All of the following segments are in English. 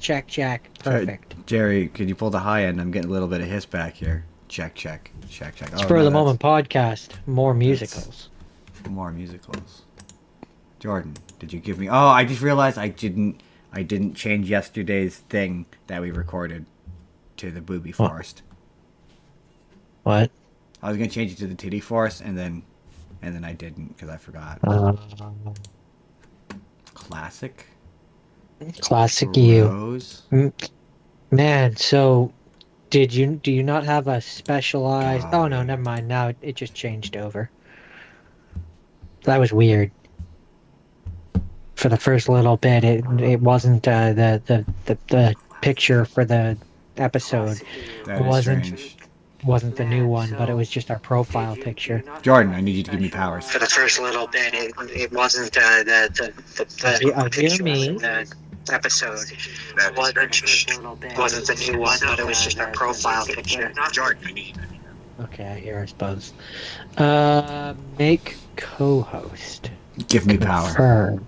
check, check. Perfect. Jerry, could you pull the high end? I'm getting a little bit of hiss back here. Check, check, check, check. Spur of the moment podcast. More musicals. More musicals. Jordan, did you give me? Oh, I just realized I didn't change yesterday's thing that we recorded to the booby forest. What? I was gonna change it to the titty forest, and then I didn't because I forgot. Classic. Classic you. Rose. Man, so do you not have a specialized? God. Oh no, never mind. Now it just changed over. That was weird. For the first little bit, it wasn't the picture for the episode. That is strange. Wasn't the new one, but it was just our profile picture. Jordan, I need you to give me powers. For the first little bit, it wasn't the picture me. The episode. Wasn't the new one, but it was just our profile picture. Jordan, I need. Okay, I hear. I suppose. Make co-host. Give me power. Confirm.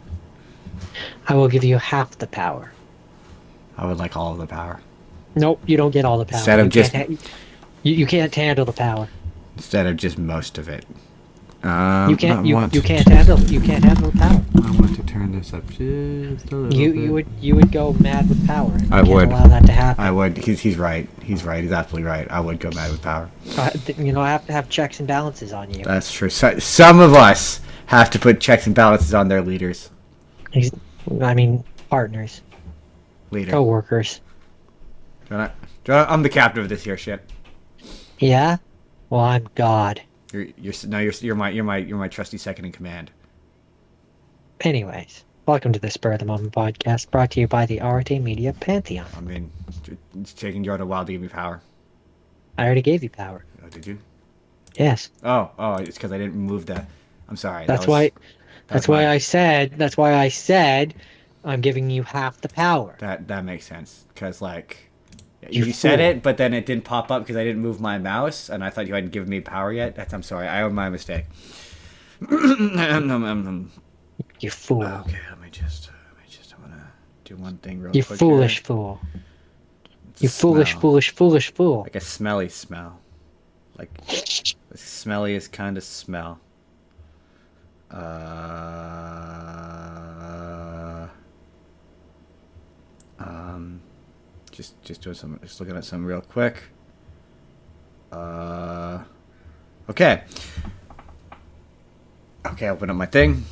I will give you half the power. I would like all of the power. Nope, you don't get all the power. Instead of you can't handle the power. Instead of just most of it. You can't handle the power. I want to turn this up just a little bit. You would go mad with power. I would allow that to happen. I would. He's right. He's absolutely right. I would go mad with power. I have to have checks and balances on you. That's true. So, some of us have to put checks and balances on their leaders. Partners. Leader. Co-workers. I'm the captain of this here ship. Yeah? Well, I'm God. You're my trusty second in command. Anyways, welcome to the Spur of the Moment podcast, brought to you by the Arte Media Pantheon. I mean, it's taking Jordan a while to give me power. I already gave you power. Oh, did you? Yes. Oh, it's because I didn't move the. I'm sorry. That's why I said I'm giving you half the power. That makes sense because you said it, but then it didn't pop up because I didn't move my mouse, and I thought you hadn't given me power yet. I'm sorry. I own my mistake. You fool. Okay, let me just. I want to do one thing real you quick. You foolish here. Fool. You foolish, foolish fool. Like a smelly smell. Like the smelliest kind of smell. Just doing some. Just looking at some real quick. Okay. Okay, open up my thing.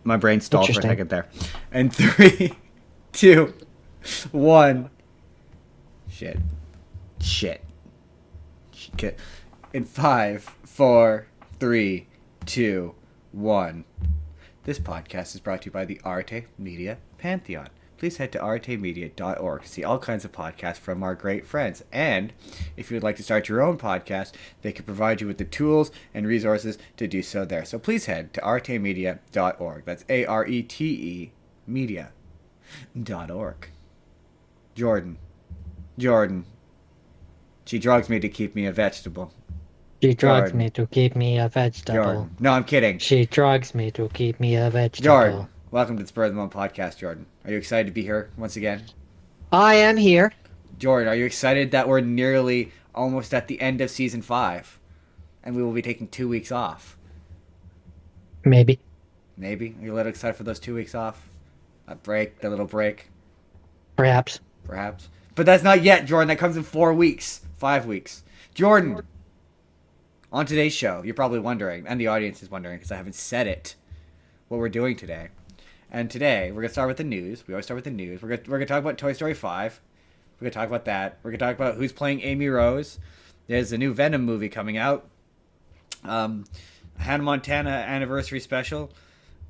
My brain stalled for a second there. And 3, 2, 1. Shit. In 5, 4, 3, 2, 1. This podcast is brought to you by the Arte Media Pantheon. Please head to artemedia.org to see all kinds of podcasts from our great friends. And if you would like to start your own podcast, they can provide you with the tools and resources to do so there. So please head to artemedia.org. That's ARETE media.org. Jordan. She drugs me to keep me a vegetable. She drugs me to keep me a vegetable. Jordan. No, I'm kidding. She drugs me to keep me a vegetable. Jordan. Welcome to the Spur of the Moment podcast, Jordan. Are you excited to be here once again? I am here. Jordan, are you excited that we're nearly almost at the end of season 5? And we will be taking 2 weeks off? Maybe. Are you a little excited for those 2 weeks off? The little break? Perhaps. But that's not yet, Jordan. That comes in 4 weeks. 5 weeks. Jordan, on today's show, you're probably wondering, and the audience is wondering because I haven't said it, what we're doing today. And today, we're going to start with the news. We always start with the news. We're going to talk about Toy Story 5. We're going to talk about that. We're going to talk about who's playing Amy Rose. There's a new Venom movie coming out. Hannah Montana anniversary special.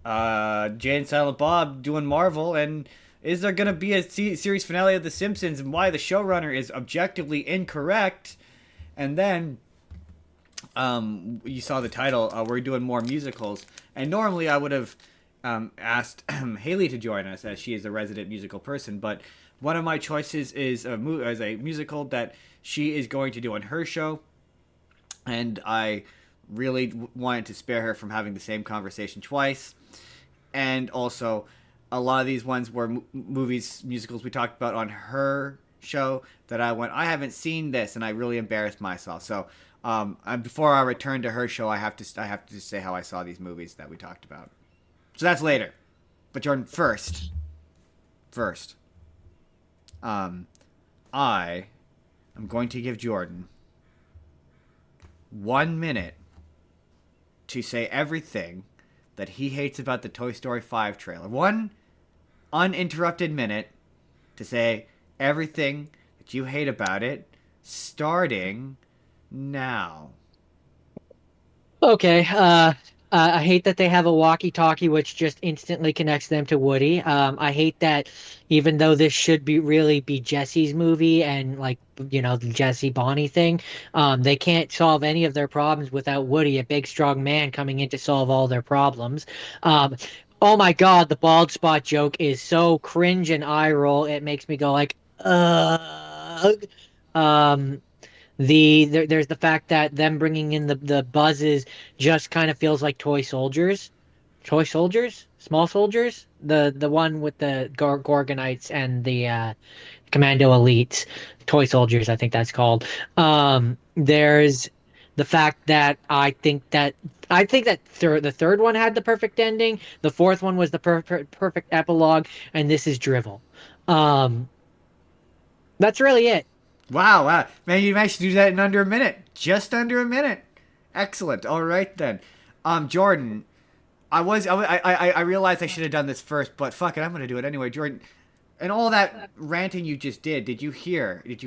Jay and Silent Bob doing Marvel. And is there going to be a series finale of The Simpsons and why the showrunner is objectively incorrect? And then you saw the title. We're doing more musicals. And normally I would have asked Haley to join us as she is a resident musical person, but one of my choices is a musical that she is going to do on her show, and I really wanted to spare her from having the same conversation twice. And also, a lot of these ones were movies, musicals we talked about on her show that I went, I haven't seen this, and I really embarrassed myself. So before I return to her show, I have to just say how I saw these movies that we talked about. So that's later. But Jordan, first, I am going to give Jordan 1 minute to say everything that he hates about the Toy Story 5 trailer. 1 uninterrupted minute to say everything that you hate about it, starting now. Okay. I hate that they have a walkie-talkie, which just instantly connects them to Woody. I hate that even though this should really be Jesse's movie and like the Jesse Bonnie thing, they can't solve any of their problems without Woody, a big strong man coming in to solve all their problems. Um, oh my God, the bald spot joke is so cringe and eye roll. It makes me go like, ugh. Um, there's the fact that them bringing in the buzzes just kind of feels like toy soldiers, small soldiers. The one with the Gorgonites and the Commando Elites, toy soldiers. I think that's called. There's the fact that the third one had the perfect ending. The fourth one was the perfect epilogue, and this is drivel. Um, that's really it. Wow. Man, you managed to do that in under a minute. Just under a minute. Excellent. All right, then. Jordan, I realized I should have done this first, but fuck it, I'm going to do it anyway. Jordan, and all that ranting you just did you hear it?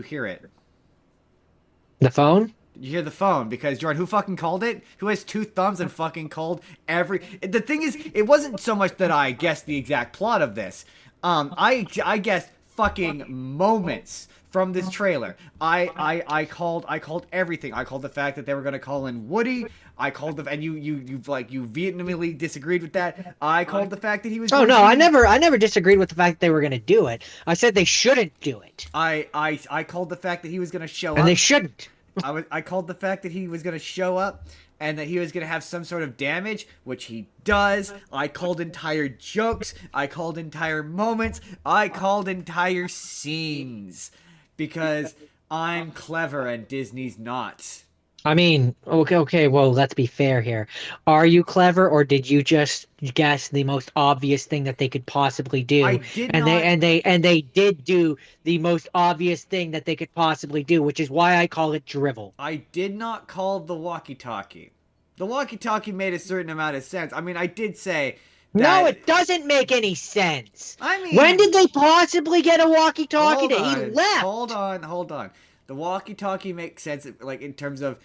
The phone. Did you hear the phone? Because, Jordan, who fucking called it? Who has 2 thumbs and fucking called every... The thing is, it wasn't so much that I guessed the exact plot of this. I guessed fucking moments from this trailer. I called everything. I called the fact that they were gonna call in Woody. I called and you vehemently disagreed with that. I called the fact that he was. Oh no, I never disagreed with the fact that they were gonna do it. I said they shouldn't do it. I called the fact that he was gonna show up. And they shouldn't. I called the fact that he was gonna show up and that he was going to have some sort of damage, which he does. I called entire jokes. I called entire moments. I called entire scenes. Because I'm clever and Disney's not. I mean, okay, well, let's be fair here. Are you clever, or did you just guess the most obvious thing that they could possibly do? I did and not. They did do the most obvious thing that they could possibly do, which is why I call it drivel. I did not call the walkie-talkie. The walkie-talkie made a certain amount of sense. I mean, I did say that... No, it doesn't make any sense. I mean... When did they possibly get a walkie-talkie that he left? Hold on. The walkie-talkie makes sense, like, in terms of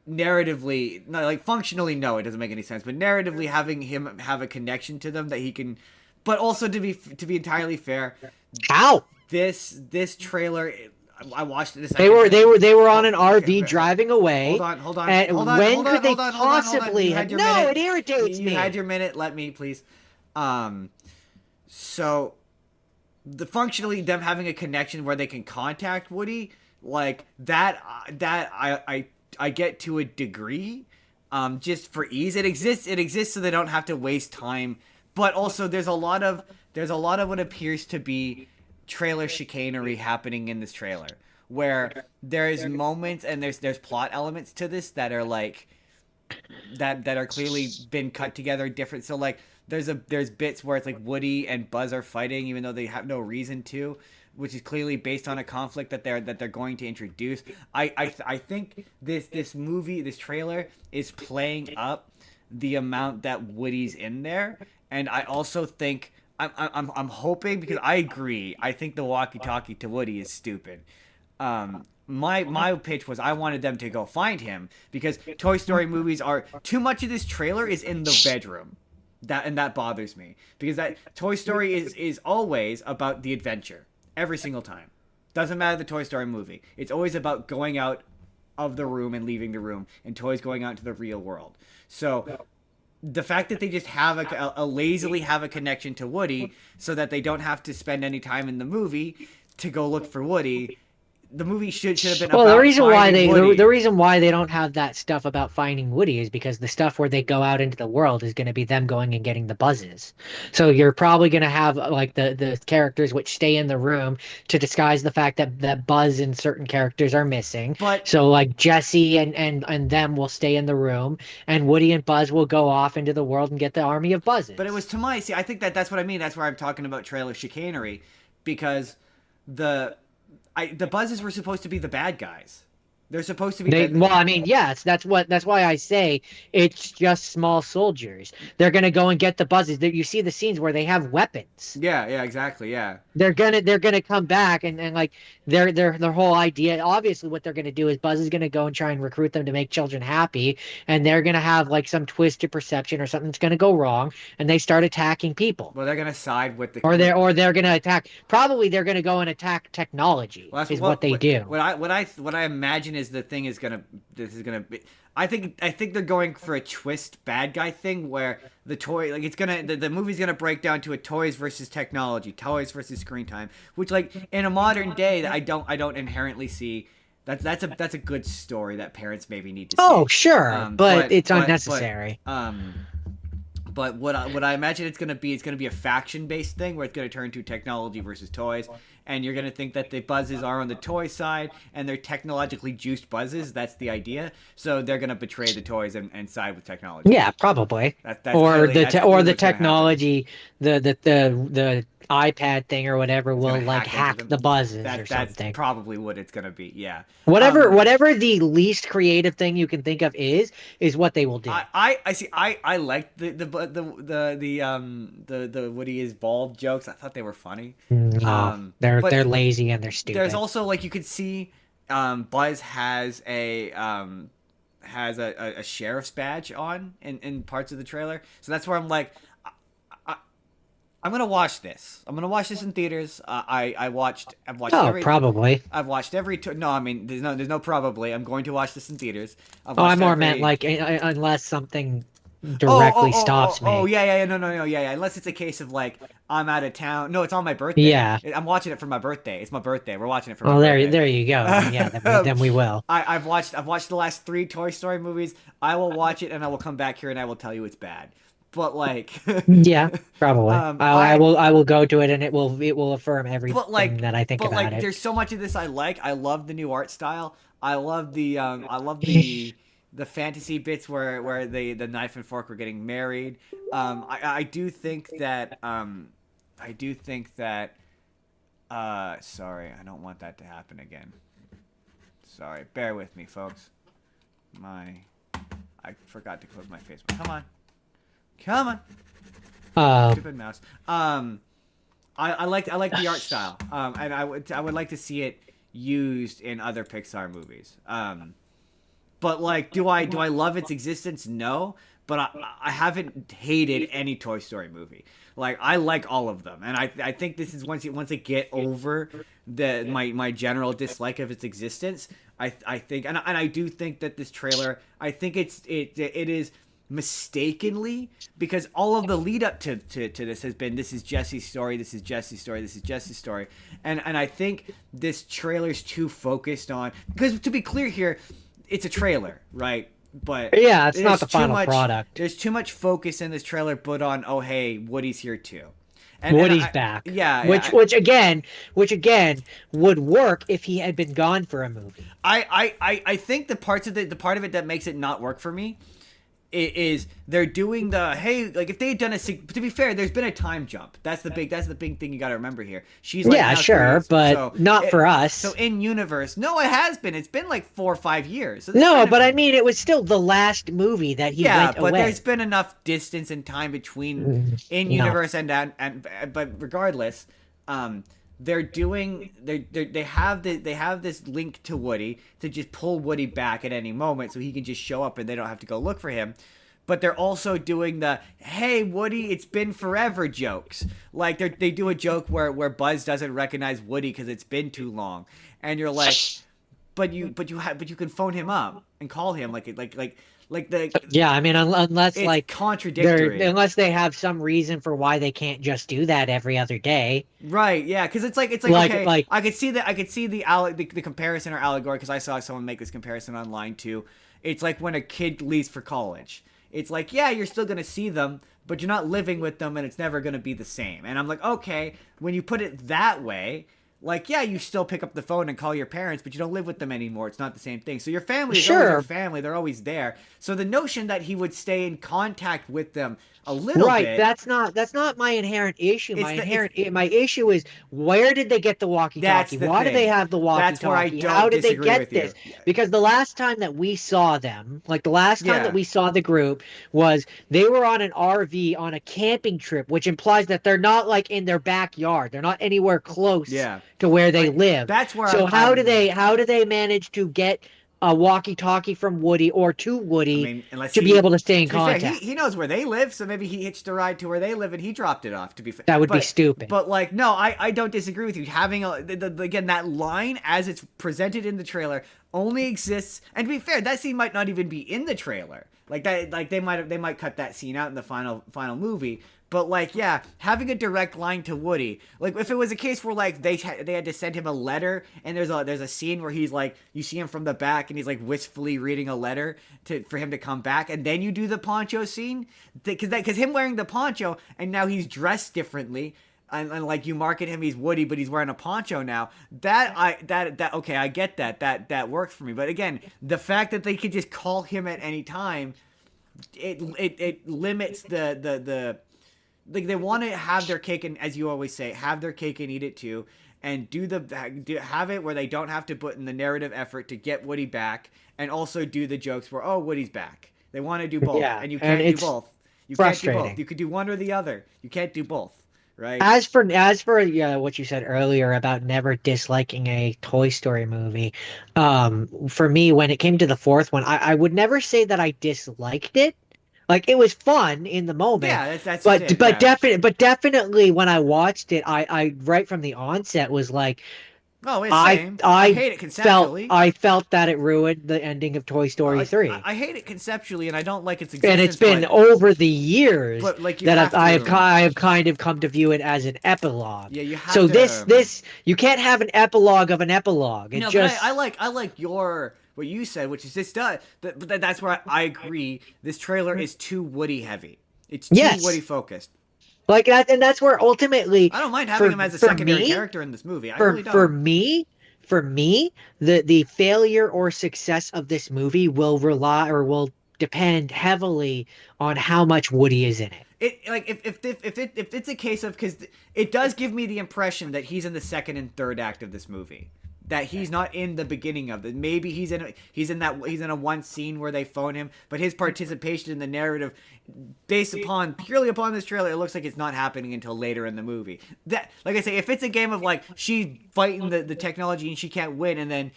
narratively, no, like, functionally, no, it doesn't make any sense, but narratively having him have a connection to them that he can, but also to be entirely fair. How? This trailer, I watched this. They were on an RV driving away. Hold on. When could they possibly have? No, it irritates me. You had your minute. Let me, please. So, functionally them having a connection where they can contact Woody, like that I get to a degree. Just for ease, it exists so they don't have to waste time. But also, there's a lot of what appears to be trailer chicanery happening in this trailer, where there's moments and there's plot elements to this that are like that are clearly been cut together different. So like there's bits where it's like Woody and Buzz are fighting even though they have no reason to, which is clearly based on a conflict that they're going to introduce. I think this trailer is playing up the amount that Woody's in there, and I also think I'm hoping, because I agree. I think the walkie-talkie to Woody is stupid. My pitch was I wanted them to go find him, because Toy Story movies are too much of this trailer is in the bedroom. That bothers me, because that Toy Story is always about the adventure every single time. Doesn't matter the Toy Story movie. It's always about going out of the room and leaving the room, and toys going out into the real world. So the fact that they just have a lazily have a connection to Woody so that they don't have to spend any time in the movie to go look for Woody, the movie should have been Well, the about reason why finding they Woody. the reason why they don't have that stuff about finding Woody is because the stuff where they go out into the world is going to be them going and getting the buzzes. So you're probably going to have like the characters which stay in the room to disguise the fact that Buzz and certain characters are missing. But So like Jesse and them will stay in the room, and Woody and Buzz will go off into the world and get the army of But it was buzzes. to my see. I think that's what I mean. That's where I'm talking about trailer chicanery, because the the buzzes were supposed to be the bad guys. They're supposed to be Well, I mean, yes, that's why I say it's just small soldiers. They're gonna go and get the buzzes. You see the scenes where they have weapons. yeah, exactly, yeah. They're gonna come back and like their whole idea. Obviously, what they're gonna do is Buzz is gonna go and try and recruit them to make children happy, and they're gonna have like some twisted perception or something's gonna go wrong, and they start attacking people. Well, they're gonna side with the. Or they're gonna attack. Probably they're gonna go and attack technology Well, that's is what they do. what I imagine is the thing is gonna this is gonna be. I think they're going for a twist bad guy thing where the toy like it's gonna the movie's gonna break down to a toys versus technology, toys versus screen time, which like in a modern day I don't inherently see. That's a good story that parents maybe need to see. Oh, sure, but it's but unnecessary. but what I imagine it's gonna be a faction based thing where it's gonna turn to technology versus toys, and you're gonna think that the buzzes are on the toy side and they're technologically juiced buzzes. That's the idea. So they're gonna betray the toys and side with technology. Yeah, probably. That's Or clearly, that's clearly the what's gonna happen. technology, the iPad thing or whatever It's will gonna like into hack them. the buzzes or That's something. probably what it's gonna be. Yeah. Whatever the least creative thing you can think of is what they will do. I see. I liked the Woody is bald jokes. I thought they were funny. No, they're But they're lazy and they're there's stupid. also like you could see, Buzz has a sheriff's badge on in parts of the trailer. So that's where I'm like, I, I'm gonna watch this. I'm gonna watch this in theaters. I've watched Oh, every. probably. I've watched every. No, I mean, there's no probably. I'm going to watch this in theaters. I've Oh, I watched more every. meant like unless something directly stops me. Oh, yeah, no, yeah. Unless it's a case of like I'm out of town. No, it's on my birthday. Yeah. I'm watching it for my birthday. It's my birthday. We're watching it for Oh, my birthday. there you go. Yeah, then we will. I've watched the last 3 Toy Story movies. I will watch it and I will come back here and I will tell you it's bad. But like, Yeah, probably. I I will go to it and it will affirm everything but like that I think but about like it. there's so much of this I like. I love the new art style. I love the fantasy bits where the knife and fork were getting married. I do think that sorry, I don't want that to happen again. Sorry, bear with me, folks. I forgot to close my Facebook. Come on, Uh, stupid mouse. I like the art style. And I would like to see it used in other Pixar movies. But like, do I love its existence? No, but I haven't hated any Toy Story movie. Like I like all of them, and I think this is once I get over my general dislike of its existence, I think and I do think that this trailer, I think it is mistakenly, because all of the lead up to this has been, this is Jesse's story, this is Jesse's story, this is Jesse's story, and I think this trailer's too focused on, because to be clear here, it's a trailer, right? But yeah, it's not the there's too final much- product. There's too much focus in this trailer put on, oh hey, Woody's here too. And Woody's I- back. Yeah, Which again would work if he had been gone for a movie. I think the part of it that makes it not work for me is they're doing the, hey, like if they had done to be fair, there's been a time jump. That's the big thing you got to remember here. She's like, Yeah, now sure, 3 years, but not for us. So in universe, no, it has been. It's been like 4 or 5 years. So No, but I mean, it was still the last movie that he yeah, went but away. there's been enough distance and time between in universe and but regardless, they have this link to Woody to just pull Woody back at any moment so he can just show up and they don't have to go look for him. But they're also doing the, hey Woody, it's been forever jokes. Like they do a joke where Buzz doesn't recognize Woody because it's been too long, and you're like, but you can phone him up and call him like Like the Yeah, I mean, unless it's like contradictory. unless they have some reason for why they can't just do that every other day. Right, yeah, because it's like Like okay, like I could see the comparison or allegory because I saw someone make this comparison online too. It's like when a kid leaves for college. It's like yeah, you're still gonna see them, but you're not living with them, and it's never gonna be the same. And I'm like, okay, when you put it that way, like yeah, you still pick up the phone and call your parents, but you don't live with them anymore. It's not the same thing. So your family is always your sure, family. They're always there. So the notion that he would stay in contact with them a little right. bit, That's not my inherent issue. it's the it's My issue is where did they get the that's walkie-talkie? the Why do they thing. have the That's where I walkie-talkie? How don't did they disagree get with you. this? Because the last time that we saw them, like the last time that Yeah. we saw the group was they were on an RV on a camping trip, which implies that they're not like in their backyard. They're not anywhere close Yeah. to where they Like live. that's where So I'm how do they manage to get a walkie-talkie from Woody or to I Woody mean, unless to be he able to stay in to be fair, contact? he knows where they live, so maybe he hitched a ride to where they live and he dropped it off to be fair. That would be stupid. But like no, I don't disagree with you. Having again that line as it's presented in the trailer only exists and to be fair, that scene might not even be in the trailer. Like that like they might cut that scene out in the final movie. But like, yeah, having a direct line to Woody, like if it was a case where like they had to send him a letter, and there's a scene where he's like you see him from the back and he's like wistfully reading a letter to for him to come back, and then you do the poncho scene, because him wearing the poncho and now he's dressed differently. And like you market him, he's Woody, but he's wearing a poncho now. That okay, I get that works for me. But again, the fact that they could just call him at any time, it limits the like they want to have their cake and as you always say have their cake and eat it too and have it where they don't have to put in the narrative effort to get Woody back and also do the jokes where oh Woody's back. They want to do both Yeah, and you and can't do it's both. You can't do both. frustrating. You could do one or the other. You can't do both, right? As for what you said earlier about never disliking a Toy Story movie, for me when it came to the fourth one, I would never say that I disliked it. Like it was fun in the moment, Yeah, that's just it. Yeah. but definitely when I watched it, I right from the onset was like Oh, it's same. I hate it conceptually. I felt that it ruined the ending of Toy Story 3. I hate it conceptually, and I don't like its And it's existence. been over the years But like you that have to. I have kind of come to view it as an epilogue. Yeah, you have So to. this you can't have an epilogue of an epilogue. It No, just but I like your what you said, which is this does. But that's where I agree. This trailer is too Woody heavy. It's too yes, Woody focused. like that, and that's where ultimately I don't mind having him as a for secondary me character in this movie. I really for don't. me the failure or success of this movie will rely or will depend heavily on how much Woody is in it. It like if it's a case of because it does give me the impression that he's in the second and third act of this movie. That he's not in the beginning of it. Maybe he's in a one scene where they phone him, but his participation in the narrative, based upon purely upon this trailer, it looks like it's not happening until later in the movie. That, like I say, if it's a game of like she's fighting the technology and she can't win, and then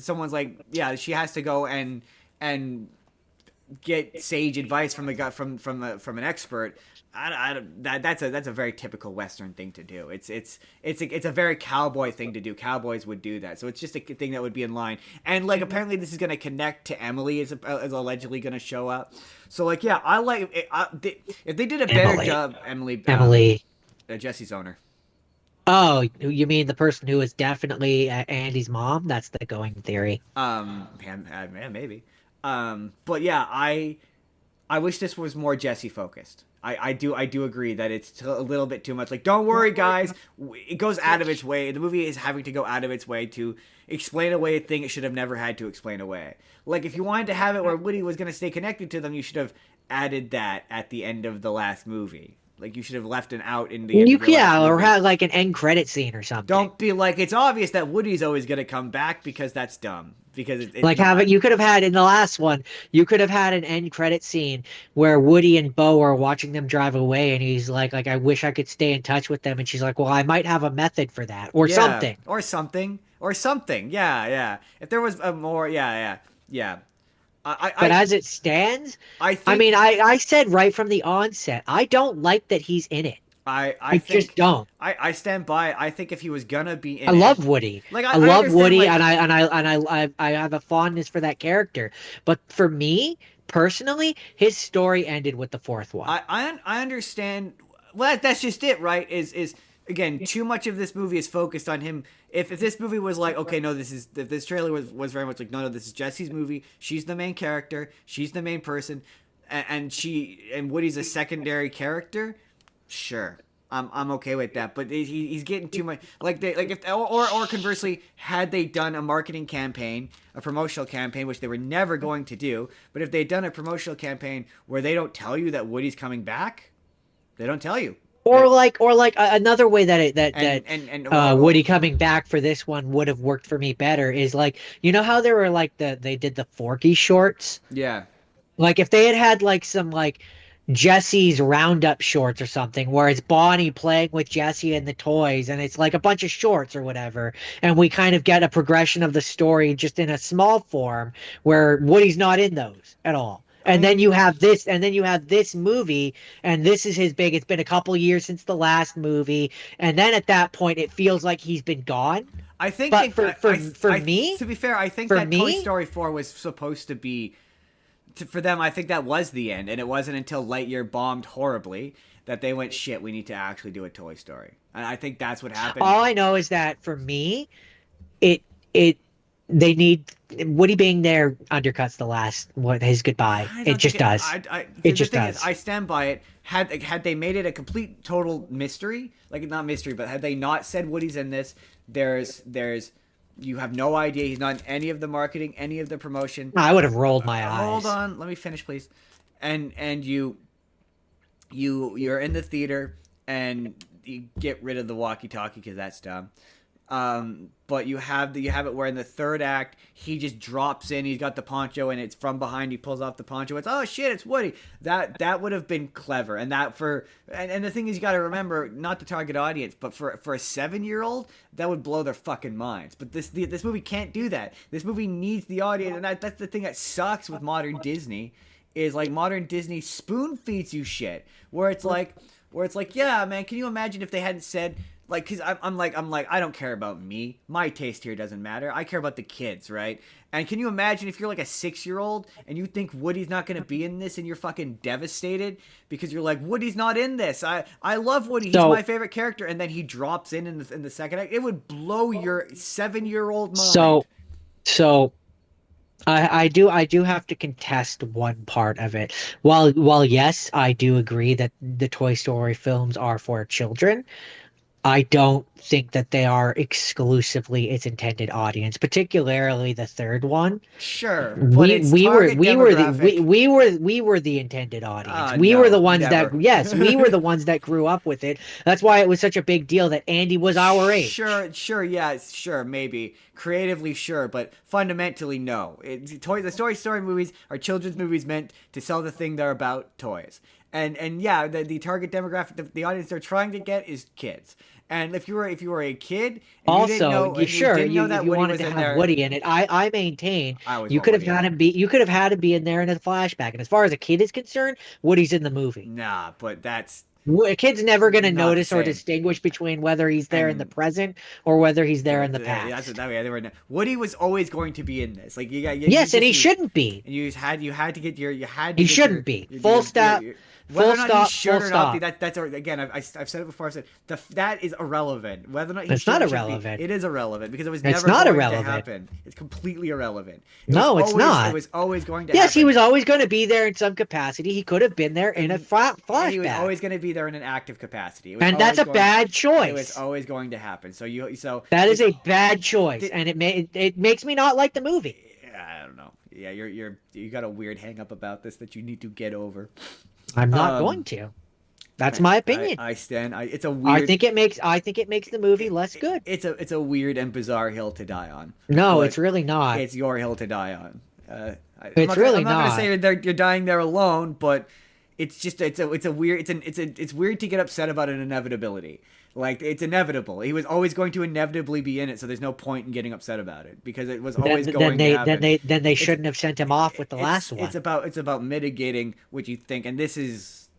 someone's like, yeah, she has to go and get sage advice from the guy from an expert. That's a very typical Western thing to do. It's a very cowboy thing to do. Cowboys would do that, so it's just a thing that would be in line. And like apparently this is going to connect to Emily is allegedly going to show up. So like yeah, I like it, if they did a better job, Emily. Jesse's owner. Oh, you mean the person who is definitely Andy's mom? That's the going theory. Maybe. But yeah, I wish this was more Jesse focused. I do agree that it's a little bit too much. Like, don't worry, guys. It goes out of its way. The movie is having to go out of its way to explain away a thing it should have never had to explain away. Like, if you wanted to have it where Woody was going to stay connected to them, you should have added that at the end of the last movie. Like, you should have left an out in the end of the last movie. Or have like an end credit scene or something. Don't be like, it's obvious that Woody's always going to come back because that's dumb. Because it's like you could have had in the last one, you could have had an end credit scene where Woody and Bo are watching them drive away, and he's like I wish I could stay in touch with them, and she's like, well, I might have a method for that, or something, or something. Yeah. If there was a more, yeah. But as it stands, I mean, I said right from the onset, I don't like that he's in it. I I just think don't. I stand by. I think if he was gonna be I in it, love Woody. like I I love understand Woody, like I have a fondness for that character. But for me personally, his story ended with the fourth one. I understand. Well, that's just it, right? Is again, too much of this movie is focused on him. If this movie was like, okay, no, this is if this trailer was very much like, no, this is Jesse's movie. She's the main character. She's the main person, and Woody's a secondary character. Sure, I'm okay with that. But he's getting too much. Like they like if or conversely, had they done a marketing campaign, a promotional campaign, which they were never going to do, but if they'd done a promotional campaign where they don't tell you that Woody's coming back, they don't tell you. They, Or like another way that and Woody coming back for this one would have worked for me better is like, you know how there were like they did the Forky shorts? yeah. Like if they had had like some like Jesse's Roundup shorts or something, where it's Bonnie playing with Jesse and the toys, and it's like a bunch of shorts or whatever, and we kind of get a progression of the story just in a small form where Woody's not in those at all. I mean, And then you have this movie, and this is his big. It's been a couple years since the last movie, and then at that point, it feels like he's been gone. I think But they, for me, to be fair, I think for that Toy me, Story 4 was supposed to be for them. I think that was the end, and it wasn't until Lightyear bombed horribly that they went, shit, we need to actually do a Toy Story. And I think that's what happened. all I know is that for me, it it they need Woody being there undercuts the last what his goodbye. I It don't think just does. It the just thing is, does. I stand by it. Had they made it a complete total mystery, like not mystery, but had they not said Woody's in this, there's you have no idea he's not in any of the marketing, any of the promotion. I would have rolled my Hold eyes. on, let me finish, please. And you're in the theater and you get rid of the walkie-talkie because that's dumb. But you have it where in the third act he just drops in. He's got the poncho and it's from behind. He pulls off the poncho. It's, oh shit, it's Woody. That would have been clever. And that and the thing is, you got to remember, not the target audience, but for a 7-year-old, that would blow their fucking minds. But this movie can't do that. This movie needs the audience, and that's the thing that sucks with modern Disney. Is like modern Disney spoon feeds you shit where it's like yeah, man, can you imagine if they hadn't said, like, because I'm like I don't care about me, my taste here doesn't matter, I care about the kids, right? And can you imagine if you're like a 6-year-old and you think Woody's not going to be in this and you're fucking devastated because you're like, Woody's not in this, I love Woody, he's So my favorite character, and then he drops in the second act. It would blow your 7-year-old mind. so so I do have to contest one part of it. While yes, I do agree that the Toy Story films are for children. I don't think that they are exclusively its intended audience, particularly the third one. Sure, but it's target demographic. We were the intended audience. We were the No, ones that, never. yes, we were the ones that grew up with it. That's why it was such a big deal that Andy was our age. Sure, yeah, sure, maybe creatively, sure, but fundamentally, no. The Story movies are children's movies meant to sell the thing they're about, toys. And yeah, the target demographic, the audience they're trying to get is kids. And if you were a kid and you didn't know, Also, you and sure didn't know that if you Woody wanted was to in have there, Woody in it, I maintain I always you want could have Woody in had it. him be you could have had him be in there in a flashback. And as far as a kid is concerned, Woody's in the movie. Nah, but that's A kid's never going to not the notice or same. distinguish between whether he's there in the And present or whether he's there in the that's past. that way. They were Woody was always going to be in this. Like Yes, and he shouldn't be. And you had to get you had to He get shouldn't be. Full stop. whether Full or not stop. he should Full or stop. not be, that's again, I've said it before. I said that is irrelevant. Whether or not he It's should not or shouldn't irrelevant. be, it is irrelevant because it was It's never not going irrelevant. to happen. It's completely irrelevant. No, it's not. It was always going to Yes, happen. he was always going to be there in some capacity. He could have been there in a And he was flashback. always going to be there in an active capacity. It was And that's always a bad It was choice. always going to happen. That is it's- a bad choice, Did- and it makes me not like the movie. I don't know. Yeah, you got a weird hang up about this that you need to get over. I'm not Um, going to. That's my opinion. I stand. It's a weird. I think it makes the movie less good. It's a weird and bizarre hill to die on. No, but it's really not. It's your hill to die on. It's really I'm not gonna not. say you're dying there alone, but it's just it's a weird it's weird to get upset about an inevitability. Like, it's inevitable. He was always going to inevitably be in it, so there's no point in getting upset about it because it was always going to happen. Then they shouldn't have sent him off with the last one. It's about mitigating what you think, and this is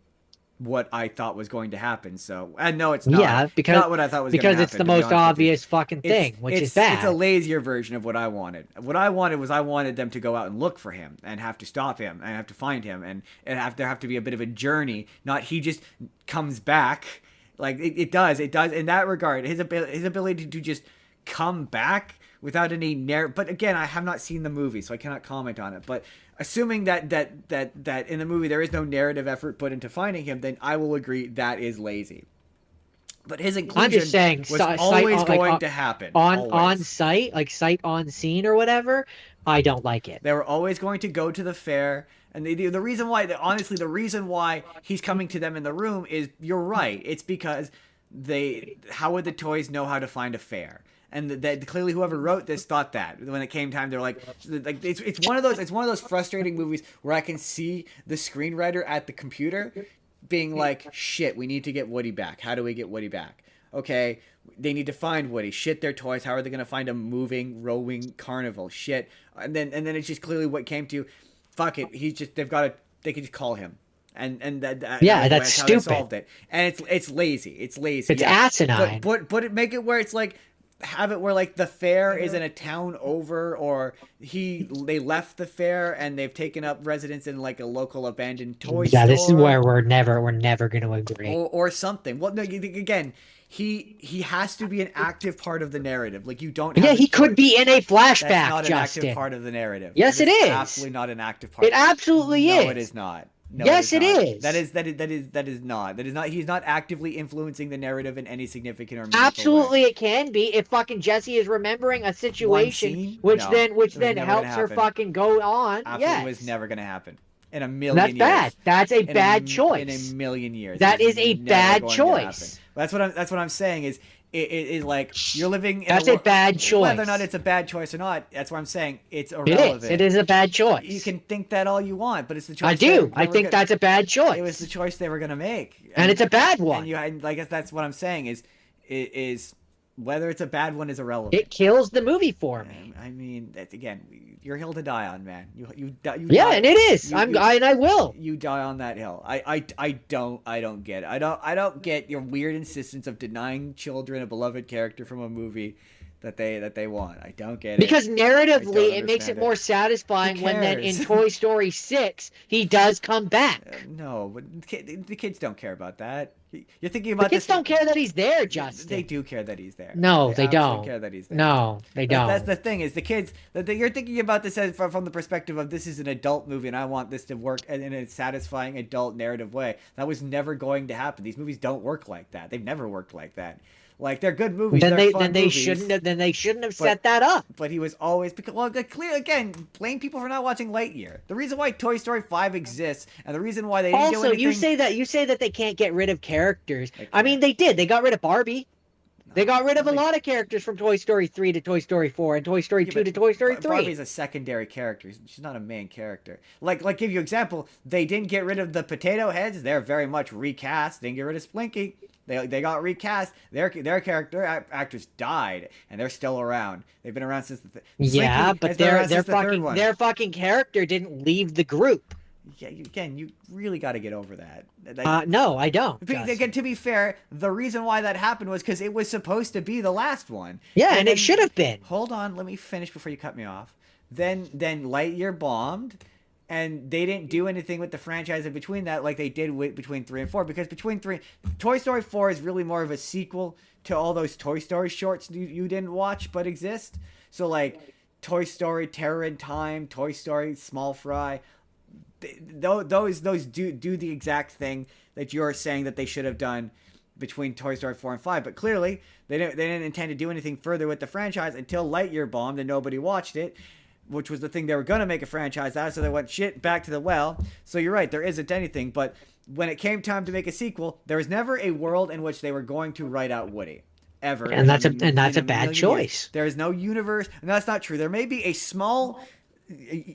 what I thought was going to happen. So, and no, it's not. Yeah, It's not what I thought was going to it's happen. the To be most honest with you, obvious fucking thing, which is it's a bad. lazier version of what I wanted. What I wanted was I wanted them to go out and look for him and have to stop him and have to find him and there have to be a bit of a journey. Not he just comes back. Like it does in that regard. His ability to just come back without any narrative. But again, I have not seen the movie, so I cannot comment on it. But assuming that in the movie there is no narrative effort put into finding him, then I will agree that is lazy. But his I'm just inclusion saying, was always going to happen. on Always. site, like sight on scene or whatever. I don't like it. They were always going to go to the fair. And the reason why, honestly, the reason why he's coming to them in the room is, you're right. It's because how would the toys know how to find a fair? And that clearly whoever wrote this thought that when it came time, they're like it's one of those frustrating movies where I can see the screenwriter at the computer being like, shit, we need to get Woody back. How do we get Woody back? Okay, they need to find Woody. Shit, their toys. How are they going to find a moving, rowing carnival? Shit. And then it's just clearly what came to, fuck it. They can just call him. And Yeah, that's that's how they stupid. solved it. And it's lazy. It's lazy. It's asinine. But make it where it's like, have it where like the fair is in a town over, or they left the fair and they've taken up residence in like a local abandoned toy store. Yeah, this is where we're never going to agree. Or something. Well, no, again, he has to be an active part of the narrative. Like, you don't have Yeah, a he could choice. be in a flashback, That's not an Justin. active part of the narrative. Yes, it is. Absolutely not an active part. It absolutely No, is. it is not. No, Yes, it it not. is. That is not. He's not actively influencing the narrative in any significant or meaningful Absolutely, way. it can be if fucking Jesse is remembering a situation, scene? which No, then it was never helps gonna her happen. fucking go on. Absolutely Yes, was never going to happen. In a million that's years. bad. That's a In bad In choice. a million years. That It is a never bad going to choice. happen. That's what I'm saying is, it is like you're living in That's a bad choice. Whether or not it's a bad choice or not, that's what I'm saying. It's It irrelevant. is. It is a bad choice. You can think that all you want, but it's the choice. I do. I think that's a bad choice. It was the choice they were going to make. And it's a bad one. And I guess that's what I'm saying is whether it's a bad one is irrelevant. It kills the movie for me. I mean, that's, again, your hill to die on, man. You Yeah, die, and it is. you- and I will. You die on that hill. I don't get it. I don't get your weird insistence of denying children a beloved character from a movie that they want. I don't get it. Because narratively, it makes understand it more satisfying Who when then in cares? Toy Story 6, he does come back. No, but the kids don't care about that. You're thinking The about kids this. don't care that he's there, Justin. They do care that he's there. No, they absolutely don't. care that he's there. No, they don't. That's the thing is the kids. You're thinking about this from the perspective of, this is an adult movie and I want this to work in a satisfying adult narrative way. That was never going to happen. These movies don't work like that. They've never worked like that. Like, they're good movies. Then they're fun they movies, shouldn't have set that up. But he was always, because, well, clear again. Blame people for not watching Lightyear. The reason why Toy Story 5 exists, and the reason why they didn't do Also, anything. you say that they can't get rid of characters. They I mean, they did. They got rid of Barbie. They got rid of a they- lot of characters from Toy Story 3 to Toy Story 4 and Toy Story Yeah, 2 to but Toy Story 3. Barbie's a secondary character. She's not a main character. Like give you an example. They didn't get rid of the potato heads. They're very much recast. They didn't get rid of Splinky. They got recast. Their character actors died, and they're still around. They've been around since Yeah, Slinky but has been around since the third one. their fucking character didn't leave the group. Yeah, you really got to get over that. No, I don't. Again, to be fair, the reason why that happened was because it was supposed to be the last one. Yeah, and it then- should have been. Hold on, let me finish before you cut me off. Then Lightyear bombed, and they didn't do anything with the franchise in between that like they did between 3 and 4, because Toy Story 4 is really more of a sequel to all those Toy Story shorts you didn't watch but exist. So like Toy Story Terror in Time, Toy Story Small Fry, those do the exact thing that you're saying that they should have done between Toy Story 4 and 5, but clearly they didn't intend to do anything further with the franchise until Lightyear bombed and nobody watched it, which was the thing they were going to make a franchise out of, so they went shit back to the well. So you're right, there isn't anything, but when it came time to make a sequel, there was never a world in which they were going to write out Woody. Ever. And that's a in bad million choice. years. There is no universe, and that's not true. There may be a small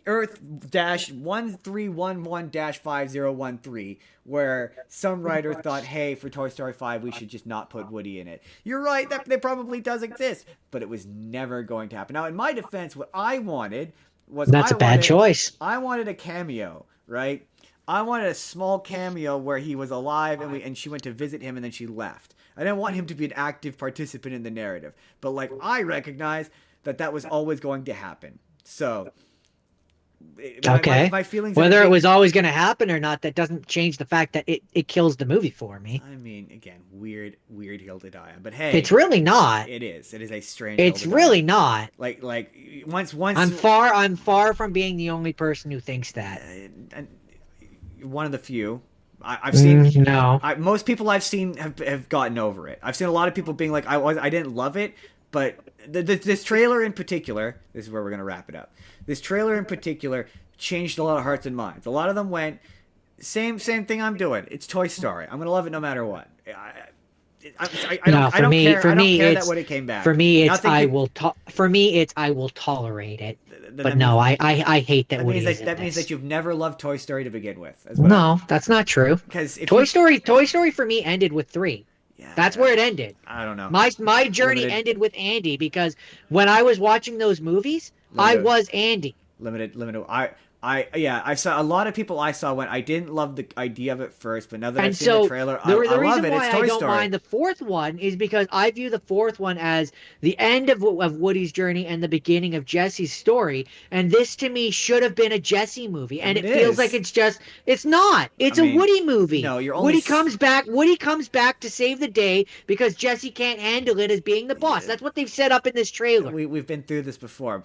Earth -1311-5013 where some writer thought, hey, for Toy Story 5 we should just not put Woody in it. You're right, that probably does exist, but it was never going to happen. Now, in my defense, what I wanted was That's a bad choice. I wanted a cameo, right? I wanted a small cameo where he was alive and she went to visit him and then she left. I didn't want him to be an active participant in the narrative. But like I recognize that was always going to happen. So Okay. my feelings on it Whether it being, was always going to happen or not, that doesn't change the fact that it kills the movie for me. I mean, again, weird hill to die on. But It's hey, really not. it is. It is a strange hill It's to die really on. not. Like once I'm far from being the only person who thinks that. and one of the few. I've seen No. most people I've seen have gotten over it. I've seen a lot of people being like, I didn't love it, but this trailer in particular, this is where we're gonna wrap it up. This trailer in particular changed a lot of hearts and minds. A lot of them went, same thing I'm doing. It's Toy Story. I'm gonna love it no matter what. I No, don't care. for I don't me, care it's that when it came back. for me, it's Nothing I can- will for me, it's I will tolerate it. that But means- no, I hate that that Woody means is that in that means this. that you've never loved Toy Story to begin with. No, that's not true. Because if Toy Story for me ended with 3. yeah, That's where it ended. I don't know. My journey Limited. ended with Andy because when I was watching those movies, I Limited. was Andy. Limited. I saw a lot of people I saw went, I didn't love the idea of it first, but now that I've And seen so the trailer, the I reason love it. why It's Toy I don't Story. mind the fourth one is because I view the fourth one as the end of Woody's journey and the beginning of Jesse's story. And this to me should have been a Jesse movie. And It it feels is. like it's not. It's I a mean, Woody movie. no, you're only Woody comes back. Woody comes back to save the day because Jesse can't handle it as being the boss. That's what they've set up in this trailer. We've been through this before.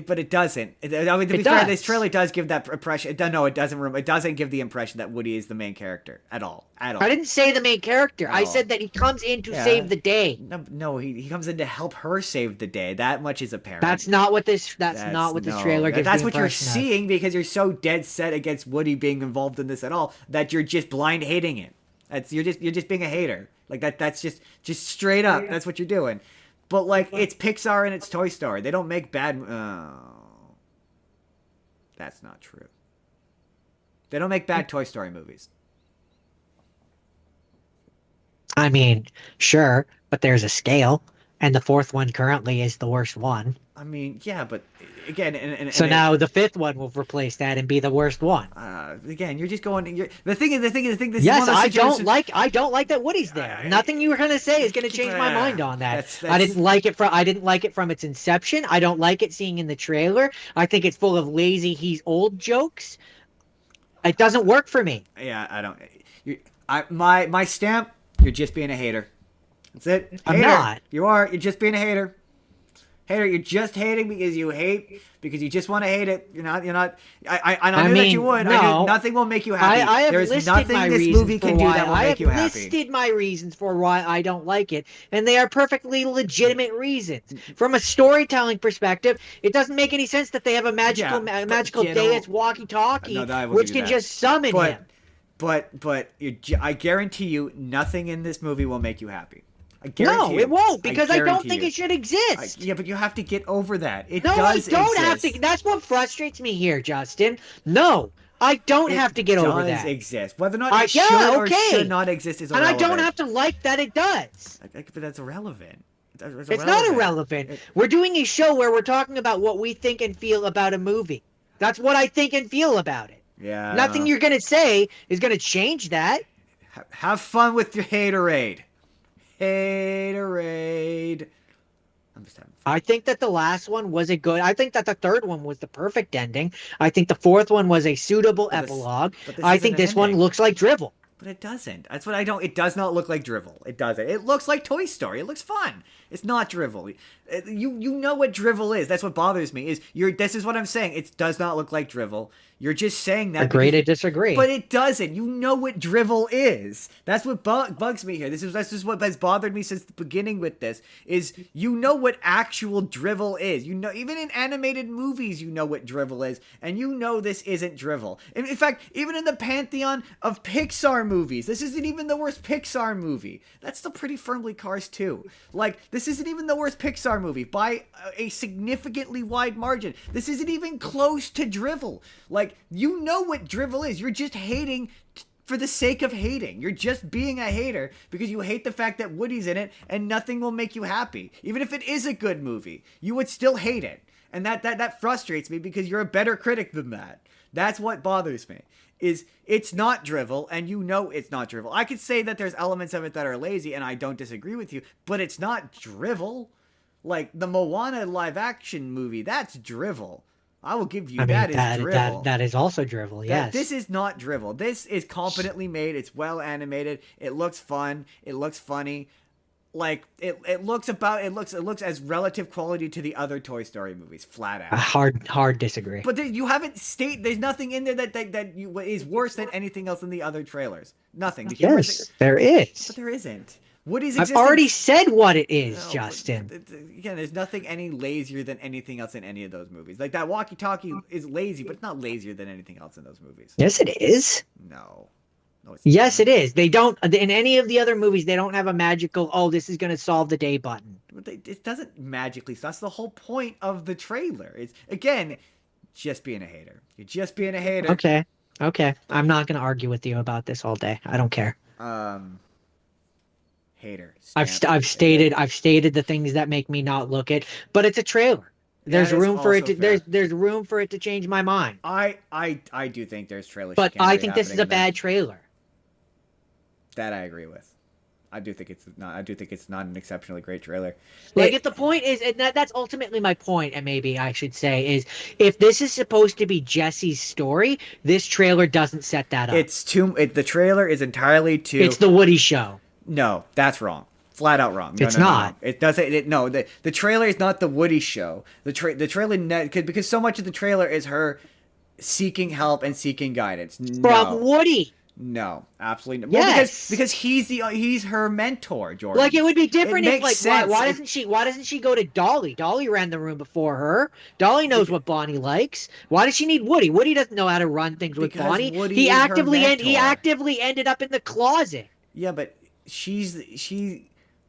But it doesn't. I mean, to be It fair, does. this trailer does give that impression. No, it doesn't. It doesn't give the impression that Woody is the main character at all. At all. I didn't say the main character. I Oh. said that he comes in to Yeah. save the day. No, he comes in to help her save the day. That much is apparent. That's not what this. That's not what this no. trailer gives. That's the what you're impression of. seeing because you're so dead set against Woody being involved in this at all that you're just blind hating it. You're just being a hater. Like that. That's just straight up. That's what you're doing. But like it's Pixar and it's Toy Story. They don't make bad. That's not true. They don't make bad Toy Story movies. I mean, sure, but there's a scale, and the fourth one currently is the worst one. I mean, yeah, but again, So now the fifth one will replace that and be the worst one. again, you're just going. The thing is. This Yes, is one of those I don't like that Woody's there. Nothing you were gonna say is gonna change my mind on that. I didn't like it from its inception. I don't like it seeing in the trailer. I think it's full of lazy he's old jokes. It doesn't work for me. Yeah, I don't. My stamp. You're just being a hater. That's it. I'm Hater. not. You are. You're just being a hater. Hater. You're just hating because you hate because you just want to hate it. You're not. I knew that you would. I no. knew nothing will make you happy. I have There's listed nothing my this reasons movie for can do why that will I make have you happy. listed my reasons for why I don't like it, and they are perfectly legitimate reasons. From a storytelling perspective, it doesn't make any sense that they have a magical Yeah, but, magical you know- Deus walkie-talkie, No, I will which give you can that. just summon him. But I guarantee you, nothing in this movie will make you happy. I guarantee No, you. it won't because I don't guarantee think you. it should exist. Yeah, but you have to get over that. It No, does I don't have exist. to. That's what frustrates me here, Justin. No, I don't have to get over It that. does exist. Whether or not Yeah, it should or okay. should not exist is And I irrelevant. don't have to like that it does. But that's irrelevant. It's not irrelevant. We're doing a show where we're talking about what we think and feel about a movie. That's what I think and feel about it. Yeah. Nothing you're going to say is going to change that. Have fun with your haterade. Haterade. I'm just having fun. I think that the last one was a good. I think that the third one was the perfect ending. I think the fourth one was a suitable But this- epilogue. but this I isn't think an this one ending. looks like drivel. But it doesn't. That's what I don't. It does not look like drivel. It doesn't. It looks like Toy Story. It looks fun. It's not drivel. You know what drivel is. That's what bothers me. This is what I'm saying. It does not look like drivel. You're just saying that. Agree because- to disagree. But it doesn't. You know what drivel is. That's what bugs me here. That's just what has bothered me since the beginning with this. Is you know what actual drivel is. You know, even in animated movies, you know what drivel is, and you know this isn't drivel. In fact, even in the pantheon of Pixar movies, this isn't even the worst Pixar movie. That's still pretty firmly Cars 2. Like, this isn't even the worst Pixar movie by a significantly wide margin. This isn't even close to drivel. Like, you know what drivel is. You're just hating for the sake of hating. You're just being a hater because you hate the fact that Woody's in it and nothing will make you happy. Even if it is a good movie, you would still hate it. And that frustrates me because you're a better critic than that. That's what bothers me. is it's not drivel, and you know it's not drivel. I could say that there's elements of it that are lazy, and I don't disagree with you, but it's not drivel. Like the Moana live action movie, that's drivel. I will give you I mean, that is drivel. that is also drivel. That Yes. this is not drivel. This is competently made. It's well animated. It looks fun. It looks funny. Like it looks as relative quality to the other Toy Story movies, flat A out. hard disagree. But you haven't there's nothing in there that is worse than anything else in the other trailers. Nothing. The humor Yes, there is. but there isn't. Woody's I've existence. already said what it is, No, Justin. again, there's nothing any lazier than anything else in any of those movies. Like that walkie-talkie is lazy, but it's not lazier than anything else in those movies. Yes, it is. No, no, it's Yes, not. it is. They don't in any of the other movies. They don't have a magical. Oh, this is going to solve the day button. But it doesn't magically. So that's the whole point of the trailer. It's again, just being a hater. You're just being a hater. Okay, okay. I'm not going to argue with you about this all day. I don't care. Hater. I've stated the things that make me not look it, but it's a trailer. There's That is room for it also to fair. there's room for it to change my mind. I do think there's trailer. But I chicanery think this is happening a in bad trailer. that I agree with. I do think it's not. I do think it's not an exceptionally great trailer. Like, if the point is, and that's ultimately my point, and maybe I should say, is if this is supposed to be Jesse's story, this trailer doesn't set that up. It's too. The trailer is entirely too. It's the Woody show. No, that's wrong. Flat out wrong. No, It's no, no, not. No. It doesn't. No, the trailer is not the Woody show. The trailer because so much of the trailer is her seeking help and seeking guidance. From No, Woody. no, absolutely. No. Yes. Well, because he's her mentor, Jordan. Like, it would be different if, makes like, sense. why doesn't she go to Dolly? Dolly ran the room before her. Dolly knows what Bonnie likes. Why does she need Woody? Woody doesn't know how to run things with Because Bonnie. Woody He is her actively mentor. ended up in the closet. Yeah, but she's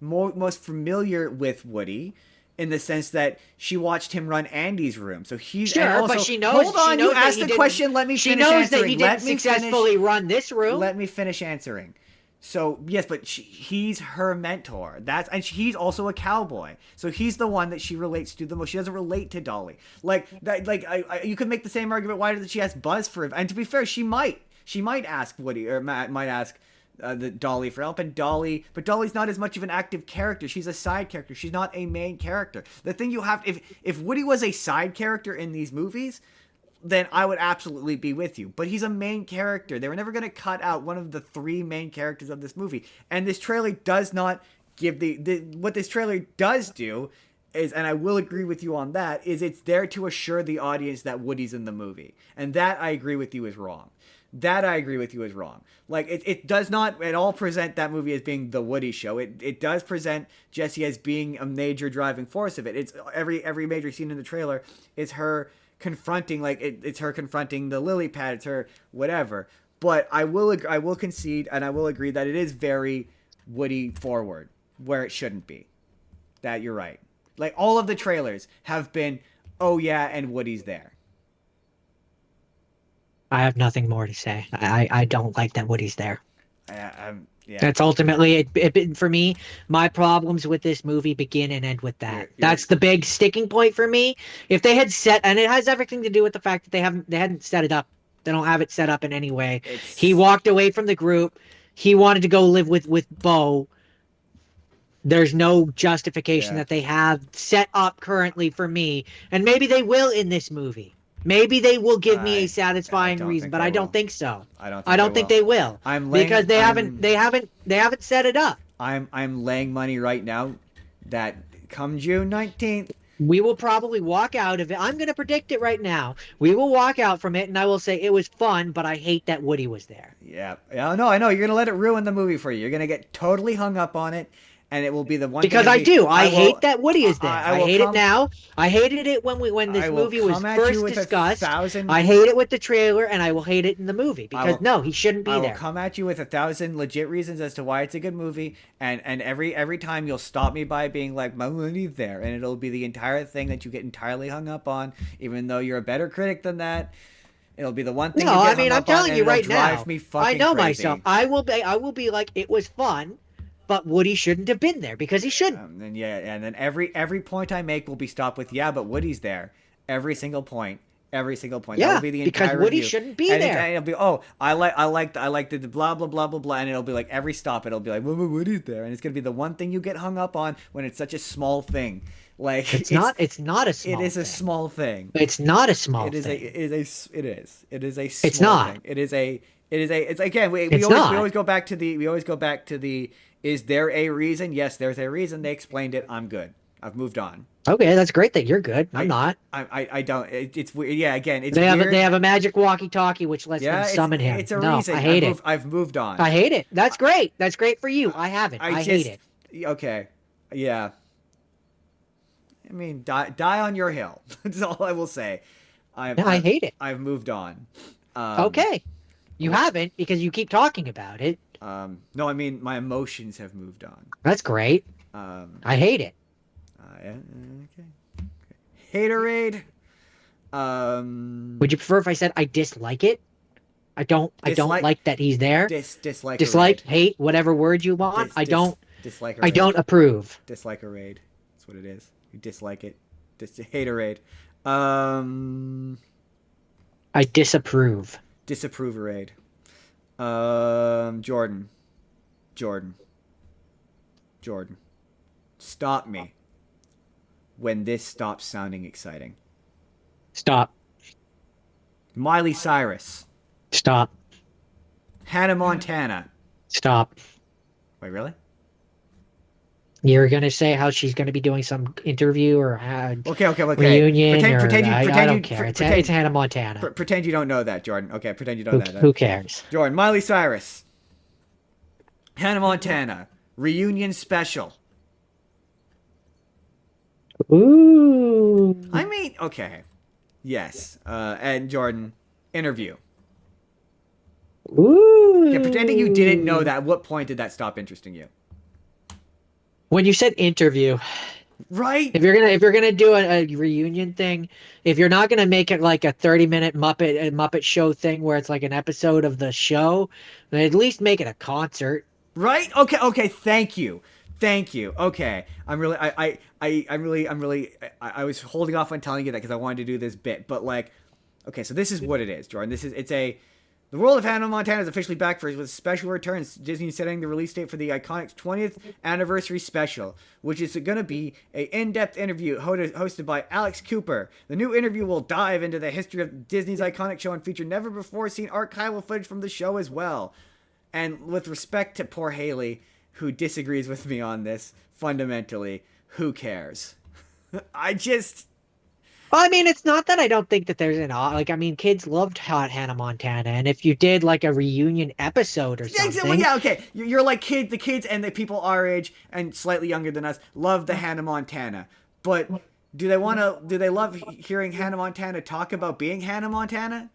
most familiar with Woody in the sense that she watched him run Andy's room. So he's Sure, and also, but she knows. Hold on, she knows you that asked he the didn't- question. Let me She finish knows answering. that he Let didn't me successfully run this room. Let me finish answering. So yes, but he's her mentor. He's also a cowboy. So he's the one that she relates to the most. She doesn't relate to Dolly. Like that. Like you could make the same argument. Why doesn't she ask Buzz for it? And to be fair, she might. She might ask Woody or might ask the Dolly for help. But Dolly's not as much of an active character. She's a side character. She's not a main character. The thing you have, if Woody was a side character in these movies, then I would absolutely be with you. But he's a main character. They were never going to cut out one of the three main characters of this movie. And this trailer does not give what this trailer does do is, and I will agree with you on that, is it's there to assure the audience that Woody's in the movie. And that I agree with you is wrong. That I agree with you is wrong. Like, it does not at all present that movie as being the Woody show. It does present Jessie as being a major driving force of it. It's every major scene in the trailer is her confronting, like, it's her confronting the lily pad, it's her whatever. But I will concede and I will agree that it is very Woody forward where it shouldn't be. That you're right. Like, all of the trailers have been, oh yeah, and Woody's there. I have nothing more to say. I don't like that Woody's there. Yeah. That's ultimately it for me. My problems with this movie begin and end with that. That's the big sticking point for me. If they had and it has everything to do with the fact that they hadn't set it up. They don't have it set up in any way. He walked away from the group. He wanted to go live with Bo. There's no justification that they have set up currently for me, and maybe they will in this movie. Maybe they will give me a satisfying reason, but I don't think so. I don't think they will. Because they haven't set it up. I'm laying money right now that come June 19th, we will probably walk out of it. I'm going to predict it right now. We will walk out from it, and I will say it was fun, but I hate that Woody was there. Yeah. I know. You're going to let it ruin the movie for you. You're going to get totally hung up on it. And it will be the one because thing I do. I hate that Woody is there. I hate it now. I hated it when this movie was first discussed. I hate it with the trailer, and I will hate it in the movie because he shouldn't be there. I will come at you with 1,000 legit reasons as to why it's a good movie, and every time you'll stop me by being like, my money's there, and it'll be the entire thing that you get entirely hung up on, even though you're a better critic than that. It'll be the one thing. No, you get I mean, hung I'm up on, telling you right now. I know crazy. myself. I will be like, it was fun. But Woody shouldn't have been there because he shouldn't. And then every point I make will be stopped with, yeah, but Woody's there. Every single point. Every single point. That will Yeah, be the because entire Woody review. shouldn't be And there. it'll be, I like the blah blah blah blah blah, and it'll be like every stop. It'll be like, well, Woody's there, and it's gonna be the one thing you get hung up on when it's such a small thing. Like It's not. It's not a it small is a thing. small thing. It's not a small It is a thing. it is a It's small not. thing. It's again It's not. we always go back to the is there a reason? Yes, there's a reason. They explained it. I'm good. I've moved on. Okay, that's great that you're good. I'm not. I don't. It's weird. Yeah, again, it's They have weird. they have a magic walkie-talkie which lets them Yeah, summon him. it's a No, reason. I hate it. I've moved on. I hate it. That's great. That's great for you. I haven't. I hate just it. okay. Yeah. I mean, die on your hill. That's all I will say. I hate it. I've moved on. Okay. You haven't because you keep talking about it. No, I mean my emotions have moved on. That's great. I hate it. Yeah, okay. Haterade. Would you prefer if I said I dislike it? I don't like that he's there. Dislike, hate, whatever word you want. I don't approve. Dislike a raid. That's what it is. You dislike it. Haterade. I disapprove. Disapprove a raid. Jordan. Stop me when this stops sounding exciting. Stop. Miley Cyrus. Stop. Hannah Montana. Stop. Wait, really? You're gonna say how she's gonna be doing some interview or Okay. reunion Pretend I don't care. It's Hannah Montana. Pretend you don't know that, Jordan. Okay, pretend you don't know that. Who cares? Jordan, Miley Cyrus. Hannah Montana. Reunion special. Ooh. I mean, okay. Yes. And Jordan, interview. Ooh. Okay, pretending you didn't know that, at what point did that stop interesting you? When you said interview, right? If you're gonna do a reunion thing, if you're not gonna make it like a 30-minute Muppet show thing where it's like an episode of the show, then at least make it a concert. Right? Okay. Thank you. Okay, I'm really, I was holding off on telling you that because I wanted to do this bit, but like, okay, so this is what it is, Jordan. The world of Hannah Montana is officially back for with special returns. Disney is setting the release date for the iconic 20th anniversary special, which is going to be an in-depth interview hosted by Alex Cooper. The new interview will dive into the history of Disney's iconic show and feature never-before-seen archival footage from the show as well. And with respect to poor Haley, who disagrees with me on this, fundamentally, who cares? Well, I mean, it's not that I don't think that there's kids loved Hot Hannah Montana, and if you did like a reunion episode or something, yeah, okay, you're like the kids and the people our age and slightly younger than us love the Hannah Montana, but do they love hearing Hannah Montana talk about being Hannah Montana?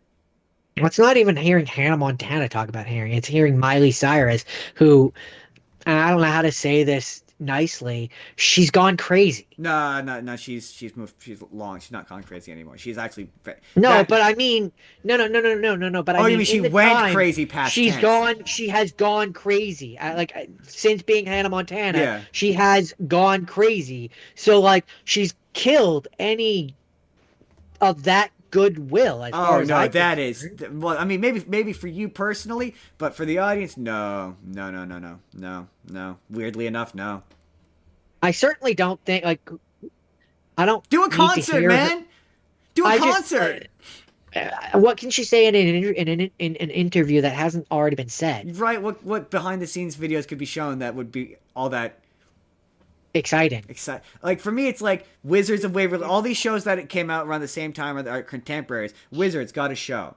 It's not even hearing Hannah Montana talk about hearing; it's hearing Miley Cyrus, who, and I don't know how to say this nicely, she's gone crazy. No, she's moved, she's not gone crazy anymore. She's actually but I mean no, but I mean, you mean she went crazy past tense. She has gone crazy. Since being Hannah Montana, yeah. She has gone crazy. So like she's killed any of that goodwill as far as that is, well, I mean, maybe for you personally, but for the audience, no. Weirdly enough, no. I certainly don't think I don't do a concert, man. Do a concert. What can she say in an interview that hasn't already been said? Right. What behind the scenes videos could be shown that would be all that exciting. Like for me, it's like Wizards of Waverly. All these shows that came out around the same time are contemporaries. Wizards got a show.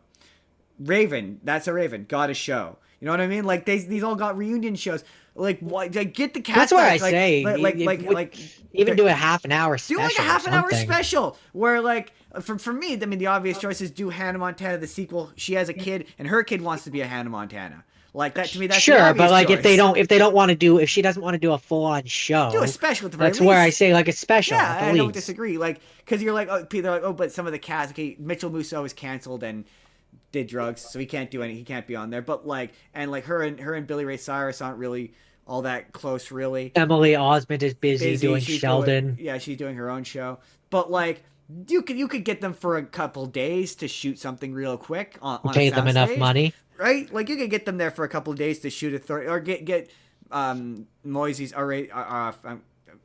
Raven, That's a Raven, got a show. You know what I mean? Like these all got reunion shows. Like what? Like get the cast. That's what back. I say. Even do a half an hour special. Do like a half an hour special where like for me, I mean the obvious choice is do Hannah Montana the sequel. She has a kid and her kid wants to be a Hannah Montana. Like that to me, that's sure, but like choice. if she doesn't want to do a full on show, do a special at the very least. That's where I say like a special. Yeah, I don't disagree. Like because you're like, they're like, but some of the cast, okay, Mitchell Musso is canceled and did drugs, so he can't do any. He can't be on there. But like, and like her and Billy Ray Cyrus aren't really all that close, really. Emily Osment is busy doing she's Sheldon. She's doing her own show. But like, You could get them for a couple days to shoot something real quick on a Pay them enough soundstage, money. right? Like you could get them there for a couple of days to shoot or get Moises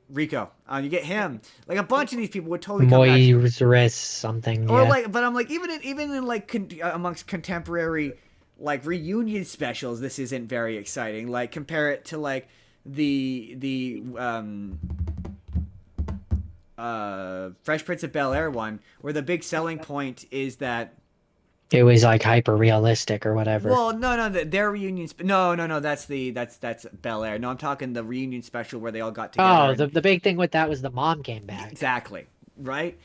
Rico. You get him. Like a bunch of these people would totally come back. Moises something, Or yeah. like, but I'm like, even in like amongst contemporary like reunion specials, this isn't very exciting. Like compare it to like the Fresh Prince of Bel-Air one, where the big selling point is that. It was like hyper realistic or whatever. Well, no, their reunion. No, that's Bel-Air. No, I'm talking the reunion special where they all got together. Oh, the big thing with that was the mom came back. Exactly, right?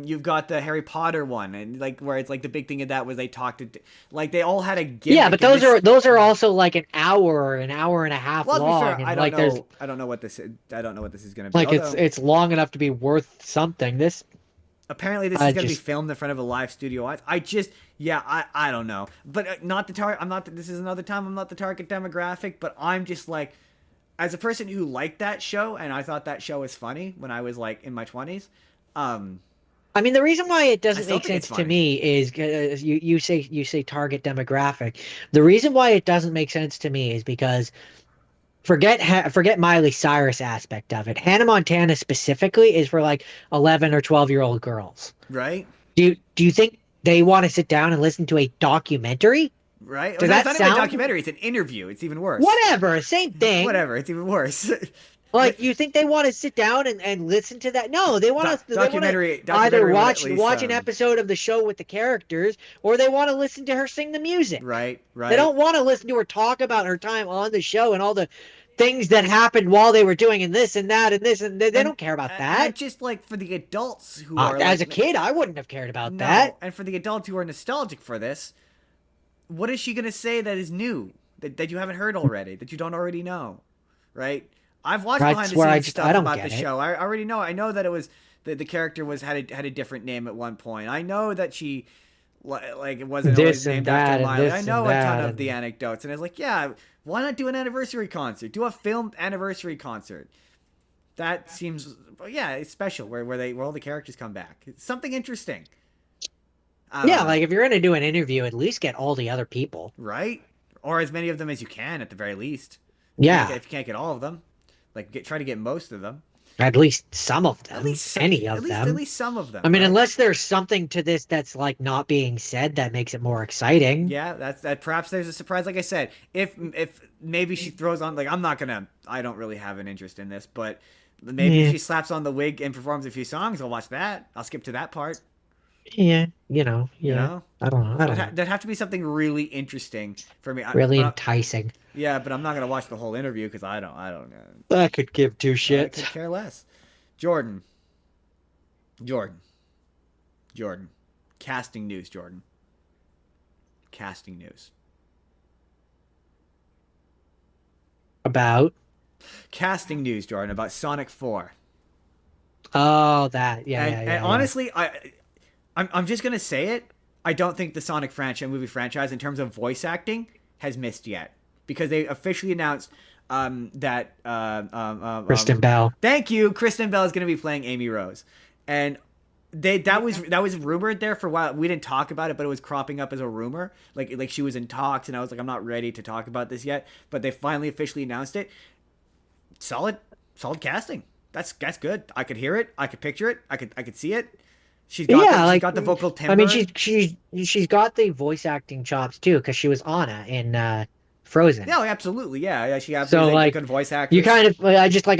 You've got the Harry Potter one, and like where it's like the big thing of that was they talked to, like they all had a gimmick. Yeah, but those are also like an hour and a half well, long. to be fair, And like there's I don't know what this is. I don't know what this is going to be. like Although, it's long enough to be worth something. This apparently this is going to be filmed in front of a live studio audience. I don't know, but not the target. I'm not. This is another time. I'm not the target demographic, but I'm just like, as a person who liked that show, and I thought that show was funny when I was like in my 20s. I mean, the reason why it doesn't still make think it's sense to funny. me is you say target demographic. The reason why it doesn't make sense to me is because forget Miley Cyrus aspect of it. Hannah Montana specifically is for like 11 or 12-year-old girls. Right? Do you think they want to sit down and listen to a documentary? Right? Does No, that it's not even a sound documentary. It's an interview. It's even worse. whatever? Same thing. Whatever. It's even worse. Like, you think they want to sit down and listen to that? No, they want to Documentary either would watch at least, watch an episode of the show with the characters, or they want to listen to her sing the music. Right. They don't want to listen to her talk about her time on the show and all the things that happened while they were doing and this and that and this, and they don't care about that. And just like for the adults who are As like, a kid, I wouldn't have cared about no, that. and for the adults who are nostalgic for this, what is she gonna say that is new that you haven't heard already, that you don't already know, right? I've watched That's behind the where I scenes just- stuff I don't about get the it. show. I already know. I know that it was the character had a different name at one point. I know that she like it wasn't This always and named that after and Miley. this I and know a ton that of the anecdotes, and I was like, yeah, why not do an anniversary concert? Do a filmed anniversary concert. That seems, yeah, it's special where all the characters come back. It's something interesting. Yeah, like if you're gonna do an interview, at least get all the other people. Right? Or as many of them as you can, at the very least. Yeah, If you can't get all of them, like try to get most of them. at least some of them. At least any of them. At least some of them. I mean, right? unless there's something to this that's like not being said that makes it more exciting. Yeah, that perhaps there's a surprise. Like I said, if maybe she throws on, like, I don't really have an interest in this, but maybe if she slaps on the wig and performs a few songs, I'll watch that. I'll skip to that part. Yeah, You know? I don't know. There'd have to be something really interesting for me. Really enticing. Yeah, but I'm not gonna watch the whole interview because I don't know. I could give two I shits. could care less. Jordan. Casting news, Jordan. Casting news. About? Casting news, Jordan, about Sonic 4. Oh, that. Yeah, And honestly, I'm just gonna say it. I don't think the Sonic movie franchise, in terms of voice acting, has missed yet, because they officially announced that Kristen Bell. Thank you, Kristen Bell is gonna be playing Amy Rose, and that was rumored there for a while. We didn't talk about it, but it was cropping up as a rumor, like she was in talks, and I was like, I'm not ready to talk about this yet, but they finally officially announced it. Solid casting. That's good. I could hear it. I could picture it. I could see it. She's got the vocal timbre. I mean, she's got the voice acting chops too, because she was Anna in Frozen. No, absolutely, yeah. She absolutely So, like, a good voice actress. You kind of,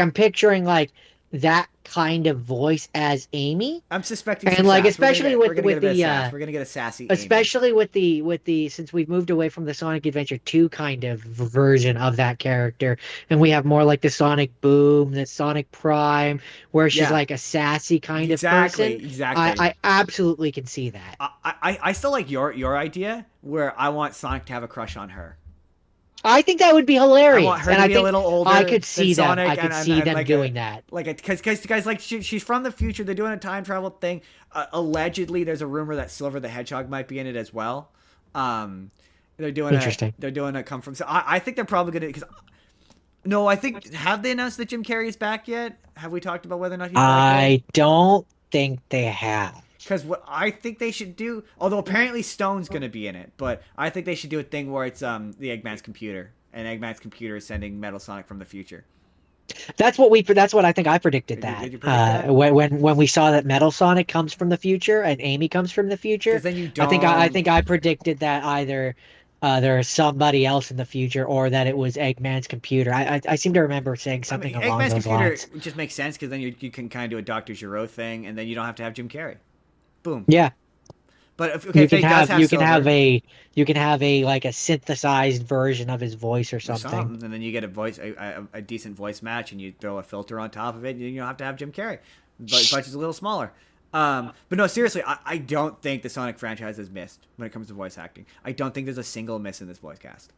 I'm picturing like that kind of voice as Amy. I'm suspecting, and some like sass. especially we're gonna with get the we're gonna get a sassy Amy. especially with the since we've moved away from the Sonic Adventure 2 kind of version of that character, and we have more like the Sonic Boom, the Sonic Prime, where she's like a sassy kind of person. Exactly. I absolutely can see that. I still like your idea, where I want Sonic to have a crush on her. I think that would be hilarious. I want her and to I be think a little older. I could see than them. Sonic I could and, see and them like doing that. Like, because guys, like she's from the future. They're doing a time travel thing. Allegedly, there's a rumor that Silver the Hedgehog might be in it as well. They're doing a come from. So I think they're probably gonna. Because no, I think, have they announced that Jim Carrey is back yet? Have we talked about whether or not he's back yet? I don't think they have. Because what I think they should do, although apparently Stone's gonna be in it, but I think they should do a thing where it's the Eggman's computer, and Eggman's computer is sending Metal Sonic from the future. That's what I think I predicted Did that. you predict that? When we saw that Metal Sonic comes from the future and Amy comes from the future, Because then you I don't. think I predicted that either there's somebody else in the future or that it was Eggman's computer. I seem to remember saying I mean, something along Eggman's those computer lines. just makes sense because then you can kind of do a Doctor Giro thing, and then you don't have to have Jim Carrey. Boom. Yeah, But if he does have Silver you can have a like a synthesized version of his voice or or something. something, and then you get a decent voice match, and you throw a filter on top of it, and you don't have to have Jim Carrey. But budget's a little smaller. But no, seriously, I don't think the Sonic franchise has missed when it comes to voice acting. I don't think there's a single miss in this voice cast.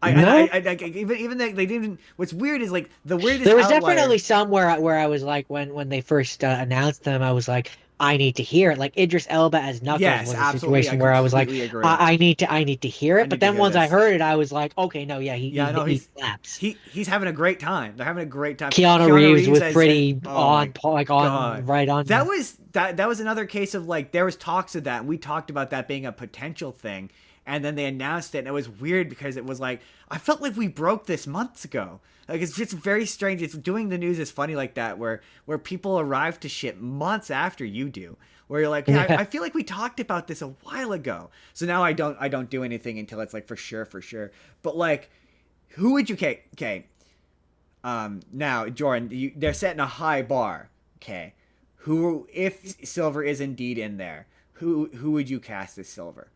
No, Even they didn't even. What's weird is like the weirdest there was outlier. definitely somewhere where I was like when they first announced them, I was like, I need to hear it. Like Idris Elba as Knuckles Yes, was a absolutely. I situation where I was like, completely agree. I need to hear I it. But need to then hear once I this. heard it, I was like, okay, no, yeah, Yeah, no, he slaps. he's having a great time. They're having a great time. Keanu Reeves was as pretty oh my like on god, right on. that was another case of like there was talks of that. And we talked about that being a potential thing, and then they announced it, and it was weird because it was like I felt like we broke this months ago. Like it's just very strange. It's doing the news is funny like that, where people arrive to shit months after you do. Where you're like, yeah, I feel like we talked about this a while ago. So now I don't do anything until it's like for sure. But like, who would you okay? Now Jordan, they're setting a high bar. Okay, who if Silver is indeed in there, who would you cast as Silver?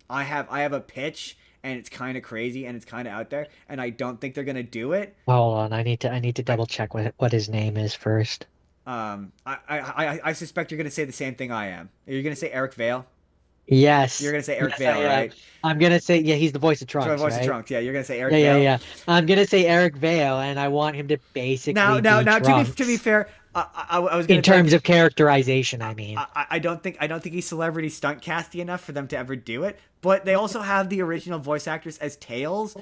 I have a pitch and it's kind of crazy and it's kind of out there and I don't think they're gonna do it. Hold on, I need to I double check what his name is first. I suspect you're gonna say the same thing I am. You're gonna say Eric Vale. You're Yes, gonna say Eric yes, I Vale, am. right? I'm gonna say yeah, he's the voice of So my Trunks, voice is right? Trunks. Yeah, you're gonna say Eric Yeah, yeah, Vale. yeah. I'm gonna say Eric Vale, and I want him to basically Now, be to be Trunks fair, I was in gonna like terms of characterization. I mean, I don't think he's celebrity stunt casty enough for them to ever do it. But they also have the original voice actors as Tails,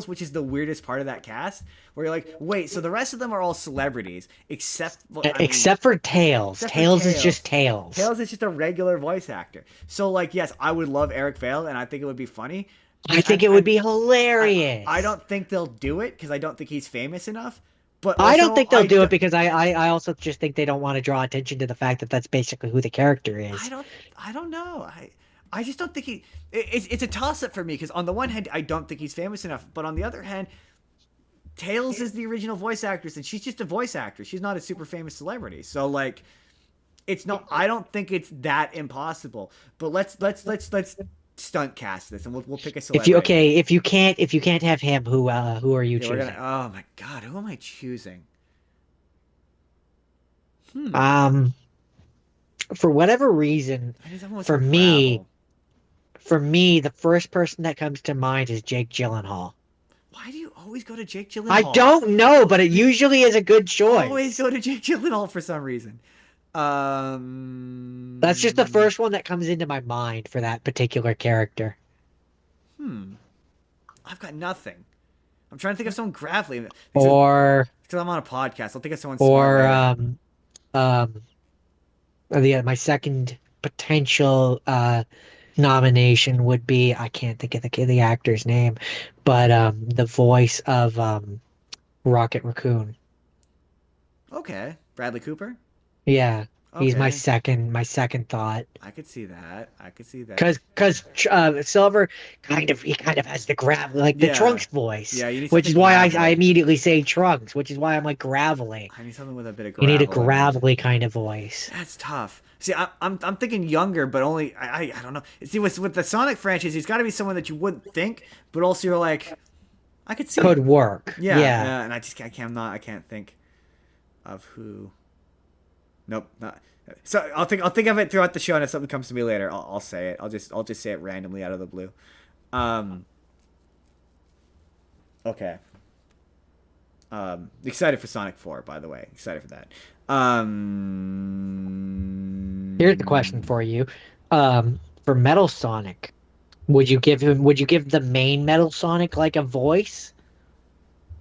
which is the weirdest part of that cast. Where you're like, wait, so the rest of them are all celebrities except except for Tails. except for Tails is just Tails. Tails is just a regular voice actor. So like, yes, I would love Eric Vale, and I think it would be funny. I think it would be hilarious. I don't think they'll do it because I don't think he's famous enough. But I don't also, think they'll do it because I also just think they don't want to draw attention to the fact that that's basically who the character is. I don't know. I just don't think it's a toss up for me because on the one hand I don't think he's famous enough, but on the other hand, Tails is the original voice actress and she's just a voice actress. She's not a super famous celebrity. So like, it's not. I don't think it's that impossible. But let's stunt cast this and we'll pick a celebrity. If you can't have him, who are you Yeah, we're choosing? gonna. Oh my god, who am I choosing? Um, for whatever reason, I need someone with for some me, gravel. the first person that comes to mind is Jake Gyllenhaal. Why do you always go to Jake Gyllenhaal? I don't know, but it usually is a good choice. Always go to Jake Gyllenhaal for some reason. That's just the first one that comes into my mind for that particular character. I've got nothing. I'm trying to think of someone gravelly. Or Because I'm on a podcast. I'll think of someone or smart later. yeah, my second potential nomination would be I can't think of the actor's name, but the voice of Rocket Raccoon. Okay, Bradley Cooper. Yeah, he's Okay, my second thought. I could see that. I could see that. Cause Silver he kind of has the like the Yeah. Trunks voice, Yeah, you need which is something why I gravelly. immediately say Trunks, which is why I'm like gravelly. I need something with a bit of You gravel. need a in it. gravelly kind of voice. That's tough. See, I'm thinking younger, but only I don't know. See, with the Sonic franchise, he's got to be someone that you wouldn't think, but also you're like, I could see. Could work. Yeah, and I can't think of who. Nope, not. So I'll think of it throughout the show, and if something comes to me later, I'll say it. I'll just say it randomly out of the blue. Okay. Excited for Sonic 4, by the way. Excited for that. Here's the question for you. For Metal Sonic, would you give the main Metal Sonic like a voice?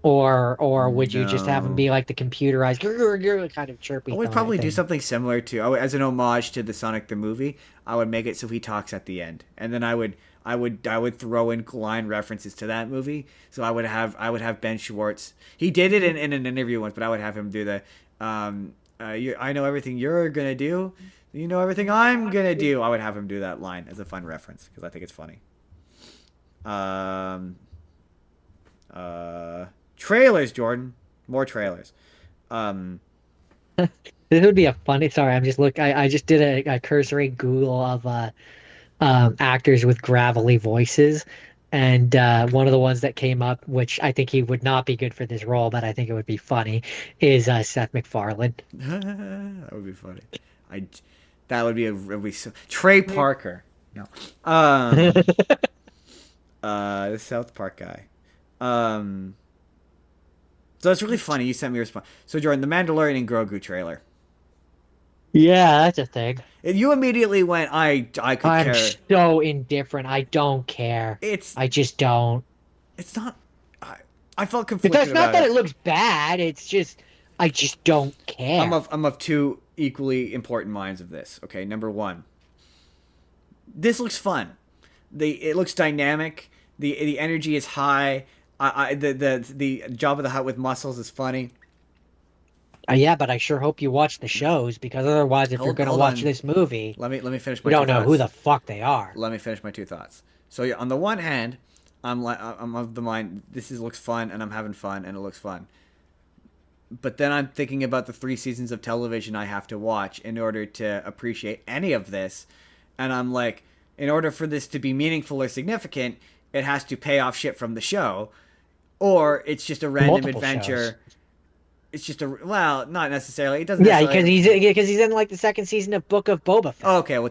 or would you just have him No. be like the computerized grr, grr, kind of I chirpy would probably do thing? something similar to as an homage to the Sonic the movie. I would make it so he talks at the end, and then I would throw in line references to that movie. So I would have Ben Schwartz. He did it in an interview once, but I would have him do the I know everything you're gonna do. You know everything I'm gonna do. I would have him do that line as a fun reference because I think it's funny. Um, trailers, Jordan. More trailers. Um, This would be a funny. Sorry, I'm just look. I just did a cursory Google of actors with gravelly voices, and one of the ones that came up, which I think he would not be good for this role, but I think it would be funny, is Seth MacFarlane. that would be funny. I that would be Trey Parker. No. Um the South Park guy. Um so it's really funny. You sent me a response. So Jordan, the Mandalorian and Grogu trailer. Yeah, that's a thing. And you immediately went, I could I'm care. so indifferent. I don't care. It's I just don't. it's not I felt It's conflicted not about that it. it looks bad. It's just I just don't I'm care. of two equally important minds of this. Okay, number one. This looks fun. It looks dynamic. The energy is high. The Jabba the Hutt with muscles is funny. Yeah, but I sure hope you watch the shows because otherwise, if you're Hold gonna hold watch on. this movie, Let me finish you my two don't know who thoughts. the fuck they are. Let me finish my two thoughts. So yeah, on the one hand, I'm of the mind looks fun and I'm having fun and it looks fun. But then I'm thinking about the 3 seasons of television I have to watch in order to appreciate any of this, and I'm like, in order for this to be meaningful or significant, it has to pay off shit from the show, or it's just a random Multiple shows. adventure. It's just not necessarily. It doesn't Yeah, necessarily. because he's in like the second season of Book of Boba Oh, Fett. okay, well,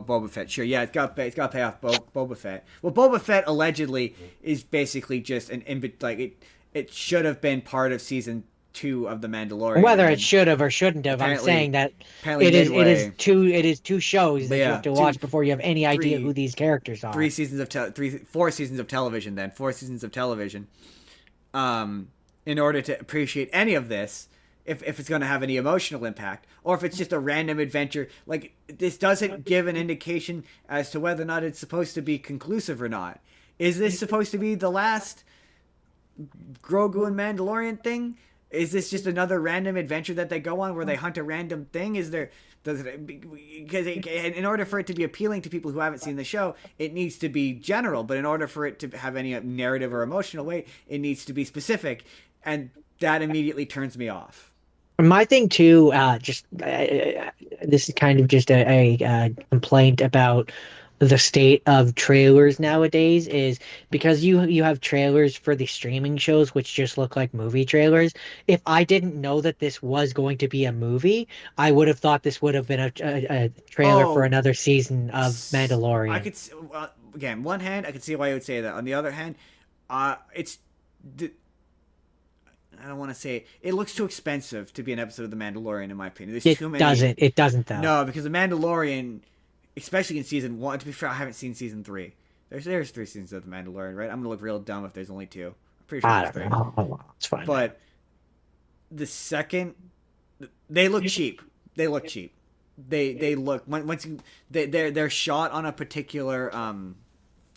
Boba Fett, sure, yeah, it's got to pay off Boba Fett. Well, Boba Fett allegedly is basically just it should have been part of season 2 of the Mandalorian, and Whether it then should have or shouldn't have, I'm apparently saying that apparently midway, it is two shows but that you have yeah, to watch before you have any idea who three these characters are. 4 seasons of television, then 4 seasons of television, in order to appreciate any of this. If it's going to have any emotional impact, or if it's just a random adventure, like this doesn't give an indication as to whether or not it's supposed to be conclusive or not. Is this supposed to be the last Grogu and Mandalorian thing? Is this just another random adventure that they go on where they hunt a random thing? Because in order for it to be appealing to people who haven't seen the show, it needs to be general. But in order for it to have any narrative or emotional weight, it needs to be specific, and that immediately turns me off. My thing too, this is kind of just a complaint about the state of trailers nowadays is because you have trailers for the streaming shows which just look like movie trailers. If I didn't know that this was going to be a movie, I would have thought this would have been a trailer for Oh, another season of I Mandalorian. could again, one hand I could see why you would say that. On the other hand, it's I don't want to say it looks too expensive to be an episode of The Mandalorian, in my opinion. There's too many. It doesn't though. No, because The Mandalorian, especially in season 1. To be fair, I haven't seen season 3. There's 3 seasons of The Mandalorian, right? I'm gonna look real dumb if there's only 2. I'm pretty sure I there's don't 3. know. It's fine. But the second, they look cheap. They look cheap. They look once you they're shot on a particular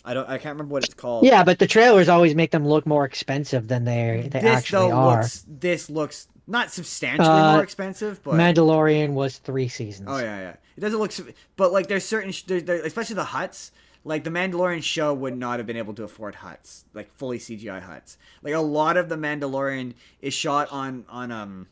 I can't remember what it's called. Yeah, but the trailers always make them look more expensive than they actually are. This looks not substantially more expensive, but Mandalorian was three oh seasons. yeah, yeah. It doesn't look, but like there's certain, especially the huts. Like the Mandalorian show would not have been able to afford huts, like fully CGI huts. Like a lot of the Mandalorian is shot on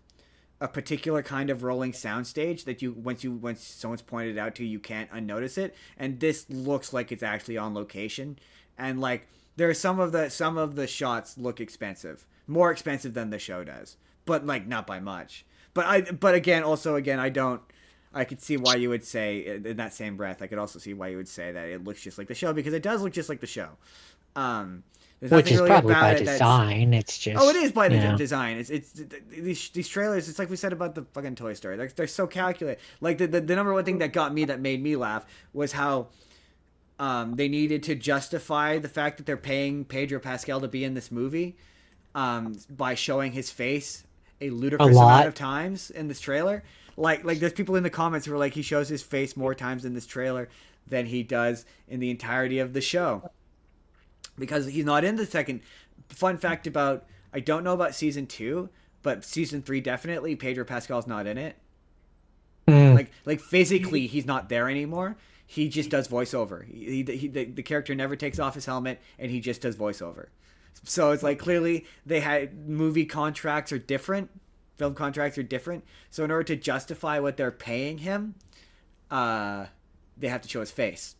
a particular kind of rolling soundstage that once someone's pointed it out to you, you can't unnotice it. And this looks like it's actually on location, and like there are some of the shots look expensive, more expensive than the show does, but like not by much. But again, I don't. I could see why you would say in that same breath. I could also see why you would say that it looks just like the show because it does look just like the show. There's Which nothing is really probably about by it that's design. It's just oh, it is by the yeah. design. It's these trailers. It's like we said about the fucking Toy Story. They're so calculated. Like the number one thing that made me laugh was how they needed to justify the fact that they're paying Pedro Pascal to be in this movie. by showing his face a A ludicrous amount lot. of times in this trailer. Like there's people in the comments who are like, he shows his face more times in this trailer than he does in the entirety of the show because he's not in the second. Fun fact about, I don't know about season 2, but season 3 definitely Pedro Pascal's not in it. Mm. Like physically he's not there anymore. He just does voiceover. The character never takes off his helmet and he just does voiceover. So it's like clearly they had movie contracts are different, film contracts are different. So in order to justify what they're paying him, they have to show his face.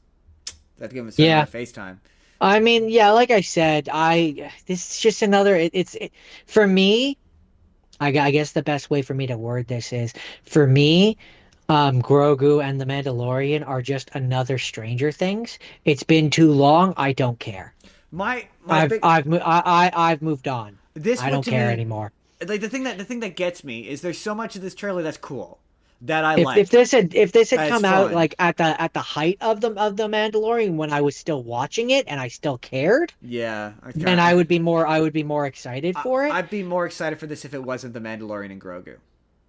They have to give him a certain amount Yeah. of face time. I mean, yeah, like I said, this is just another for me, I guess the best way for me to word this is for me, Grogu and the Mandalorian are just another Stranger Things. It's been too long. I don't care. My big I've moved on. this I one don't to care me, anymore. like the thing that gets me is there's so much of this trailer that's cool that I If like. this had That's come out fun. like at the height of the Mandalorian when I was still watching it and I still cared, Yeah, then I would be more excited for it. I'd be more excited for this if it wasn't the Mandalorian and Grogu.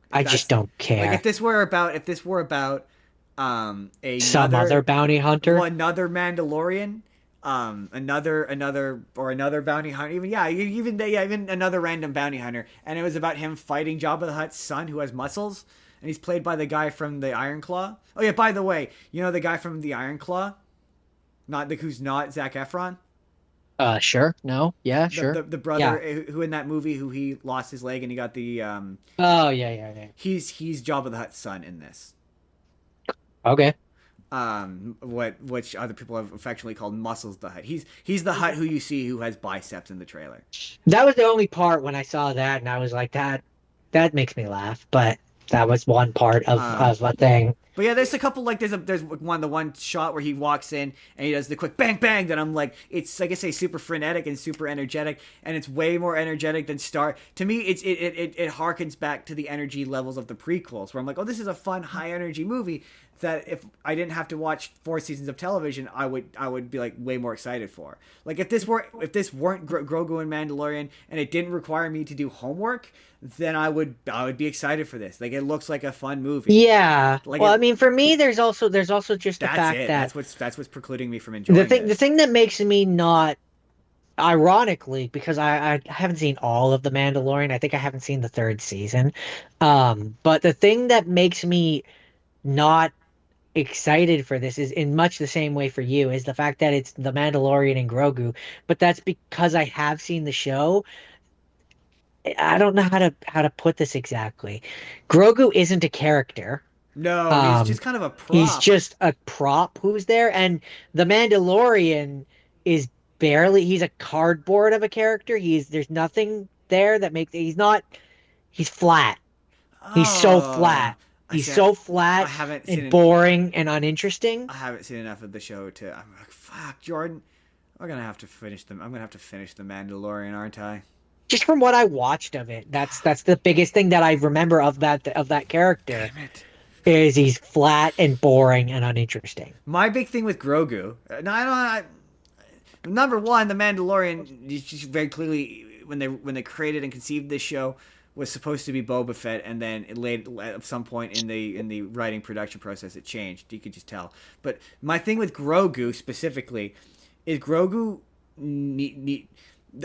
If I just that's don't like care. if this were about Some other another bounty well, hunter. another Mandalorian, another bounty hunter, even another random bounty hunter, and it was about him fighting Jabba the Hutt's son who has muscles, and he's played by the guy from the Iron Claw. Oh yeah, by the way, you know the guy from the Iron Claw, not the who's not Zac Efron, Sure. No. Yeah, sure. the Yeah. brother who in that movie who he lost his leg and he got the Oh, yeah, yeah, yeah. he's Jabba the Hutt's son in this. Okay. Which other people have affectionately called Muscles the Hutt. He's the Hutt who you see who has biceps in the trailer. That was the only part when I saw that and I was like that makes me laugh, but that was one part Um, of a thing. But yeah, there's a couple like there's one shot where he walks in and he does the quick bang bang that I'm like, it's like I say super frenetic and super energetic, and it's way more energetic than Star. To me, it harkens back to the energy levels of the prequels where I'm like, oh, this is a fun high energy movie that if I didn't have to watch 4 seasons of television, I would be like way more excited for. Like if this weren't Grogu and Mandalorian and it didn't require me to do homework, then I would be excited for this. Like it looks like a fun movie. Yeah. Like Well, I it, mean, for me, there's also just the that's fact it. that That's what's precluding me from enjoying the this. thing that makes me not, ironically, because I haven't seen all of The Mandalorian. I think I haven't seen the third season. But the thing that makes me not excited for this is in much the same way for you is the fact that it's The Mandalorian and Grogu, but that's because I have seen the show. I don't know how to put this exactly. Grogu isn't a character. No, he's Um, just kind of a he's prop. just a prop who's there, and the Mandalorian is barely, he's a cardboard of a character. There's nothing there that makes, he's flat. He's so Oh, flat. I He's see. so I flat haven't and seen boring and uninteresting. I haven't seen enough of the show to. I'm like, fuck, Jordan. I'm gonna have to finish them. I'm gonna have to finish the Mandalorian, aren't I? Just from what I watched of it, that's the biggest thing that I remember of that character Damn it. is he's flat and boring and uninteresting. My big thing with Grogu. No, number one, the Mandalorian. Just very clearly when they created and conceived this show was supposed to be Boba Fett, and then it laid at some point in the writing production process it changed. You could just tell. But my thing with Grogu specifically is Grogu.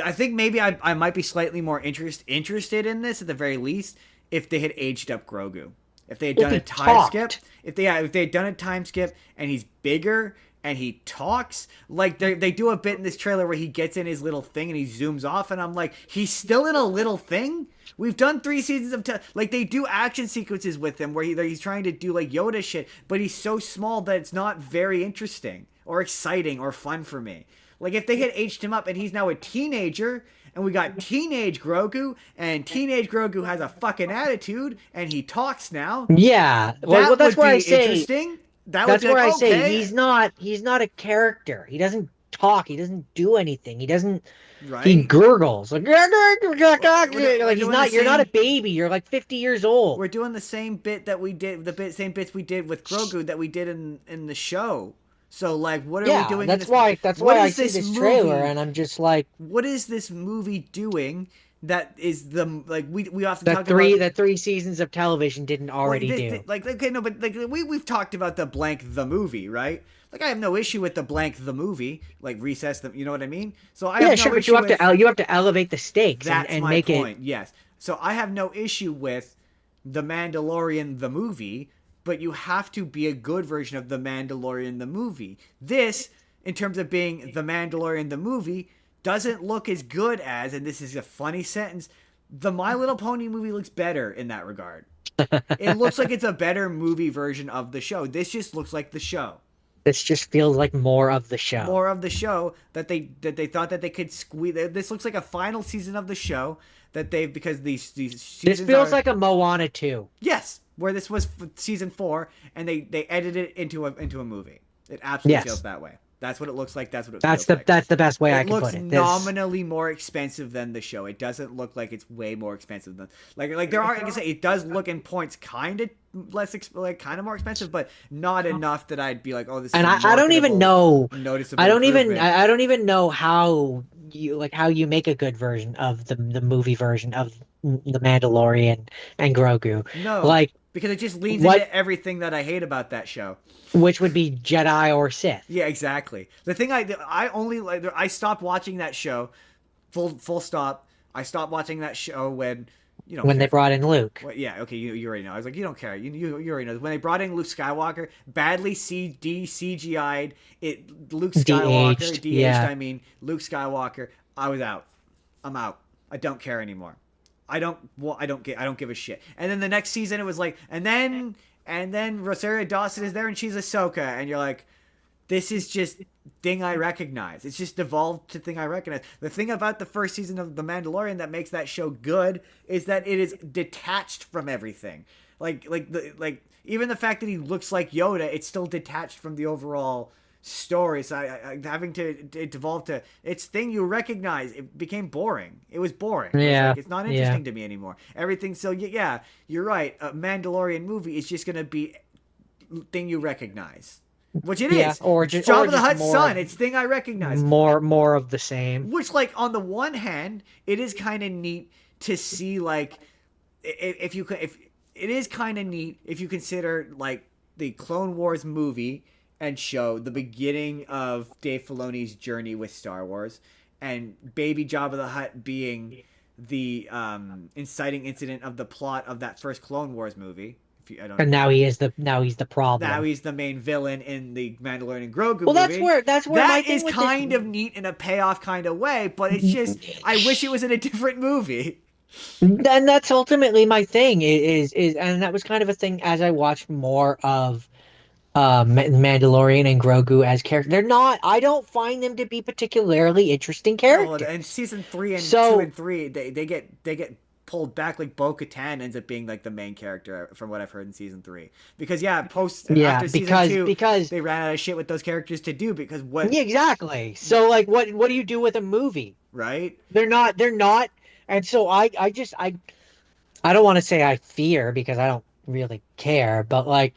I think maybe I might be slightly more interested in this at the very least if they had aged up Grogu. If they had If done he a time skip, talked, if they had done a time skip and he's bigger and he talks like they do a bit in this trailer where he gets in his little thing and he zooms off and I'm like, he's still in a little thing. We've done 3 seasons of like they do action sequences with him where he's trying to do like Yoda shit, but he's so small that it's not very interesting or exciting or fun for me. Like if they had aged him up and he's now a teenager and we got teenage Grogu and teenage Grogu has a fucking attitude and he talks now, yeah. Well, that that's would where I be say interesting. That would that's be where like, I say okay, he's not a character. He doesn't talk. He doesn't do anything. He right? gurgles like We're he's doing the not. You're not a same. baby. You're like 50 years old. We're doing the same bit that we did. Same bits we did with Grogu that we did in the show. So like, what are we Yeah, doing in this? that's What why I is see this this trailer movie? and I'm just like, What is this movie doing that is the like we often talk about. The 3 seasons of television didn't Well, already do. like okay, no, but like we've talked about the blank the movie, right? Like I have no issue with the blank the movie, like Recess, the, you know what I mean? So I have Yeah, no sure, but you issue have to with. you have to elevate the stakes That's and my make it. point. Yes. So I have no issue with the Mandalorian the movie, but you have to be a good version of the Mandalorian the movie. This, in terms of being the Mandalorian the movie, doesn't look as good as, and this is a funny sentence, the My Little Pony movie looks better in that regard. It looks like it's a better movie version of the show. This just looks like the show. This just feels like more of the show. More of the show that they thought that they could squeeze. This looks like a final season of the show that they've, because these This seasons feels are, like a Moana 2. yes, where this was season 4 and they edited it into a movie. It absolutely Yes. feels that way. That's what it looks like. That's what it feels like. That's the best way I It can looks put it. nominally more expensive than the show. It doesn't look like it's way more expensive than like there are. Like I say, it does look in points kind of less like kind of more expensive, but not enough that I'd be like, oh, this is And a I don't even marketable, know. noticeable improvement. I don't even know how you make a good version of the movie version of the Mandalorian and Grogu. No, Like because it just leans what into everything that I hate about that show. which would be Jedi or Sith. Yeah, exactly. The thing I only like, I stopped watching that show. Full stop. I stopped watching that show when you don't When they care. brought in Luke. Well, yeah, okay, you already know. I was like, you don't care. You already know. When they brought in Luke Skywalker, badly CGI'd it. Luke Skywalker, De-aged, de-aged. yeah. I mean, Luke Skywalker. I was out. I'm out. I don't care anymore. I don't. Well, I don't get. I don't give a shit. And then the next season, it was like, and then Rosario Dawson is there, and she's Ahsoka, and you're like, this is just thing I recognize. It's just evolved to thing I recognize. The thing about the first season of The Mandalorian that makes that show good is that it is detached from everything. Like even the fact that he looks like Yoda, it's still detached from the overall story. So having to it evolved to its thing you recognize. It became boring. It was boring. Yeah, It's not interesting to me anymore. Everything. So yeah, you're right. A Mandalorian movie is just gonna be thing you recognize. Which it Yeah, is. or It's just Jabba or the just Hutt's more son. It's thing I recognize. more of the same. Which, like, on the one hand, it is kind of neat to see, like, if it is kind of neat if you consider like the Clone Wars movie and show the beginning of Dave Filoni's journey with Star Wars, and Baby Jabba the Hutt being the inciting incident of the plot of that first Clone Wars movie. If you, I don't And now he's the problem. Now he's the main villain in the Mandalorian and Grogu Well, movie. that's where my That thing is with kind of neat in a payoff kind of way, but it's just I wish it was in a different movie. and that's ultimately my thing is and that was kind of a thing as I watched more of Mandalorian and Grogu as characters. They're not. I don't find them to be particularly interesting No, and characters. season 3 and 2 So and 3, they get pulled back. Like Bo-Katan ends up being like the main character from what I've heard in season 3. Because yeah, yeah, after season 2, because they ran out of shit with those characters to do because what yeah, exactly. So like, what do you do with a movie? right? They're not, and so I don't want to say I fear because I don't really care, but like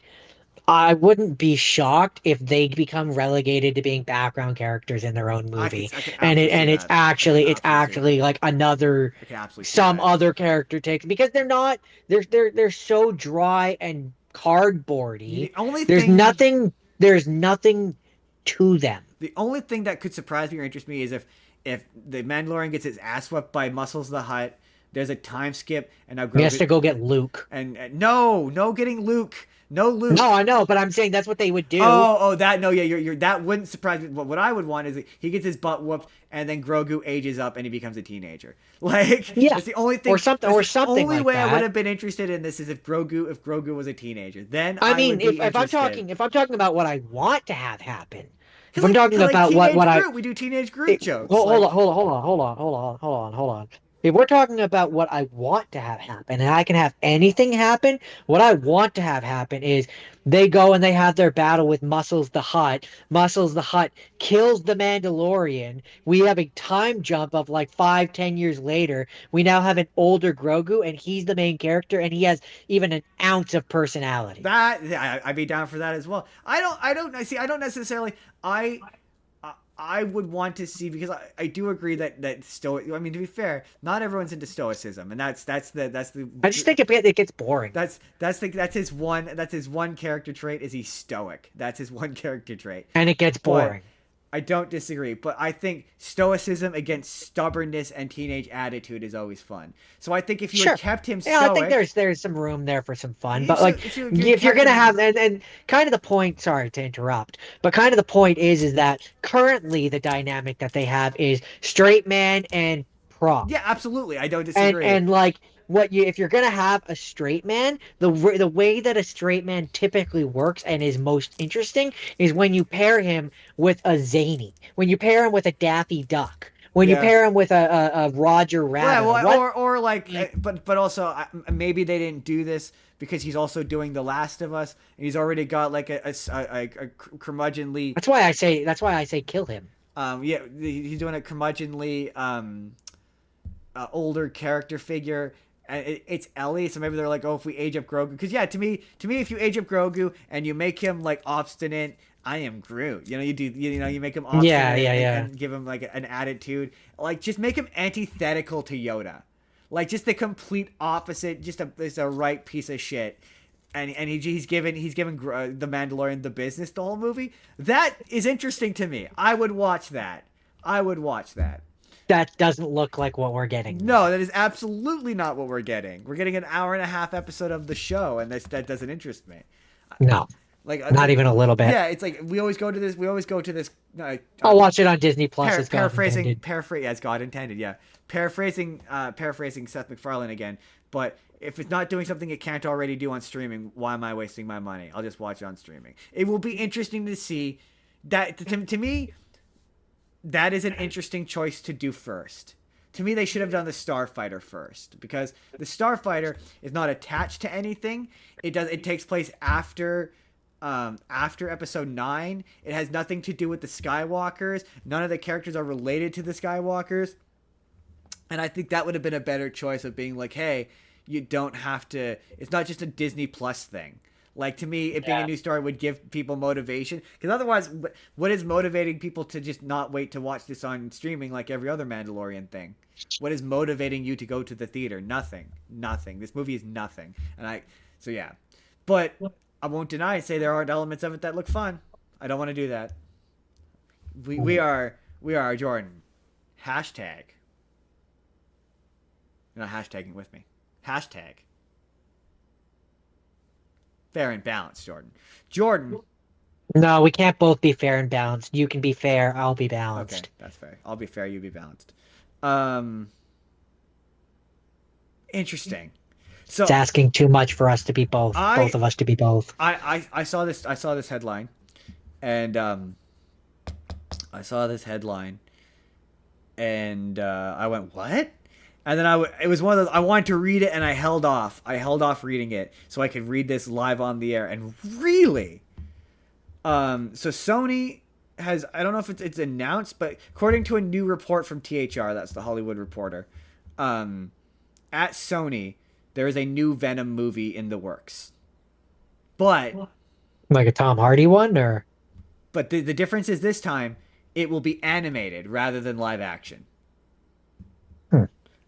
I wouldn't be shocked if they become relegated to being background characters in their own movie. I can And absolutely see it's that. I can it's absolutely see that. actually like another I can absolutely see some that. other character takes because they're not they're so dry and cardboardy. The only There's thing there's nothing to them. The only thing that could surprise me or interest me is if the Mandalorian gets his ass whipped by Muscles the Hutt, there's a time skip, and now He has Grogu to go get Luke. and no getting Luke, no Luke. No, I know, but I'm saying that's what they would do. That no, yeah, you're that wouldn't surprise me. What I would want is he gets his butt whooped, and then Grogu ages up and he becomes a teenager. Like Yeah. that's the only thing, Or something The only like way I that. would have been interested in this is if Grogu was a teenager. Then I would mean, be if I'm interested. if I'm talking about what I want to have happen, if I'm Like, talking like about teenage what I Groot, we do teenage Groot jokes. hold on. If we're talking about what I want to have happen, and I can have anything happen, what I want to have happen is they go and they have their battle with Muscles the Hutt. Muscles the Hutt kills the Mandalorian. We have a time jump of like 5, 10 years later. We now have an older Grogu, and he's the main character, and he has even an ounce of personality. That I'd be down for that as well. I don't necessarily. I would want to see, because I do agree that stoic. I mean, to be fair, not everyone's into stoicism, and that's the I just think it gets boring. that's his one character trait is he's stoic. That's his one character trait. And it gets But boring. I don't disagree, but I think stoicism against stubbornness and teenage attitude is always fun. So I think if you Sure. had kept him Yeah, I think stoic, there's some room there for some fun. But if you like if you, if you if you're kept gonna him, have and kind of the point, sorry to interrupt, but kind of the point is that currently the dynamic that they have is straight man and prop. yeah, absolutely, I don't disagree. And like what you if you're gonna have a straight man, the way that a straight man typically works and is most interesting is when you pair him with a zany, when you pair him with a Daffy Duck, when you Yeah. pair him with a Roger Yeah, Rabbit, or well, what? or like, but also maybe they didn't do this because he's also doing The Last of Us, and he's already got like a curmudgeonly, That's why I say kill him. yeah, he's doing a curmudgeonly, older character figure. And it's Ellie, so maybe they're like, oh, if we age up Grogu, because yeah, to me, if you age up Grogu and you make him like obstinate, I am Groot. You know, you make him obstinate, and give him like an attitude, like just make him antithetical to Yoda, like just the complete opposite, just a right piece of shit. And he's given the Mandalorian the business the whole movie. That is interesting to me. I would watch that. I would watch that. That doesn't look like what we're getting. No, that is absolutely not what we're getting. We're getting an hour and a half episode of the show, and that doesn't interest me. No, Like, not even a little bit. yeah, it's like we always go to this. We always go to this. I'll watch it on Disney Plus. As God intended. As God intended. Yeah, paraphrasing Seth MacFarlane again. But if it's not doing something it can't already do on streaming, why am I wasting my money? I'll just watch it on streaming. It will be interesting to see that. To me, that is an interesting choice to do first. To me, they should have done the Starfighter first, because the Starfighter is not attached to anything. It takes place after episode 9. It has nothing to do with the Skywalkers. None of the characters are related to the Skywalkers. And I think that would have been a better choice of being like, hey, you don't have to, it's not just a Disney Plus thing. Like, to me, it being a new story would give people motivation. Because otherwise, what is motivating people to just not wait to watch this on streaming like every other Mandalorian thing? What is motivating you to go to the theater? Nothing. Nothing. This movie is nothing. So yeah. But I won't deny and say there aren't elements of it that look fun. I don't want to do that. We are Jordan. Hashtag. You're not hashtagging with me. Hashtag. Fair and balanced, Jordan. Jordan. No, we can't both be fair and balanced. You can be fair, I'll be balanced. Okay, that's fair. I'll be fair, you be balanced. Interesting. So It's asking too much for us to be both. Both of us to be both. I saw this headline, and I saw this headline, and I went, what? And then it was one of those, I wanted to read it, and I held off. I held off reading it so I could read this live on the air. And really, so Sony has, I don't know if it's announced, but according to a new report from THR, that's the Hollywood Reporter, at Sony, there is a new Venom movie in the works. But Like a Tom Hardy one, or? But the difference is this time it will be animated rather than live action.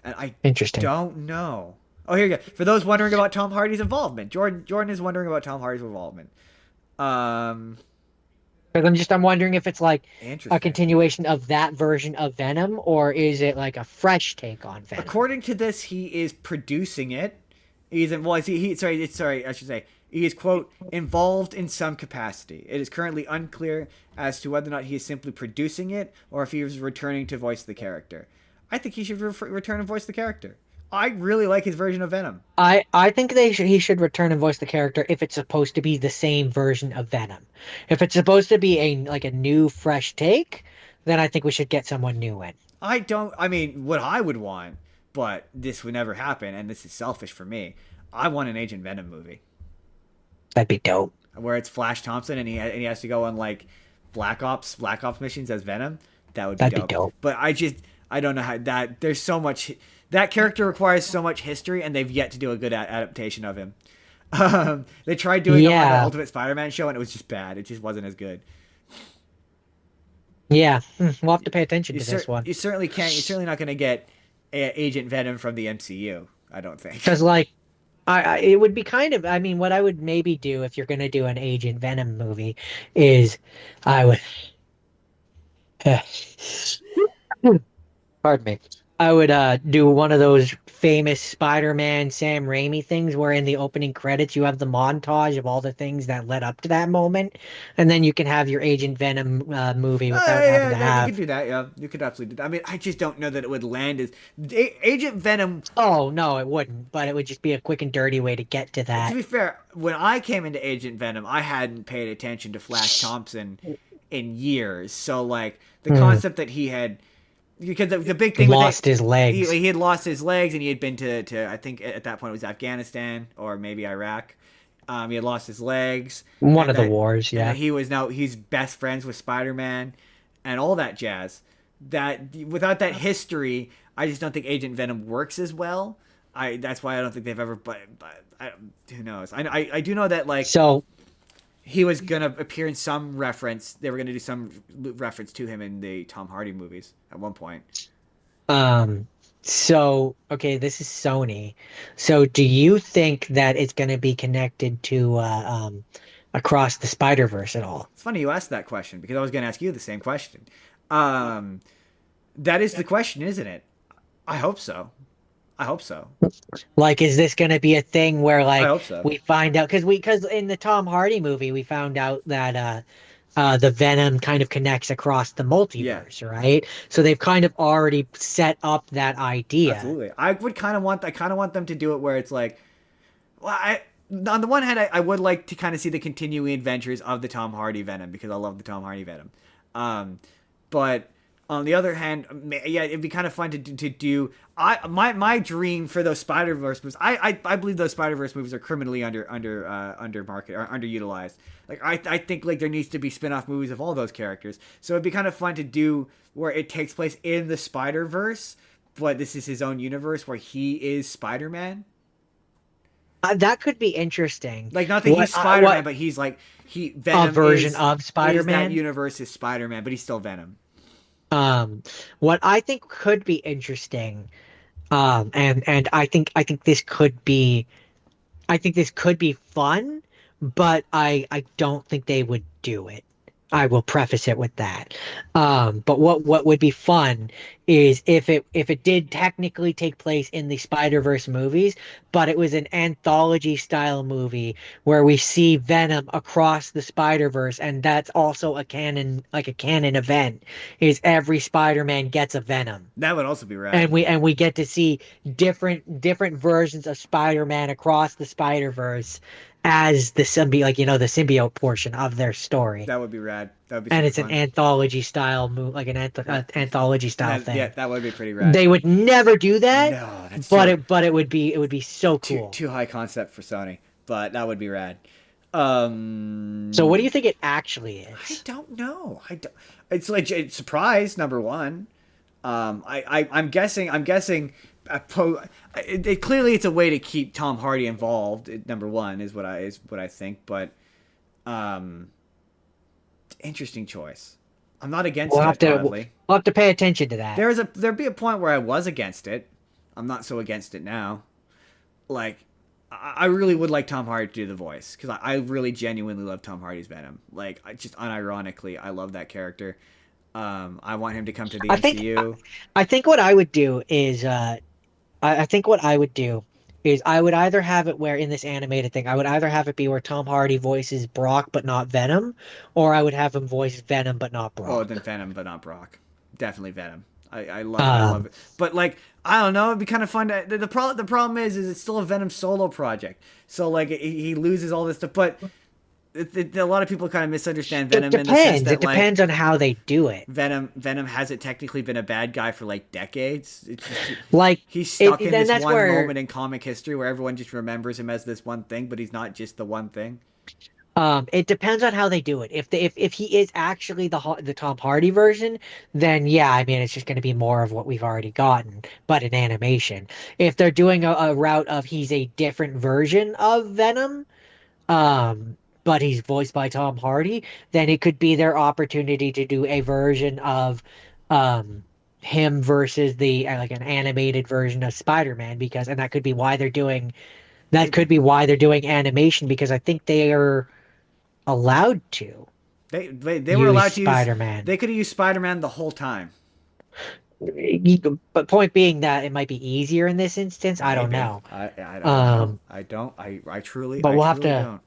And I Interesting. don't know. Oh, here you go. For those wondering about Tom Hardy's involvement, Jordan is wondering about Tom Hardy's involvement. Because I'm wondering if it's like a Interesting. continuation of that version of Venom, or is it like a fresh take on Venom? According to this, he is producing it. He's I should say he is, quote, involved in some capacity. It is currently unclear as to whether or not he is simply producing it or if he is returning to voice the character. I think he should return and voice the character. I really like his version of Venom. I think he should return and voice the character if it's supposed to be the same version of Venom. If it's supposed to be a new fresh take, then I think we should get someone new in. I mean, what I would want, but this would never happen, and this is selfish for me. I want an Agent Venom movie That'd be dope. where it's Flash Thompson and he has to go on like Black Ops missions as Venom. That would be That'd dope. be dope. But I don't know how there's so much, that character requires so much history, and they've yet to do a good adaptation of him. They tried doing it on the Ultimate Spider-Man show, and it was just bad. It just wasn't as good. Yeah, we'll have to pay attention to this one You certainly can't. You're certainly not going to get Agent Venom from the MCU. I don't think. because, like, it would be kind of. I mean, what I would maybe do if you're gonna do an Agent Venom movie is, I would. Pardon me. I would do one of those famous Spider-Man Sam Raimi things where in the opening credits you have the montage of all the things that led up to that moment, and then you can have your Agent Venom movie without having Yeah, to that, you could have. do that. Yeah, you could absolutely do that. I mean, I just don't know that it would land as Agent Venom. Oh no, it wouldn't, but it would just be a quick and dirty way to get to To that. be fair, when I came into Agent Venom, I hadn't paid attention to Flash Thompson in years. So like the Hmm. concept that he had, because the big thing with it, Lost his legs. he had lost his legs and he had been to I think at that point it was Afghanistan or maybe Iraq. He had lost his legs, One and of the wars, that yeah. he's best friends with Spider Man, and all that jazz. That without that history, I just don't think Agent Venom works as well. That's why I don't think they've ever. But who knows? I do know that like So, he was gonna appear in some reference. They were gonna do some reference to him in the Tom Hardy movies at one point. um, okay, this is Sony. So, do you think that it's going to be connected to Across the Spider-Verse at all? It's funny you asked that question because I was gonna ask you the same question. Um, that is the question, isn't it? I hope so. I hope so. Like, is this going to be a thing where, I like, hope so. we find out because in the Tom Hardy movie, we found out that the Venom kind of connects across the Yeah, multiverse, right? So they've kind of already set up that idea. absolutely. I would kind of want. I kind of want them to do it where it's like, well, on the one hand, I would like to kind of see the continuing adventures of the Tom Hardy Venom because I love the Tom Hardy Venom. Um, but on the other hand, yeah, it'd be kind of fun to do. My dream for those Spider Verse movies. I believe those Spider Verse movies are criminally under market or underutilized. Like I think like there needs to be spin off movies of all those characters. So it'd be kind of fun to do where it takes place in the Spider Verse, but this is his own universe where he is Spider Man. That could be interesting. Like not that he's Spider Man, What but he's like he a Venom version of is that Spider-Man? universe's Spider Man, but he's still Venom. Um, what I think could be interesting, and I think this could be I think this could be fun, but I don't think they would do it. I will preface it with that. But what would be fun is if it did technically take place in the Spider-Verse movies, but it was an anthology style movie where we see Venom across the Spider-Verse, and that's also a canon, like a canon event, is every Spider-Man gets a Venom. That would also be rad. And we get to see different versions of Spider-Man across the Spider-Verse as the symbiote, like the symbiote portion of their story. That would be rad. That would be And super it's an fun. anthology style move, like an That anthology style yeah, thing. that would be pretty rad. They would never do that, No, that's but so it would be so too cool. too high concept for Sony, but that would be rad. So what do Um, you think it actually I is? don't know. I don't, it's like it's surprise number one. I'm guessing. Clearly it's a way to keep Tom Hardy involved. Number one is what I think, but um, interesting choice. I'm not We'll against have it, to we'll oddly. have to pay attention to that. There'd be a point where I was against it. I'm not so against it now. Like, I really would like Tom Hardy to do the voice because I really genuinely love Tom Hardy's Venom. Like, I just unironically, I love that character. I want him to come to the I think MCU. I think what I would do is I think what I would do is I would either have it where in this animated thing, I would either have it be where Tom Hardy voices Brock but not Venom, or I would have him voice Venom but not Oh, then Brock. Venom, but not Brock. Definitely Venom. I love Um, it. But like, I don't know. It'd be kind of fun. The problem is it's still a Venom solo project. So like, he loses all this stuff. But a lot of people kind of misunderstand it Venom in the sense depends. It that like depends on how they do it. Venom hasn't technically been a bad guy for like decades. It's just, Like he's stuck in then this that's one where moment in comic history where everyone just remembers him as this one thing, but he's not just the one thing. it depends on how they do it. If he is actually the Tom Hardy version, then yeah, I mean it's just going to be more of what we've already gotten, but in animation. If they're doing a route of he's a different version of Venom, Um, but he's voiced by Tom Hardy, then it could be their opportunity to do a version of um him versus the like an animated version of Spider-Man because and that Maybe could be why they're doing animation because I think they are allowed to they were use allowed to use. Spider-Man. They could have used Spider-Man the whole time. But point being that it might be easier in this instance. I don't Maybe know. I don't know. Um, I don't. but I truly don't.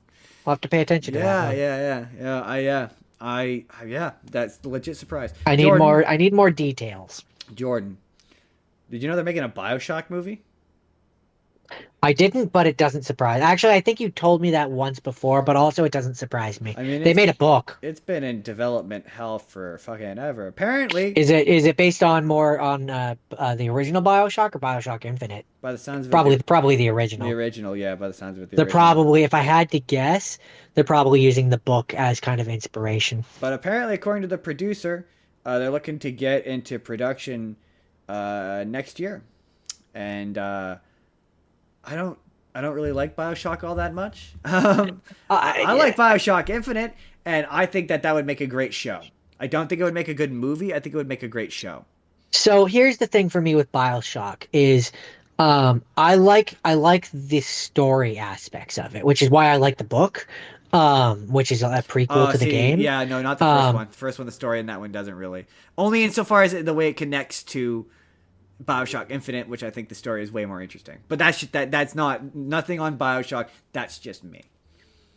we'll have to pay attention to that Yeah, one. yeah, yeah, yeah. Yeah. That's the legit surprise. I need more details. Jordan. Did you know they're making a Bioshock movie? I didn't, but it doesn't surprise. Actually, I think you told me that once before, but also it doesn't surprise me. I mean, They made a book. it's been in development hell for fucking ever. Apparently, Is it based on more on the original BioShock or BioShock Infinite? by the sounds of it, Probably the the original. original. Yeah, by the sounds of it, the They're original. probably, if I had to guess, they're probably using the book as kind of inspiration. But apparently, according to the producer, they're looking to get into production next year, and I don't really like Bioshock all that much. I like Bioshock Infinite, and I think that would make a great show. I don't think it would make a good movie. I think it would make a great show. So here's the thing for me with BioShock is I like the story aspects of it, which is why I like the book, which is a prequel to the See, game. yeah, no, not the first Um, one. The first one, the story in that one doesn't really. Only insofar as the way it connects to Bioshock Infinite, which I think the story is way more interesting. But that's not nothing on Bioshock. That's just me.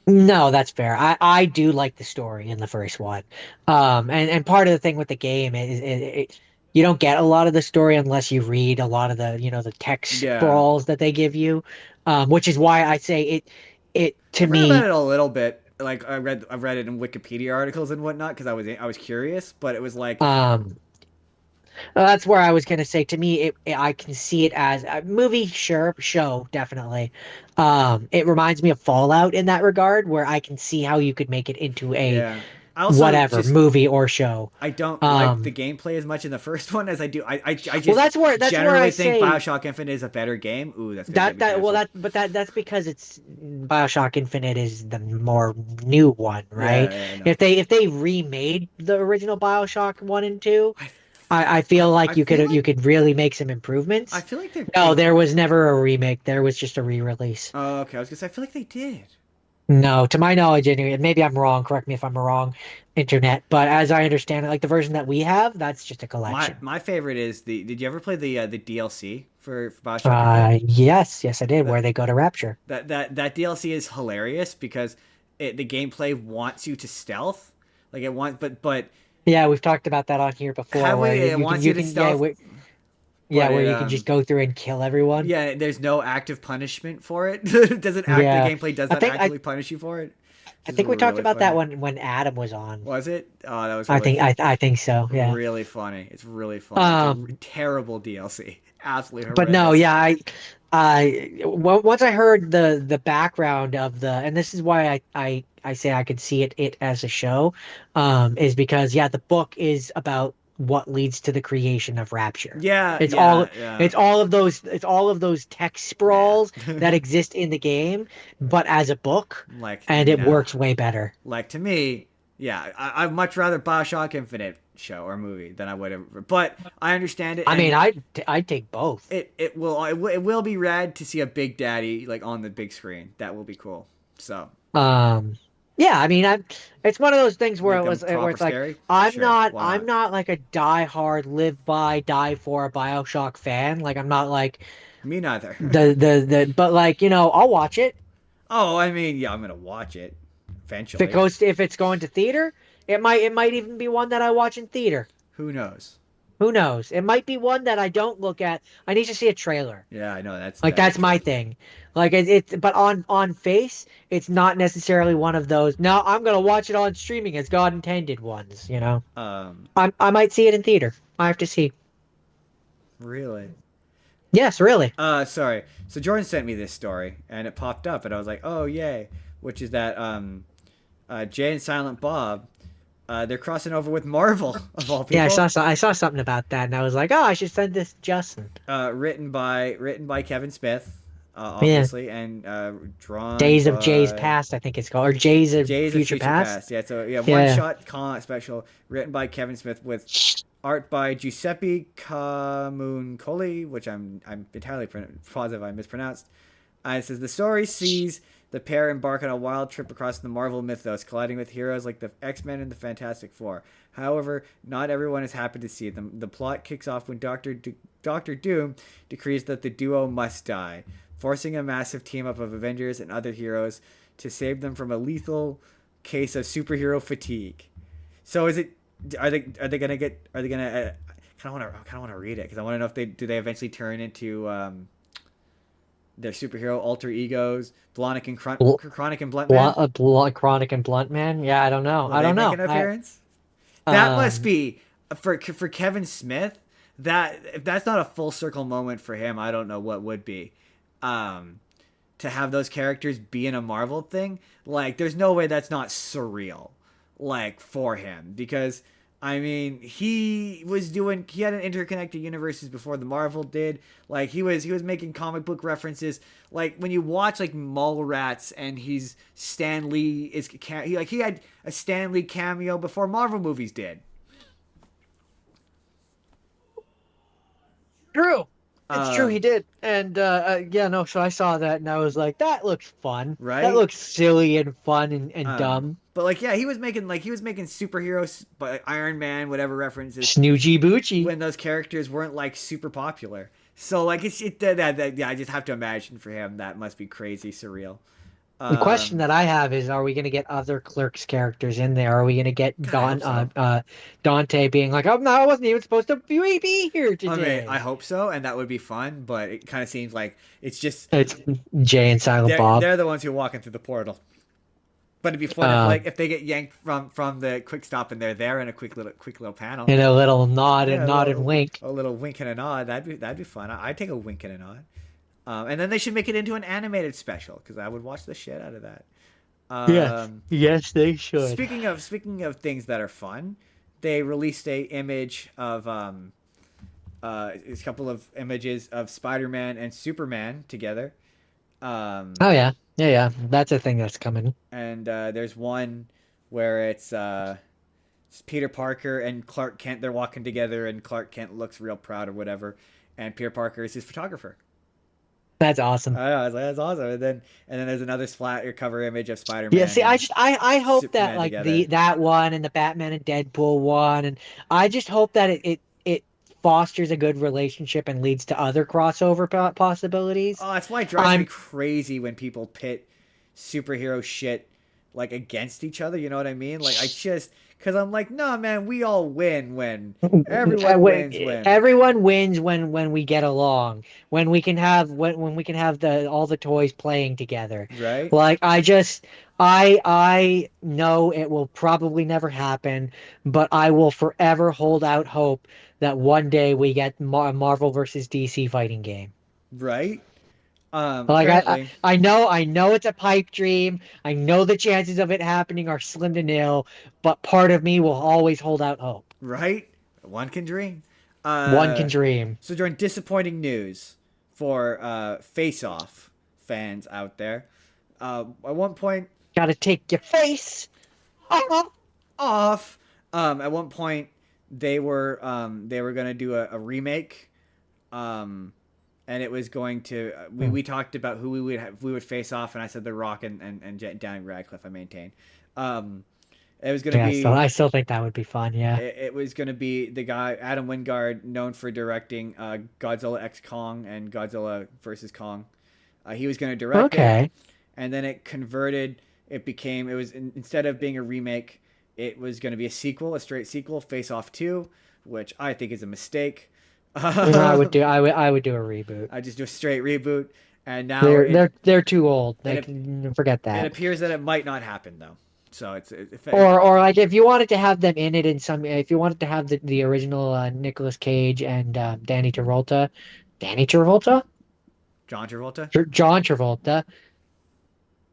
no, that's fair. I do like the story in the first one. And part of the thing with the game is you don't get a lot of the story unless you read a lot of the, the text Yeah, sprawls that they give you. Which is why I say it to I've read about me. it a little bit. Like I've read it in Wikipedia articles and whatnot because I was curious. But it was like, Um, that's where I was gonna say. To me, I can see it as a movie, sure, show, definitely. It reminds me of Fallout in that regard, where I can see how you could make it into a yeah. I also whatever just movie or show. I don't like the Um, gameplay as much in the first one as I do. I well, just that's where I generally think say Bioshock Infinite is a better game. Ooh, that's gonna get me canceled. that's because it's BioShock Infinite is the more new one, right? Yeah, yeah, no. If they remade the original BioShock 1 and 2, I I feel I like feel you like could really make some I improvements. feel like they're. No, there was never a remake. There was just a re-release. Oh, okay. I was gonna say I feel like they did. No, to my knowledge, anyway. Maybe I'm wrong. Correct me if I'm wrong, internet. But as I understand it, like the version that we have, that's just a collection. My favorite is the. Did you ever play the DLC for Bioshock Infinite? Yes, I did. Where That they go to Rapture. that DLC is hilarious because the gameplay wants you to stealth. Like it wants, but Yeah, we've talked about that on here before, have we? where It wants you to stealth, yeah, but where it you can just go through and kill everyone. yeah, there's no active punishment for it. It doesn't act. The Yeah, gameplay does I not think actively punish you for it. I Which is think we talked really about that funny. when Adam was on. Was it? Oh, that was really I think so. Yeah. really funny. It's really funny. It's a Um, terrible DLC. Absolutely but no, horrendous. yeah, once I heard the background of the, and this is why I say I could see it as a show, is because yeah, the book is about what leads to the creation of Rapture. Yeah, It's all yeah, yeah. it's all of those text sprawls Yeah. that exist in the game, but as a book, Like, and it nah. works way better. Like to me, yeah, I'd much rather Bioshock Infinite show or movie than I would have. But I understand it, I mean, and I'd take both. it will be rad to see a Big Daddy like on the big screen. That will be cool. So Um, yeah, I mean, it's one of those things where make them where proper it's like scary. Sure, why I'm not? not like a die hard, live by, die for a BioShock fan. Like I'm not like Me neither. but like I'll watch it Oh, I mean, yeah, I'm gonna watch it if it eventually. goes if it's going to theater. It might even be one that I watch in theater. Who knows? Who knows? It might be one that I don't look at. I need to see a trailer. Yeah, I know Like that is that's my true. thing. Like it's but on face, it's not necessarily one of those. No, I'm gonna watch it on streaming as God intended ones. Um, I might see it in theater. I have to see. really? Yes, really. Sorry. So Jordan sent me this story, and it popped up, and I was like, oh yay! Which is that Jay and Silent Bob, they're crossing over with Marvel of all Yeah, people. I saw something about that, and I was like, oh, I should send this to Justin. Written by Kevin Smith, Yeah. obviously, and drawn Days of Jay's by Past, I think it's called, or Jays of Days of Future Future Past. Past. Yeah, so yeah, one Yeah. shot comic special written by Kevin Smith with art by Giuseppe Camuncoli, which I'm entirely positive I mispronounced. It says the story sees the pair embark on a wild trip across the Marvel mythos, colliding with heroes like the X-Men and the Fantastic Four. However, not everyone is happy to see them. The plot kicks off when Doctor Doom decrees that the duo must die, forcing a massive team up of Avengers and other heroes to save them from a lethal case of superhero fatigue. So is it? Are they gonna get? Are they gonna? I kind of want to read it because I want to know if they eventually turn into their superhero alter egos, Bl- Chronic and Blunt Man. Chronic and Blunt Man. Yeah, I don't know. Will I they don't make know. an appearance? That must Um, be for Kevin Smith. That if that's not a full circle moment for him, I don't know what would be. Um, to have those characters be in a Marvel thing, like there's no way that's not surreal, like for him because I mean he had an interconnected universes before the Marvel did. Like he was making comic book references. Like when you watch like Mallrats and he's Stan Lee he had a Stan Lee cameo before Marvel movies did. True. It's true, he Um, did. And yeah, no, so I saw that and I was like, that looks fun. That right? looks silly and fun and dumb. But like yeah, he was making superheroes, but Iron Man, whatever references Snoogey Boochie. when those characters weren't like super popular. So like that yeah, I just have to imagine for him that must be crazy surreal. The question Um, that I have is, are we going to get other Clerks characters in there? Are we going to get God, I hope so. Dante being like, oh no, I wasn't even supposed to be here I mean, I today. hope so, and that would be fun. But it kind of seems like it's just It's Jay and Silent Bob. they're the ones who are walking through the portal. But it'd be fun if Uh, like if they get yanked from the quick stop and they're there in a quick little panel. and a little Yeah, nod and wink. a little wink and a nod. That'd be fun. I'd take a wink and a nod. And then they should make it into an animated special because I would watch the shit out of that. Yes, Um, yes, they should. speaking of things that are fun, they released a image of a couple of images of Spider-Man and Superman together. Um, Oh yeah, yeah, yeah. That's a thing that's coming. and there's one where it's Peter Parker and Clark Kent. They're walking together, and Clark Kent looks real proud or whatever, and Peter Parker is his photographer. That's awesome. I know, I was like, that's awesome. And then there's another splatter cover image of Yeah, Spider-Man see, and I hope that Superman like together. that one and the Batman and Deadpool one, and I just hope that it fosters a good relationship and leads to other crossover possibilities. Oh, that's why it drives me I'm crazy when people pit superhero shit like against each other. You know what I mean? Like I just because I'm like, no, man, we all win when everyone wins when everyone wins when we get along, when we can have when we can have the all the toys playing together. right, Like I know it will probably never happen, but I will forever hold out hope that one day we get Marvel versus DC fighting game. right. Like Apparently, I know it's a pipe dream. I know the chances of it happening are slim to nil, but part of me will always hold out hope. right. One can dream. One can Uh, dream. so during disappointing news for Face Off fans out there, at one point Gotta take your face off. off. At one point, they were gonna do a remake, um, and it was going to we talked about who we would face off, and I said The Rock and Danny Radcliffe. I maintain, um, it was gonna Yeah, so be I still think that would be fun. Yeah. it was gonna be the guy Adam Wingard, known for directing Godzilla X Kong and Godzilla versus Kong. He was gonna direct it, Okay. and then it converted. It was instead of being a remake, it was going to be a sequel, a straight sequel, Face Off 2, which I think is a mistake. I would do a reboot. I just do a straight reboot, and now They're too old. and They can forget it that. appears that it might not happen though. So it's Or like if you wanted to have them in it in some if you wanted to have the original Nicolas Cage and Danny Travolta, John Travolta. John Travolta.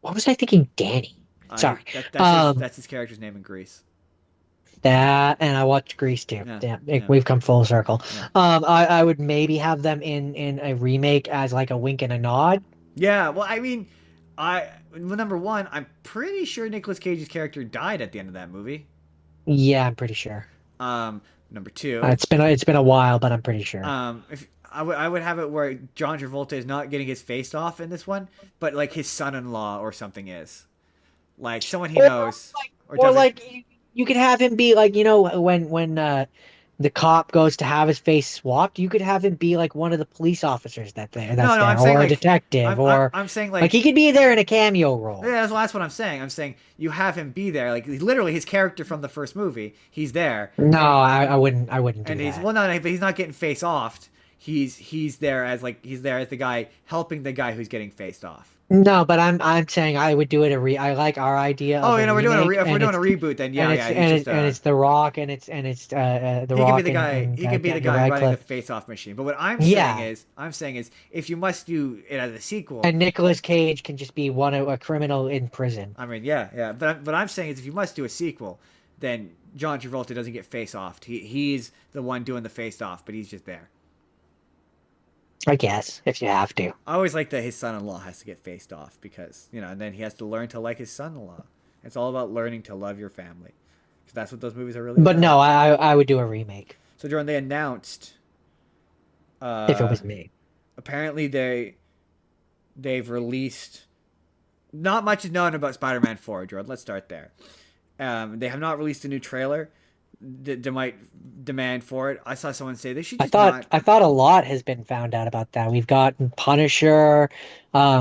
What was I thinking? Danny. I Sorry. that Um, that's his character's name in Greece. that and I watched Grease too. Yeah, Damn, yeah, we've come full circle. yeah. I would maybe have them in a remake as like a wink and a nod. Yeah, well, I mean, well, number one, I'm pretty sure Nicolas Cage's character died at the end of that movie. Yeah, I'm pretty sure. Um, Number two, It's been a while, but I'm pretty sure. if I would have it where John Travolta is not getting his face off in this one, but like his son-in-law or something is like someone he Or knows or or doesn't. like you could have him be like, when the cop goes to have his face swapped, you could have him be like one of the police officers No, that's no, I'm there, saying or a like detective, or I'm saying like like he could be there in a cameo role. yeah, that's what I'm saying. I'm saying you have him be there, like literally his character from the first movie. He's there, No, I wouldn't and do he's that. well, no, but he's not getting face offed. He's there as like he's there as the guy helping the guy who's getting faced off. No, but I'm saying I would do it I like our idea Oh, of a we're doing remake, if we're and doing a it's reboot, then and yeah, it's yeah, he's and just it and it's The Rock, and it's The he could be Rock the guy. and He could be the Daniel guy running the Radcliffe. face-off machine. But what Yeah, I'm saying is, if you must do it as a sequel, and Nicolas Cage can just be a criminal in prison. I mean, yeah, yeah. But I'm saying is, if you must do a sequel, then John Travolta doesn't get face-offed. He's the one doing the face-off, but he's just there. I guess if you have to. I always like that his son-in-law has to get faced off because and then he has to learn to like his son-in-law. It's all about learning to love your family, because that's what those movies are really But about. no, I would do a remake So Jordan, they announced. if it Uh, was me. Apparently they've released. Not much is known about Spider-Man 4, Jordan. Let's start there. They have not released a new trailer. They might demand for it. I saw someone say they should I just thought not. I thought a lot has been found out about that. We've got Punisher.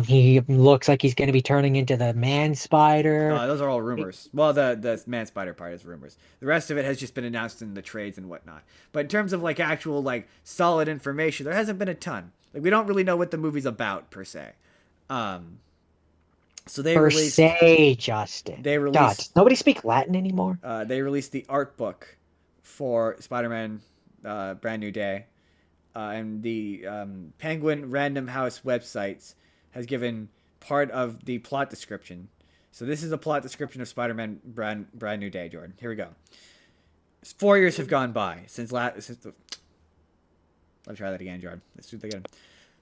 He looks like he's going to be turning into the Man Spider. Those are all rumors. Well, the Man Spider part is rumors. The rest of it has just been announced in the trades and whatnot. But in terms of like actual like solid information, there hasn't been a ton. Like we don't really know what the movie's about per se. Um, so Per se, Justin. they God, does released nobody speak Latin anymore? the art book for Spider-Man Brand New Day, and the Penguin Random House websites has given part of the plot description. So this is a plot description of Spider-Man Brand New Day, Jordan. Here we go. 4 years have gone by since the. Let me try that again, Jordan. Let's do that again.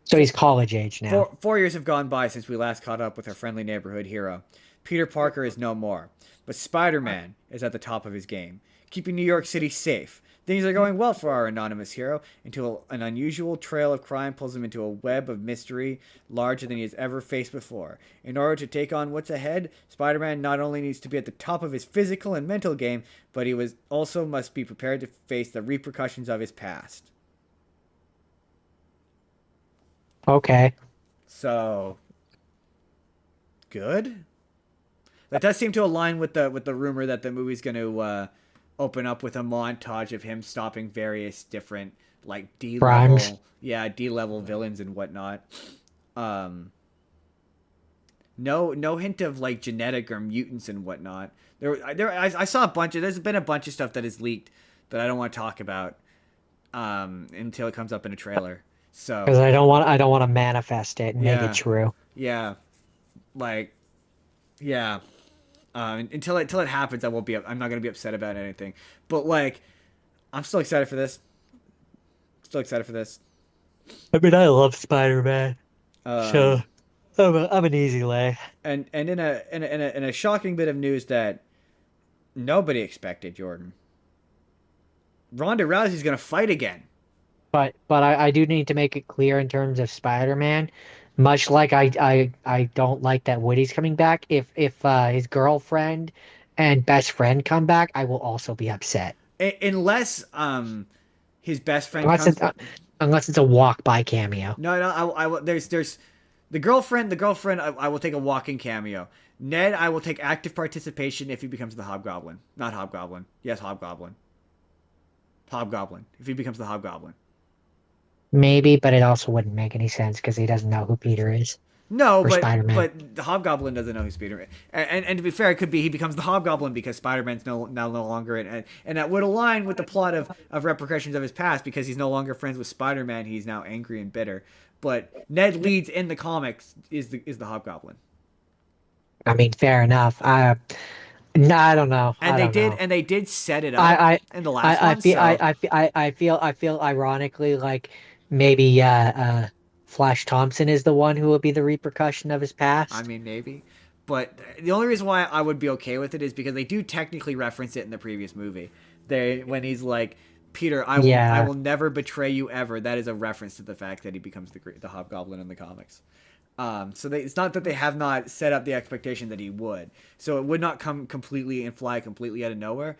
So he's college age now. 4 years have gone by since we last caught up with our friendly neighborhood hero. Peter Parker is no more, but Spider-Man is at the top of his game, keeping New York City safe. Things are going well for our anonymous hero until an unusual trail of crime pulls him into a web of mystery larger than he has ever faced before. In order to take on what's ahead, Spider-Man not only needs to be at the top of his physical and mental game, but also must be prepared to face the repercussions of his past. Okay. So, good. That does seem to align with the rumor that the movie's going to open up with a montage of him stopping various different like Crimes. D level villains and whatnot. No hint of like genetic or mutants and whatnot. I saw a bunch of. There's been a bunch of stuff that is leaked that I don't want to talk about until it comes up in a trailer. So Because I don't want to manifest it and make it yeah, true. yeah, like yeah. Until it happens, I'm not gonna be upset about anything. But like, I'm still excited for this. Still excited for this. I mean, I love Spider-Man, Um, so I'm an easy lay. and in a shocking bit of news that nobody expected, Jordan. Ronda Rousey's gonna fight again. But I do need to make it clear in terms of Spider-Man, much like I don't like that Woody's coming back. If his girlfriend and best friend come back, I will also be upset. Unless his best friend Unless comes. it's a walk by cameo. No, no, I will. There's the girlfriend. The girlfriend. I will take a walking cameo. Ned, I will take active participation if he becomes the Hobgoblin. Not Hobgoblin. Yes, Hobgoblin. Hobgoblin. If he becomes the Hobgoblin. Maybe, but it also wouldn't make any sense because he doesn't know who Peter is No, or Spider-Man. but the Hobgoblin doesn't know who Spider-Man. And to be fair, it could be he becomes the Hobgoblin because Spider-Man's no longer in, and that would align with the plot of repercussions of his past because he's no longer friends with Spider-Man. He's now angry and bitter. But Ned Leeds in the comics is the Hobgoblin. I mean, fair enough. No, I don't know. I don't know. And they did set it up I in the last I one. feel So I feel ironically like maybe Flash Thompson is the one who will be the repercussion of his I past. mean, maybe. But the only reason why I would be okay with it is because they do technically reference it in the previous movie. They when he's like, Peter, I Yeah, will never betray you ever. That is a reference to the fact that he becomes the Hobgoblin in the comics. It's not that they have not set up the expectation that he would. So it would not come completely and fly completely out of nowhere.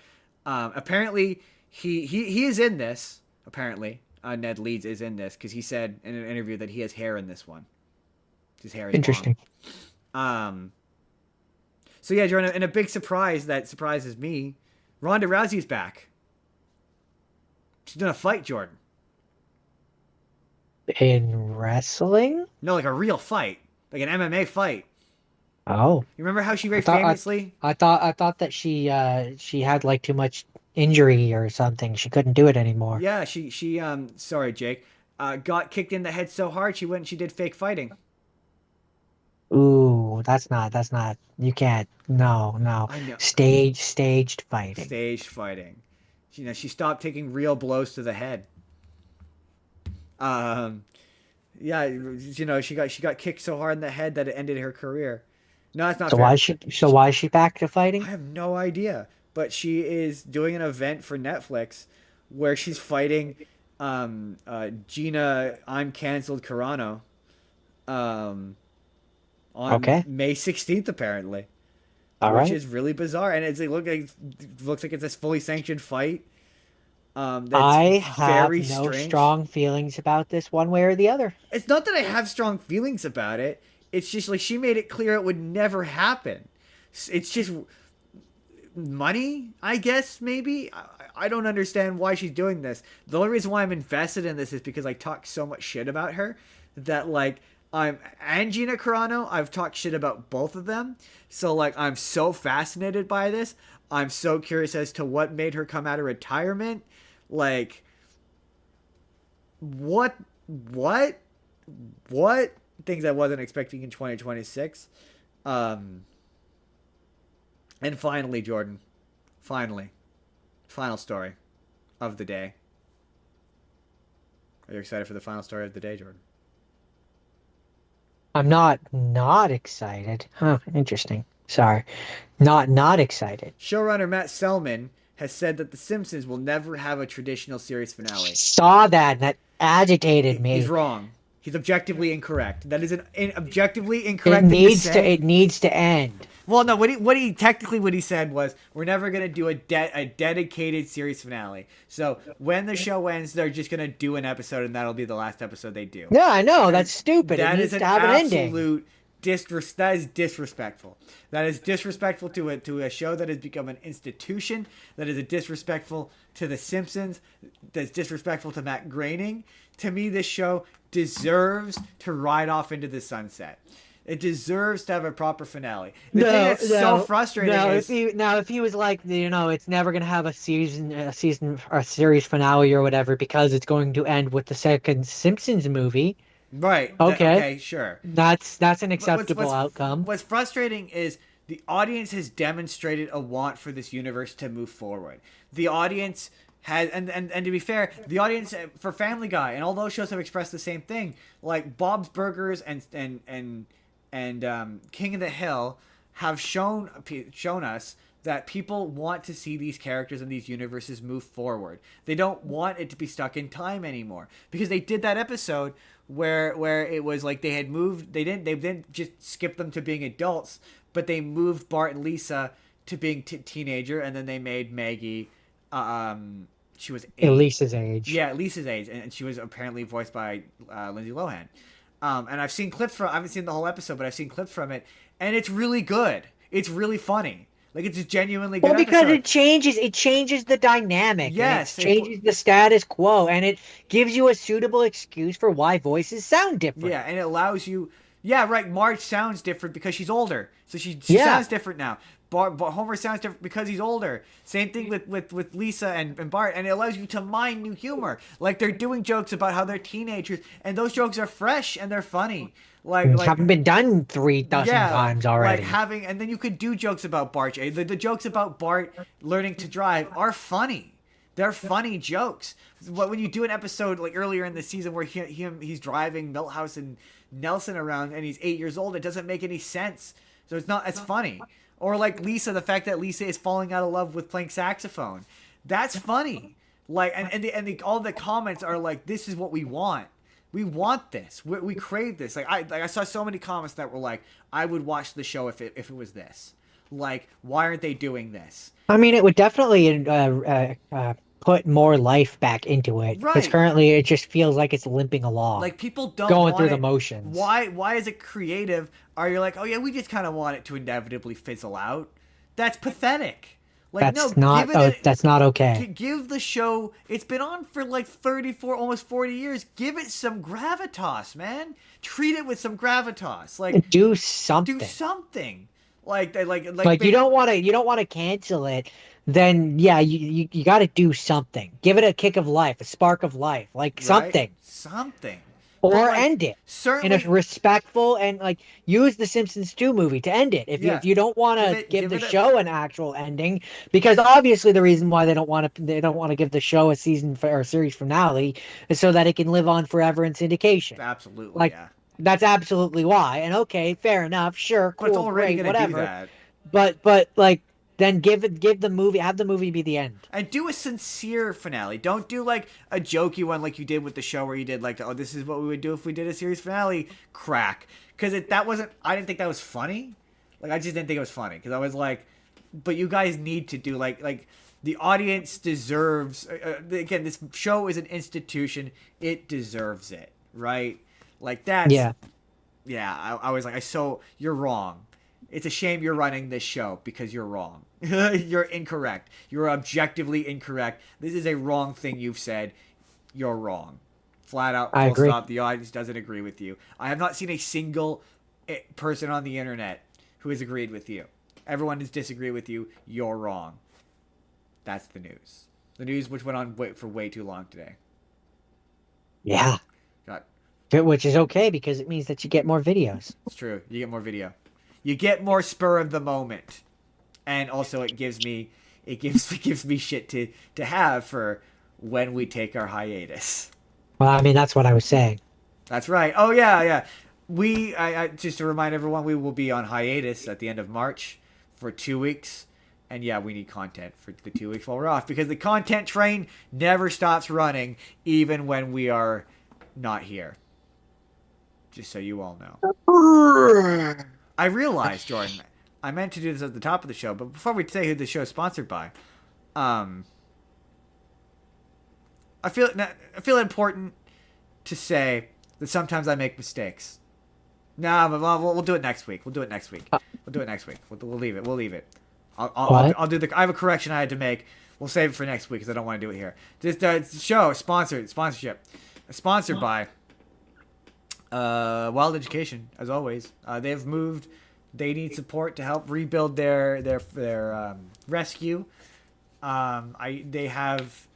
Apparently, he is in this. Apparently, Ned Leeds is in this because he said in an interview that he has hair in this one. His hair is long. interesting. Um, so yeah, Jordan, and a big surprise that surprises me, Ronda Rousey's back. She's gonna fight Jordan. In wrestling? No, like a real fight, like an MMA fight. Oh, You remember how she I very thought famously? I thought that she had like too much injury or something. She couldn't do it anymore. Yeah, she sorry, Jake, got kicked in the head so hard she went and she did fake fighting. Ooh, that's not you can't. No, no. I know, Staged fighting. staged fighting. She stopped taking real blows to the head. Um, yeah, she got kicked so hard in the head that it ended her career. No, that's not fair. Why is she back to I fighting? have no idea, but she is doing an event for Netflix where she's fighting Gina I'm canceled Carano um, on Okay. May 16th apparently, All which right. is really bizarre, and it looks like it's a fully sanctioned fight. That's I have very no strange. strong feelings about this one way or the other. It's not that I have strong feelings about it. It's just like she made it clear it would never happen. It's just money, I guess, maybe. I don't understand why she's doing this. The only reason why I'm invested in this is because I talk so much shit about her that, like, I'm and Gina Carano, I've talked shit about both of them. So, like, I'm so fascinated by this. I'm so curious as to what made her come out of retirement. Like, what, what, what things I wasn't expecting in 2026. Um, and finally, Jordan, finally, final story of the day. Are you excited for the final story of the day, Jordan? I'm not excited. Huh, interesting. Sorry. Not excited. Showrunner Matt Selman has said that The Simpsons will never have a traditional series finale. Saw that and that agitated He's me. wrong. He's objectively incorrect. That is an objectively incorrect thing to say. It needs to end. Well, no. What he said was we're never gonna do a dedicated series finale. So when the show ends, they're just gonna do an episode, and that'll be the last episode they do. Yeah, I know. And That's stupid. It that needs is an to have an ending. absolute that is disrespectful. That is disrespectful to a show that has become an institution. That is a disrespectful to The Simpsons. That's disrespectful to Matt Groening. To me, this show deserves to ride off into the sunset. It deserves to have a proper finale. The thing that's so frustrating is If he was like, it's never gonna have a season or series finale or whatever because it's going to end with the second Simpsons movie. right. Okay, Okay, sure. that's an But acceptable outcome. what's frustrating is the audience has demonstrated a want for this universe to move forward. The audience has, and to be fair, the audience for Family Guy and all those shows have expressed the same thing. Like Bob's Burgers and King of the Hill have shown us that people want to see these characters and these universes move forward. They don't want it to be stuck in time anymore because they did that episode where it was like they had moved. They didn't just skip them to being adults, but they moved Bart and Lisa to being teenager, and then they made Maggie. She was 8. Elisa's age. Yeah, Lisa's age, and she was apparently voiced by Lindsay Lohan. And I've seen clips from. I haven't seen the whole episode, but I've seen clips from it, and it's really good. It's really funny. Like it's a genuinely good Well, because episode. it changes the dynamic, and it Yes, changes the status quo, and it gives you a suitable excuse for why voices sound different. yeah, and it allows you. Yeah, right. Marge sounds different because she's older, so she Yeah. sounds different now. Homer sounds different because he's older. Same thing with Lisa and Bart, and it allows you to mine new humor. Like they're doing jokes about how they're teenagers, and those jokes are fresh and they're funny. Like Haven't been done 3,000 times already. like and then you could do jokes about Bart. The jokes about Bart learning to drive are funny. They're funny jokes. When you do an episode like earlier in the season where he's driving Milhouse and Nelson around and he's 8 years old, it doesn't make any sense. So it's not as funny. Or like Lisa, the fact that Lisa is falling out of love with playing saxophone, that's funny. Like all the comments are like, this is what we want. We want this. We crave this. I saw so many comments that were like, I would watch the show if it was this. Like, why aren't they doing this? I mean, it would definitely put more life back into it because Right. currently it just feels like it's limping along, Like people don't going want through it. the motions. Why is it creative? Are you like, oh yeah, we just kind of want it to inevitably fizzle out? That's pathetic. Like no, That's not. Oh, that's not okay. give the show. It's been on for like 34, almost 40 years. Give it some gravitas, man. Treat it with some gravitas. Like Do something. do something. Like You don't want to cancel it. Then yeah, you got to do something. Give it a kick of life, a spark of life, like right? something, Something. or But, like, end it in certainly a respectful and like use the Simpsons 2 movie to end it. If you don't want to give the show an actual ending, because obviously the reason why they don't want to give the show a season or series finale is so that it can live on forever in syndication. absolutely, Like yeah. that's absolutely why. And okay, fair enough, sure, But it's cool, already great, gonna do whatever. that. But like then have the movie be the end. And do a sincere finale. Don't do like a jokey one like you did with the show where you did like, oh, this is what we would do if we did a series finale crack. Because I didn't think that was funny. Like, I just didn't think it was funny. Because I was like, but you guys need to do like the audience deserves, again, this show is an institution. It deserves it, right? Like that's, Yeah. I was like, you're wrong. It's a shame you're running this show because you're wrong. You're incorrect. You're objectively incorrect. This is a wrong thing you've said. You're wrong. Flat out, I full agree. stop. The audience doesn't agree with you. I have not seen a single person on the internet who has agreed with you. Everyone has disagreed with you. You're wrong. That's the news. The news which went on for way too long today. Yeah. God, Which is okay because it means that you get more videos. it's true. You get more video. You get more spur of the moment. And also it gives me shit to have for when we take our hiatus. Well, I mean, that's what I was saying. That's right. Oh yeah. I just to remind everyone, we will be on hiatus at the end of March for 2 weeks. And yeah, we need content for the 2 weeks while we're off because the content train never stops running even when we are not here. Just so you all know. I realized, Jordan, I meant to do this at the top of the show, but before we say who the show is sponsored by, I feel it important to say that sometimes I make mistakes. Nah, but we'll do it next week. We'll do it next week. We'll leave it. I'll do I have a correction I had to make. We'll save it for next week because I don't want to do it here. This show sponsorship, sponsored by Wild Education, as always. They've moved. They need support to help rebuild their rescue. They have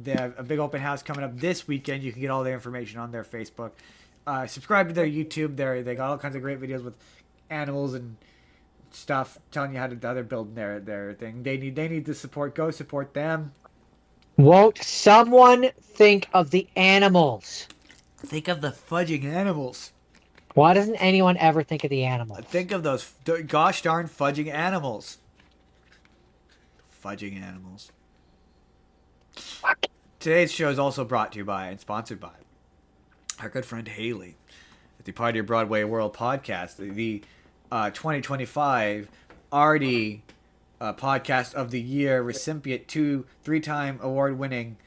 a big open house coming up this weekend. You can get all their information on their Facebook. Subscribe to their YouTube. They got all kinds of great videos with animals and stuff, telling you how they're building their thing. They need the support. Go support them. Won't someone think of the animals? Think of the fudging animals. Why doesn't anyone ever think of the animals? Think of those gosh darn fudging animals. Fudging animals. Fuck. Today's show is also brought to you by and sponsored by our good friend Haley at the Party of Broadway World podcast, the 2025 Artie Podcast of the Year recipient, 3-time award-winning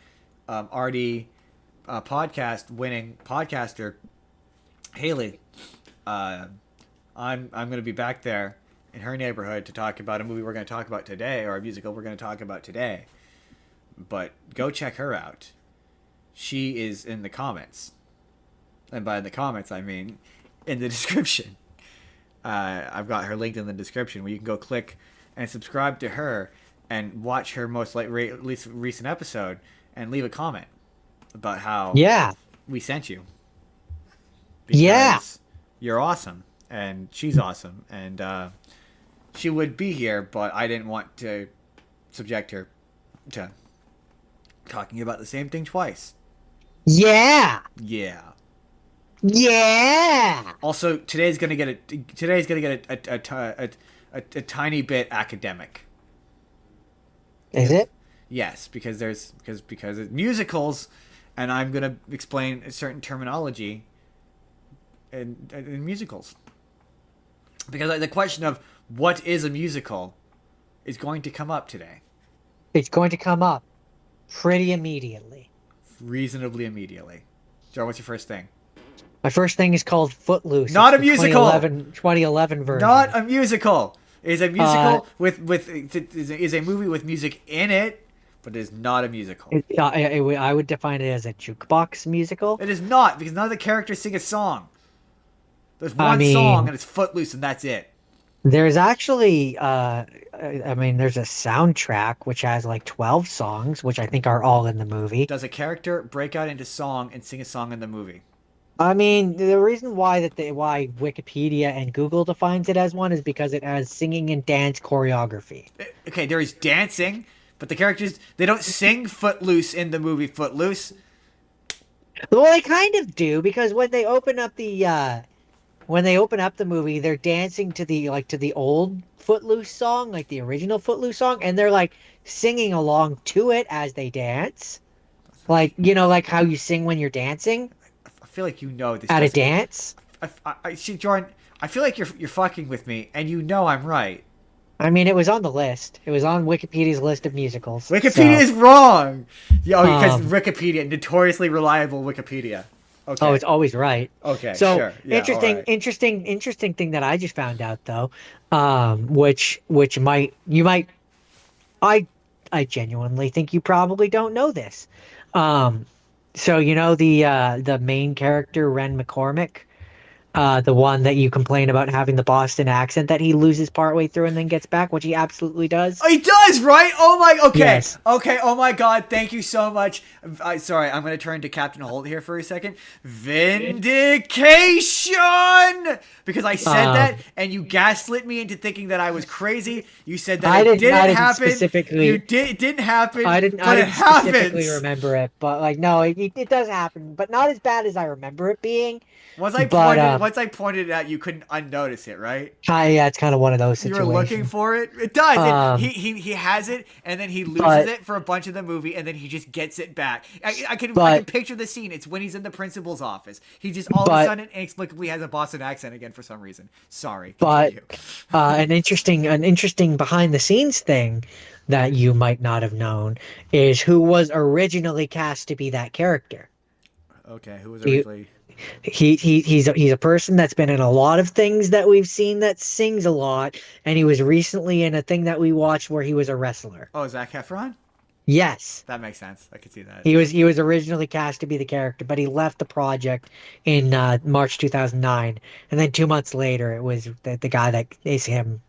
Artie podcast winning podcaster Haley. I'm going to be back there in her neighborhood to talk about a movie we're going to talk about today, or a musical we're going to talk about today. But go check her out. She is in the comments. And by the comments, I mean in the description. I've got her linked in the description where you can go click and subscribe to her and watch her most least recent episode and leave a comment about how we sent you. Because you're awesome and she's awesome and she would be here, but I didn't want to subject her to talking about the same thing twice. Yeah. Yeah. Yeah. Also, today's gonna get a tiny bit academic. Is it? Yes, because it's musicals, and I'm gonna explain a certain terminology in musicals. Because the question of what is a musical is going to come up today, It's going to come up pretty immediately. reasonably immediately. John, what's your first thing? My first thing is called Footloose. Not It's a the musical. 2011 version. Not a musical. It is a Uh, musical is a movie with music in it, but it is not a musical. I would define it as a jukebox musical. It is not, because none of the characters sing a song. There's I one song mean, and it's Footloose and that's it. there's actually, there's a soundtrack which has like 12 songs, which I think are all in the movie. Does a character break out into song and sing a song in the movie? I mean, the reason why Wikipedia and Google defines it as one is because it has singing and dance choreography. Okay, there is dancing, but the characters, they don't sing Footloose in the movie Footloose. Well, they kind of do because when they open up the movie, they're dancing to the old Footloose song, like the original Footloose song, and they're like singing along to it as they dance. Like, like how you sing when you're dancing I feel like you know this at a doesn't. dance. See, Jordan, I feel like you're fucking with me, and you know I'm right. I mean, it was on the list. It was on Wikipedia's list of musicals. Wikipedia So, is wrong. Yeah, oh, because um, Wikipedia, notoriously reliable Wikipedia. oh, Okay. it's always right. Okay. So Sure. Yeah. All right. interesting thing that I just found out though, which I I genuinely think you probably don't know this. Um, so the main character Ren McCormick, the one that you complain about having the Boston accent that he loses partway through and then gets back, which he absolutely does. Oh, he does, right? Oh my. Okay. Yes. Okay. Oh my God. Thank you so much. Sorry, I'm gonna turn to Captain Holt here for a second. Vindication. Because I said that, and you gaslit me into thinking that I was crazy. You said that it I didn't didn't happen. specifically. You did. It didn't happen. I But it didn't specifically happens. remember it, but like no, it does happen, but not as bad as I remember it being. But Once I pointed it out, you couldn't unnotice it, right? yeah, it's kind of one of those You were looking situations. for it. It does. Um, He has it, and then he loses but it for a bunch of the movie, and then he just gets it back. I can but picture the scene. It's when he's in the principal's office. He just all of a but sudden inexplicably has a Boston accent again for some reason. Sorry. but Continue. an interesting behind the scenes thing that you might not have known is who was originally cast to be that character. Okay, who was He, originally? he's a person that's been in a lot of things that we've seen that sings a lot, and he was recently in a thing that we watched where he was a wrestler. Oh, Zac Efron. Yes. That makes sense. I could see that. He was originally cast to be the character, but he left the project in March 2009, and then 2 months later, it was the guy that is him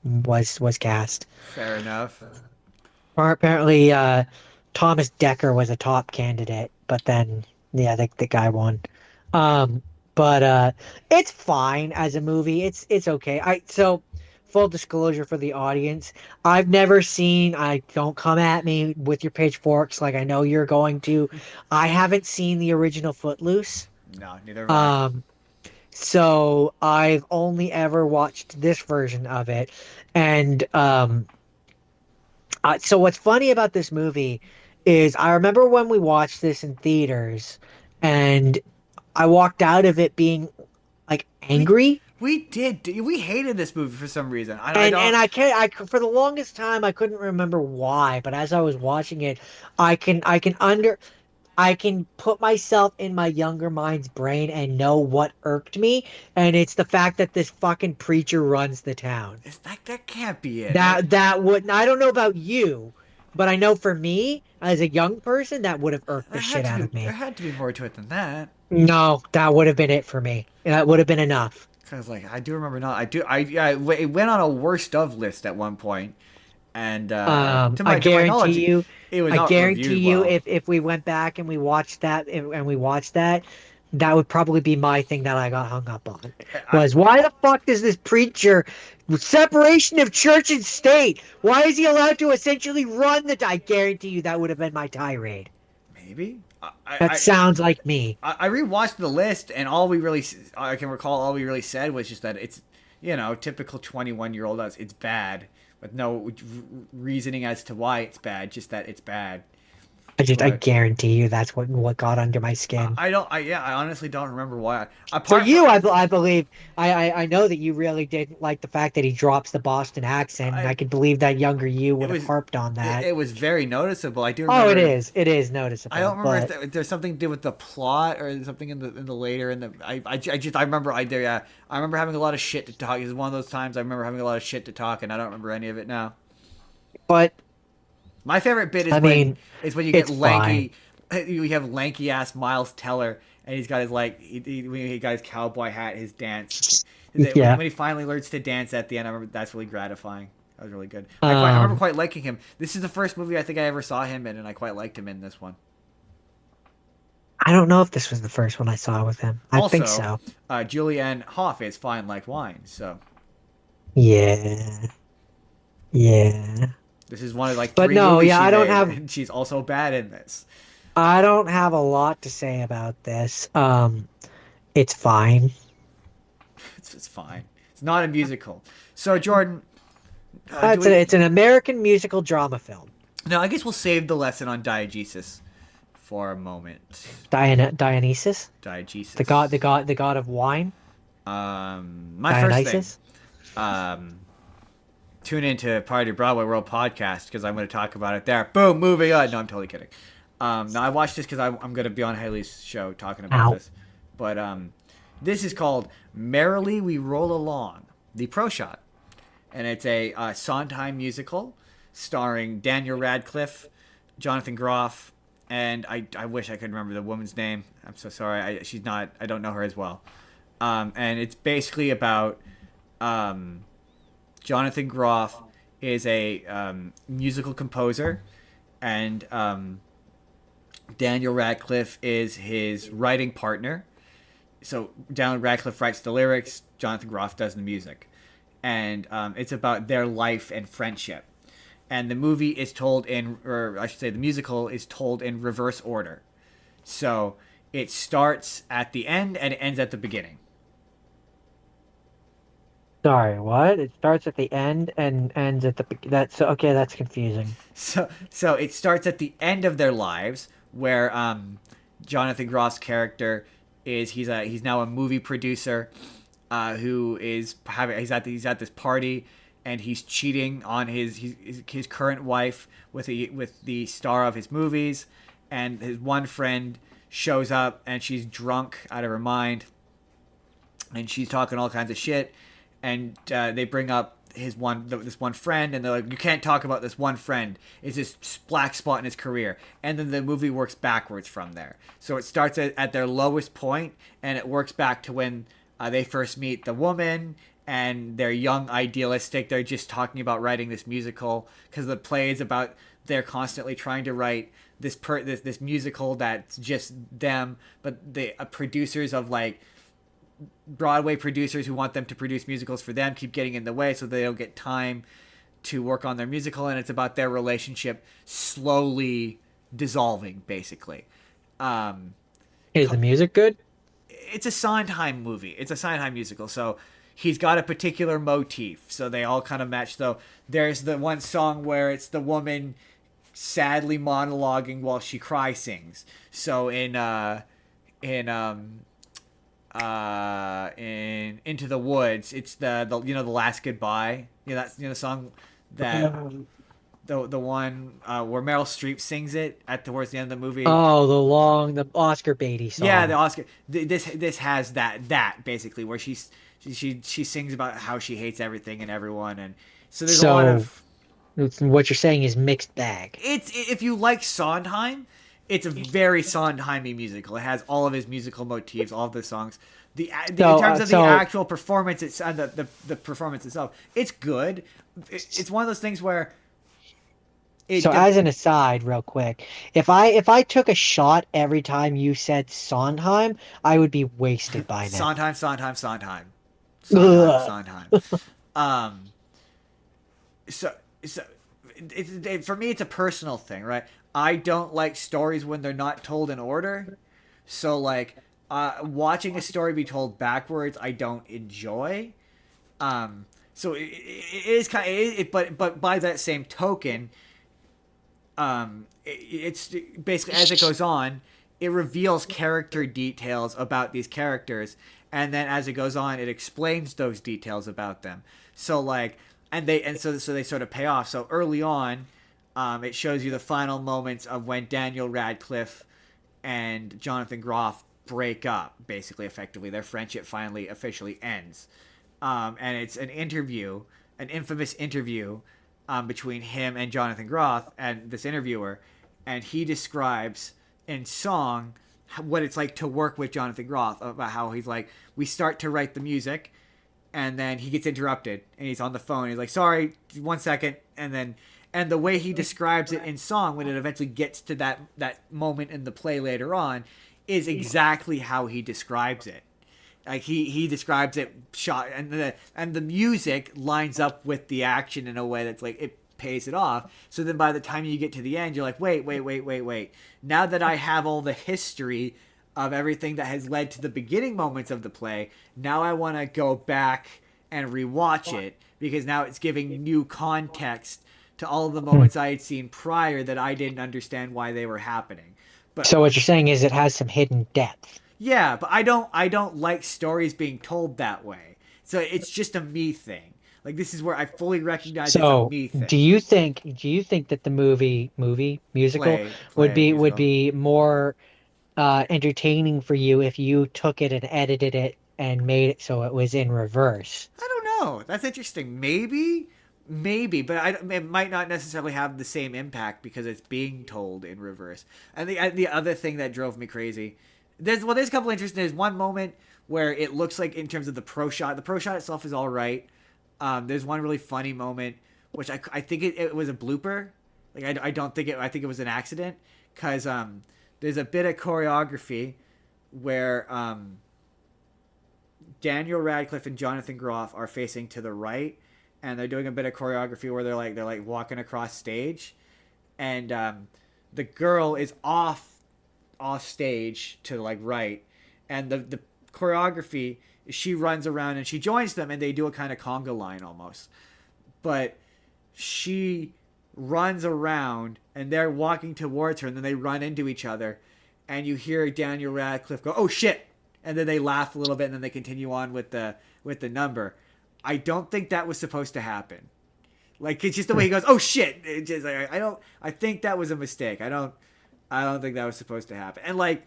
was cast. Fair enough. Or apparently, Thomas Dekker was a top candidate, but then yeah, the guy won. But it's fine as a movie. It's okay. So full disclosure for the audience, I've never seen. I don't come at me with your pitchforks like I know you're going to. I haven't seen the original Footloose. No, neither have I. Um, so I've only ever watched this version of it, and so what's funny about this movie is I remember when we watched this in theaters, and I walked out of it being like We angry. we did. We hated this movie for some reason. I And don't. I can't for the longest time I couldn't remember why, but as I was watching it, I can put myself in my younger mind's brain and know what irked me, and it's the fact that this fucking preacher runs the town. That can't be it. That would I don't know about you, but I know for me as a young person that would have irked the shit out of There me. had to be more to it than that. No, that would have been it for me. That would have been enough. Cause like I do remember not. I do. It went on a worst of list at one point, and I to my knowledge, guarantee you, it was I not guarantee reviewed you, well. if we went back and we watched that, that would probably be my thing that I got hung up on. I, Was why the fuck does this preacher separation of church and state? Why is he allowed to essentially run the? I guarantee you that would have been my tirade. maybe. That sounds like me. I rewatched the list, and I can recall all we really said was just that it's, typical 21-year-old us. It's bad, with no reasoning as to why it's bad, just that it's bad. I But guarantee you that's what got under my skin. I don't. I honestly don't remember why. For Apart from you, I believe I know that you really didn't like the fact that he drops the Boston accent, and I I, can believe that younger you it would have was harped on that. it was very noticeable. I do Oh, remember. it is I don't noticeable, remember but if there's something to do with the plot or something in the later in the. I remember I remember having a lot of shit to talk. It was one of those times I remember having a lot of shit to talk, and I don't remember any of it now. but My favorite bit I mean, is when you get it's fine. lanky. You have lanky ass Miles Teller, and he's got his when he got his cowboy hat, his dance. Yeah. When he finally learns to dance at the end, I remember that's really gratifying. That was really good. I remember Um, quite liking him. This is the first movie I think I ever saw him in, and I quite liked him in this one. I don't know if this was the first one I saw with him. I think Also, so. Julianne Hough is fine like wine, so Yeah. Yeah. this is one of like But three no, movies yeah, she made, and she's also bad in this. I don't have a lot to say about this. It's fine. It's fine. It's not a musical. So Jordan, do we? It's an American musical drama film. No, I guess we'll save the lesson on diegesis for a moment. Dionysus, Diegesis. the god of wine. My first thing. Dionysus. Um, tune into Party Broadway World podcast because I'm going to talk about it there. Boom, moving on. No, I'm totally kidding. No, I watched this because I'm going to be on Haley's show talking about Ow. this. But this is called "Merrily We Roll Along," the Pro Shot, and it's a Sondheim musical starring Daniel Radcliffe, Jonathan Groff, and I wish I could remember the woman's name. I'm so sorry. She's not. I don't know her as well. And it's basically about Jonathan Groff is a musical composer, and Daniel Radcliffe is his writing partner. So Daniel Radcliffe writes the lyrics, Jonathan Groff does the music, and it's about their life and friendship. And the movie is told or I should say, the musical is told in reverse order. So it starts at the end and it ends at the beginning. Sorry, what? It starts at the end and ends at the that's okay. That's confusing. So it starts at the end of their lives, where Jonathan Groff's character he's now a movie producer, who is he's at this party, and he's cheating on his current wife with the star of his movies, and his one friend shows up and she's drunk out of her mind, and she's talking all kinds of shit, and they bring up this one friend, and they're like, you can't talk about this one friend. It's this black spot in his career. And then the movie works backwards from there. So it starts at their lowest point, and it works back to when they first meet the woman, and they're young, idealistic. They're just talking about writing this musical because the play is about they're constantly trying to write this musical that's just them, but the producers of like Broadway producers who want them to produce musicals for them keep getting in the way, so they don't get time to work on their musical, and it's about their relationship slowly dissolving, basically. Um, Is the music good? it's a Sondheim movie. It's a Sondheim musical, so he's got a particular motif, so they all kind of match. So there's the one song where it's the woman sadly monologuing while she cry sings. So in Into the Woods, it's the the last goodbye. That's the song that the one where Meryl Streep sings it at towards the end of the movie. Oh, the Oscar Beatty Yeah, the song. Oscar. This has that basically where she sings about how she hates everything and everyone, and so there's a lot So of what you're saying is mixed bag. it's if you like Sondheim, it's a very Sondheimy musical. It has all of his musical motifs, all of the songs. In terms of the actual performance, the performance itself, it's good. It's one of those things where So the as an aside, real quick, if I took a shot every time you said Sondheim, I would be wasted by now. Sondheim, Sondheim, Sondheim, Sondheim, Ugh. Sondheim. Um, so so for me it's a personal thing, right? I don't like stories when they're not told in order. So like watching a story be told backwards, I don't enjoy. So it is kind of but by that same token, it's basically as it goes on, it reveals character details about these characters, and then as it goes on, it explains those details about them. So like, so they sort of pay off. So early on, it shows you the final moments of when Daniel Radcliffe and Jonathan Groff break up. Basically, effectively, their friendship finally officially ends, and it's an interview, an infamous interview between him and Jonathan Groff and this interviewer, and he describes in song what it's like to work with Jonathan Groff, about how he's like, we start to write the music, and then he gets interrupted, and he's on the phone. He's like, sorry, 1 second, and the way he describes it in song when it eventually gets to that moment in the play later on is exactly how he describes it. Like he describes it shot, and the music lines up with the action in a way that's like it pays it off. So then by the time you get to the end, you're like, wait. Now that I have all the history of everything that has led to the beginning moments of the play, now I want to go back and rewatch it, because now it's giving new context to all of the moments I had seen prior that I didn't understand why they were happening. But So what you're saying is it has some hidden depth. yeah, but I don't like stories being told that way. So it's just a me thing. Like this is where I fully recognize it's a So me thing. do you think that the movie musical would Play be would musical. be more entertaining for you if you took it and edited it and made it so it was in reverse? I don't know. That's interesting. Maybe, but it might not necessarily have the same impact because it's being told in reverse. And the other thing that drove me crazy, there's a couple interesting. There's one moment where it looks like in terms of the pro shot. The pro shot itself is all right. There's one really funny moment, which I think it was a blooper. Like I don't think it. I think it was an accident, because there's a bit of choreography where Daniel Radcliffe and Jonathan Groff are facing to the right, and they're doing a bit of choreography where they're like walking across stage, and the girl is off stage to like right, and the choreography, she runs around and she joins them, and they do a kind of conga line almost, but she runs around and they're walking towards her, and then they run into each other, and you hear Daniel Radcliffe go, "Oh shit!" and then they laugh a little bit, and then they continue on with the number. I don't think that was supposed to happen. Like it's just the way he goes, "Oh shit!" It's just like I think that was a mistake. I don't think that was supposed to happen. And like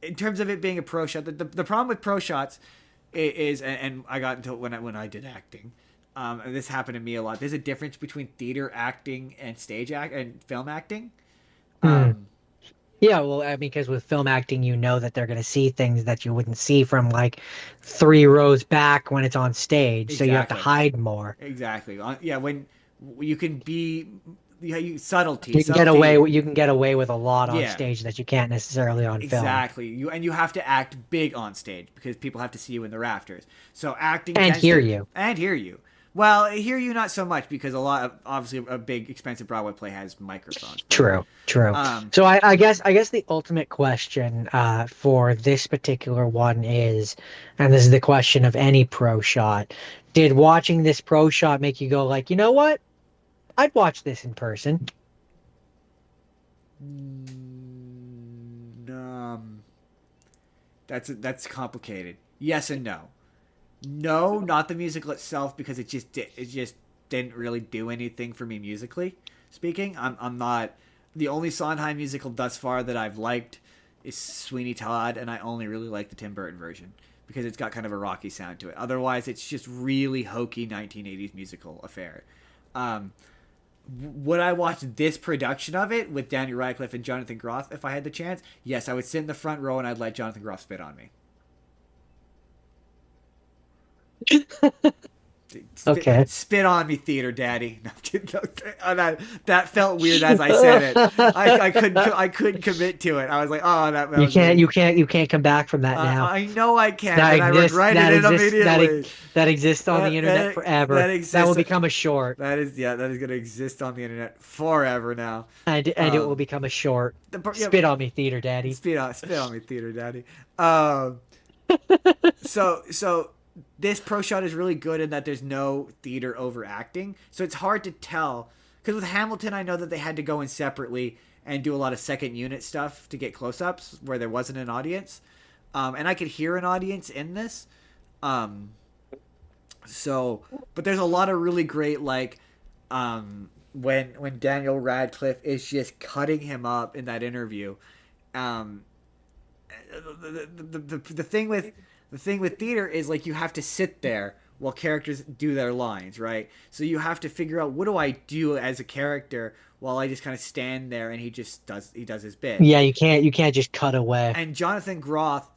in terms of it being a pro shot, the problem with pro shots is, and I got into it when I did acting. And this happened to me a lot. There's a difference between theater acting and stage act and film acting. Hmm. Um, Yeah, well, I mean, because with film acting, you know that they're going to see things that you wouldn't see from like 3 rows back when it's on stage, so you have to exactly, hide more. exactly. Yeah, when you can be, subtlety, You can get away subtlety. you can get away with a lot on Yeah, stage that you can't necessarily on film. exactly. You have to act big on stage because people have to see you in the rafters. So acting And tends hear to you. and hear you. Well, hear you not so much because a lot of obviously a big expensive Broadway play has microphones. But True, true. um, So I guess the ultimate question for this particular one is, and this is the question of any pro shot, did watching this pro shot make you go like, you know what? I'd watch this in person. um, that's complicated. Yes and no. No, not the musical itself because it just didn't really do anything for me musically speaking. I'm not the only Sondheim musical thus far that I've liked is Sweeney Todd, and I only really like the Tim Burton version because it's got kind of a rocky sound to it. Otherwise, it's just really hokey 1980s musical affair. Um, would I watch this production of it with Daniel Radcliffe and Jonathan Groff if I had the chance? Yes, I would sit in the front row and I'd let Jonathan Groff spit on me. Okay. Spit on me, theater daddy. No, I'm kidding. Oh, that felt weird as I said it. I couldn't commit to it. I was like, oh, that You was weird. you can't come back from that now. I know I can't, and I regretted it immediately. That exists on the internet forever. That That will exists. become a short, That is gonna exist on the internet forever now. and it will become a short. Yeah, Spit on me, theater daddy. spit on me, theater daddy. So this pro shot is really good in that there's no theater overacting, so it's hard to tell. Because with Hamilton, I know that they had to go in separately and do a lot of second unit stuff to get close-ups where there wasn't an audience, and I could hear an audience in this. So, but there's a lot of really great when Daniel Radcliffe is just cutting him up in that interview. Um, the thing with theater is like you have to sit there while characters do their lines, right? So you have to figure out, what do I do as a character while I just kind of stand there and he does his bit. Yeah, you can't just cut away. And Jonathan Groff,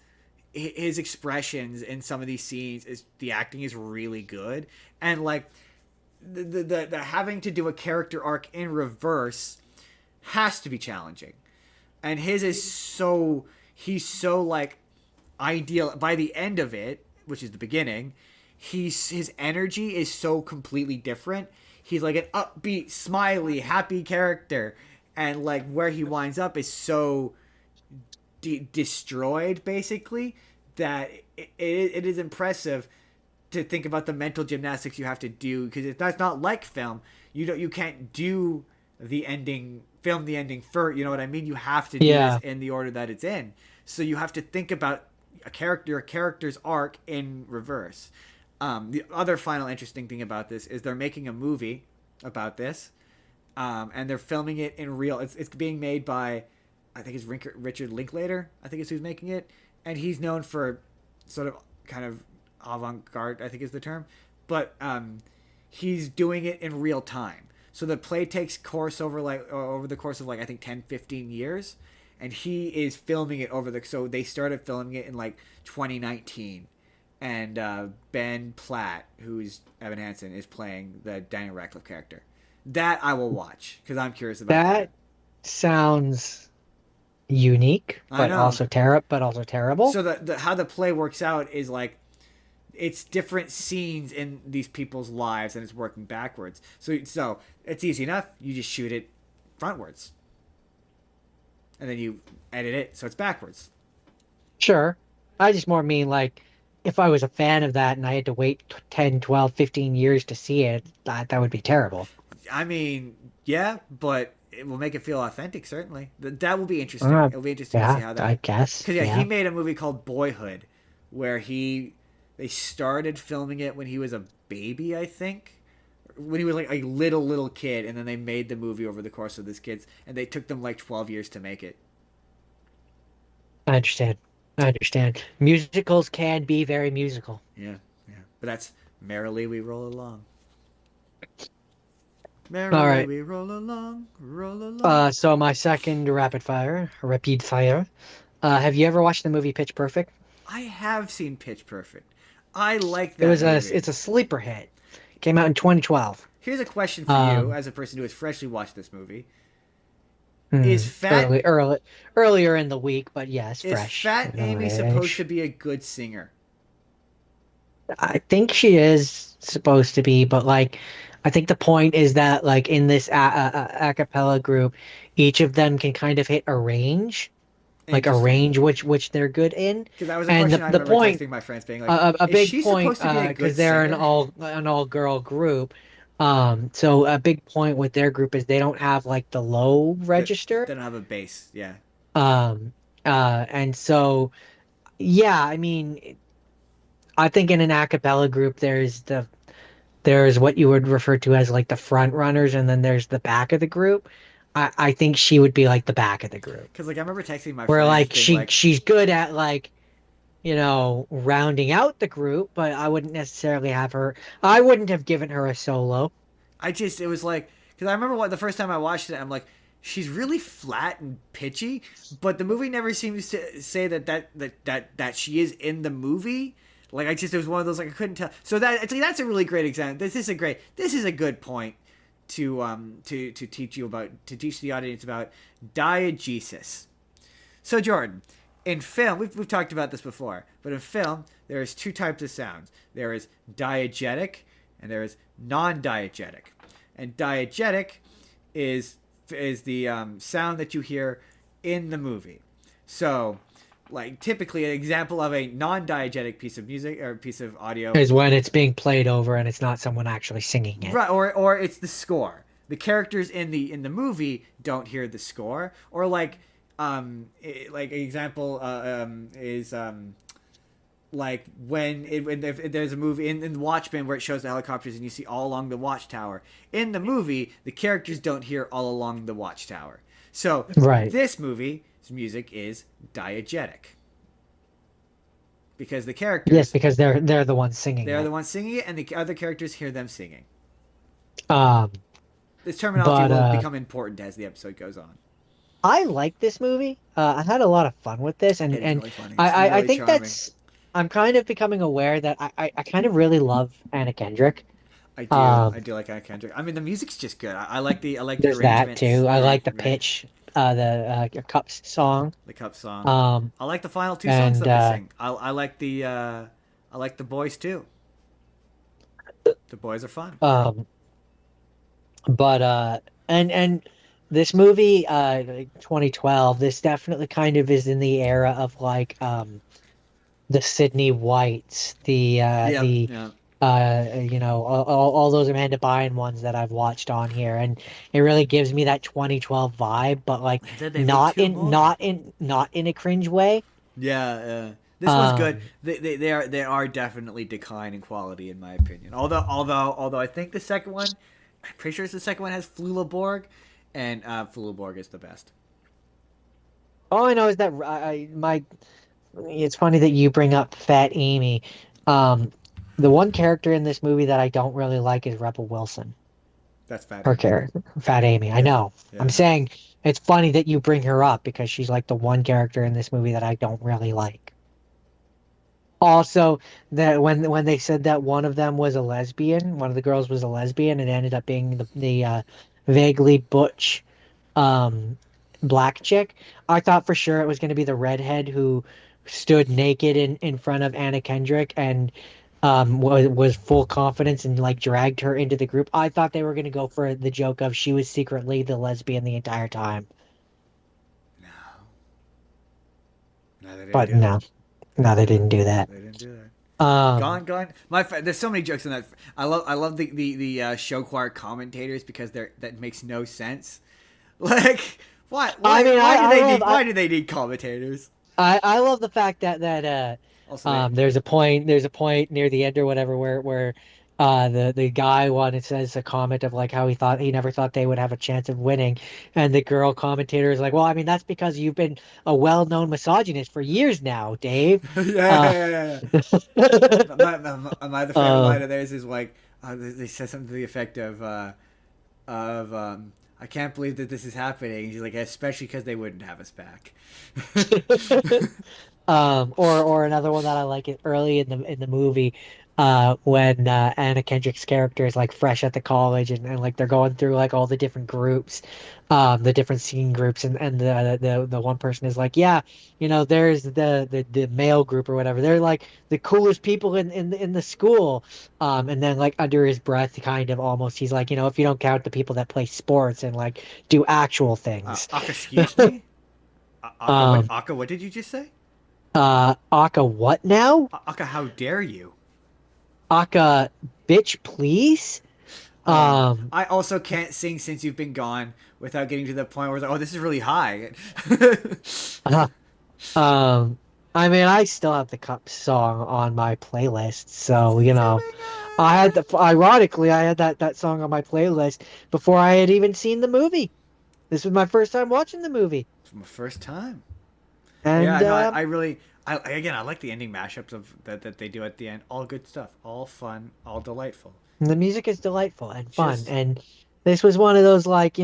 his expressions in some of these scenes, is the acting is really good, and like the having to do a character arc in reverse has to be challenging, and his is so he's so like ideal by the end of it, which is the beginning. His energy is so completely different. He's like an upbeat, smiley, happy character, and like where he winds up is so destroyed, basically, that it is impressive to think about the mental gymnastics you have to do, because that's not like film. You can't do film the ending first. You know what I mean? You have to do this in the order that it's in. So you have to think about a character's arc in reverse. The other final interesting thing about this is they're making a movie about this, and they're filming it in real. It's being made by, I think it's Richard Linklater. I think is who's making it, and he's known for sort of kind of avant-garde, I think is the term, but he's doing it in real time. So the play takes course over the course of like I think 10, 15 years, and he is filming it so they started filming it in like 2019. And Ben Platt, who's Evan Hansen, is playing the Daniel Radcliffe character. That I will watch because I'm curious about that. Sounds unique, but also terrible. So the how the play works out is like it's different scenes in these people's lives, and it's working backwards. So it's easy enough. You just shoot it frontwards, and then you edit it so it's backwards. Sure. I just more mean like, if I was a fan of that and I had to wait 10, 12, 15 years to see it, that would be terrible. I mean, yeah, but it will make it feel authentic, certainly. That will be interesting. It'll be interesting to see how that... I guess. Because, he made a movie called Boyhood, where they started filming it when he was a baby, I think. When he was like a little kid, and then they made the movie over the course of this kid's, and they took them like 12 years to make it. I understand. Musicals can be very musical. Yeah. But that's Merrily We Roll Along. Merrily we roll along, roll along. So my second rapid fire. Have you ever watched the movie Pitch Perfect? I have seen Pitch Perfect. I like that movie. It's a sleeper hit. Came out in 2012. Here's a question for you, as a person who has freshly watched this movie. Is Fat earlier in the week, but yes, fresh. Is Fat Amy supposed to be a good singer? I think she is supposed to be, but like, I think the point is that like in this a cappella group, each of them can kind of hit a range, which they're good in. Because that was a question I remember texting my friends being like, a big point because they're an all girl group. So a big point with their group is they don't have like the low register. They don't have a bass, yeah. And so, yeah, I mean, I think in an a cappella group there's what you would refer to as like the front runners, and then there's the back of the group. I think she would be like the back of the group. Because like I remember texting my where friends like she's good at like, rounding out the group, but I wouldn't necessarily have her. I wouldn't have given her a solo. It was like, because I remember the first time I watched it, I'm like, she's really flat and pitchy, but the movie never seems to say that she is in the movie. Like I just it was one of those like I couldn't tell. So that's a really great example. This is a good point to teach the audience about diegesis. So Jordan, in film, we've talked about this before, but in film there is two types of sounds. There is diegetic and there is non-diegetic. And diegetic is the sound that you hear in the movie. So, like typically, an example of a non-diegetic piece of music or piece of audio, Is when it's being played over and it's not someone actually singing it. right? Or it's the score. The characters in the movie don't hear the score, or like an example is like when if there's a movie in Watchmen where it shows the helicopters and you see all along the watchtower. In the movie, the characters don't hear all along the watchtower. So Right. this movie's music is diegetic because the characters Yes, because they're the ones singing they're it. the ones singing it, and the other characters hear them singing. Um, This terminology but will become important as the episode goes on. I like this movie. I had a lot of fun with this, It is and really funny. I, It's I really think charming. that's I'm kind of becoming aware that I kind of really love Anna Kendrick. I Um, do like Anna Kendrick. I mean, the music's just good. I like the there's that arrangements, too. I like the right? pitch, the Cups song. The Cup song. Um, I like the final two songs and that they sing. I like the boys too. The boys are fun. um, but and this movie, 2012, this definitely kind of is in the era of like the Sydney Whites, Yep. the Yeah. all those Amanda Bynes ones that I've watched on here, and it really gives me that 2012 vibe, but like And then they made two more. not in a cringe way. Yeah. This was good. Um, They are definitely decline in quality in my opinion. Although I think the second one, I'm pretty sure it's the second one has Flula Borg, and Flula Borg is the best. all I know is that my it's funny that you bring up Fat Amy. Um, the one character in this movie that I don't really like is Rebel Wilson. That's Fat Her Amy. character, Fat Amy. I Yeah. know. I'm Yeah. saying it's funny that you bring her up because she's like the one character in this movie that I don't really like. Also, that when they said that one of them was a lesbian, one of the girls was a lesbian, it ended up being the vaguely butch um black chick. I thought for sure it was going to be the redhead who stood naked in front of Anna Kendrick and was full confidence and like dragged her into the group. I thought they were going to go for the joke of she was secretly the lesbian the entire time. No. No, they didn't But do that. no, they didn't do that. They didn't do that. Um Gone. There's so many jokes in that. I love the show choir commentators because that makes no sense. Like I mean why do they need commentators? I love the fact that Also, they, there's a point near the end or whatever where the guy wanted says a comment of like how he never thought they would have a chance of winning, and the girl commentator is like, well, I mean that's because you've been a well-known misogynist for years now, Dave. Uh, yeah. My the favorite uh, line of theirs is like they say something to the effect of I can't believe that this is happening. She's like, especially because they wouldn't have us back. or another one that I like it early in the movie, when Anna Kendrick's character is like fresh at the college and like they're going through like all the different groups, the different scene groups, and the one person is like, yeah, there's the male group or whatever. They're like the coolest people in the school, and then like under his breath, kind of almost, he's like, if you don't count the people that play sports and like do actual things. Aka, excuse me. Um, Aka, what did you just say? Aka, what now? Aka, how dare you? Aka, bitch, please. Um, I also can't sing Since You've Been Gone without getting to the point where it's like, oh, this is really high. uh, I mean, I still have the Cup song on my playlist, so ironically, I had that song on my playlist before I had even seen the movie. This was my first time watching the movie, It's my first time. Yeah, and no, I really, I like the ending mashups of that they do at the end. All good stuff, all fun, all delightful. the music is delightful and fun. Just And this was one of those like,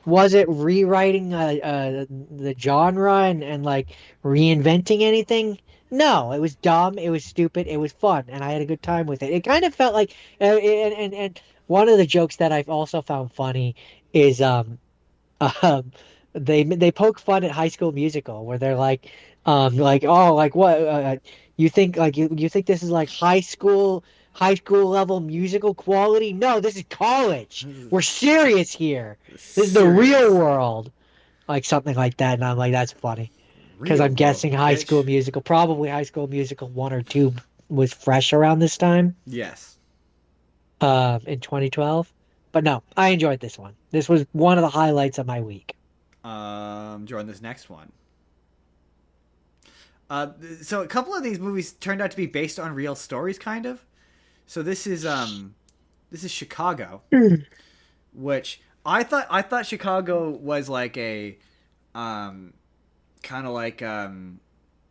was it rewriting the genre and like reinventing anything? No, it was dumb, it was stupid, it was fun, and I had a good time with it. It kind of felt like, and one of the jokes that I've also found funny is um they poke fun at High School Musical where they're like oh like what you think like you think this is like high school level musical quality? No, this is college. This is We're serious here. This is the real serious. world, like something like that. And I'm like, that's funny because Real I'm world, guessing High School bitch. Musical, probably High School Musical 1 or 2 was fresh around this time, Yes. in 2012. But no, I enjoyed this one. This was one of the highlights of my week. Join this next one. So a couple of these movies turned out to be based on real stories, kind of. So this is Chicago, which I thought Chicago was like a um, kind of like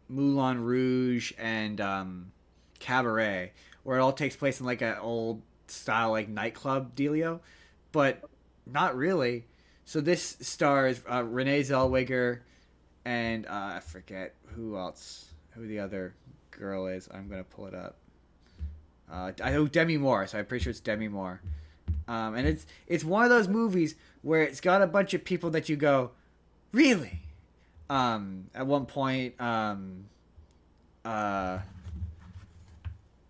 Moulin Rouge and Cabaret, where it all takes place in like an old style like nightclub dealio, but not really. So this stars Renee Zellweger and I forget who else, who the other girl is. I'm gonna pull it up. I know Demi Moore, so I'm pretty sure it's Demi Moore. And it's one of those movies where it's got a bunch of people that you go, really? At one point, uh,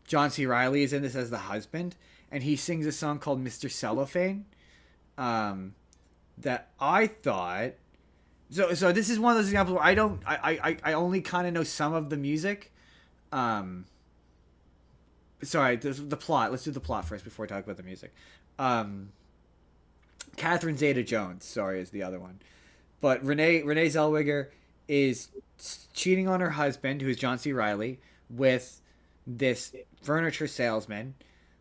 John C. Riley is in this as the husband, and he sings a song called "Mr. Cellophane." Um, that I thought. So this is one of those examples where I only kind of know some of the music. Um, sorry, the plot. Let's do the plot first before we talk about the music. Um, Catherine Zeta-Jones, sorry, is the other one. But Renee Zellweger is cheating on her husband, who is John C. Riley, with this furniture salesman,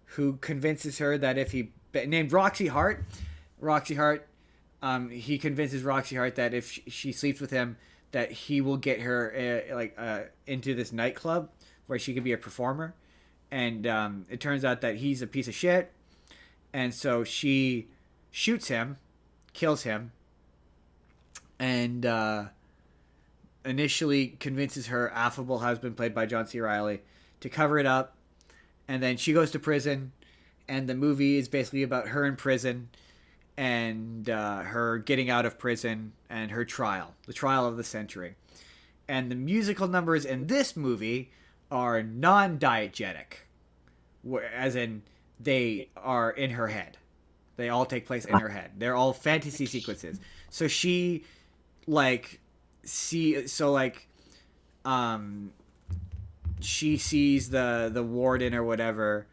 who convinces her that if he named Roxy Hart, he convinces Roxy Hart that if she sleeps with him, that he will get her into this nightclub where she could be a performer, and it turns out that he's a piece of shit, and so she shoots him, kills him, and initially convinces her affable husband, played by John C. Riley, to cover it up, and then she goes to prison, and the movie is basically about her in prison and her getting out of prison and her trial, the trial of the century. And the musical numbers in this movie are non-diegetic, as in they are in her head. They all take place in her head. They're all fantasy sequences. So she like um she sees the warden or whatever.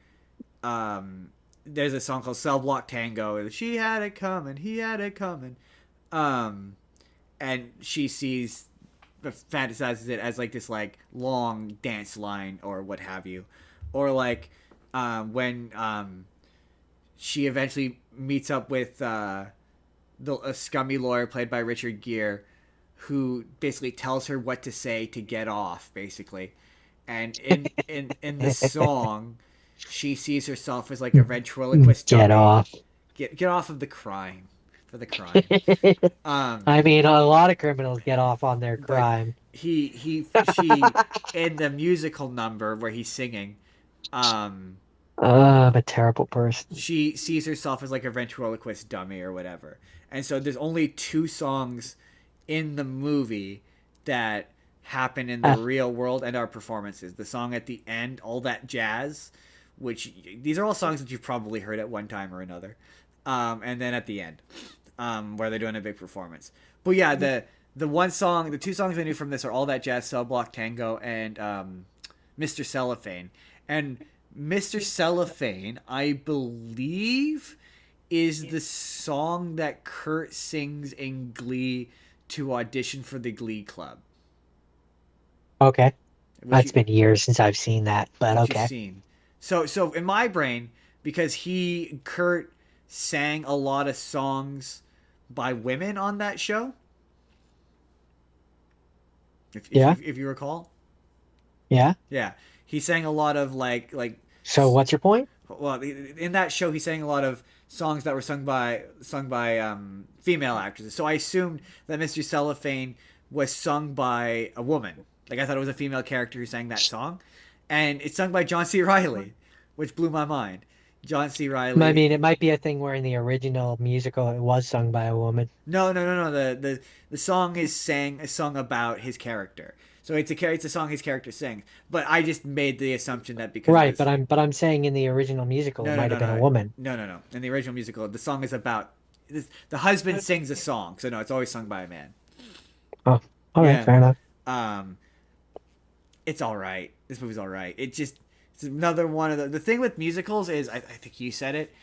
There's a song called Cell Block Tango. She had it coming, he had it coming. And she sees, fantasizes it as like this like long dance line or what have you, or like when she eventually meets up with a scummy lawyer played by Richard Gere, who basically tells her what to say to get off, basically. And in the song, she sees herself as like a ventriloquist Get dummy. off. Get off of the crime, for the crime. I mean, a lot of criminals get off on their But crime. she in the musical number where he's singing, um, I'm a terrible person. she sees herself as like a ventriloquist dummy or whatever. And so there's only two songs in the movie that happen in the Uh, real world and are performances. The song at the end, All That Jazz, which these are all songs that you've probably heard at one time or another. And then at the end, where they're doing a big performance. But yeah, the two songs I knew from this are All That Jazz, Cell Block Tango, and Mr. Cellophane. And Mr. Cellophane, I believe, is the song that Kurt sings in Glee to audition for the Glee Club, okay. which It's been years since I've seen that, but which you've okay. seen. So in my brain, because Kurt sang a lot of songs by women on that show, Yeah. if you recall, Yeah. yeah, he sang a lot of So what's your point? well, in that show he sang a lot of songs that were sung by female actresses. So I assumed that Mr. Cellophane was sung by a woman, Like I thought it was a female character who sang that song, and it's sung by John C. Riley, which blew my mind. John C. I Riley. mean, it might be a thing where in the original musical it was sung by a woman. No, no, no, no. The song is sung about his character. So it's a song his character sings. But I just made the assumption that because it Right, was but I'm saying in the original musical it no, no, might have no, been a no, woman. no, no, no. In the original musical, the song is about the husband sings a song. So no, it's always sung by a man. Oh, all right, Yeah. fair enough. Um, it's all right. This movie's all right. It's another one of the thing with musicals is I think you said it.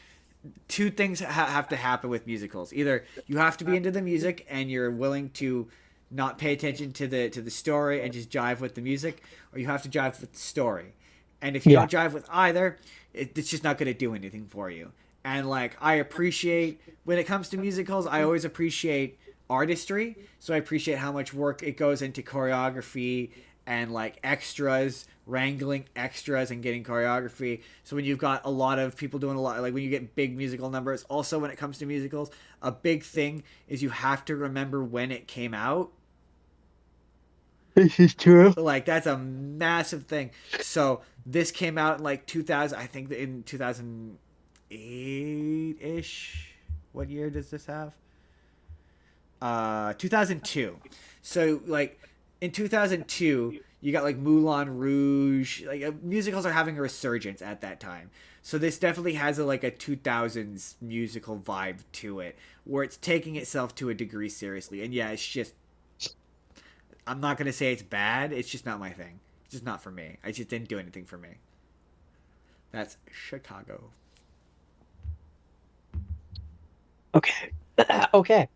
Two things have to happen with musicals. Either you have to be into the music and you're willing to not pay attention to the story and just jive with the music, or you have to jive with the story. And if you Yeah. don't jive with either, it's just not going to do anything for you. And like I appreciate when it comes to musicals, I always appreciate artistry. So I appreciate how much work it goes into choreography and like extras, wrangling extras and getting choreography. So when you've got a lot of people doing a lot, like when you get big musical numbers, also when it comes to musicals, a big thing is you have to remember when it came out. This is true. Like that's a massive thing. So this came out in like 2000, I think in 2008 ish. What year does this have? 2002. So like in 2002, you got like Moulin Rouge. Like musicals are having a resurgence at that time. So this definitely has like a 2000s musical vibe to it, where it's taking itself to a degree seriously. And yeah, it's just I'm not gonna say it's bad. It's just not my thing. It's just not for me. I just didn't do anything for me. That's Chicago. Okay. Okay.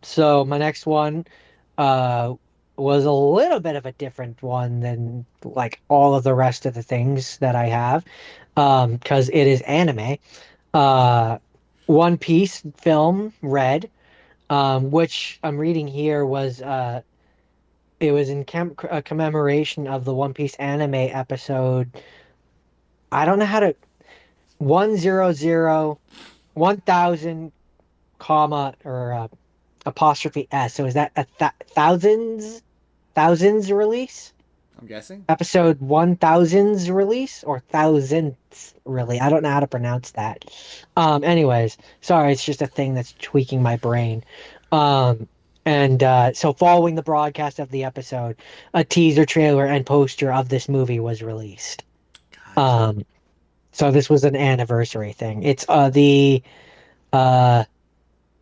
So my next one uh was a little bit of a different one than like all of the rest of the things that I have. Because it is anime. Uh One Piece film, Red, which I'm reading here was it was in commemoration of the One Piece anime episode. I don't know how to 100 1000 comma or apostrophe S. So is that a thousands release? I'm guessing. Episode 1000's release or thousandths really? I don't know how to pronounce that. Anyways, sorry, it's just a thing that's tweaking my brain. Um and so following the broadcast of the episode, a teaser trailer and poster of this movie was released. Gotcha. Um so this was an anniversary thing. It's the uh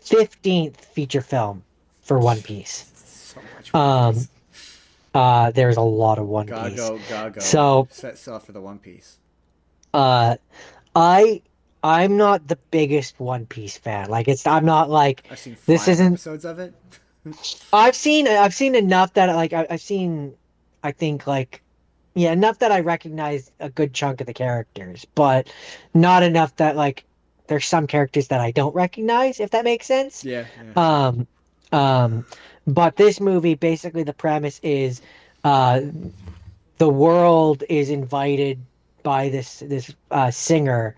15th feature film for One Piece. So much One Um, Piece. there's a lot of One Piece. Gago, Gago. So, Set off for the One Piece. uh, I I'm not the biggest One Piece fan. Like I'm not like I've seen this five isn't. episodes of it. I've seen enough that like I've seen I think like yeah enough that I recognize a good chunk of the characters, but not enough that like there's some characters that I don't recognize, if that makes sense. Yeah, yeah. Um, um, but this movie, basically, the premise is, uh, the world is invited by this singer,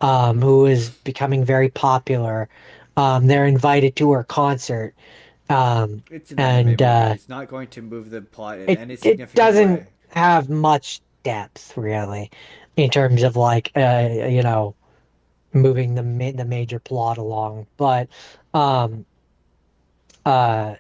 who is becoming very popular. They're invited to her concert, It's an anime and movie. It's not going to move the plot in it any it significant doesn't way. have much depth really, in terms of like moving the major plot along, but um. Uh,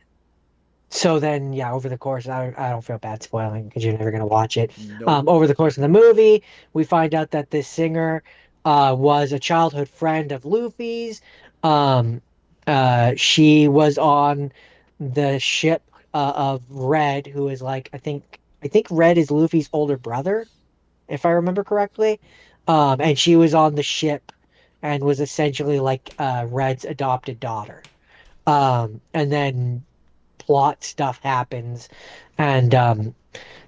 So then, yeah, over the course, I don't feel bad spoiling because you're never gonna watch it. Nope. Over the course of the movie, we find out that this singer was a childhood friend of Luffy's. Um, she was on the ship of Red, who is like I think Red is Luffy's older brother, if I remember correctly. And she was on the ship and was essentially like Red's adopted daughter. And then plot stuff happens, and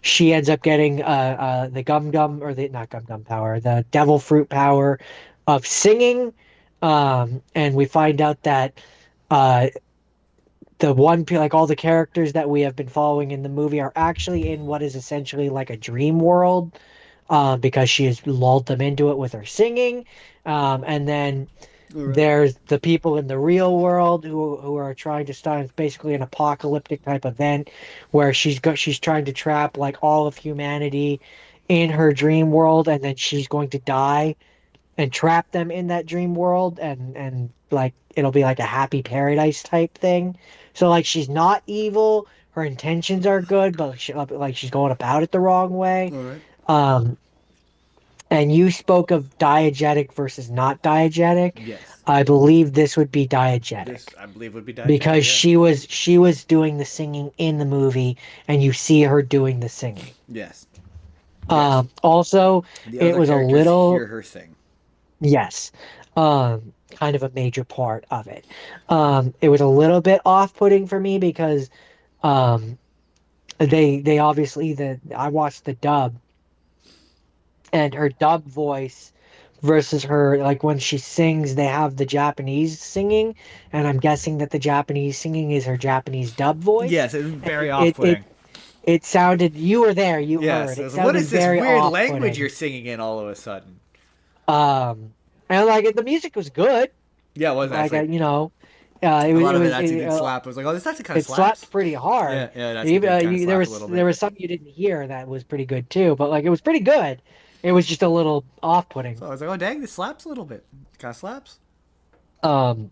she ends up getting the gum gum or the not gum gum power, the devil fruit power of singing. And we find out that uh, like all the characters that we have been following in the movie are actually in what is essentially like a dream world, because she has lulled them into it with her singing. And then All right. There's the people in the real world who are trying to start. It's basically an apocalyptic type event where she's trying to trap like all of humanity in her dream world, and then she's going to die and trap them in that dream world, and like it'll be like a happy paradise type thing. So like she's not evil, her intentions are good, but like she's going about it the wrong way. All right. Um, and you spoke of diegetic versus not diegetic. Yes. I believe this would be This diegetic I believe would be diegetic. because Yeah. she was doing the singing in the movie, and you see her doing the singing. Yes. Yes. Also, The it other was a characters hear little, her sing. yes, kind of a major part of it. It was a little bit off-putting for me because um, they obviously I watched the dub, and her dub voice versus her, like when she sings, they have the Japanese singing, and I'm guessing that the Japanese singing is her Japanese dub voice, Yes, it was and very it it off-putting. it sounded, you were there, you Yes. heard, It it was, what sounded is this very weird language off-putting. you're singing in all of a sudden? Um, and like the music was good, Yeah, it was like actually it a was lot of it actually did slap. I was like, oh, this actually kind of it slapped slaps. pretty hard. Yeah, yeah, it And actually even did kind of there slap a was little bit. some you didn't hear that was pretty good too, but like it was pretty good. It was just a little off-putting. So I was like, oh, dang, this slaps a little bit. Kind of slaps. Um,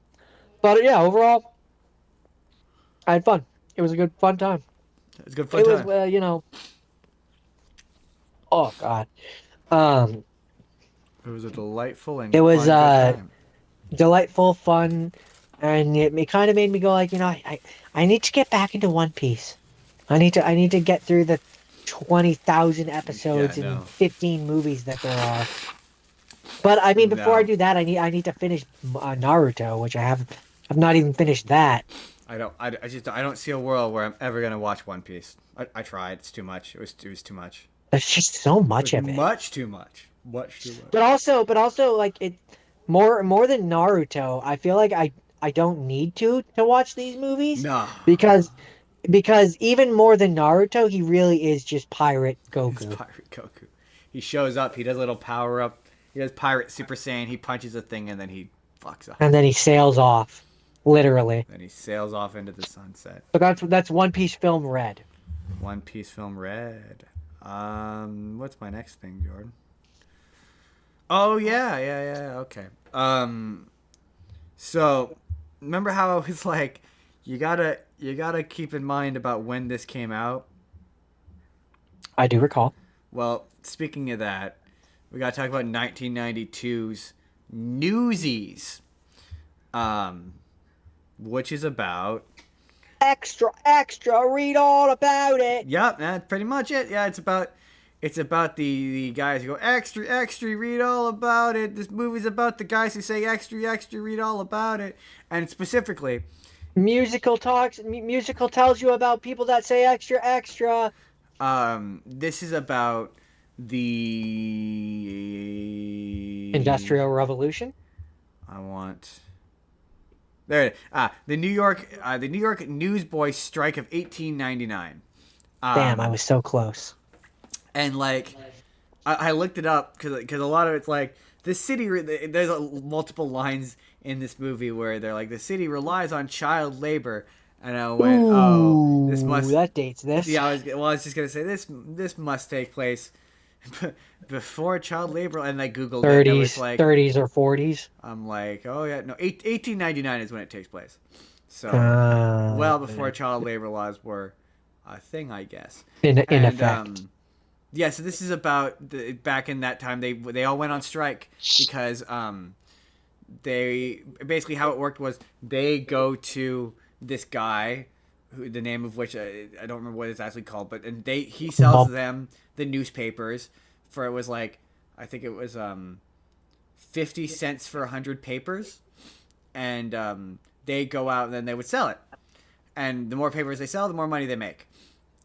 but yeah, overall, I had fun. It was a good fun time. It's a good fun It was time. oh God. Um, It was a delightful and it was fun, good time. delightful, fun, and it kind of made me go like, I need to get back into One Piece. I need to get through the 20,000 Yeah, episodes and no, 15 movies that there are. But I mean, before I no, do that, I need to finish Naruto, which I've not even finished that. I don't. I just I don't see a world where I'm ever gonna watch One Piece. I tried. It's too much. It was too much. There's just so It much was of it. much too much. Much too much. But also like it more than Naruto, I feel like I don't need to watch these movies Nah. because even more than Naruto, he really is just pirate It's Goku. Pirate Goku. He shows up. He does a little power up. He does Pirate Super Saiyan. He punches a thing and then he fucks off. And then he sails off, literally. Then he sails off into the sunset. But that's One Piece film red. One Piece film red. What's my next thing, Jordan? Oh yeah. Okay. So remember how I was like, you gotta keep in mind about when this came out. I do recall. Well, speaking of that, we gotta talk about 1992's Newsies, um, which is about. Extra, extra, read all about it. Yep, that's pretty much it. Yeah, it's about the guys who go extra, extra, read all about it. This movie's about the guys who say extra, extra, read all about it, and specifically, Musical tells you about people that say extra, extra. this is about the. Industrial Revolution. I want. There it is. The New York Newsboys strike of 1899. Damn, I was so close. And like, I looked it up because a lot of it's like the city. There's multiple lines in this movie where they're like the city relies on child labor, and I went, oh, this Ooh, must. that dates this. Yeah, I was just gonna say this must take place before child labor, and I googled it, and it was 30s, like 30s or 40s. I'm like, oh yeah, no, 1899 is when it takes place. So well before child labor laws were a thing, I guess. In And effect. yeah, so this is about back in that time they all went on strike because they basically how it worked was they go to this guy who the name of which I don't remember what it's actually called, but and he sells Mul- them the newspapers for it was like I think it was 50 cents for 100 papers, and they go out and then they would sell it, and the more papers they sell, the more money they make,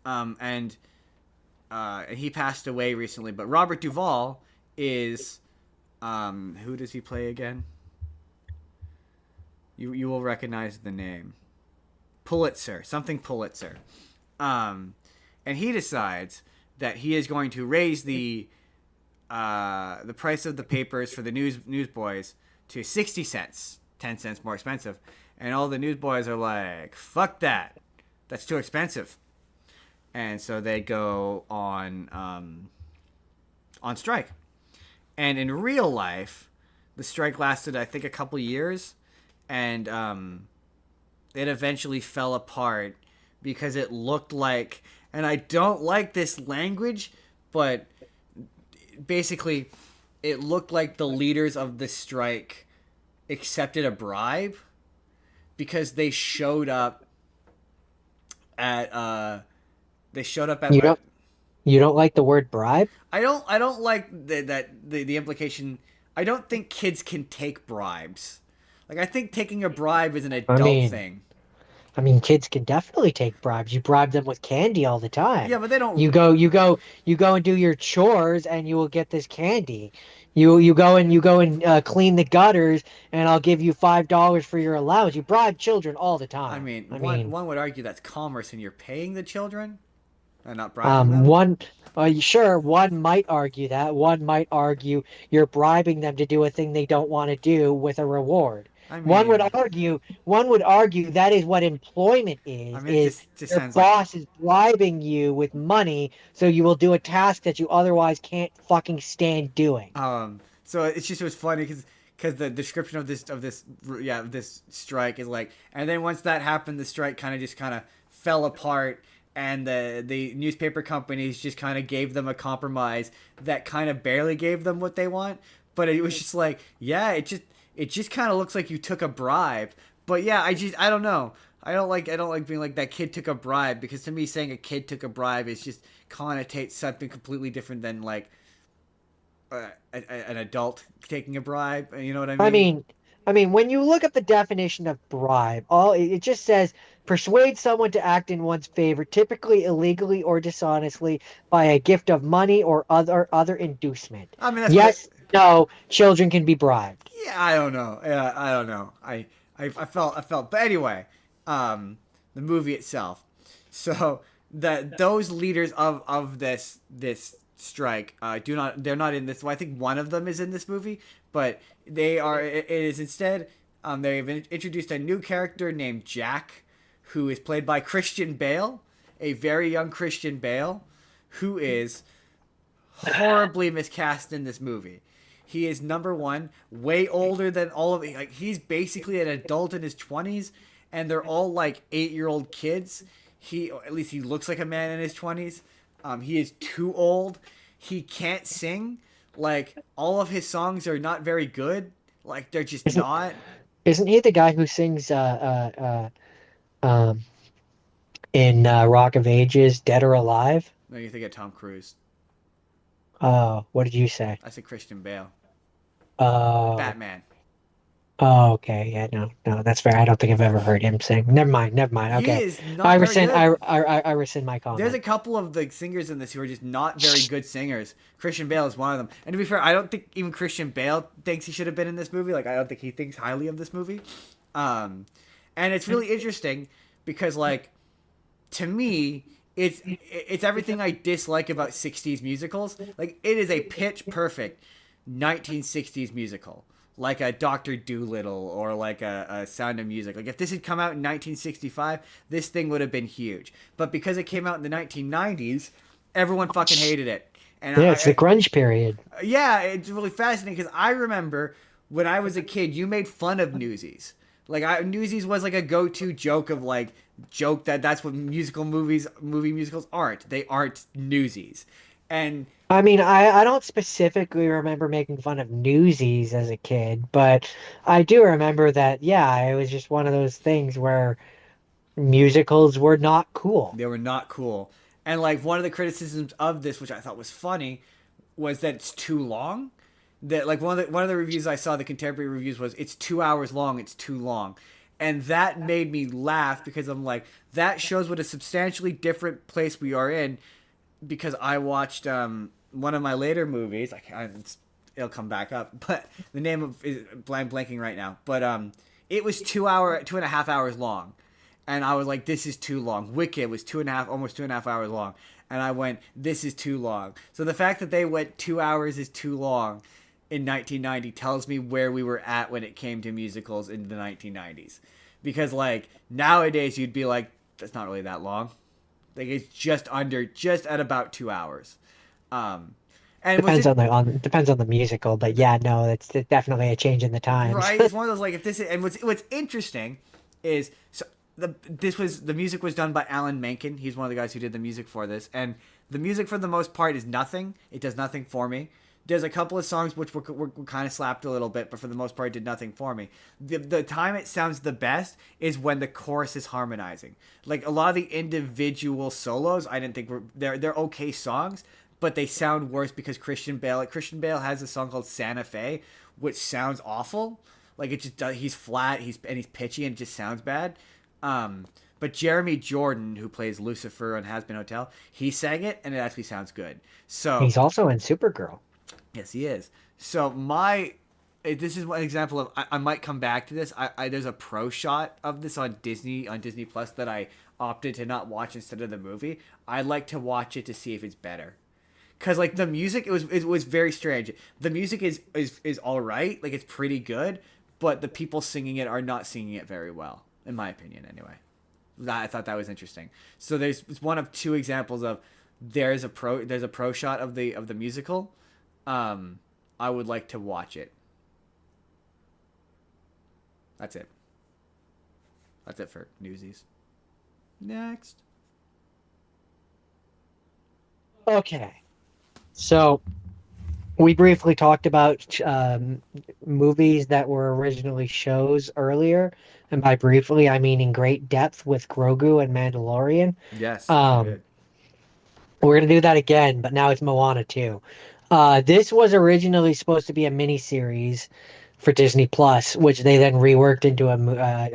and he passed away recently. But Robert Duvall is who does he play again? You will recognize the name. Pulitzer, something Pulitzer. And he decides that he is going to raise the price of the papers for the newsboys to 60 cents, 10 cents more expensive. And all the newsboys are like, fuck that. That's too expensive. And so they go on strike. And in real life, the strike lasted, I think, a couple years. And it eventually fell apart because it looked like, and I don't like this language, but basically it looked like the leaders of the strike accepted a bribe because they showed up at You what don't you don't like the word bribe? I don't like the implication. I don't think kids can take bribes. Like, I think taking a bribe is an I adult mean, thing. kids can definitely take bribes. You bribe them with candy all the Yeah, time. but they don't. You go and do your chores, and you will get this candy. You go and clean the gutters, and I'll give you $5 for your allowance. You bribe children all the I time. mean, I one mean, one would argue that's commerce, and you're paying the children and not bribing them. one, sure, one might argue that. One might argue you're bribing them to do a thing they don't want to do with a reward. I One would mean, argue, one would argue that is what employment I mean, it is just your sounds like. boss is bribing you with money so you will do a task that you otherwise can't fucking stand doing. So it was funny because the description of this strike is like, and then once that happened, the strike kind of fell apart, and the newspaper companies just kind of gave them a compromise that kind of barely gave them what they want, but it was just like, yeah, it just kind of looks like you took a bribe, but yeah, I don't know. I don't like being like that kid took a bribe, because to me saying a kid took a bribe is just connotates something completely different than like an adult taking a bribe. You know what I I mean? mean, when you look at the definition of bribe, it just says persuade someone to act in one's favor, typically illegally or dishonestly, by a gift of money or other inducement. I mean, that's what Yes, it. no, children can be bribed. Yeah, I don't know. Yeah, I don't know. I felt. But anyway, the movie itself. So those leaders of this strike they're not in this. Well, I think one of them is in this movie, but they are. It is instead. They've introduced a new character named Jack, who is played by Christian Bale, a very young Christian Bale, who is horribly miscast in this movie. He is number one, way older than all of like he's basically an adult in his 20s, and they're all like 8-year-old kids. At least he looks like a man in his 20s. He is too old. He can't sing. Like, all of his songs are not very good. Like, they're just Isn't not. isn't he the guy who sings in Rock of Ages, Dead or Alive? No, you think of Tom Cruise. Oh, what did you say? I said Christian Bale. Oh, Batman. oh, okay. Yeah, no, no, that's fair. I don't think I've ever heard him sing. Never mind, never mind. He Okay. is I not very rescind good. I rescind my There's a comment. couple of the singers in this who are just not very good singers. Christian Bale is one of them. And to be fair, I don't think even Christian Bale thinks he should have been in this movie. Like, I don't think he thinks highly of this movie. Um, and it's really interesting because, like, to me, it's everything I dislike about 60s musicals. Like, it is a pitch perfect 1960s musical. Like a Doctor Dolittle or like a Sound of Music. Like, if this had come out in 1965, this thing would have been huge. But because it came out in the 1990s, everyone fucking hated it. And Yeah, it's the grunge period. yeah, it's really fascinating because I remember when I was a kid, you made fun of Newsies. Like, Newsies was like a go-to joke of like that's what movie musicals aren't. They aren't Newsies, and I mean, I don't specifically remember making fun of Newsies as a kid, but I do remember that, yeah, it was just one of those things where musicals were not cool. they were not cool. And like one of the criticisms of this, which I thought was funny, was that it's too long. That like one of the reviews I saw, the contemporary reviews, was it's 2 hours long. It's too long. And that made me laugh because I'm like, that shows what a substantially different place we are in. Because I watched one of my later movies. It'll come back up, but the name of is blanking right now. But it was 2.5 hours long, and I was like, this is too long. Wicked was almost 2.5 hours long, and I went, this is too long. So the fact that they went 2 hours is too long in 1990 tells me where we were at when it came to musicals in the 1990s. Because like nowadays you'd be like, that's not really that long. Like it's just at about 2 hours. Um, and was Depends it on the musical, but yeah, no, it's definitely a change in the times. right? It's one of those like if this is, and what's interesting is so the music was done by Alan Menken. He's one of the guys who did the music for this, and the music for the most part is nothing. It does nothing for me. There's a couple of songs which were kind of slapped a little bit, but for the most part, it did nothing for me. The time it sounds the best is when the chorus is harmonizing. Like a lot of the individual solos, I didn't think were they're okay songs, but they sound worse because Christian Bale has a song called Santa Fe, which sounds awful. Like it just does, he's flat, he's pitchy, and it just sounds bad. But Jeremy Jordan, who plays Lucifer on Has Been Hotel, he sang it, and it actually sounds good. So He's also in Supergirl. yes, he is. So this is one example of I might come back to this. There's a pro shot of this on Disney Plus that I opted to not watch instead of the movie. I'd like to watch it to see if it's better. Cause like the music, it was very strange. The music is all right, like it's pretty good, but the people singing it are not singing it very well, in my opinion. Anyway, I thought that was interesting. So it's one of two examples of there's a pro shot of the musical. I would like to watch it. That's it. That's it for Newsies. Next. Okay. So we briefly talked about movies that were originally shows earlier, and by briefly I mean in great depth with Grogu and Mandalorian. Yes, those are Um, good. we're gonna do that again, but now it's Moana 2. This was originally supposed to be a mini series for Disney Plus, which they then reworked into an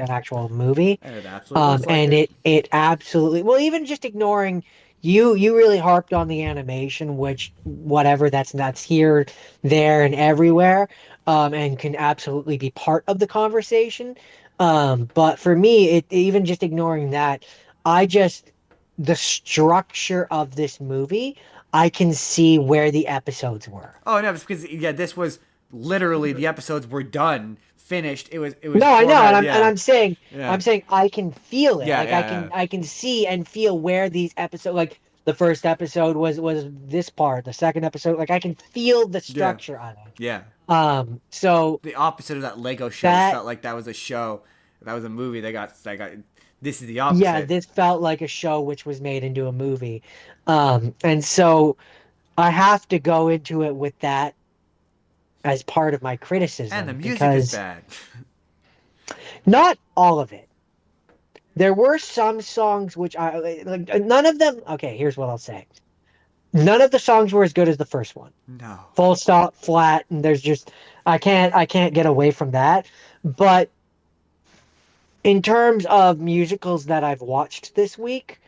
actual movie. And it absolutely looks like And it. it absolutely, well, even just ignoring you really harped on the animation, which whatever, that's here, there, and everywhere, and can absolutely be part of the conversation. But for me, it even just ignoring that, I just the structure of this movie, I can see where the episodes were. Oh no, it's because yeah, this was literally the episodes were done, finished. It was No, I know, and formatted. I'm and Yeah, I'm yeah, saying I can feel it. yeah, Like yeah, yeah, I can see and feel where these episodes, like the first episode was this part, the second episode, like I can feel the yeah, structure of it. yeah. So The opposite of that Lego show, which that felt like that was a show, that was a movie. They got. This is the yeah, opposite. this felt like a show which was made into a movie. And so I have to go into it with that as part of my And the criticism music is because bad. not all of it. There were some songs which I like, none of them. Okay, here's what I'll say. None of the songs were as good as the first one. No. Full stop, flat, and there's just I can't get away from that. But in terms of musicals that I've watched this week,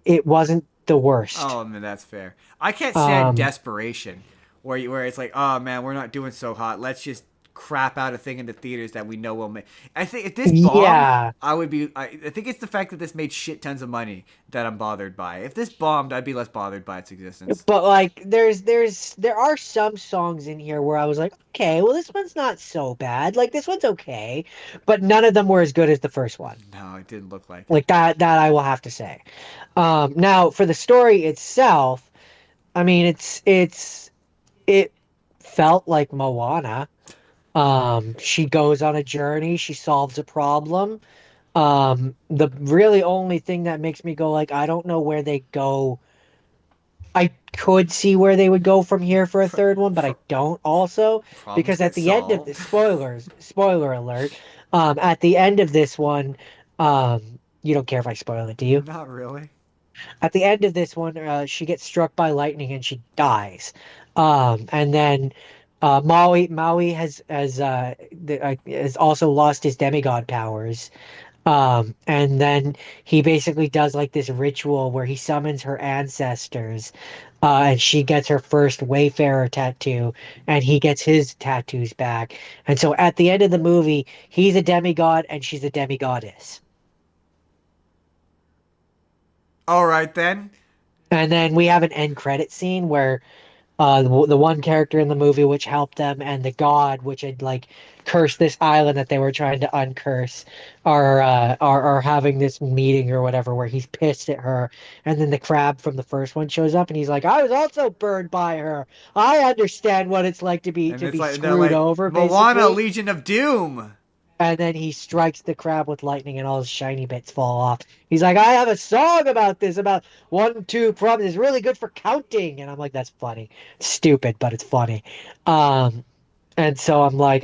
it wasn't the worst. Oh man, that's fair. I can't stand Um, desperation, where it's like, oh man, we're not doing so hot. Let's just crap out a thing into theaters that we know will make. I think if this bombed, yeah, I would be. I think it's the fact that this made shit tons of money that I'm bothered by. If this bombed, I'd be less bothered by its existence. but like there are some songs in here where I was like, okay, well this one's not so bad. Like this one's okay, but none of them were as good as the first one. No, it didn't look like it. Like that I will have to say. Now for the story itself, I mean it felt like Moana. She goes on a journey, she solves a problem. The really only thing that makes me go like I don't know where they go. I could see where they would go from here for a third one, but I don't also Problems because get at the end of the solved. spoiler alert, at the end of this one, you don't care if I spoil it, do you? Not really. At the end of this one, she gets struck by lightning and she dies. And then Maui has also lost his demigod powers. And then he basically does like this ritual where he summons her ancestors, and she gets her first Wayfarer tattoo, and he gets his tattoos back. And so at the end of the movie, he's a demigod and she's a demigoddess. All right then. And then we have an end credit scene where the one character in the movie which helped them, and the god which had like cursed this island that they were trying to uncurse, are having this meeting or whatever where he's pissed at her, and then the crab from the first one shows up, and he's like, "I was also burned by her. I understand what it's like to be And it's like they're screwed like over, Moana, basically." Legion of Doom. And then he strikes the crab with lightning and all his shiny bits fall off. He's like, I have a song about this, about one, two problems. It's really good for counting. And I'm like, that's funny. Stupid, but it's funny. Um, and so I'm like,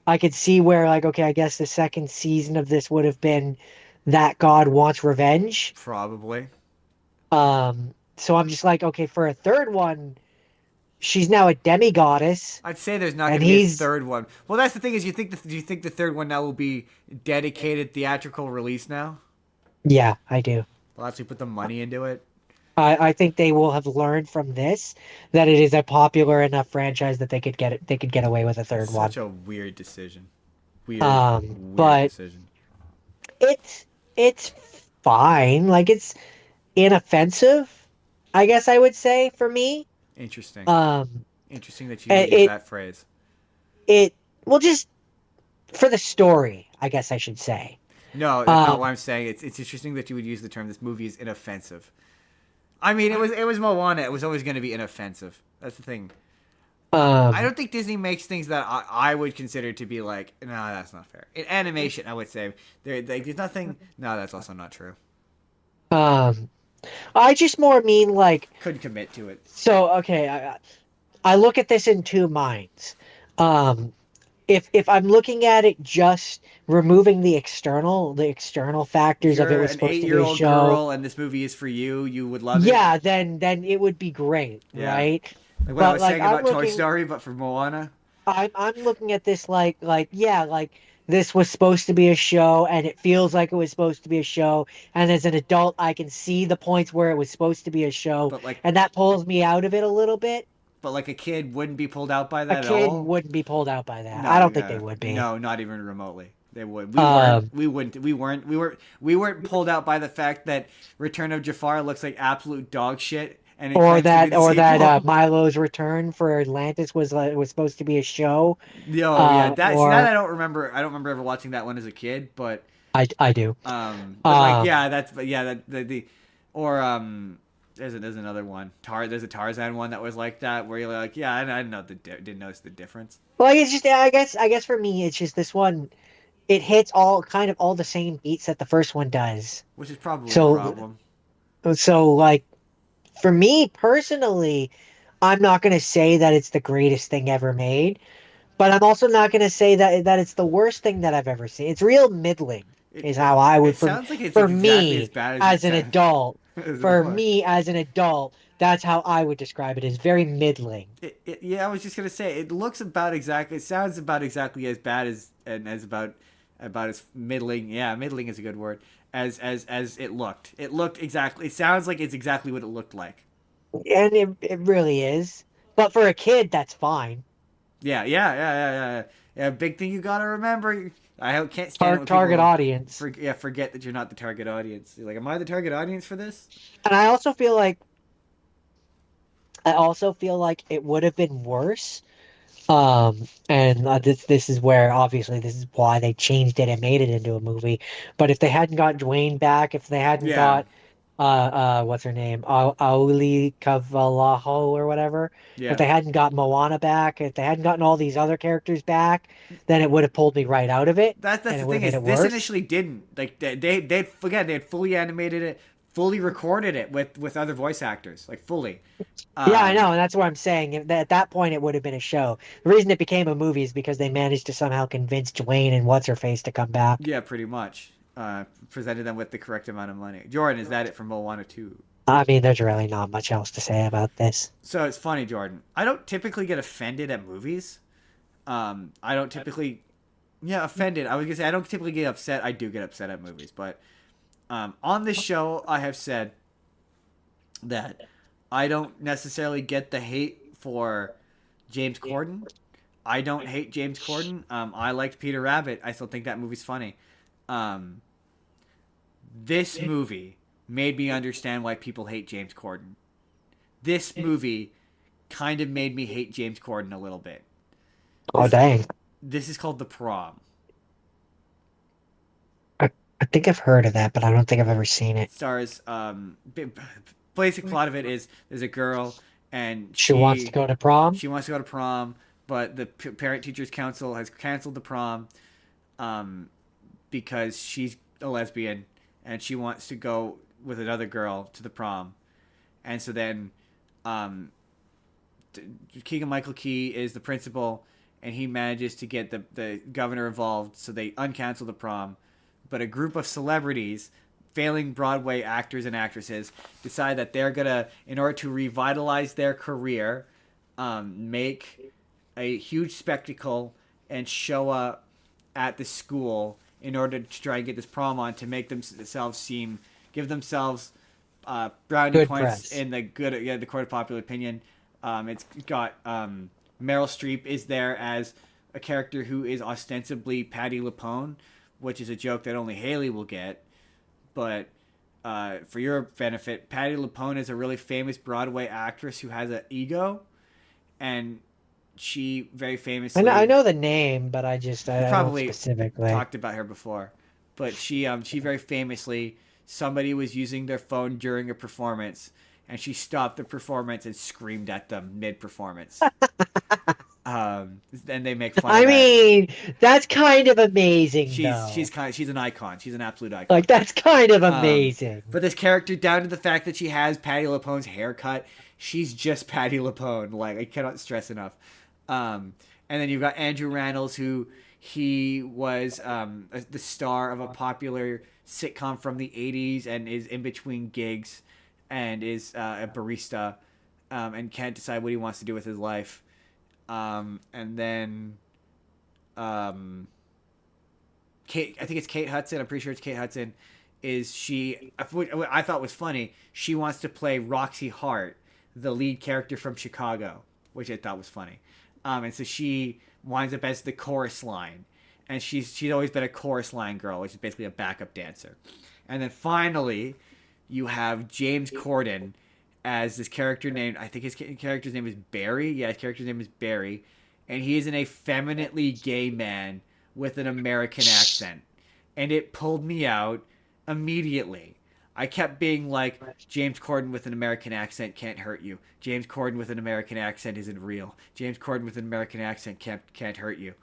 I could see where like, okay, I guess the second season of this would have been that God wants revenge. Probably. So I'm just like, okay, for a third one, she's now a demigoddess, I'd say there's not going and to be a he's, third one. Well, that's the thing is, do you think the third one now will be dedicated theatrical release now? yeah, I do. They'll actually put the money into it. I think they will have learned from this that it is a popular enough franchise that they could get away with a It's third one. such a weird decision. Weird But decision. it's it's fine. Like it's inoffensive, I guess I would say for me. Interesting. Um, Interesting that you use it that phrase. it well just for the story, I guess I should say. No, that's not what Um, I'm saying. It's interesting that you would use the term "this movie is inoffensive." I mean, it was Moana. It was always going to be inoffensive. That's the thing. I um, don't think Disney makes things that I would consider to be like, no, that's not fair. In animation, I would say there's nothing. No, that's also not true. um, I just more mean like Couldn't commit to it. so. Okay, I look at this in two minds. Um, if I'm looking at it just removing the external If factors of it you're was an supposed to be a 8-year-old show, girl and this movie is for you, you would love it. yeah, then it would be great, Yeah, right? like what I But was like saying about Toy Story, but for Moana. I'm looking at this like yeah, like this was supposed to be a show and it feels like it was supposed to be a show, and as an adult I can see the points where it was supposed to be a show, But like, and that pulls me out of it a little bit. a kid wouldn't be pulled out by A that at kid all. wouldn't be pulled out by that. I No, don't think they no, would be. no, not even remotely. They would. We weren't. Um, We wouldn't. We weren't pulled out by the fact that Return of Jafar looks like absolute dog shit, and it claims to be the sequel. Milo's return for Atlantis was supposed to be a show. No, yeah, that. See, that Or I don't remember. I don't remember ever watching that one as a kid, but I do. but like, Um, yeah, that's, but yeah, that the or there's another one. There's a Tarzan one that was like that, where you're like, yeah, I didn't know didn't notice the difference, like it's just I guess for me it's just this one. It hits all the same beats that the first one does. which is probably a So problem. like for me personally, I'm not gonna say that it's the greatest thing ever made, but I'm also not gonna say that it's the worst thing that I've ever seen. It's real middling, It, is it how I it would sounds like it's for exactly as me bad as it as an sounds. adult. As it For was. me as an adult, that's how I would describe it. Is very middling. Yeah, I was just gonna say it looks about exactly. It sounds about exactly as bad as and as about as middling. Yeah, middling is a good word. As it looked. It looked exactly. It sounds like it's exactly what it looked like. And it really is. But for a kid, that's fine. Yeah. Yeah, big thing you gotta remember. Can't stand it when Target people audience. forget that you're not the target audience. You're like, am I the target audience for this? And I also feel like it would have been worse. And this is where obviously this is why they changed it and made it into a movie. But if they hadn't got Dwayne back, if they hadn't Yeah, got what's her name? Auli Cavalaho or whatever. If yeah. they hadn't got Moana back, if they hadn't gotten all these other characters back, then it would have pulled me right out of it, That's and the it would thing have made is it this worse. initially didn't like they again they had fully animated it, fully recorded it with other voice actors like fully. Yeah, I Um, know, and that's what I'm saying. At that point, it would have been a show. The reason it became a movie is because they managed to somehow convince Dwayne and what's her face to come back. yeah, pretty much. Presented them with the correct amount of money. Jordan, is that it for Moana 2? I mean, there's really not much else to say about this. So it's funny, Jordan. I don't typically get offended at movies. I don't typically, yeah, offended. I was gonna say I don't typically get upset. I do get upset at movies, but on this show, I have said that I don't necessarily get the hate for James Corden. I don't hate James Corden. I liked Peter Rabbit. I still think that movie's funny. Um, this movie made me understand why people hate James Corden. This movie kind of made me hate James Corden a little bit. Oh This dang! this is called The Prom. I, I think I've heard of that, but I don't think I've ever seen it. Stars basic plot of it is there's a girl and She wants to go to prom. she wants to go to prom, but the parent teachers council has canceled the prom um, because she's a lesbian and she wants to go with another girl to the prom. And so then um, Keegan Michael Key is the principal, and he manages to get the governor involved, so they uncancel the prom. But a group of celebrities, failing Broadway actors and actresses, decide that they're gonna, in order to revitalize their career, make a huge spectacle and show up at the school in order to try and get this prom on to make themselves seem, give themselves brownie Good points press. in the court of popular opinion. It's got Meryl Streep is there as a character who is ostensibly Patti LuPone, which is a joke that only Haley will get. But for your benefit, Patti LuPone is a really famous Broadway actress who has an ego, and she very famously. I know the name, but I don't Probably specifically. talked about her before, but she very famously, somebody was using their phone during a performance, and she stopped the performance and screamed at them mid performance. And they make fun I of that. mean, that's kind of amazing, though. She's an icon. She's an absolute icon. Like that's kind of amazing. But this character, down to the fact that she has Patti LuPone's haircut, she's just Patti LuPone. Like, I cannot stress enough. And then you've got Andrew Rannells, who he was the star of a popular sitcom from the 80s and is in between gigs and is a barista and can't decide what he wants to do with his life. And then Kate, I think it's Kate Hudson. I'm pretty sure it's Kate Hudson. What I thought was funny. She wants to play Roxy Hart, the lead character from Chicago, which I thought was funny. And so she winds up as the chorus line, and she's always been a chorus line girl, which is basically a backup dancer. And then finally, you have James Corden as this character named, I think his character's name is Barry. Yeah, his character's name is Barry, and he is an effeminately gay man with an American accent, and it pulled me out immediately. I kept being like, James Corden with an American accent can't hurt you. James Corden with an American accent isn't real. James Corden with an American accent can't hurt you.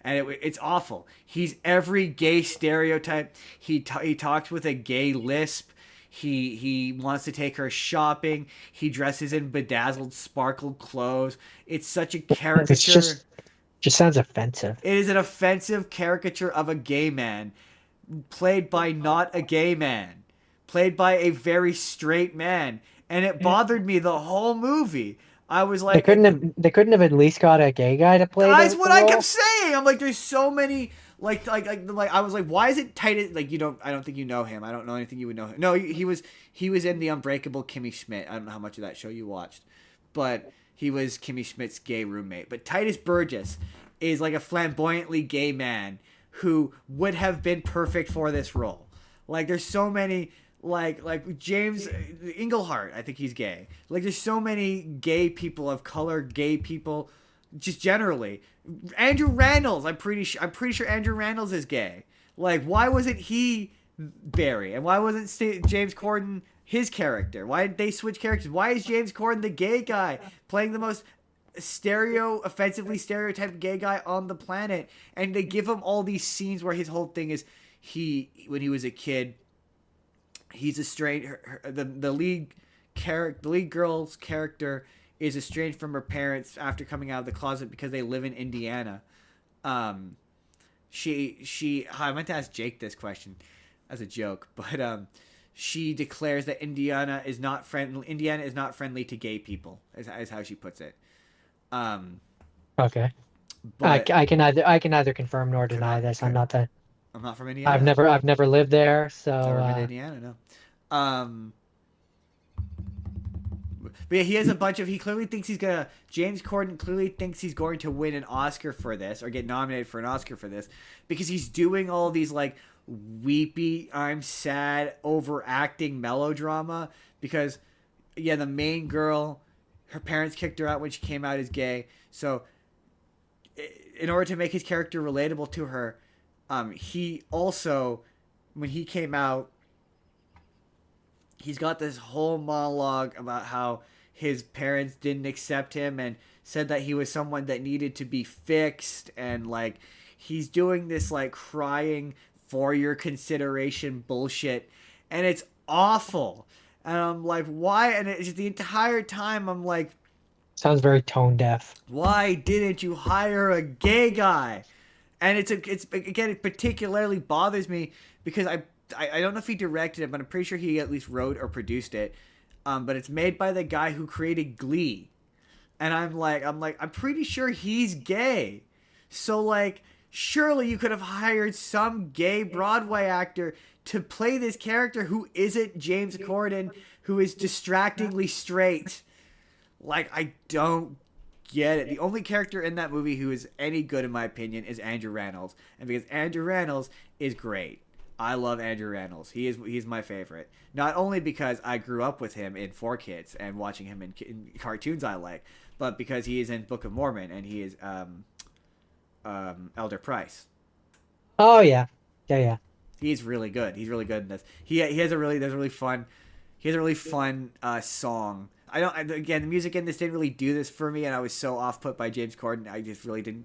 And it's awful. He's every gay stereotype. He talks with a gay lisp. He wants to take her shopping. He dresses in bedazzled, sparkled clothes. It's such a caricature. It's just sounds offensive. It is an offensive caricature of a gay man, played by not a gay man, played by a very straight man, and it bothered me the whole movie. I was like, they couldn't have at least got a gay guy to play. That's the what I role? kept saying. I'm like, there's so many. Like I was like, why is it tight? Like, I don't think you know him. I don't know anything you would know him. No, he was in the Unbreakable Kimmy Schmidt. I don't know how much of that show you watched, but he was Kimmy Schmidt's gay roommate. But Titus Burgess is like a flamboyantly gay man who would have been perfect for this role. Like, there's so many. Like James Englehart, I think he's gay. Like, there's so many gay people of color, gay people, just generally. Andrew Rannells, I'm pretty sure Andrew Rannells is gay. Like, why wasn't he Barry, and why wasn't James Corden his character? Why did they switch characters? Why is James Corden the gay guy playing the most offensively stereotyped gay guy on the planet? And they give him all these scenes where his whole thing is when he was a kid. He's estranged. The lead girl's character is estranged from her parents after coming out of the closet because they live in Indiana. I meant to ask Jake this question as a joke, but she declares that Indiana is not friendly to gay people, is how she puts it. Okay. But I can neither confirm nor deny this. I'm not that. I'm not from Indiana. I've never lived there, so. Never been to Indiana, no. But yeah, he has a bunch of. James Corden clearly thinks he's going to win an Oscar for this, or get nominated for an Oscar for this, because he's doing all these like weepy, I'm sad, overacting melodrama. Because yeah, the main girl Her parents kicked her out when she came out as gay. So, in order to make his character relatable to her, he also, when he came out, he's got this whole monologue about how his parents didn't accept him and said that he was someone that needed to be fixed, and like he's doing this like crying for your consideration bullshit, and it's awful. And I'm like, why? And it's just the entire time I'm like, Sounds very tone deaf. why didn't you hire a gay guy? And it's again, it particularly bothers me because I don't know if he directed it, but I'm pretty sure he at least wrote or produced it. But it's made by the guy who created Glee, and I'm pretty sure he's gay. So like, surely you could have hired some gay Broadway actor to play this character who isn't James Corden, who is distractingly straight. Like, I don't get it. The only character in that movie who is any good, in my opinion, is Andrew Rannells, and because Andrew Rannells is great. I love Andrew Rannells. He's my favorite. Not only because I grew up with him in 4Kids and watching him in cartoons I like, but because he is in Book of Mormon and he is Elder Price. Oh yeah, yeah. He's really good. He's really good in this. He has a really fun. He has a really fun song. Again, the music in this didn't really do this for me, and I was so off put by James Corden. I just really didn't.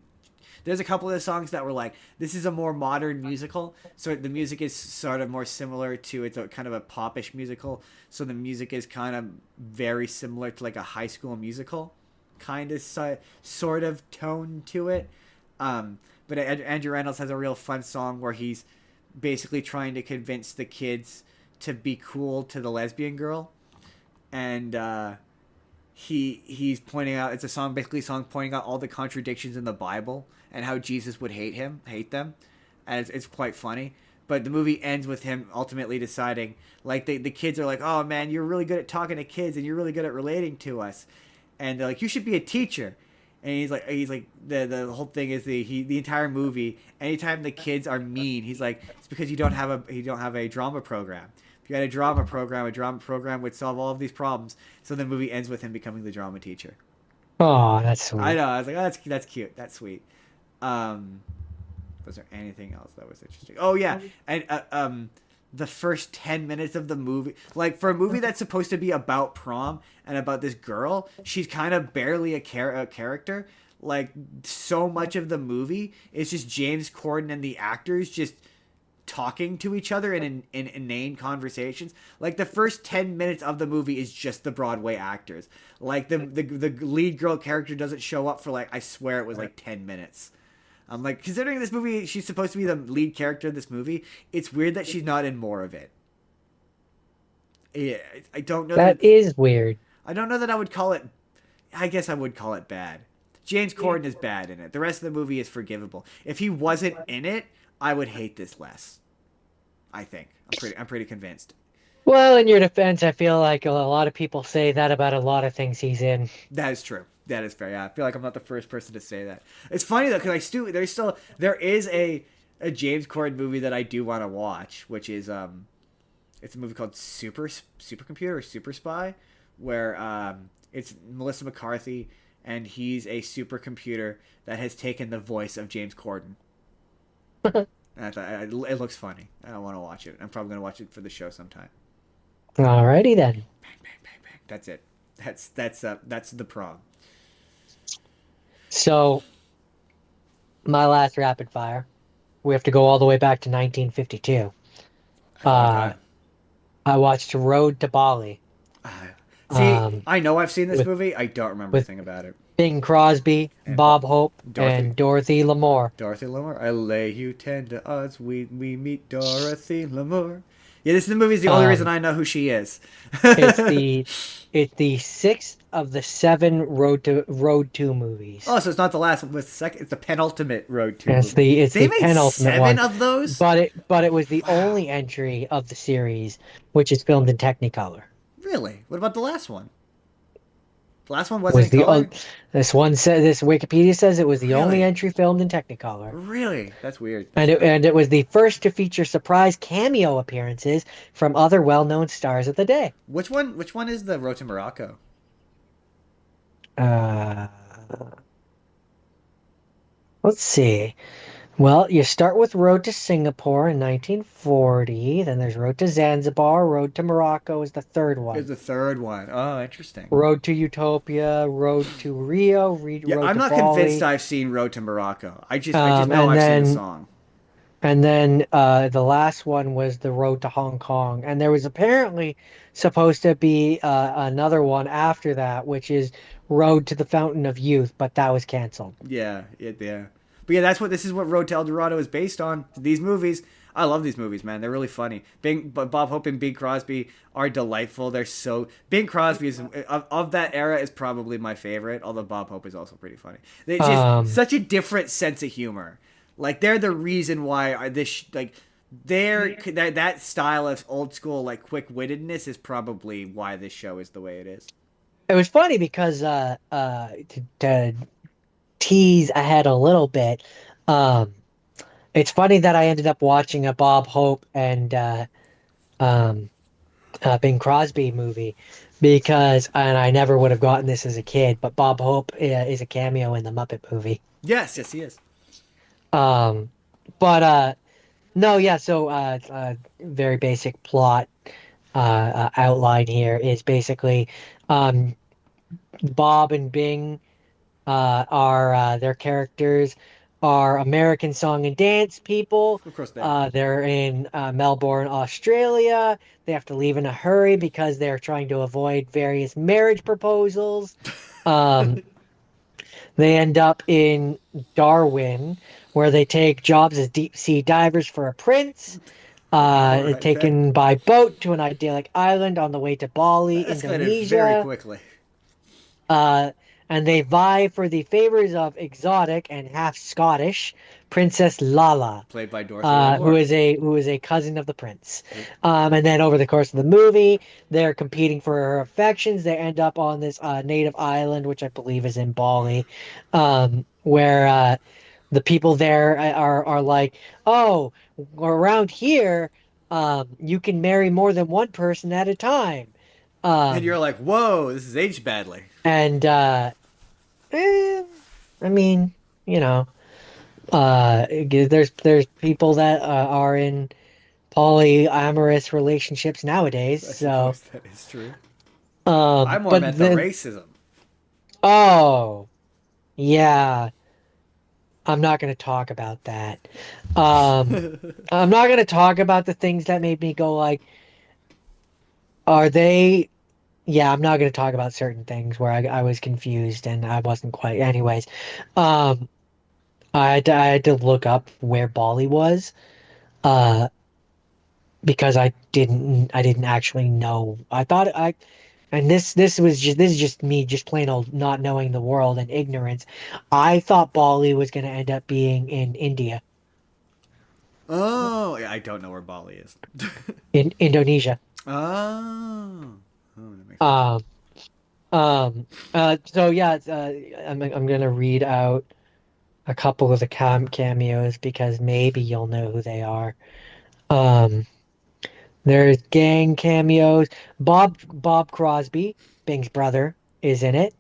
There's a couple of the songs that were like, this is a more modern musical, so the music is sort of more similar to, it's a kind of a popish musical, so the music is kind of very similar to like a High School Musical kind of sort of tone to it. But Andrew Rannells has a real fun song where he's basically trying to convince the kids to be cool to the lesbian girl, and he's pointing out, it's a song pointing out all the contradictions in the Bible and how Jesus would hate them, and it's quite funny. But the movie ends with him ultimately deciding, like, the kids are like, oh man, you're really good at talking to kids and you're really good at relating to us, and they're like, you should be a teacher. And he's like the whole thing is the entire movie, anytime the kids are mean, he's like, it's because you don't have a drama program. If you had a drama program would solve all of these problems. So the movie ends with him becoming the drama teacher. Oh, that's sweet. I know. I was like, oh, that's cute. That's sweet. Was there anything else that was interesting? Oh yeah, and the first 10 minutes of the movie, like, for a movie that's supposed to be about prom and about this girl, she's kind of barely a character. Like, so much of the movie is just James Corden and the actors just talking to each other in inane conversations. Like, the first 10 minutes of the movie is just the Broadway actors. Like, the lead girl character doesn't show up for, like, I swear it was like 10 minutes. I'm like, considering this movie, she's supposed to be the lead character in this movie, it's weird that she's not in more of it. Yeah, I don't know. That is weird. I don't know that I would call it, I guess I would call it bad. James Corden is bad in it. The rest of the movie is forgivable. If he wasn't in it, I would hate this less. I think. I'm pretty convinced. Well, in your defense, I feel like a lot of people say that about a lot of things he's in. That is true. That is fair. Yeah, I feel like I'm not the first person to say that. It's funny though, because there is a James Corden movie that I do want to watch, which is it's a movie called Supercomputer or Super Spy, where it's Melissa McCarthy, and he's a supercomputer that has taken the voice of James Corden. And I thought it looks funny. I don't want to watch it. I'm probably gonna watch it for the show sometime. Alrighty then. Bang bang bang bang. That's it. That's the prom. So, my last rapid fire. We have to go all the way back to 1952. I watched Road to Bali. See, I know I've seen this movie. I don't remember a thing about it. Bing Crosby, And Bob Hope, Dorothy. and Dorothy Lamour. Dorothy Lamour. I lay you tender odds. We meet Dorothy Lamour. Yeah, this movie is the only reason I know who she is. It's the sixth of the 7 Road to movies. Oh, so it's not the last one. It's the second. It's the penultimate Road to. It's movie. the made penultimate 7 one. of those. But it was the only entry of the series which is filmed in Technicolor. Really? What about the last one? The last one wasn't in color? This Wikipedia says it was the only entry filmed in Technicolor. Really? That's weird. And it was the first to feature surprise cameo appearances from other well-known stars of the day. Which one is the Road to Morocco? Uh, let's see. Well, you start with Road to Singapore in 1940. Then there's Road to Zanzibar. Road to Morocco is the third Is one. the third one. Oh, interesting. Road to Utopia. Road to Rio. Yeah, Road I'm to not convinced Bali. I've seen Road to Morocco. I just Um, know and I've seen the then song. the last one was the Road to Hong Kong. And there was apparently supposed to be another one after that, which is Road to the Fountain of Youth, but that was canceled. Yeah. But yeah, this is what Road to El Dorado is based on. These movies, I love these movies, man. They're really funny. But Bob Hope and Bing Crosby are delightful. They're so Bing Crosby is of that era is probably my favorite. Although Bob Hope is also pretty funny. It's just Um, such a different sense of humor. Like they're the reason why like that style of old school like quick wittedness is probably why this show is the way it is. it was funny because to tease ahead a little bit, um, it's funny that I ended up watching a Bob Hope and um, Bing Crosby movie because, and I never would have gotten this as a kid, but Bob Hope is a cameo in the Muppet movie. Yes, he is. Um, but no, yeah. So very basic plot outline here is basically um, Bob and Bing are their characters are American song and dance people. Of course they are. They're in Melbourne, Australia. They have to leave in a hurry because they're trying to avoid various marriage proposals. Um, they end up in Darwin, where they take jobs as deep sea divers for a prince. All right, Taken by boat to an idyllic island on the way to Bali, that escalated very Indonesia. quickly. Uh, and they vie for the favors of exotic and half Scottish Princess Lala, Played by Dorothy Lamour. who is a cousin of the prince. And then over the course of the movie, they're competing for her affections. They end up on this native island, which I believe is in Bali, where the people there are like, oh, around here, you can marry more than one person at a time. And you're Um, like, whoa, this is aged badly. and Eh, I mean, you know, there's people that are in polyamorous relationships nowadays. I So, suppose that is true. I more but meant the then, racism. oh, yeah, I'm not going to talk about that. Um, I'm not going to talk about the things that made me go like, are they? Yeah, I'm not going to talk about certain things where I was confused and I wasn't quite. Anyways, um, I had to look up where Bali was. Uh, because I didn't actually know. I thought I and this is just me just plain old not knowing the world and ignorance. I thought Bali was going to end up being in India, Oh, yeah, I don't know where Bali is. in Indonesia. Oh. Oh, that makes more sense. Um so yeah, I'm going to read out a couple of the cameos because maybe you'll know who they are. Um there's gang cameos. Bob Crosby, Bing's brother, is in it.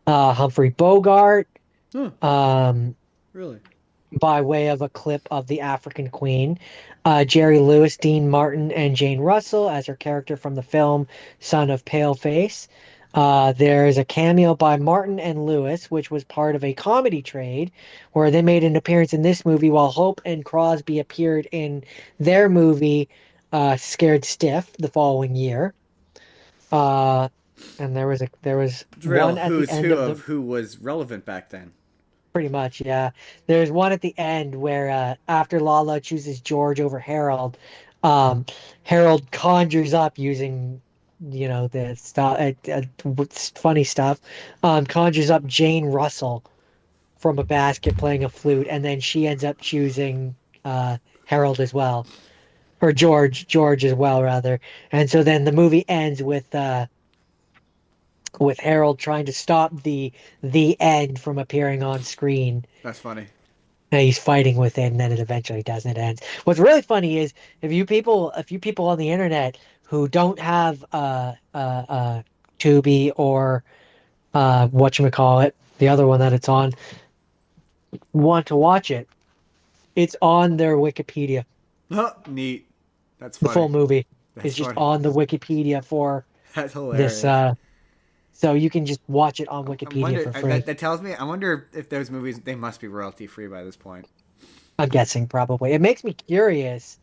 Humphrey Bogart, Huh, um, really? by way of a clip of the African Queen. Jerry Lewis, Dean Martin, and Jane Russell as her character from the film Son of Paleface. There's a cameo by Martin and Lewis, which was part of a comedy trade where they made an appearance in this movie while Hope and Crosby appeared in their movie Scared Stiff the following year. Uh, and there was It's real one at the who's end who of the of who was relevant back then. pretty much, yeah. There's one at the end where after Lala chooses George over Harold, um, Harold conjures up using, you know, the stuff, funny stuff, conjures up Jane Russell from a basket playing a flute, and then she ends up choosing Harold as well, or George as well, rather. And so then the movie ends with Harold trying to stop the end from appearing on screen. That's funny. And he's fighting with it, and then it eventually does, and it ends. What's really funny is if you people on the internet who don't have Tubi or whatchamacallit, the other one that it's on, want to watch it, it's on their Wikipedia. Huh, neat. That's The full funny. movie is That's just funny. on the Wikipedia for That's this. hilarious. So you can just watch it on I Wikipedia wonder for free. that tells me. I wonder if those movies they must be royalty free by this point. I'm guessing probably. It makes me curious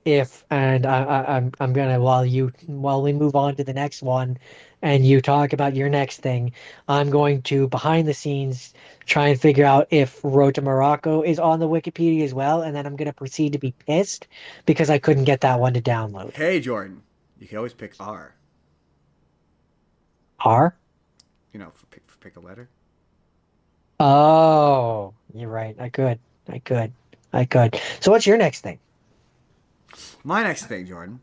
if, and I'm gonna while we move on to the next one, and you talk about your next thing, I'm going to behind the scenes try and figure out if Road to Morocco is on the Wikipedia as well, and then I'm gonna proceed to be pissed because I couldn't get that one to download. Hey Jordan, you can always pick R. R? You know, for pick a letter. Oh, you're right. I could. I could. I could. So what's your next thing? My next thing, Jordan,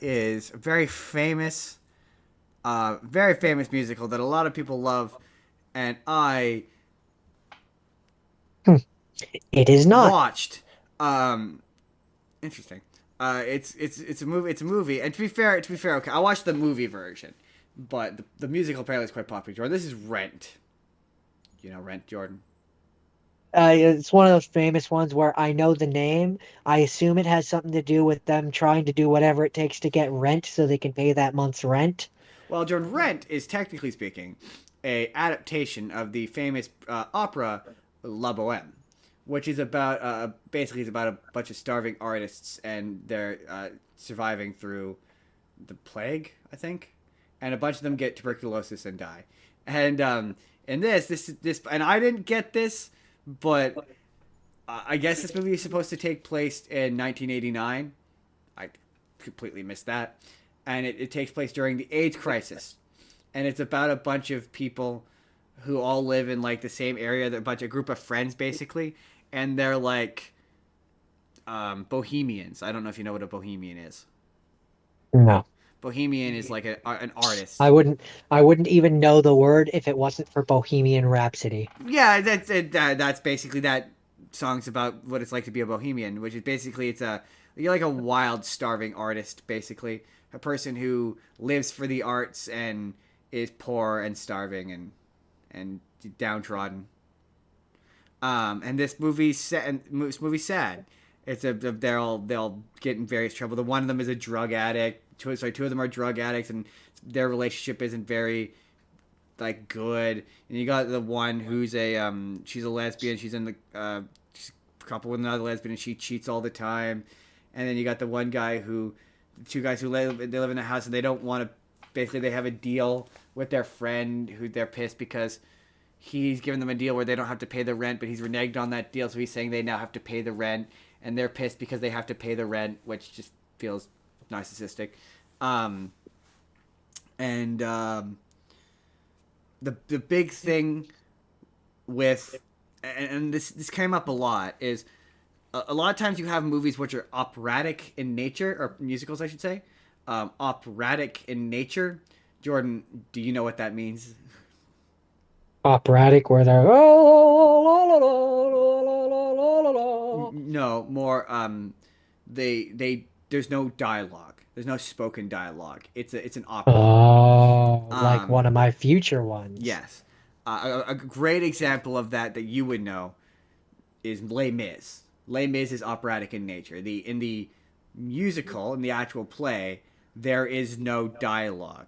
is a very famous musical that a lot of people love, and I Hmm. It is not. watched. Um, Interesting. It's a movie. It's a movie. And to be fair, okay, I watched the movie version, but the musical apparently is quite popular. Jordan, this is Rent. You know Rent, Jordan. It's one of those famous ones where I know the name. I assume it has something to do with them trying to do whatever it takes to get rent so they can pay that month's rent. Well, Jordan, Rent is technically speaking a adaptation of the famous opera La Boheme, which is about basically it's about a bunch of starving artists and they're surviving through the plague, I think, and a bunch of them get tuberculosis and die. And in this, and I didn't get this, but I guess this movie is supposed to take place in 1989. I completely missed that, and it takes place during the AIDS crisis, and it's about a bunch of people who all live in like the same area. They're a group of friends basically, and they're like bohemians. I don't know if you know what a bohemian is. No. Bohemian is like an artist. I wouldn't I wouldn't even know the word if it wasn't for Bohemian Rhapsody. Yeah, that's it. That's basically that song's about what it's like to be a bohemian, which is basically you're like a wild starving artist, basically a person who lives for the arts and is poor and starving and downtrodden. And this movie's set. And this movie's sad. They'll get in various trouble. The one of them is a drug addict. Two of them are drug addicts, and their relationship isn't very like good. And you got the one who's she's a lesbian. She's in the she's a couple with another lesbian, and she cheats all the time. And then you got the one guy the two guys who live in a house, and they don't want to. Basically, they have a deal with their friend who they're pissed because he's given them a deal where they don't have to pay the rent, but he's reneged on that deal, so he's saying they now have to pay the rent, and they're pissed because they have to pay the rent, which just feels narcissistic. Um, and the big thing with and this came up a lot is a lot of times you have movies which are operatic in nature, or musicals I should say, operatic in nature. Jordan, do you know what that means? Operatic where they're No, more they there's no dialogue. There's no spoken dialogue. It's an opera. oh, like one Um, of my future ones. yes. A great example of that you would know is Les Mis. Les Mis is operatic in nature. In the musical, in the actual play, there is no dialogue.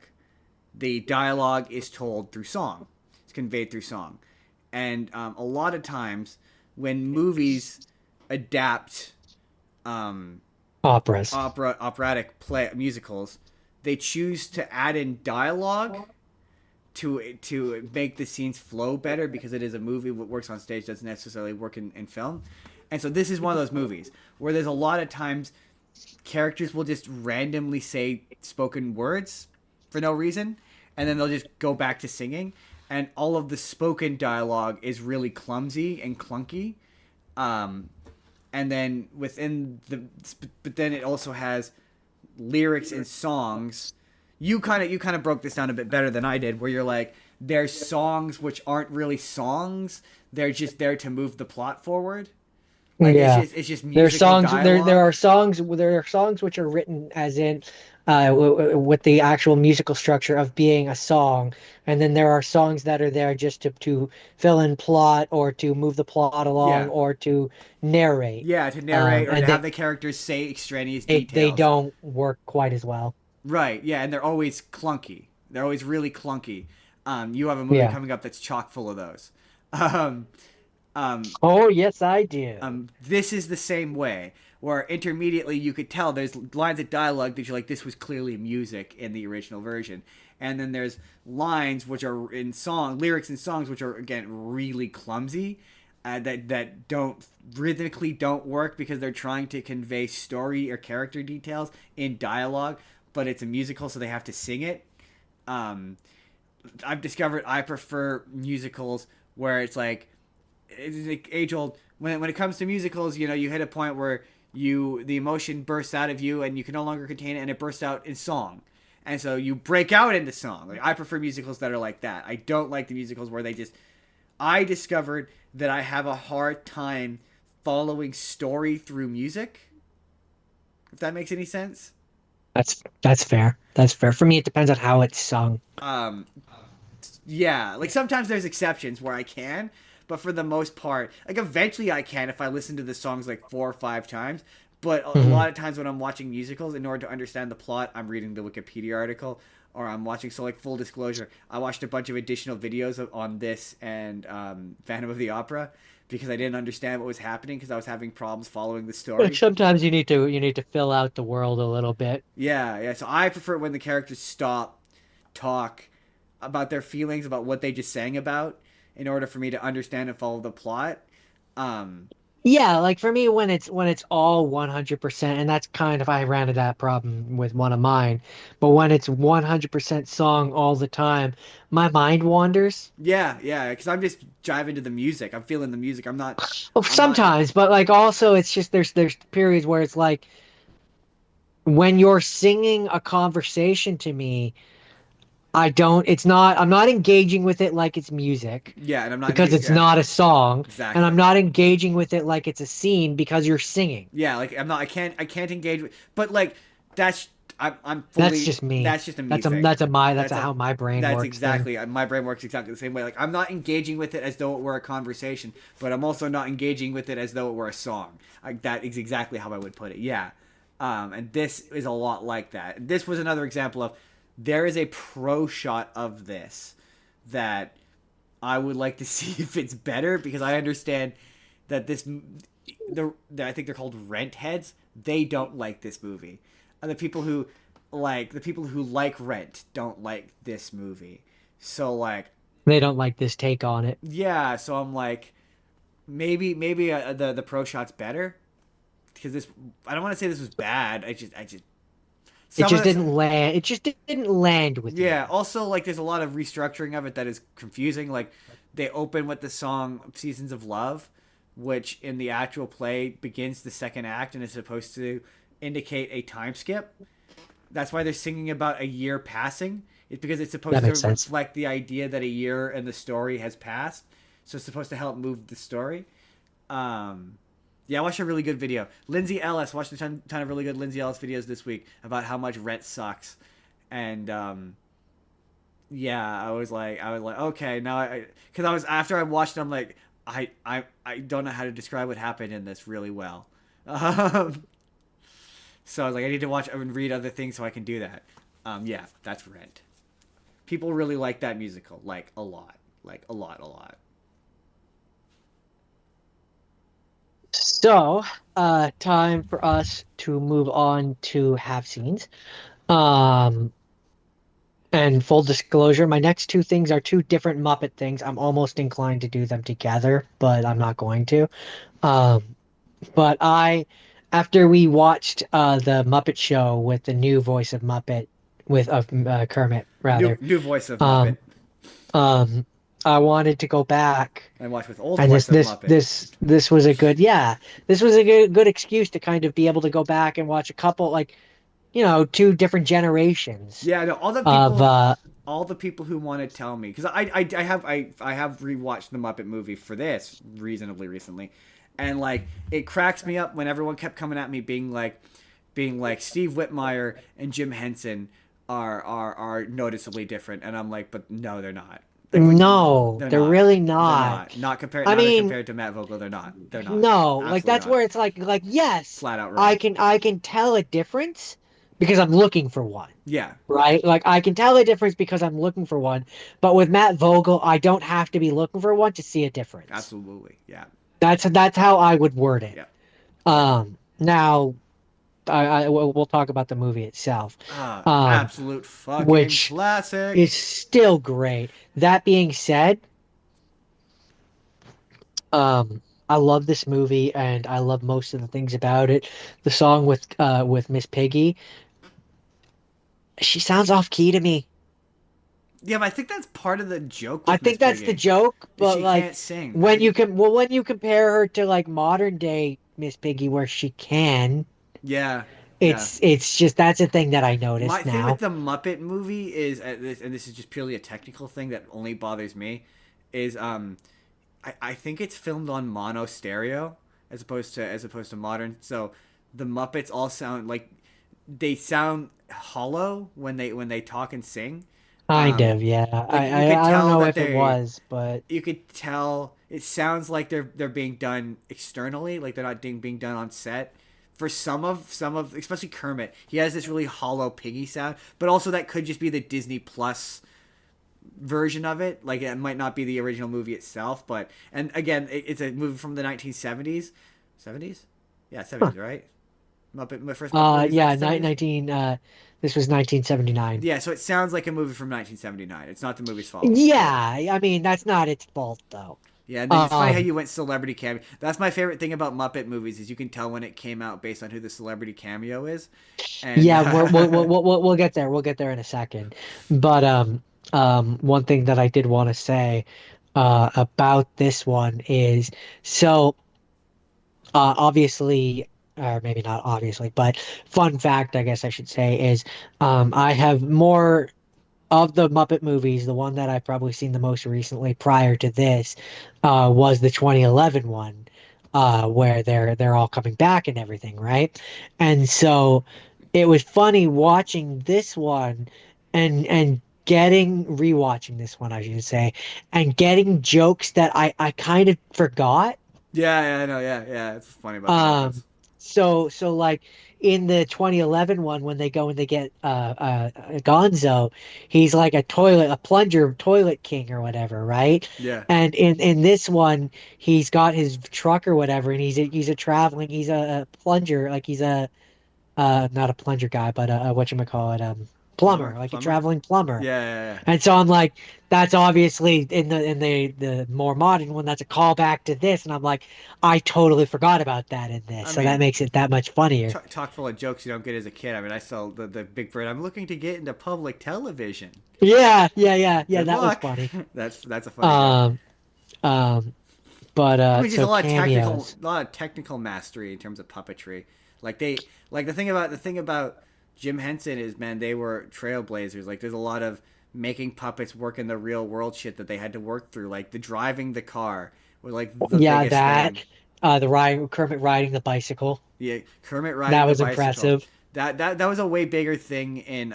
The dialogue is told through song. It's conveyed through song, and a lot of times when movies adapt Operas. operatic play musicals, they choose to add in dialogue to make the scenes flow better because it is a movie. What works on stage doesn't necessarily work in film. And so this is one of those movies where there's a lot of times characters will just randomly say spoken words for no reason, and then they'll just go back to singing, and all of the spoken dialogue is really clumsy and clunky. And then but then it also has lyrics and songs. You kind of broke this down a bit better than I did, where you're like, there's songs which aren't really songs, they're just there to move the plot forward. Like Yeah. it's just There are musical songs there dialogue. are songs which are written as in with the actual musical structure of being a song, and then there are songs that are there just to fill in plot or to move the plot along Yeah, or to narrate. yeah, to narrate or to And have the characters say extraneous they details. don't work quite as well. Right. Yeah, and they're always clunky. They're always really clunky. You have a movie Yeah. coming up that's chock full of those. Um, um, Oh, yes, I do. this is the same way, where intermediately you could tell there's lines of dialogue that you're like, this was clearly music in the original version. And then there's lines which are in song, lyrics in songs which are, again, really clumsy. That don't rhythmically don't work because they're trying to convey story or character details in dialogue, but it's a musical, so they have to sing it. Um, I've discovered I prefer musicals where it's like age old. When it comes to musicals, you know, you hit a point where the emotion bursts out of you and you can no longer contain it, and it bursts out in song. And so you break out into song. Like, I prefer musicals that are like that. I don't like the musicals where they just. I discovered that I have a hard time following story through music. If that makes any sense. That's fair. That's fair. For me, it depends on how it's sung. Um, yeah, like sometimes there's exceptions where I can, but for the most part, like eventually I can if I listen to the songs like 4 or 5 times. But a Hmm. lot of times when I'm watching musicals, in order to understand the plot, I'm reading the Wikipedia article or I'm watching. So, like, full disclosure, I watched a bunch of additional videos on this and Phantom of the Opera because I didn't understand what was happening because I was having problems following the Like story. sometimes you need to fill out the world a little bit. Yeah, yeah. So I prefer when the characters stop, talk about their feelings, about what they just sang about, in order for me to understand and follow the plot. Um, Yeah, like for me when it's all 100%, and that's kind of I ran into that problem with one of mine, but when it's 100% song all the time, my mind wanders. yeah, yeah. Because I'm just jiving to the music. I'm feeling the music. I'm not. Well, I'm not. sometimes, but like also it's just there's periods where it's like when you're singing a conversation to me, I'm not engaging with it like it's music Yeah, and I'm not. because it's Yeah, not a song, and I'm exactly. not engaging with it like it's a scene because you're singing. Yeah, like I'm not. I can't. I can't engage with. But like that's. I'm That's fully. just me. That's just a me thing. That's That's a a. how my brain That's works then. exactly. My brain works exactly the same way. Like I'm not engaging with it as though it were a conversation, but I'm also not engaging with it as though it were a song. Like that is exactly how I would put it. Yeah. And this is a lot like that. This was another example of there is a pro shot of this that I would like to see if it's better because I understand that I think they're called rent heads. They don't like this movie. And the people who like Rent don't like this movie. So like They don't like this take on it. yeah, so I'm like maybe the pro shot's better because this I don't want to say this was bad. I just It some just of this didn't land. It just didn't land with yeah. me. Also, like, there's a lot of restructuring of it that is confusing. Like, they open with the song "Seasons of Love," which in the actual play begins the second act and is supposed to indicate a time skip. That's why they're singing about a year passing. It's because it's That supposed to makes sense. reflect the idea that a year in the story has passed. So it's supposed to help move the story. Um, yeah, I watched a really good video. Lindsay Ellis watched a ton of really good Lindsay Ellis videos this week about how much Rent sucks, and yeah, I was like, okay, now because I was after I watched it, I'm like, I don't know how to describe what happened in this really well. Um, so I was like, I need to watch and read other things so I can do that. Yeah, that's Rent. People really like that musical, like a lot, a lot. So, time for us to move on to have scenes. Um, and full disclosure, my next two things are two different Muppet things. I'm almost inclined to do them together, but I'm not going to. Um, but after we watched the Muppet Show with the new voice of Muppet with Kermit rather, New voice of Muppet, um, um, I wanted to go back. and watch with old And voice of Muppet. this was a good yeah, this was a good excuse to kind of be able to go back and watch a couple like two different generations Yeah, no, of all the people who want to tell me because I have rewatched the Muppet movie for this reasonably recently, and like it cracks me up when everyone kept coming at me being like Steve Whitmire and Jim Henson are noticeably different, and I'm like, but no, they're not. Like when No, they're they're not. really They're not. I not mean, compared to Matt Vogel. They're not. They're not. no, like Absolutely that's not. where it's like yes, Flat out wrong. I can tell a difference because I'm looking for one. Yeah. Right? Like I can tell a difference because I'm looking for one, but with Matt Vogel, I don't have to be looking for one to see a difference. Absolutely. Yeah. That's how I would word it. Yeah. Yeah. Now we'll talk about the movie itself, Absolute fucking which is classic. still great. That being said, I love this movie and I love most of the things about it. The song with Miss Piggy, she sounds off key to me. Yeah, but I think that's part of the joke I with Miss think that's the Piggy. joke, Is but she like can't sing. I when think you can when you compare her to like modern day Miss Piggy where she can, yeah. Yeah. it's just that's a thing that I My noticed thing with now. the Muppet movie is, and this is just purely a technical thing that only bothers me, is I think it's filmed on mono stereo as opposed to modern. So the Muppets all sound like they sound hollow when they talk and sing. Kind Um, of, yeah. like you could I don't tell know that if it was, but you could tell it sounds like they're being done externally, like they're not being done on set. For some of especially Kermit, he has this really hollow piggy sound, but also that could just be the Disney Plus version of it. Like it might not be the original movie itself, but and again, it's a movie from the 1970s. 70s? Yeah, huh. 70s, right? My first Muppet movie is Yeah, 1970s. 19 this was 1979. Yeah, so it sounds like a movie from 1979. It's not the movie's fault. Yeah. Yeah, I mean that's not its fault though. Yeah, and then it's funny how Um, you went celebrity cameo. That's my favorite thing about Muppet movies is you can tell when it came out based on who the celebrity cameo is, and yeah, we'll get there. We'll get there in a second. But one thing that I did want to say about this one is so obviously, or maybe not obviously, but fun fact, I guess I should say, is I have more of the Muppet movies. The one that I've probably seen the most recently prior to this was the 2011 one, where they're all coming back and everything, right? And so it was funny watching this one and getting rewatching this one, I should say, and getting jokes that I kind of forgot. yeah, I know, yeah, yeah. It's funny about the Muppets. Um, so like in the 2011 one, when they go and they get Gonzo, he's like a plunger toilet king or whatever, right? Yeah, And in this one, he's got his truck or whatever, and he's a plunger, like he's a not a plunger guy, but a whatchamacallit, plumber, like a plumber. traveling plumber. Yeah, yeah, yeah. And so I'm like, that's obviously in the more modern one, that's a callback to this. And I'm like, I totally forgot about that in this. I So that mean, makes it that much funnier. talk full of jokes you don't get as a kid. I mean, I saw the Big Bird. I'm looking to get into public television. Yeah, Good that was luck. funny. That's a funny joke. Um, um, but I mean, just so cameos. a lot of technical mastery in terms of puppetry. Like the thing about Jim Henson is, man, they were trailblazers. Like, there's a lot of making puppets work in the real world shit that they had to work through. Like the driving the car was like the Yeah, biggest that thing. the ride Kermit riding the bicycle. Yeah, Kermit riding That the was bicycle. impressive. That was a way bigger thing in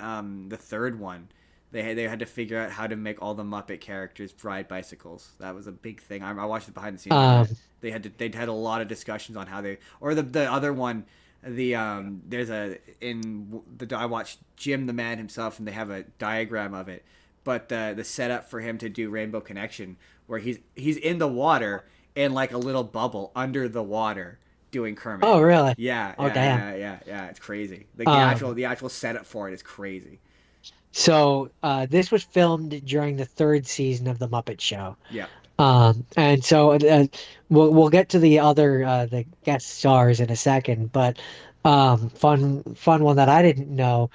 the third one. They had to figure out how to make all the Muppet characters ride bicycles. That was a big thing. I watched the behind the scenes on Um, it. They'd had a lot of discussions on how they or the other one. The there's a in the I watched Jim the Man himself and they have a diagram of it. But the setup for him to do Rainbow Connection where he's in the water in like a little bubble under the water doing Kermit. oh, really? Yeah, Oh, damn. yeah. It's crazy. Like Um, the actual setup for it is crazy. so this was filmed during the third season of The Muppet Show. Yeah. And so we'll get to the guest stars in a second, but fun one that I didn't know,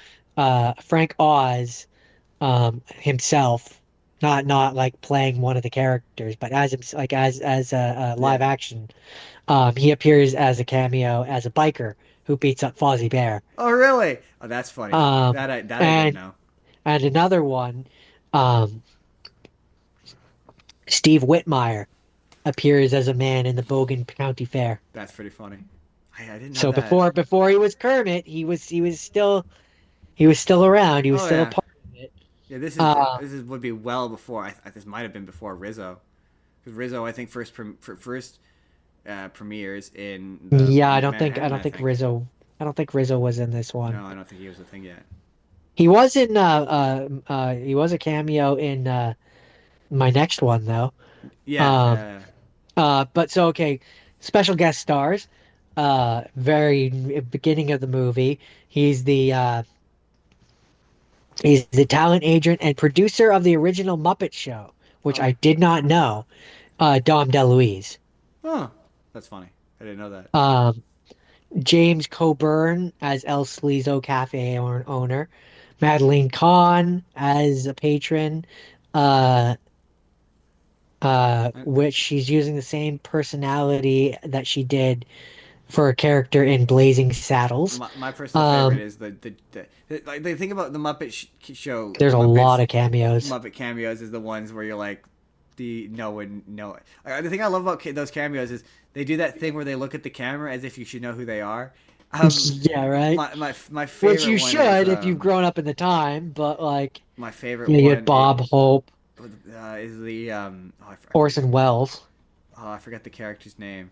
Frank Oz himself, not like playing one of the characters, but like as a live Yeah. action, he appears as a cameo as a biker who beats up Fozzie Bear. Oh, really? Oh, that's funny. Um, That I didn't and know. and another one, um, Steve Whitmire. appears as a man in the Bogan County Fair. That's pretty funny. I didn't know So that. before he was Kermit, he was still around. He was Oh still a yeah, part of it. yeah. This is Uh, would be well before. This might have been before Rizzo. Because Rizzo, I think first premieres in the yeah, Manhattan. I think. I don't think Rizzo was in this one. No, I don't think he was a thing yet. He was in he was a cameo in my next one though. Yeah, Um, yeah. but so okay, special guest stars. Very beginning of the movie, he's the talent agent and producer of the original Muppet Show, which Oh, I did not know. Dom DeLuise. oh, that's funny. I didn't know that. Um, James Coburn as El Sleazo Cafe owner. Madeline Kahn as a patron. Uh, I, which she's using the same personality that she did for a character in Blazing Saddles. my personal favorite Um, is like the thing about the Muppet Show there's a lot of cameos. Muppet cameos is the ones where you're like the no one no. The thing I love about those cameos is they do that thing where they look at the camera as if you should know who they are. Yeah, right. My Which favorite you one is should if you've grown up in the time, but like my favorite you get one Bob Hope, is the Orson Welles. I forgot the character's name,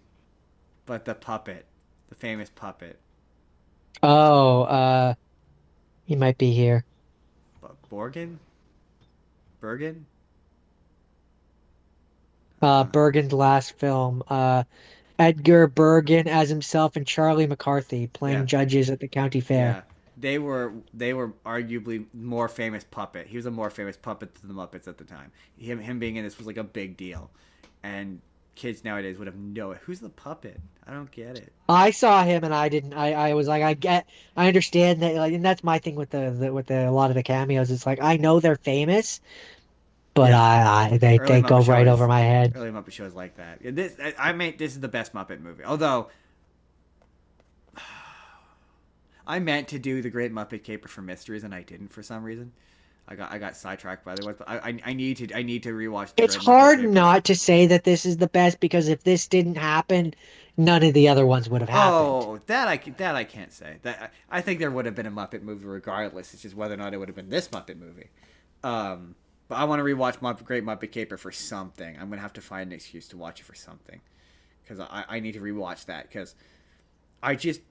but the puppet, the famous puppet, Oh, he might be here. Borgen, Bergen. Uh, Bergen's last film. Edgar Bergen as himself and Charlie McCarthy yeah, playing judges at the county fair. yeah. They were arguably more famous puppet. He was a more famous puppet than the Muppets at the time. Him being in this was like a big deal, and kids nowadays would have no. Who's the puppet? I don't get it. I saw him and I didn't. I was like, I understand that. Like, and that's my thing with a lot of the cameos. It's like I know they're famous, but Yeah, early they go Muppet Show right over is my head. early Muppet Show is like that. Yeah, I mean this is the best Muppet movie. Although I meant to do the Great Muppet Caper for Mysteries and I didn't for some reason. I got sidetracked by the ones, but I need to rewatch the It's Great Muppet hard Caper. not to say that this is the best because if this didn't happen, none of the other ones would have happened. Oh, that I can't say. That I think there would have been a Muppet movie regardless. It's just whether or not it would have been this Muppet movie. But I want to rewatch Great Muppet Caper for something. I'm gonna have to find an excuse to watch it for something because I need to rewatch that because I just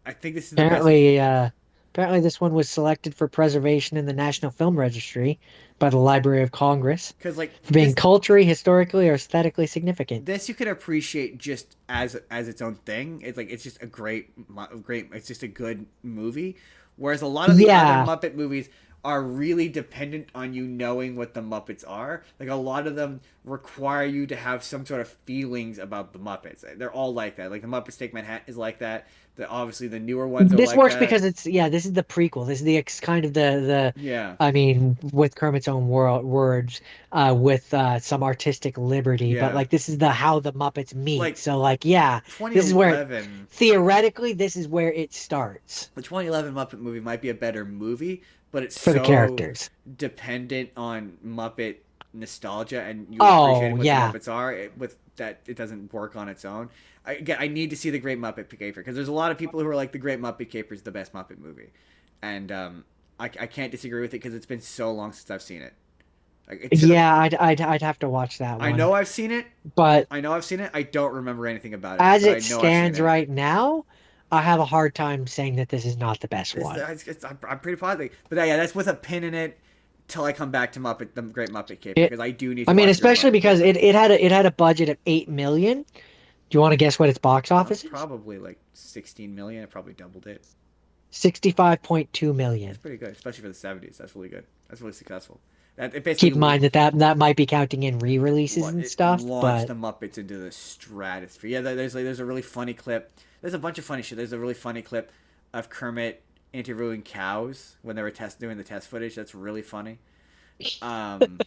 I think this is the best. Apparently this one was selected for preservation in the National Film Registry by the Library of Congress Because like for being culturally, historically, or aesthetically significant. this you could appreciate just as its own thing. It's like it's just a great. It's just a good movie. Whereas a lot of the other Yeah, Muppet movies are really dependent on you knowing what the Muppets are. Like a lot of them require you to have some sort of feelings about the Muppets. They're all like that. Like the Muppets Take Manhattan is like that. Obviously the newer ones are this like works that. because this is the prequel. This is kind of Yeah, I mean, with Kermit's own words, with some artistic liberty, but yeah. like this is the how the Muppets meet. Like So like, yeah, this is where 2011. theoretically this is where it starts The 2011 Muppet movie might be a better movie, but it's for the so characters. dependent on Muppet nostalgia and you appreciating Oh what the yeah, Muppets are. With that, it doesn't work on its own. I need to see the Great Muppet Caper because there's a lot of people who are like the Great Muppet Caper is the best Muppet movie, and I can't disagree with it because it's been so long since I've seen it. Like, yeah, I'd have to watch that I one. know I've seen it. But I know I've seen it. I don't remember anything about it, as but I it know I've seen stands it. right now, I have a hard time saying that this is not the best one. I'm pretty positive. But yeah, that's with a pin in it till I come back to the Great Muppet Caper It, because I do need I to mean, watch the Great especially Muppet because Caper. it had a budget of 8 million. Do you want to guess what its box office is? Probably like 16 million. It probably doubled it. 65.2 That's million. pretty good, especially for the 70s. That's really good. That's really successful. It Keep in basically mind that might be counting in re-releases and it stuff, launched but the Muppets into the stratosphere. Yeah, there's a really funny clip. There's a bunch of funny shit. There's a really funny clip of Kermit interviewing cows when they were doing the test footage. That's really funny. Um,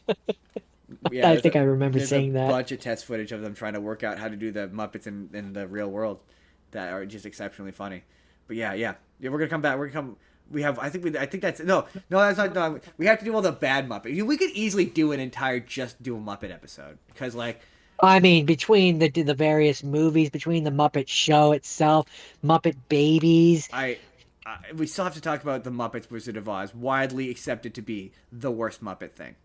yeah, I think I remember there's a seeing that. bunch of test footage of them trying to work out how to do the Muppets in the real world that are just exceptionally funny. But yeah. We're gonna come back. We're gonna come. I think that's no. That's not. We have to do all the bad Muppet. We could easily do an entire just do a Muppet episode because like I mean, between the various movies, between the Muppet Show itself, Muppet Babies, I, we still have to talk about the Muppets Wizard of Oz, widely accepted to be the worst Muppet thing.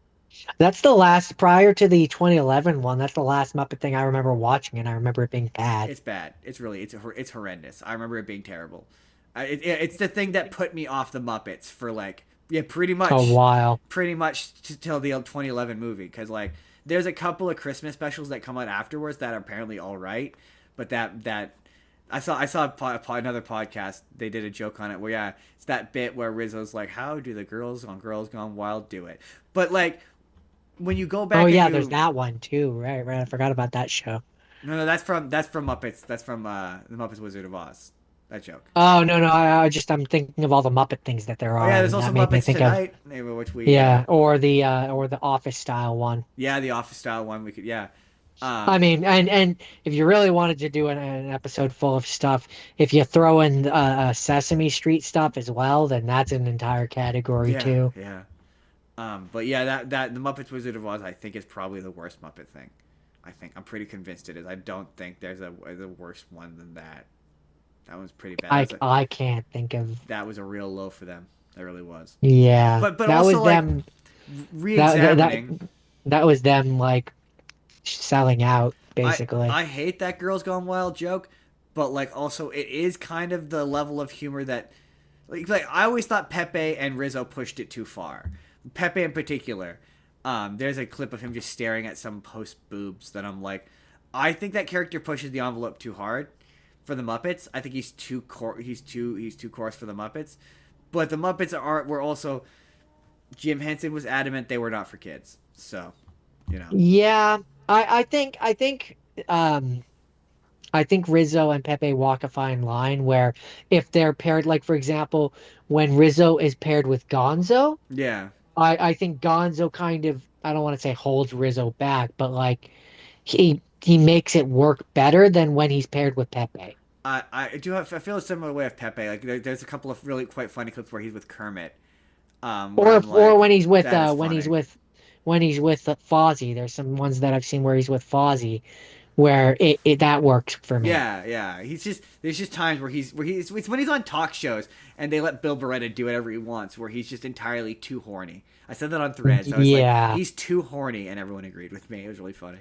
that's the last prior to the 2011 one. That's the last Muppet thing I remember watching, and I remember it being bad. It's bad. It's really it's horrendous. I remember it being terrible. It's the thing that put me off the Muppets for like yeah, A while. pretty much till the 2011 movie because like there's a couple of Christmas specials that come out afterwards that are apparently all right, but that I saw another podcast. They did a joke on it where yeah, it's that bit where Rizzo's like, "How do the girls on Girls Gone Wild do it?" But like when you go Oh back and yeah, there's you that one too. Right, right. I forgot about that show. no, that's from Muppets. That's from the Muppets Wizard of Oz. That joke. Oh no, no. I'm thinking of all the Muppet things that there Oh are, yeah, there's and also that made me Muppets think of Tonight, which we yeah, or the Office style one. yeah the Office style one we could yeah. I Um, mean, and if you really wanted to do an episode full of stuff, if you throw in Sesame Street stuff as well, then that's an entire category yeah, too. yeah. But yeah, that the Muppets Wizard of Oz I think is probably the worst Muppet thing. I think I'm pretty convinced it is. I don't think there's a worse one than that. That one's pretty bad. I can't think of. That was a real low for them. That really was. Yeah, But that also was like them. That re-examining. that was them like selling out I basically. I hate that Girls Gone Wild joke, but like also it is kind of the level of humor that like I always thought Pepe and Rizzo pushed it too far. Pepe in particular. There's a clip of him just staring at some post boobs that I'm like, I think that character pushes the envelope too hard for the Muppets. I think he's too coarse for the Muppets. But the Muppets were also Jim Henson was adamant they were not for kids. So, you know. Yeah, um I think Rizzo and Pepe walk a fine line where if they're paired, like for example, when Rizzo is paired with Gonzo, Yeah. I think Gonzo kind of I don't want to say holds Rizzo back, but like he makes it work better than when he's paired with Pepe. I feel a similar way of Pepe. Like there's a couple of really quite funny clips where he's with Kermit. Where I'm Or like, that is funny. when he's with Fozzie. There's some ones that I've seen where he's with Fozzie where it that works for me. Yeah, yeah. He's just there's just times where he's it's when he's on talk shows and they let Bill Beretta do whatever he wants, where he's just entirely too horny. I said that on Threads. I was like, Yeah. he's too horny, and everyone agreed with me. It was really funny.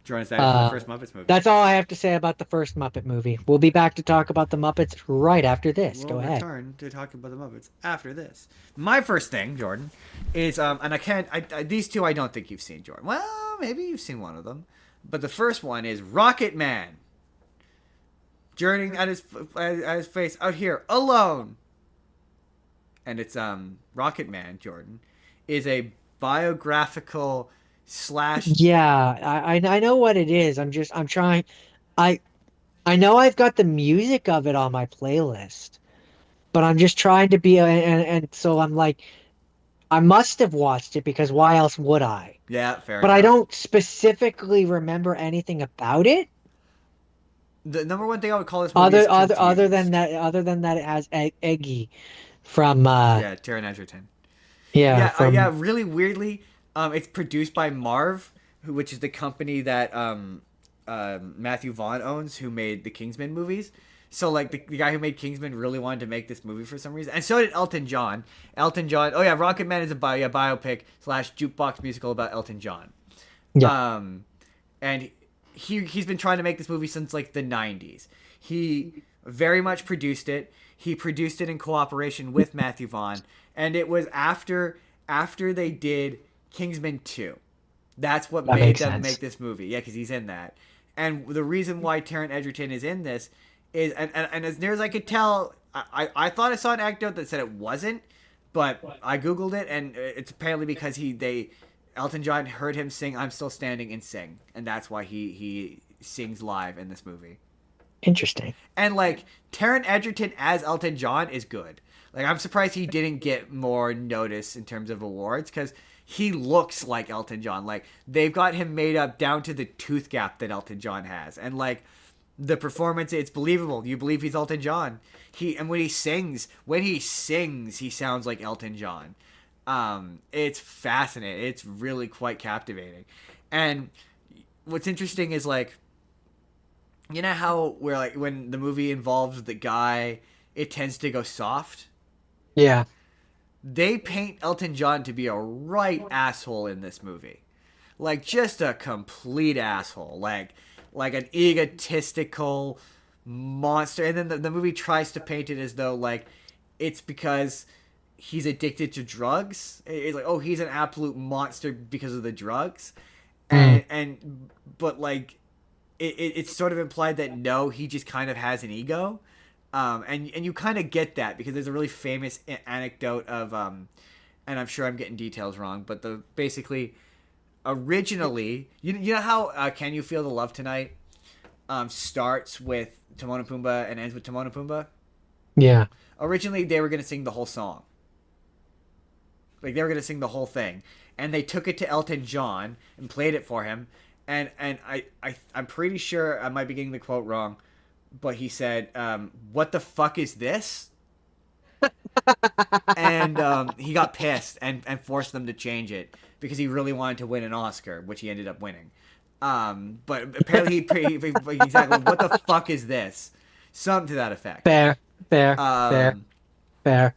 Jordan, is that for the Uh, first Muppets movie? that's all I have to say about the first Muppet movie. We'll be back to talk about the Muppets right after this. We'll Go ahead. return to talking about the Muppets after this. My first thing, Jordan, is and I can't. These two I don't think you've seen, Jordan. Well, maybe you've seen one of them, but the first one is Rocket Man, journeying at his face out here alone, and it's Rocket Man, Jordan, is a biographical slash. Yeah, I know what it is. I'm trying. I I know I've got the music of it on my playlist, but I'm just trying to be and so I'm like I must have watched it because why else would I? Yeah, fair But I enough. don't specifically remember anything about it The number one thing I would call this movie is confused. other than that it has Eggy from Yeah, Taron Egerton. yeah, Yeah, from really weirdly, it's produced by Marv, which is the company that Matthew Vaughn owns, who made the Kingsman movies. So like the guy who made Kingsman really wanted to make this movie for some reason, and so did Elton John. Elton John. Oh yeah, Rocket Man is a biopic slash jukebox musical about Elton John. yeah, Um, and he's been trying to make this movie since like the '90s. He very much produced it. He produced it in cooperation with Matthew Vaughn, and it was after they did Kingsman 2. That's what that made makes them sense. make this movie. Yeah, because he's in that. And the reason why Taron Egerton is in this is, and as near as I could tell, I thought I saw an anecdote that said it wasn't, but I googled it, and it's apparently because Elton John heard him sing "I'm Still Standing" and sing, and that's why he sings live in this movie. Interesting. And like Taron Egerton as Elton John is good. Like I'm surprised he didn't get more notice in terms of awards because he looks like Elton John. Like they've got him made up down to the tooth gap that Elton John has, and like the performance, it's believable. You believe he's Elton John. And when he sings, he sounds like Elton John. It's fascinating. It's really quite captivating, and what's interesting is like, you know how where like when the movie involves the guy, it tends to go soft. Yeah. They paint Elton John to be a right asshole in this movie, like just a complete asshole, like an egotistical monster. And then the movie tries to paint it as though like it's because he's addicted to drugs. It's like, oh, he's an absolute monster because of the drugs, Mm. and but like it's sort of implied that no, he just kind of has an ego. And you kind of get that because there's a really famous anecdote of and I'm sure I'm getting details wrong, but the basically originally, you know how Can You Feel the Love Tonight starts with Timon and Pumbaa and ends with Timon and Pumbaa. Yeah. Originally, they were going to sing the whole song. Like they were going to sing the whole thing, and they took it to Elton John and played it for him. And I'm pretty sure I might be getting the quote wrong, but he said, "What the fuck is this?" And he got pissed and forced them to change it because he really wanted to win an Oscar, which he ended up winning. But apparently exactly what the fuck is this? Something to that effect. Fair. Fair. Fair. Um, Fair.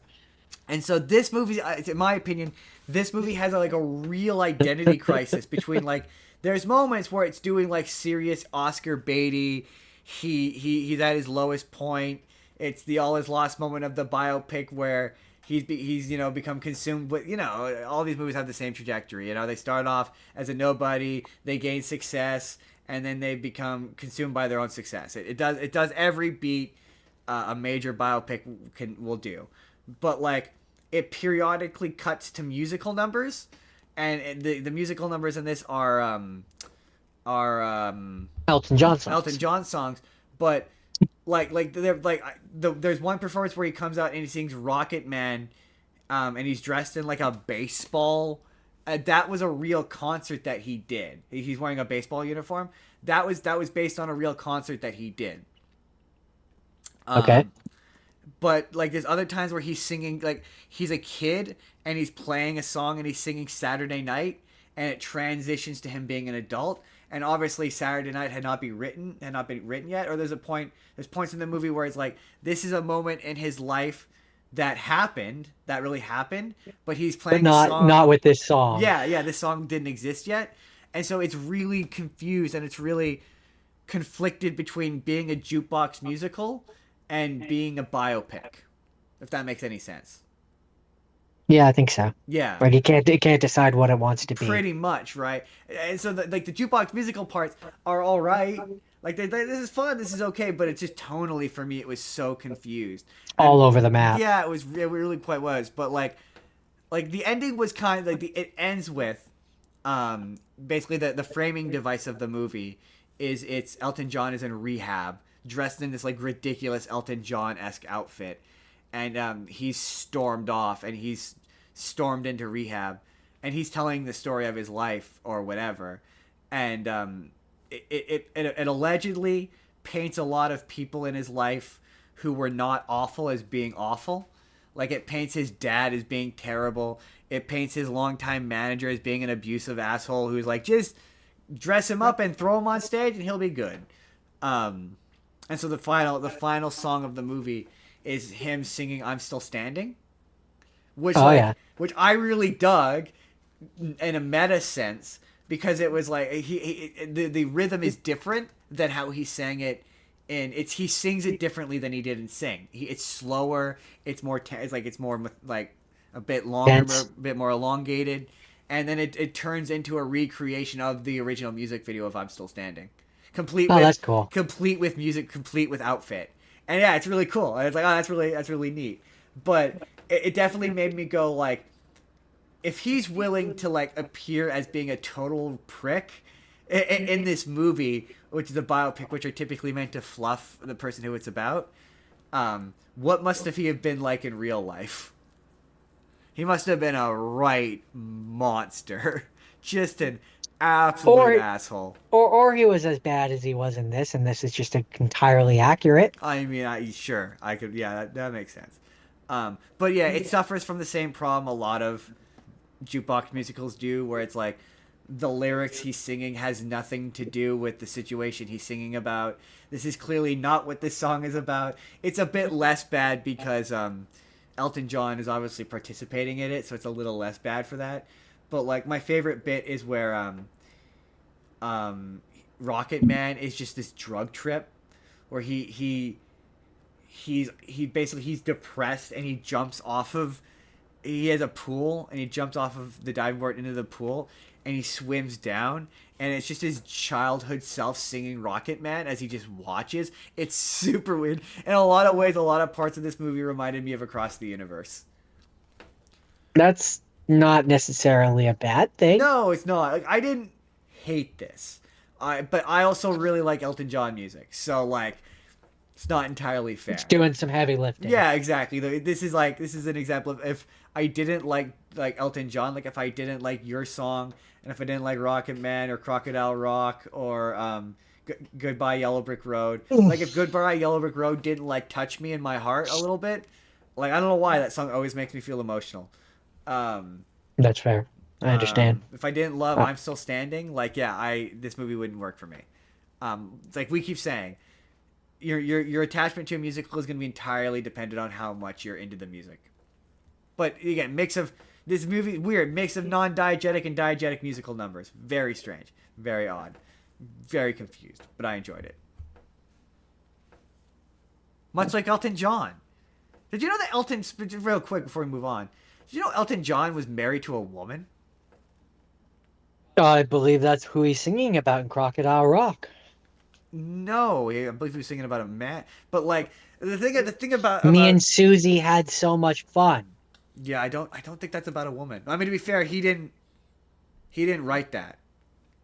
and so this movie, in my opinion, this movie has like a real identity crisis between like there's moments where it's doing like serious Oscar baity. He's at his lowest point. It's the all is lost moment of the biopic where he's become consumed with all these movies have the same trajectory. They start off as a nobody, they gain success, and then they become consumed by their own success. It does every beat a major biopic will do, but like it periodically cuts to musical numbers, and the musical numbers in this are Elton John Elton songs. John songs, but there's one performance where he comes out and he sings Rocket Man, and he's dressed in like a baseball. That was a real concert that he did. He's wearing a baseball uniform. That was based on a real concert that he did. Okay. But like there's other times where he's singing like he's a kid and he's playing a song and he's singing Saturday Night, and it transitions to him being an adult. And obviously Saturday Night had not been written yet. Or there's points in the movie where it's like this is a moment in his life that really happened, but he's playing But a not song. not with this song. Yeah, this song didn't exist yet, and so it's really confused and it's really conflicted between being a jukebox musical and being a biopic, if that makes any sense. Yeah, I think so. Yeah, Right, it can't decide what it wants to be. pretty much, right? And so the jukebox musical parts are all right. Like this is fun, this is okay, but it's just tonally for me, it was so confused. All And over the map. yeah, it really quite was. But like the ending was kind of like it ends with basically the framing device of the movie is it's Elton John is in rehab dressed in this like ridiculous Elton John-esque outfit, and he's stormed off and he's stormed into rehab, and he's telling the story of his life or whatever, and it allegedly paints a lot of people in his life who were not awful as being awful. Like it paints his dad as being terrible. It paints his longtime manager as being an abusive asshole who's like, just dress him up and throw him on stage and he'll be good. And so the final song of the movie is him singing "I'm Still Standing," which Yeah. which I really dug in a meta sense because it was like the rhythm is different than how he sang it. And he sings it differently than he did in Sing. It's slower. It's more. It's more like a bit longer, Dense. a bit more elongated, and then it turns into a recreation of the original music video of "I'm Still Standing," complete Oh, with that's cool. complete with music, complete with outfit, and yeah, it's really cool. And it's like, oh, that's really neat. But it definitely made me go like, if he's willing to like appear as being a total prick in this movie, which is a biopic, which are typically meant to fluff the person who it's about, what must have he have been like in real life? He must have been a right monster, just an absolute Or asshole. or he was as bad as he was in this, and this is just entirely accurate. I mean, sure, I could, yeah, that makes sense. But yeah, it suffers from the same problem a lot of jukebox musicals do, where it's like the lyrics he's singing has nothing to do with the situation he's singing about. This is clearly not what this song is about. It's a bit less bad because Elton John is obviously participating in it, so it's a little less bad for that. But like my favorite bit is where Rocket Man is just this drug trip where he's depressed and he jumps off of he has a pool and he jumps off of the diving board into the pool and he swims down and it's just his childhood self singing Rocket Man as he just watches. It's super weird. In a lot of ways, a lot of parts of this movie reminded me of Across the Universe. That's not necessarily a bad thing. No, it's not. Like, I didn't hate this. But I also really like Elton John music. So like it's not entirely fair. It's doing some heavy lifting. Yeah, exactly. This is an example of if I didn't like Elton John, like if I didn't like your song, and if I didn't like Rocket Man or Crocodile Rock or Goodbye Yellow Brick Road, like if Goodbye Yellow Brick Road didn't like touch me in my heart a little bit, like I don't know why that song always makes me feel emotional. That's fair. I understand. If I didn't love I'm Still Standing, like yeah, this movie wouldn't work for me. It's like we keep saying, your attachment to a musical is going to be entirely dependent on how much you're into the music. But again, this movie weird mix of non-diegetic and diegetic musical numbers. Very strange, very odd, very confused. But I enjoyed it. Much like Elton John. Did you know that Elton? Real quick before we move on, did you know Elton John was married to a woman? I believe that's who he's singing about in Crocodile Rock. No, I believe he was singing about a man. But like the thing about Me and Susie had so much fun. Yeah, I don't think that's about a woman. I mean, to be fair, he didn't write that.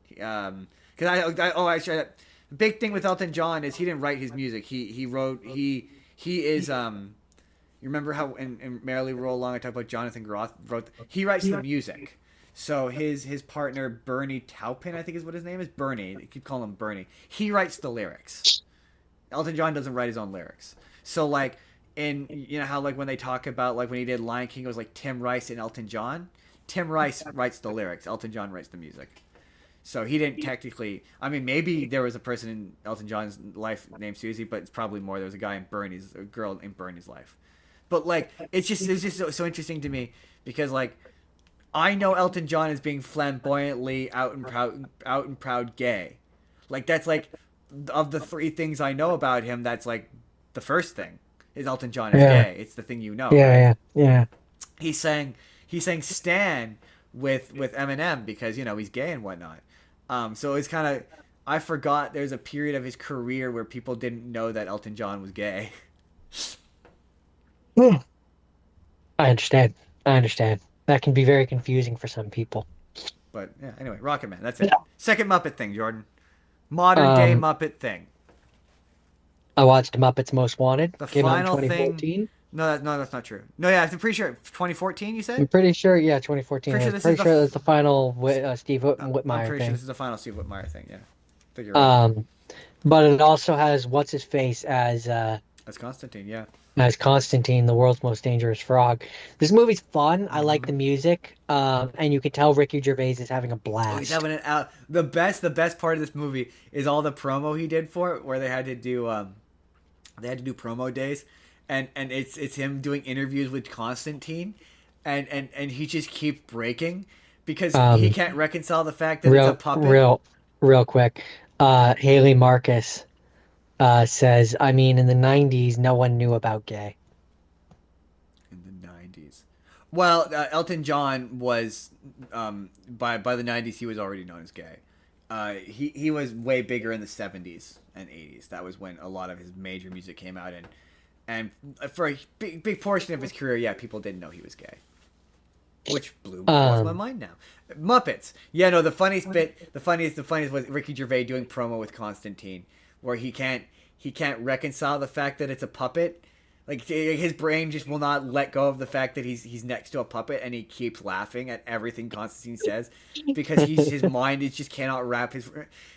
Because actually, the big thing with Elton John is he didn't write his music. He wrote he is you remember how in Merrily Roll Along I talked about Jonathan Groff he writes the music. So his partner Bernie Taupin, I think is what his name is, Bernie. They keep calling him Bernie. He writes the lyrics. Elton John doesn't write his own lyrics. So like in you know how like when they talk about like when he did Lion King it was like Tim Rice and Elton John. Tim Rice writes the lyrics. Elton John writes the music. So he didn't technically. I mean, maybe there was a person in Elton John's life named Susie, but it's probably more. There was a girl in Bernie's life. But like, it's just so interesting to me because like, I know Elton John as being flamboyantly out and proud gay. Like that's like, of the three things I know about him, that's like, the first thing is Elton John is gay. It's the thing you know. Yeah, right? yeah. He sang Stan with Eminem because you know he's gay and whatnot. So it's kind of I forgot there's a period of his career where people didn't know that Elton John was gay. I understand. That can be very confusing for some people. But yeah, anyway, Rocket Man. That's it. Second Muppet thing, Jordan. Modern day Muppet thing. I watched Muppets Most Wanted. The Came out in final 2014. thing. No, that's not true. No, yeah, I'm pretty sure 2014. You said? I'm pretty sure. Yeah, 2014. Pretty sure I'm this pretty is the sure that's the final Steve Whitmire I'm pretty thing. sure this is the final Steve Whitmire thing. Yeah. I think you're right. But it also has what's his face as Constantine. Yeah. as Constantine, the world's most dangerous frog. This movie's fun. I like the music, and you can tell Ricky Gervais is having a blast. Oh, he's having it out. The best part of this movie is all the promo he did for it, where they had to do promo days, and it's him doing interviews with Constantine, and he just keeps breaking because he can't reconcile the fact that it's a puppet. Real quick, Haley Marcus says, I mean, in the 90s, no one knew about gay. In the 90s. Well, Elton John was, by the 90s, he was already known as gay. He was way bigger in the 70s and 80s. That was when a lot of his major music came out. And for a big portion of his career, yeah, people didn't know he was gay. Which blows my mind now. Muppets. Yeah, no, the funniest was Ricky Gervais doing promo with Constantine, where he can't reconcile the fact that it's a puppet. Like his brain just will not let go of the fact that he's next to a puppet, and he keeps laughing at everything Constantine says because his mind is just cannot wrap his.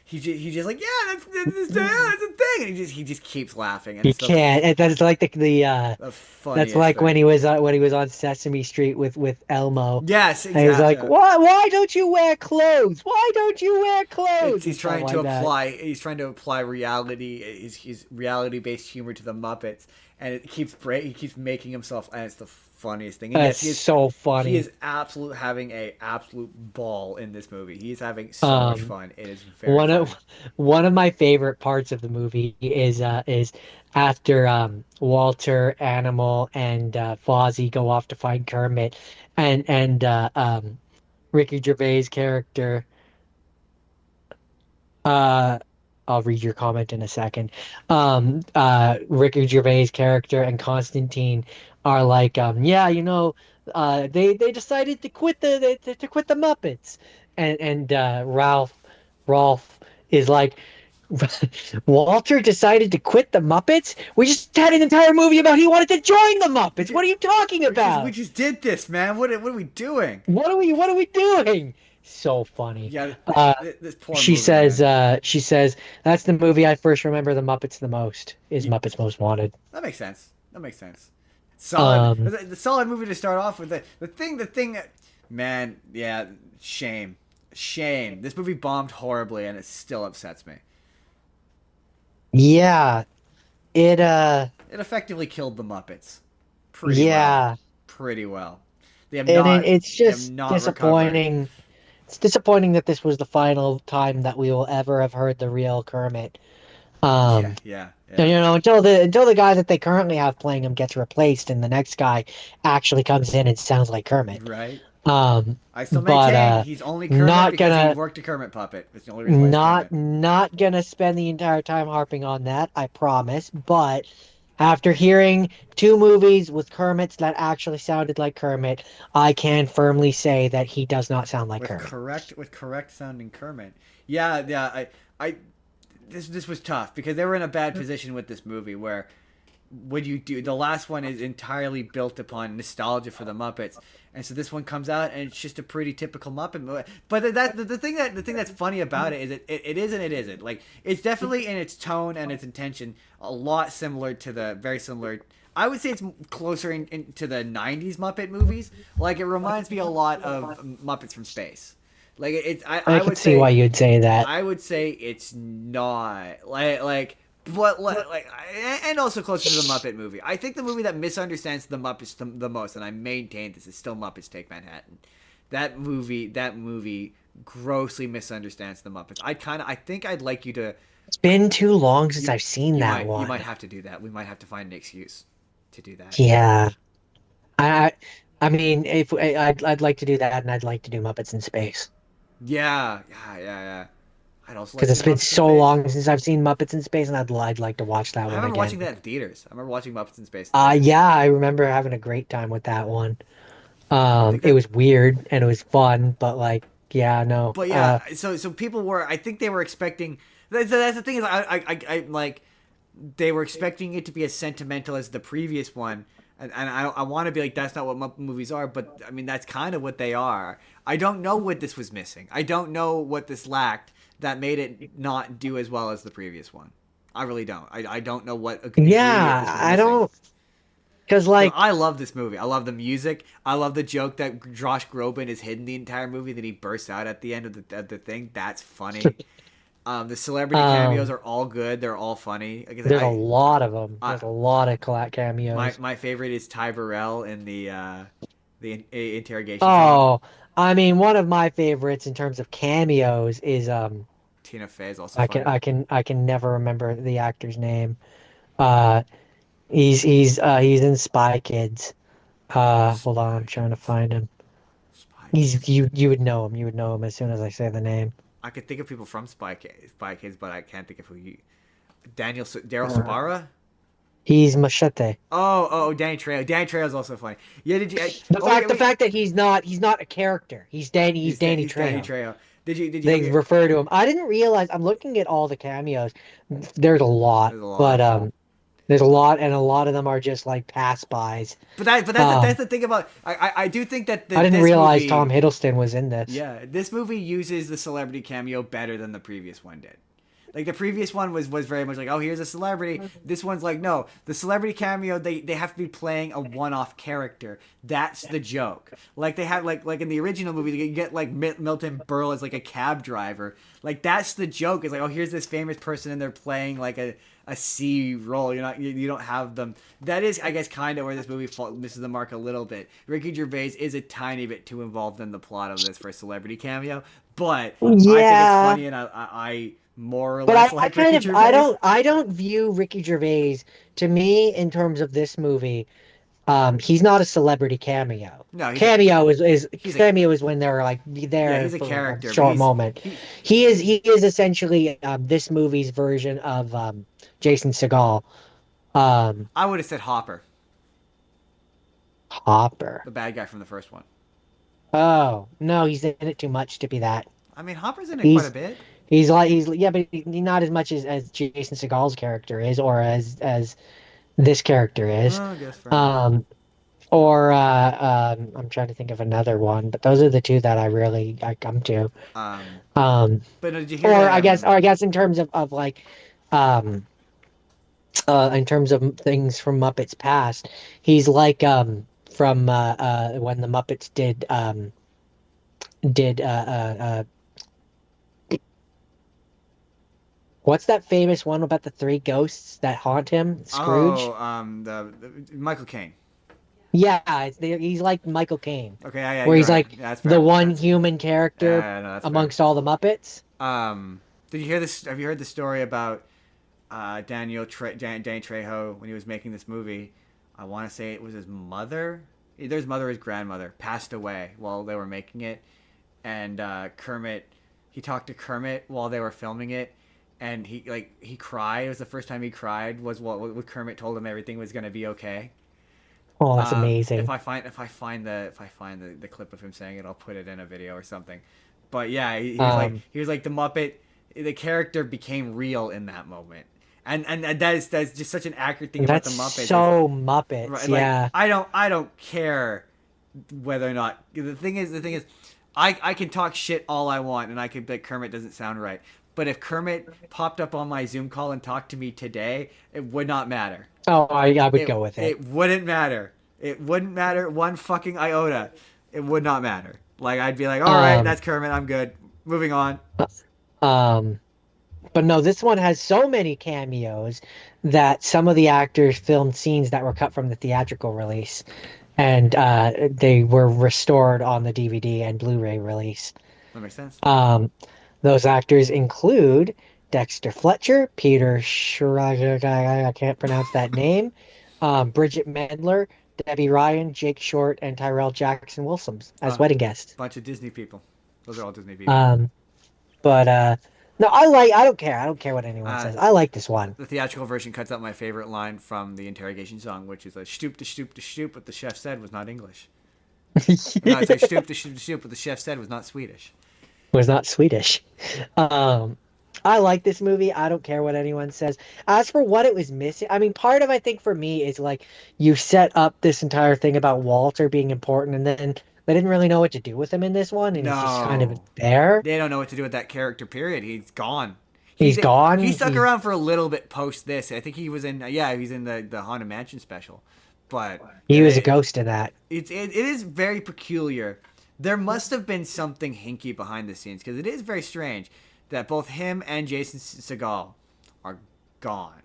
He's just like, yeah, that's a And he just keeps laughing, and You it's can't. That's like the that's funniest like thing. when he was on Sesame Street with Elmo, Yes, and he's like, exactly. why don't you wear clothes? Why don't you wear It's clothes and stuff like that. he's trying to apply reality his reality based humor to the Muppets, and he keeps making himself, and it's the funniest thing. And That's yes, so he funny. is having a absolute ball in this movie. He is having so much Um, fun. It is very one funny. of one of my favorite parts of the movie is after Walter, Animal, and Fozzie go off to find Kermit, and Ricky Gervais' character. Uh, I'll read your comment in a second. Ricky Gervais' character and Constantine are like, yeah, they decided to quit to quit the Muppets, and Rolf is like, Walter decided to quit the Muppets. We just had an entire movie about he wanted to join the We Muppets. just What are you talking we about? just did this, man. What are we doing? What are we doing? So funny. Yeah, Uh, this poor movie, man. she says, that's the movie I first remember the Muppets the most, is Ye- Muppets Most Wanted. That makes sense. That makes sense. Solid. Um, The solid movie to start off with. The thing. Man, yeah, shame. Shame. This movie bombed horribly, and it still upsets me. yeah, it, It effectively killed the Muppets. Pretty well. yeah, Pretty well. it's They have just not recovered. disappointing. It's disappointing that this was the final time that we will ever have heard the real Kermit. Yeah, Um, yeah, and, yeah. until the guy that they currently have playing him gets replaced and the next guy actually comes in and sounds like Kermit. Right? Um, I still but maintain he's only Kermit not because he gonna worked a Kermit puppet. That's the only reason why he's Kermit. not gonna spend the entire time harping on that, I promise. But after hearing two movies with Kermits that actually sounded like Kermit, I can firmly say that he does not sound like Kermit. With correct sounding Kermit. Yeah, yeah. I this was tough because they were in a bad position with this movie where what you do the last one is entirely built upon nostalgia for the Muppets, and so this one comes out and it's just a pretty typical Muppet movie. But the thing that's funny about it is it is and it isn't. Like it's definitely in its tone and its intention a lot similar to the very similar. I would say it's closer to the '90s Muppet movies. Like it reminds me a lot of Muppets from Space. Like it's I can see why you'd say that. I would say it's not like and also closer to the Muppet movie. I think the movie that misunderstands the Muppets the most, and I maintain this is still Muppets Take Manhattan. That movie grossly misunderstands the Muppets. I think I'd like you to It's been too long since you I've seen that you one. might have to do that. We might have to find an excuse to do that. Yeah, I I mean, if I'd like to do that, and I'd like to do Muppets in Space Yeah, yeah, yeah, yeah. I'd also like because to it's do been Muppets in so Space. long since I've seen Muppets in Space, and I'd like to watch that I one remember watching again. that in theaters. I remember watching Muppets in Space in theaters. Yeah, I remember having a great time with that one. I think It that was weird and it was fun, but like, yeah, no. but yeah, so people were. I think they were expecting. That's the thing is, I like they were expecting it to be as sentimental as the previous one, and I want to be like that's not what Muppet movies are, but I mean that's kind of what they are. I don't know what this was missing. I don't know what this lacked that made it not do as well as the previous one. I really don't. I don't know what ingredient Yeah, this was I missing. don't, because Because like, I love this movie. I love the music. I love the joke that Josh Groban is hidden the entire movie, that he bursts out at the end of the thing. That's funny. The celebrity cameos um, are all good. They're all funny. Like I said, there's a lot of them. I There's a lot of cameos. my favorite is Ty Burrell in the interrogation scene. Oh, I mean, one of my favorites in terms of cameos is Tina Fey is also funny. I can never remember the actor's name. Uh, he's in Spy Kids. Hold on, I'm Spy trying to Kids. find him. Spy Kids. You would know him. You would know him as soon as I say the name. I could think of people from Spy Kids, but I can't think of who you. Daryl Uh, Sabara. he's Machete. Danny Trejo. Danny Trejo is also funny. Yeah, did you? The fact that he's not a character. He's Danny He's Danny Trejo. Trejo. Did you They ever? refer to him. I didn't realize. I'm looking at all the cameos. There's a lot, There's a but lot. there's a lot, and a lot of them are just like pass-bys. But that's Um, the thing about I do think that I didn't this realize Tom movie Hiddleston was in this. yeah this movie uses the celebrity cameo better than the previous one did. Like the previous one was very much like, oh, here's a celebrity. This one's like, no, the celebrity cameo, they have to be playing a one-off character. That's the joke. Like they have like in the original movie, you get like Milton Berle as like a cab driver. Like that's the joke. It's like, oh, here's this famous person and they're playing like a C role. You don't have them. That is, I guess, kind of where this movie misses the mark a little bit. Ricky Gervais is a tiny bit too involved in the plot of this for a celebrity cameo, but I think it's Yeah, funny, and I more or but less I like kind Ricky of Gervais. I don't view Ricky Gervais to me in terms of this movie. He's not a celebrity cameo. No, he's a Cameo is when they're like yeah, there he's a for a character, but short moment. he He is essentially this movie's version of Jason Segel. Um, I would have said Hopper, Hopper. the bad guy from the first one. Oh no, he's in it too much to be that. I mean, Hopper's in it quite a He's bit. he's yeah, but not as much as Jason Segel's character is, or as this character is. Oh, I guess fair enough. Um, or I'm trying to think of another one, but those are the two that I come to. Um, Um, but did you hear or that? I guess in terms of like, um, in terms of things from Muppets past, he's like from when the Muppets did what's that famous one about the three ghosts that haunt him? Oh, Scrooge? the Michael Caine. Yeah, he's like Michael Caine, Okay, yeah, where you're he's right. like Yeah, that's the fair. one That's human character no, that's fair. amongst all the Muppets. Did you hear this? Have you heard the story about Danny Trejo when he was making this movie? I want to say it was his mother, either his mother or his grandmother, passed away while they were making it, and Kermit. He talked to Kermit while they were filming it, and he cried. It was the first time he cried. Was what Kermit told him everything was gonna be okay. Oh, that's amazing. If I find the clip of him saying it, I'll put it in a video or something. But yeah, he was like the Muppet. The character became real in that moment, and that's just such an accurate thing about That's the Muppets. so Muppets, Right, like yeah. I don't care whether or not the thing is I can talk shit all I want and I could bet Kermit doesn't sound right. But if Kermit popped up on my Zoom call and talked to me today, it would not matter. Oh, I would It go with it. it wouldn't matter. It wouldn't matter one fucking iota. It would not matter. Like I'd be like, all right, Um, that's Kermit. I'm good. Moving on. um, but no, this one has so many cameos that some of the actors filmed scenes that were cut from the theatrical release, and they were restored on the DVD and Blu-ray release. That makes sense. Um, those actors include Dexter Fletcher, Peter Schrager, I can't pronounce that name, Bridget Mendler, Debbie Ryan, Jake Short, and Tyrell Jackson Wilson as Uh, wedding guests. Bunch of Disney people. Those are all Disney people. Um, but no, I don't care. I don't care what anyone Uh, says. I like this one. the theatrical version cuts out my favorite line from the interrogation song, which is like stoop to stoop to stoop. What the chef said was not English. No, it's like stoop to stoop to stoop. What the chef said was not Swedish. Was not Swedish. Um, I like this movie. I don't care what anyone says. As for what it was missing, I mean, part of I think for me is like you set up this entire thing about Walter being important, and then they didn't really know what to do with him in this one, and he's just kind of No, there. they don't know what to do with that character. Period. He's gone. He's He gone. stuck around for a little bit post this. I think he was in he's in the Haunted Mansion special, but He was a ghost in that. it is very peculiar. There must have been something hinky behind the scenes because it is very strange that both him and Jason Segel are gone.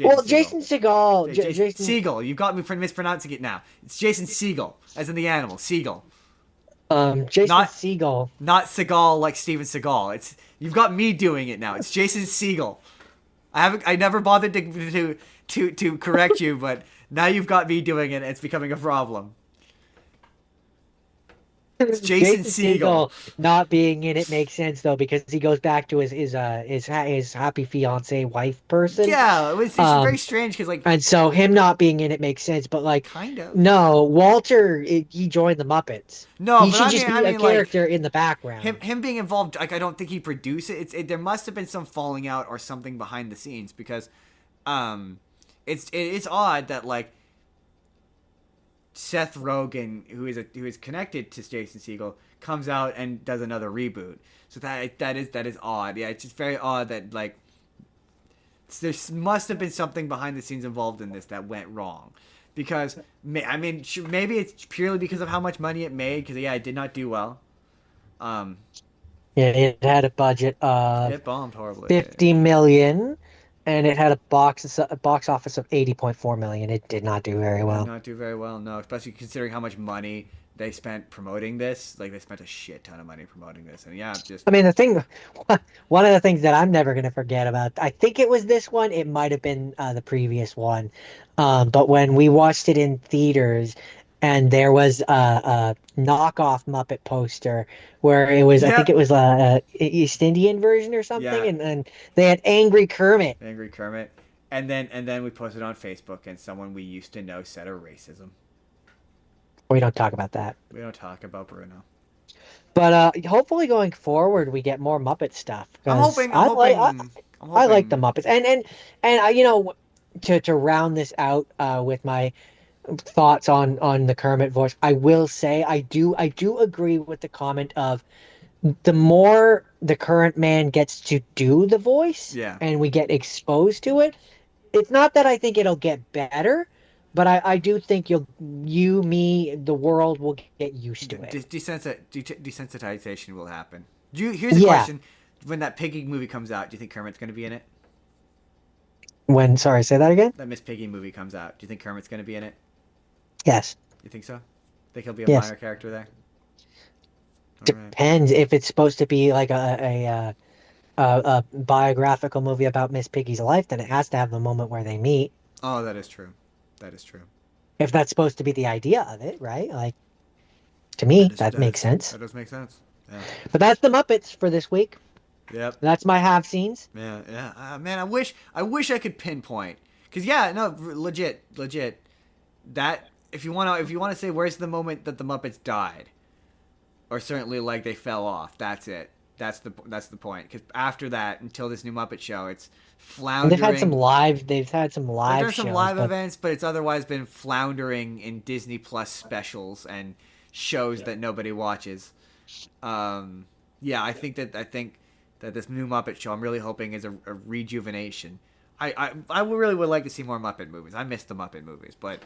Well, Segel. Jason Segel, Jason Jason, Segel. You've got me mispronouncing it now. It's Jason Segel, as in the animal Segel, Jason not Segel. not Seagal like Steven Seagal. It's you've got me doing it now. It's Jason Segel. I never bothered to correct you, but now you've got me doing it. And it's becoming a problem. It's Jason Segel. Not being in it makes sense though because he goes back to his happy fiance wife person. Yeah, it's very Um, strange because like and so him not being in it makes sense. But like, kind of no, Walter he joined the Muppets. no, He but should just be a like character in the background. him being involved. Like I don't think he produced it. There must have been some falling out or something behind the scenes because, it's odd that like Seth Rogen, who is connected to Jason Segel, comes out and does another reboot. So that is odd. Yeah, it's just very odd that like There must have been something behind the scenes involved in this that went wrong, because I mean, maybe it's purely because of how much money it made. Because yeah, it did not do well. Um, Yeah, it had a budget of it bombed horribly. 50 million and it had a box office of 80.4 million. It did not do very Did well. not do very well, no. Especially considering how much money they spent promoting this. Like they spent a shit ton of money promoting this, and yeah, just I mean, one of the things that I'm never going to forget about, I think it was this one, it might have been the previous one. But when we watched it in theaters and there was a knockoff Muppet poster where it was, I think yep, it was a East Indian version or something, yeah, and they had Angry Kermit. Angry Kermit, and then we posted on Facebook, and someone we used to know said a racism. We don't talk about that. We don't talk about Bruno. But hopefully going forward we get more Muppet stuff I'm because hoping. I'm I like hoping. I'm I like the hoping. Muppets and I to round this out with my thoughts on the Kermit voice, I will say I do agree with the comment of the more the current man gets to do the voice Yeah. and we get exposed to it, it's not that I think it'll get better, but I do think me, the world will get used to it. Desensitization will happen. Here's a Yeah. question: when that Piggy movie comes out, do you think Kermit's going to be in it? Sorry, say that again? That Miss Piggy movie comes out, do you think Kermit's going to be in it? Yes. You think so? Think he'll be a Yes. minor character there? All right. Depends if it's supposed to be like a biographical movie about Miss Piggy's life, then it has to have the moment where they meet. Oh, that is true. That is true. If that's supposed to be the idea of it, right? Like to That me, is that that makes is sense. that does make sense. Yeah. But that's the Muppets for this week. Yep. That's my have scenes. Yeah. Yeah. Man, I wish I could pinpoint. Cause yeah, no, legit. That if you wanna say where's the moment that the Muppets died, or certainly like they fell off, that's it. That's the point. Because after that, until this new Muppet Show, it's And floundering. they've had some They've live done some shows, live but events, but it's otherwise been floundering in Disney Plus specials and shows that nobody watches. Um, yeah, I think that this new Muppet Show, I'm really hoping is a rejuvenation. I really would like to see more Muppet movies. I miss the Muppet movies, but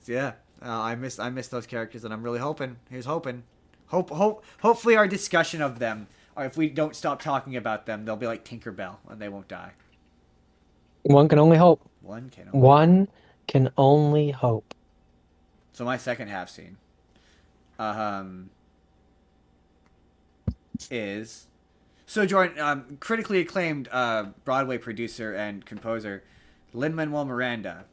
yeah, I miss those characters, and I'm really hoping. Here's hoping. Hopefully our discussion of them, or if we don't stop talking about them, they'll be like Tinkerbell and they won't die. one can only hope. One can only hope. One can only hope. So my second half scene, um, is so Jordan, critically acclaimed Broadway producer and composer Lin-Manuel Miranda.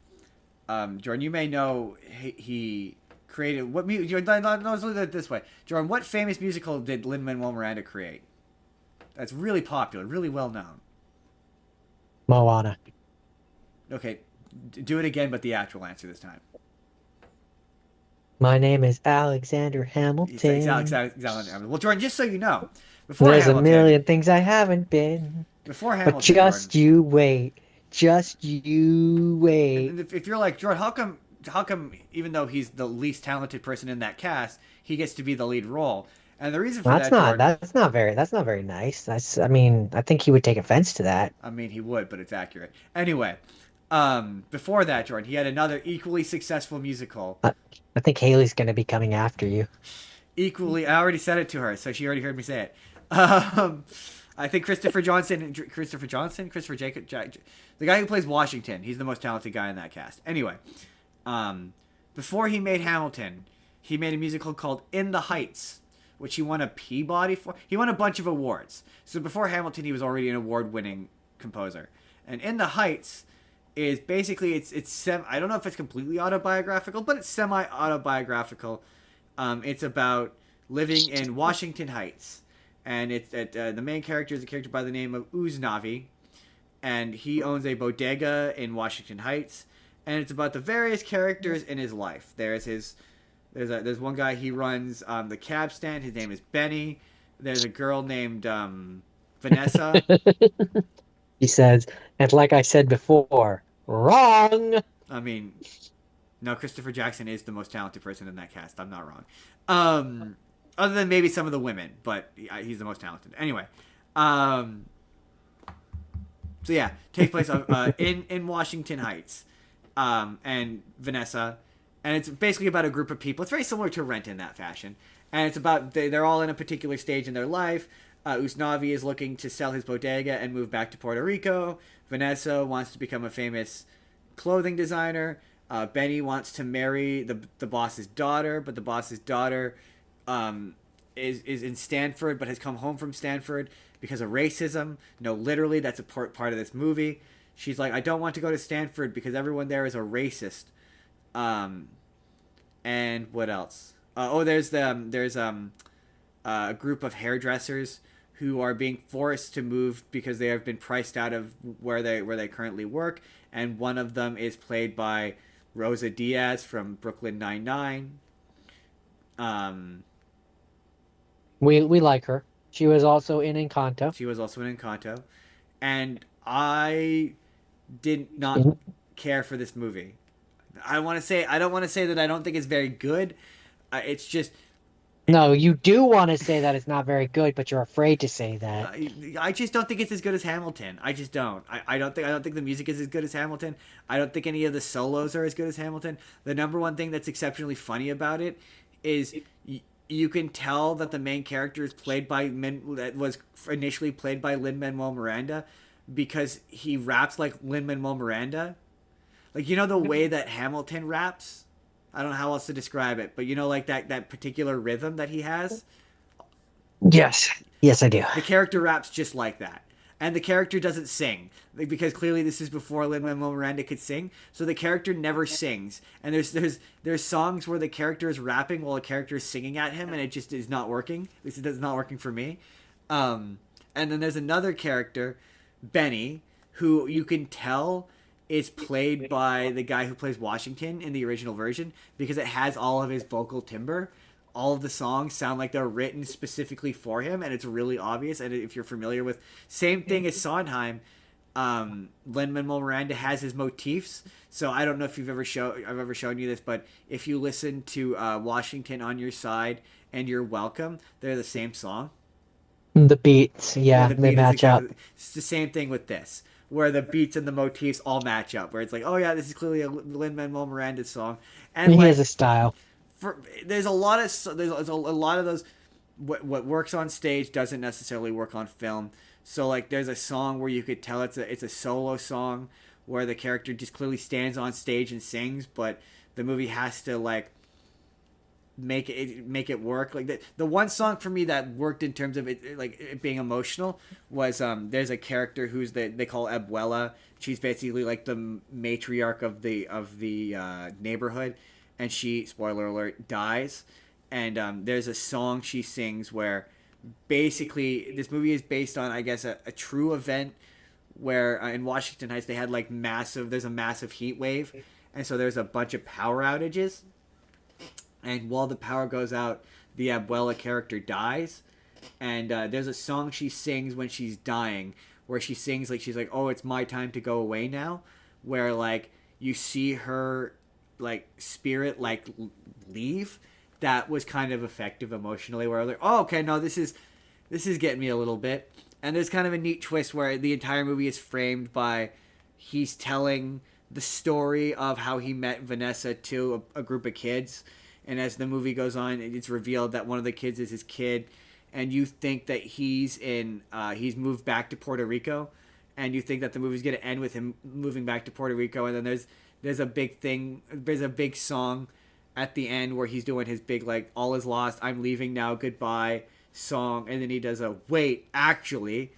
Jordan, you may know he created what music? No, let's look at it this way. Jordan, what famous musical did Lin-Manuel Miranda create? That's really popular, really well known. Moana. Okay, do it again, but the actual answer this time. My name is Alexander It's exactly. Hamilton. Well, Jordan, just so you know, before There's a Hamilton, million things I haven't been, before but Hamilton, Jordan, just you wait. Just you wait. and if you're like Jordan, how come even though he's the least talented person in that cast, he gets to be the lead role? And the reason for That's that, not Jordan, that's not very nice. I mean, I think he would take offense to that. I mean, he would, but it's accurate. Anyway, before that, Jordan, he had another equally successful musical. I think Haley's gonna be coming after you. Equally, I already said it to her, so she already heard me say it. Um, I think Christopher Jacob, the guy who plays Washington, he's the most talented guy in that cast. Anyway, before he made Hamilton, he made a musical called In the Heights, which he won a Peabody for. He won a bunch of awards. So before Hamilton, he was already an award-winning composer. And In the Heights is basically I don't know if it's completely autobiographical, but it's semi-autobiographical. It's about living in Washington Heights, and the main character is a character by the name of Uznavi, and he owns a bodega in Washington Heights, and it's about the various characters in his life. There's one guy, he runs the cab stand. His name is Benny. There's a girl named Vanessa. He says, and like I said before, wrong. I mean, no, Christopher Jackson is the most talented person in that cast. I'm not wrong. Other than maybe some of the women, but he's the most talented. Anyway, so So yeah, takes place in Washington Heights, and Vanessa, and it's basically about a group of people. It's very similar to Rent in that fashion, and it's about they're all in a particular stage in their life. Usnavi is looking to sell his bodega and move back to Puerto Rico. Vanessa wants to become a famous clothing designer. Benny wants to marry the boss's daughter, but the boss's daughter is in Stanford, but has come home from Stanford because of racism. No, literally, that's a part of this movie. She's like, I don't want to go to Stanford because everyone there is a racist. And what else? There's a group of hairdressers who are being forced to move because they have been priced out of where they currently work, and one of them is played by Rosa Diaz from Brooklyn Nine-Nine. We like her. She was also in Encanto. She was also in Encanto, and I did not In- care for this movie. I don't want to say that I don't think it's very good. It's just No, you do want to say that it's not very good, but you're afraid to say that. I just don't think it's as good as Hamilton. I just don't. I don't think the music is as good as Hamilton. I don't think any of the solos are as good as Hamilton. The number one thing that's exceptionally funny about it is you can tell that the main character is that was initially played by Lin-Manuel Miranda because he raps like Lin-Manuel Miranda. Like, you know the way that Hamilton raps? I don't know how else to describe it, but you know, like that particular rhythm that he has? Yes. Yes, I do. The character raps just like that. And the character doesn't sing. Because clearly this is before Lin-Manuel Miranda could sing. So the character never sings. And there's songs where the character is rapping while the character is singing at him, and it just is not working. At least it's not working for me. And then there's another character, Benny, who you can tell is played by the guy who plays Washington in the original version because it has all of his vocal timbre. All of the songs sound like they're written specifically for him, and it's really obvious. And if you're familiar with, same thing as Sondheim, Lin-Manuel Miranda has his motifs. So I don't know if I've ever shown you this, but if you listen to Washington on Your Side and You're Welcome, they're the same song. The beats, yeah, The they beat is match up. It's the same thing with this, where the beats and the motifs all match up. Where it's like, oh yeah, this is clearly a Lin-Manuel Miranda song, and He like has a style. there's a lot of those. What works on stage doesn't necessarily work on film. So like, there's a song where you could tell it's a solo song where the character just clearly stands on stage and sings, but the movie has to like make it work. Like the one song for me that worked in terms of it being emotional was there's a character who's they call Abuela. She's basically like the matriarch of the neighborhood, and she, spoiler alert, dies. And there's a song she sings where basically this movie is based on, I guess, a true event where in Washington Heights they had like there's a massive heat wave, and so there's a bunch of power outages. And while the power goes out, the Abuela character dies. And there's a song she sings when she's dying, where she sings like she's like, "Oh, it's my time to go away now," where like you see her like spirit like leave. That was kind of effective emotionally, where I was like, "Oh, okay, no, this is getting me a little bit." And there's kind of a neat twist where the entire movie is framed by he's telling the story of how he met Vanessa to a group of kids. And as the movie goes on, it's revealed that one of the kids is his kid, and you think that he's moved back to Puerto Rico, and you think that the movie's gonna end with him moving back to Puerto Rico, and then there's a big song at the end where he's doing his big like all is lost, I'm leaving now, goodbye song, and then he does a wait actually,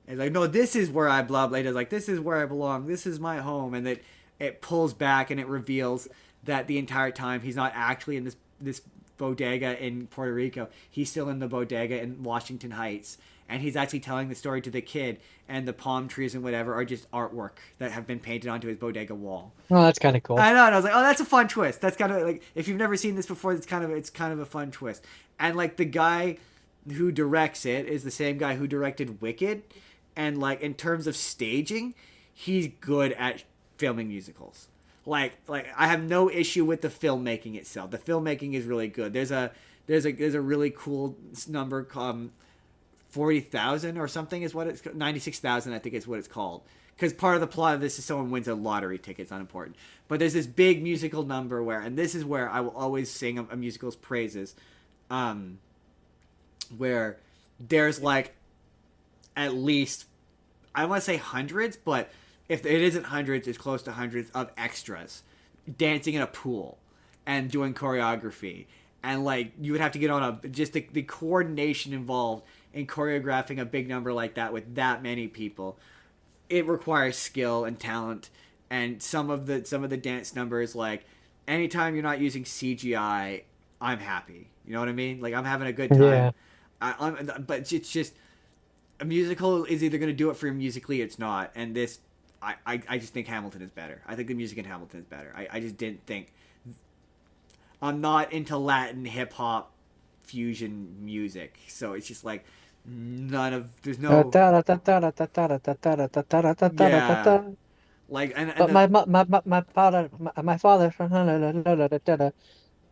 and like no, this is where I blah blah. He does like this is where I belong, this is my home, and that it pulls back and it reveals that the entire time he's not actually in this bodega in Puerto Rico. He's still in the bodega in Washington Heights, and he's actually telling the story to the kid. And the palm trees and whatever are just artwork that have been painted onto his bodega wall. Oh, that's kind of cool. I know, and I was like, oh, that's a fun twist. That's kind of like, if you've never seen this before, it's kind of a fun twist. And like the guy who directs it is the same guy who directed Wicked, and like in terms of staging, he's good at filming musicals. Like I have no issue with the filmmaking itself. The filmmaking is really good. There's a really cool number 40,000 or something is what it's 96,000 I think is what it's called. Because part of the plot of this is someone wins a lottery ticket. It's not important, but there's this big musical number where, and this is where I will always sing a musical's praises, where there's like at least, I want to say hundreds, but if it isn't hundreds, it's close to hundreds of extras dancing in a pool and doing choreography. And like you would have to get on a just the coordination involved in choreographing a big number like that with that many people. It requires skill and talent. And some of the dance numbers, like anytime you're not using CGI, I'm happy. You know what I mean? Like I'm having a good Yeah. time. But it's just a musical is either going to do it for you musically, it's not. And this, I just think Hamilton is better. I think the music in Hamilton is better. I just didn't think. I'm not into Latin hip hop fusion music, so it's just like there's no yeah like and But my father.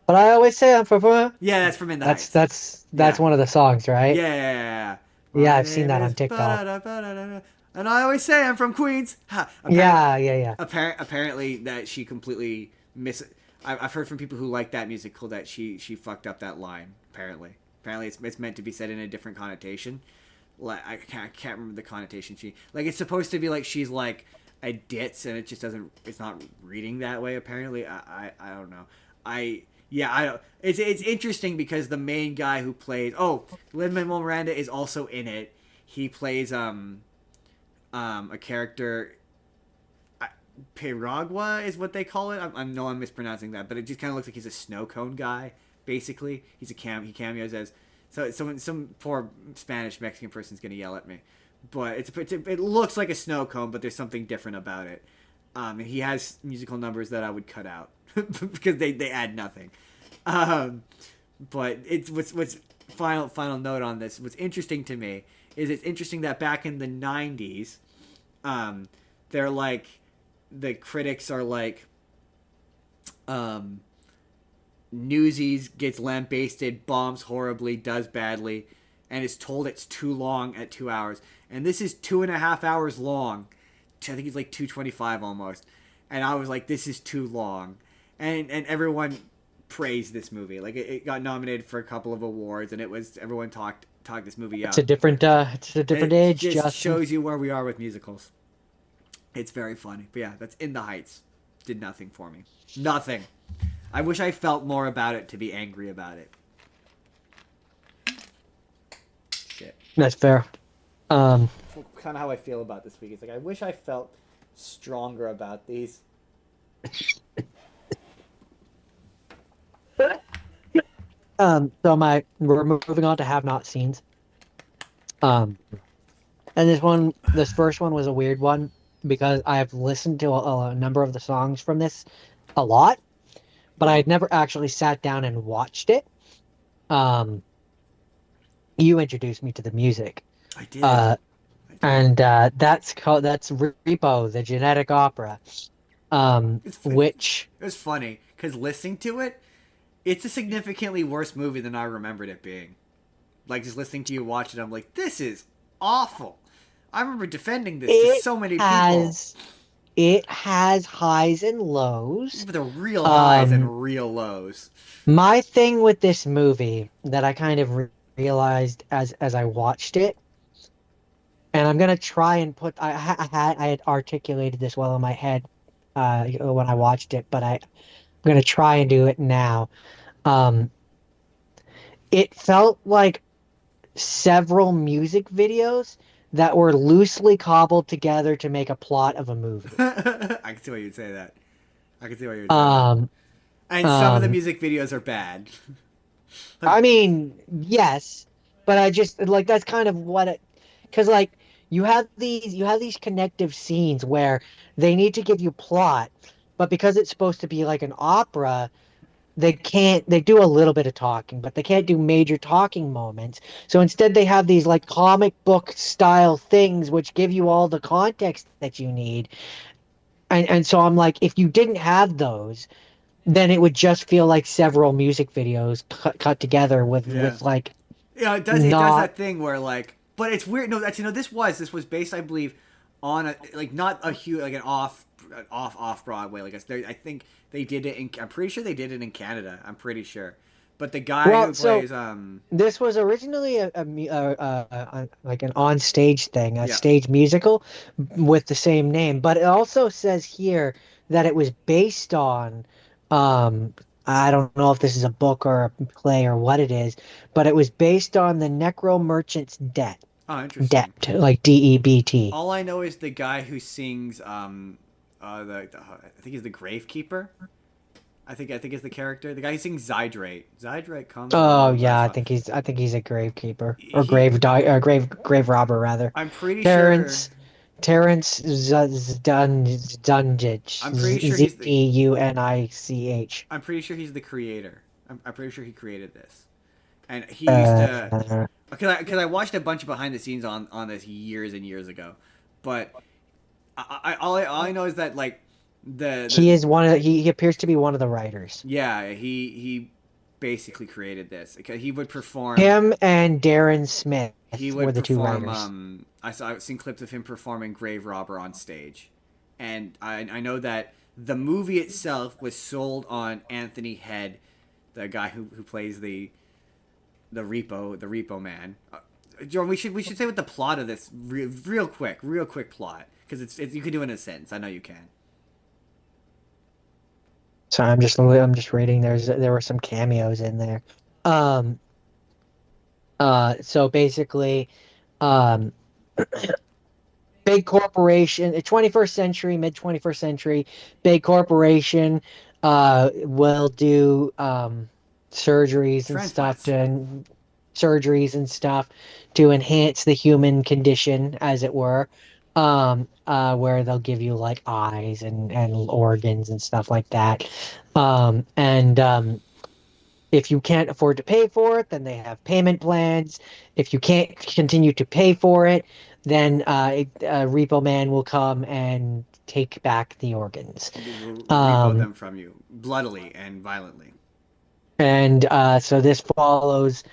But I always say I'm for. yeah, that's from In the That's Heights. that's Yeah, one of the songs, right? yeah. Yeah, My I've seen name that on is TikTok. ba-da-da-ba-da-da-da, and I always say I'm from Queens. Ha. Yeah. Apparently that she completely I've heard from people who like that musical that she fucked up that line. Apparently it's meant to be said in a different connotation. Like I can't remember the connotation she like. It's supposed to be like she's like a ditz, and it just doesn't. It's not reading that way. Apparently, I don't know. I don't. It's interesting because the main guy who plays Lin-Manuel Miranda is also in it. He plays a character. Piragua is what they call it. I know I'm mispronouncing that, but it just kind of looks like he's a snow cone guy. Basically, he's he cameos as some poor Spanish Mexican person's gonna yell at me, but it looks like a snow cone, but there's something different about it. And he has musical numbers that I would cut out because they add nothing. But it's what's final note on this. What's interesting to me is it's interesting that back in the '90s, they're like the critics are like, Newsies gets lambasted, bombs horribly, does badly, and is told it's too long at 2 hours. And this is 2.5 hours long. I think it's like 2:25 almost. And I was like, this is too long. And everyone praised this movie. Like it got nominated for a couple of awards, and everyone talked this movie up. It's a different It age, just Justin. shows you where we are with musicals. It's very funny. But yeah, that's In the Heights. Did nothing for me. Nothing. I wish I felt more about it to be angry about it. Shit. That's fair. Um, Kind of how I feel about this week. It's like I wish I felt stronger about these. we're moving on to have not seens. And this first one was a weird one because I've listened to a number of the songs from this a lot, but I had never actually sat down and watched it. You introduced me to the music. I did. And that's Repo, the Genetic Opera. Which it was funny because listening to it, it's a significantly worse movie than I remembered it being. Like just listening to you watch it, I'm like, this is awful. I remember defending this to so many people. It has highs and lows. But they're real highs and real lows. My thing with this movie that I kind of realized as I watched it, and I'm gonna try and I had articulated this well in my head when I watched it, but I'm gonna try and do it now. It felt like several music videos that were loosely cobbled together to make a plot of a movie. I can see why you'd say that. I can see why you would say that. And some of the music videos are bad. I mean, yes, but I just like that's kind of what it, because like you have these connective scenes where they need to give you plot, but because it's supposed to be like an opera, they do a little bit of talking, but they can't do major talking moments. So instead they have these like comic book style things which give you all the context that you need. And so I'm like, if you didn't have those, then it would just feel like several music videos cut together with like it does that thing where like but it's weird. No, that's this was based, I believe, on a like not a huge like an off Broadway. Like I think they did it in. I'm pretty sure they did it in Canada. I'm pretty sure. But the guy Well, who so plays this was originally like an on-stage thing, a yeah. stage musical with the same name, but it also says here that it was based on, I don't know if this is a book or a play or what it is, but it was based on the Necro Merchant's Oh, interesting. Debt, like DEBT. All I know is the guy who sings I think he's the Gravekeeper. I think is the character. The guy who sings Zydrate. Zydrate comes and Oh goes. yeah, That's I think he's a gravekeeper or he. grave robber rather. I'm pretty sure. Terrence Dunjich, I'm pretty sure he's the. Zunich. I'm pretty sure he's the creator. I'm pretty sure he created this, and he used to. Uh, Because I watched a bunch of behind the scenes on this years and years ago, but all I know is that like the he is one of he appears to be one of the writers. yeah, he basically created this. Okay, he would perform. Him and Darren Smith He were would the two perform. writers. I've seen clips of him performing Grave Robber on stage, and I know that the movie itself was sold on Anthony Head, the guy who plays the repo man. Jordan, we should say what the plot of this real quick plot, because it's you can do it in a sentence. I know you can. So I'm just reading. There were some cameos in there. Um so basically, um big corporation, 21st century, mid 21st century, big corporation will do surgeries and stuff Transplants. to enhance the human condition, as it were. Where they'll give you like eyes and organs and stuff like that. And if you can't afford to pay for it, then they have payment plans. If you can't continue to pay for it, then Repo Man will come and take back the organs. Repo Um, them from you bloodily and violently. and so this follows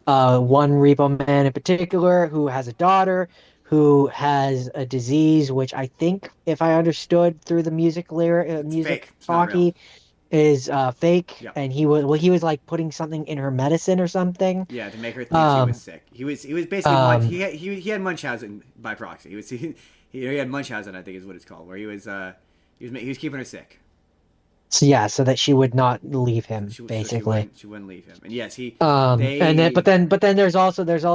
one Repo Man in particular who has a daughter who has a disease, which I think, if I understood through the It's music fake. It's not real. talkie, is fake, Yep. and he was like putting something in her medicine or something. Yeah, to make her think she was Um, sick. He was basically um, he had Munchausen by proxy. He had Munchausen, I think is what it's called, where he was keeping her sick. so yeah, so that she would not leave him, So she basically. wouldn't leave him. And yes, And then, they but then there's also there's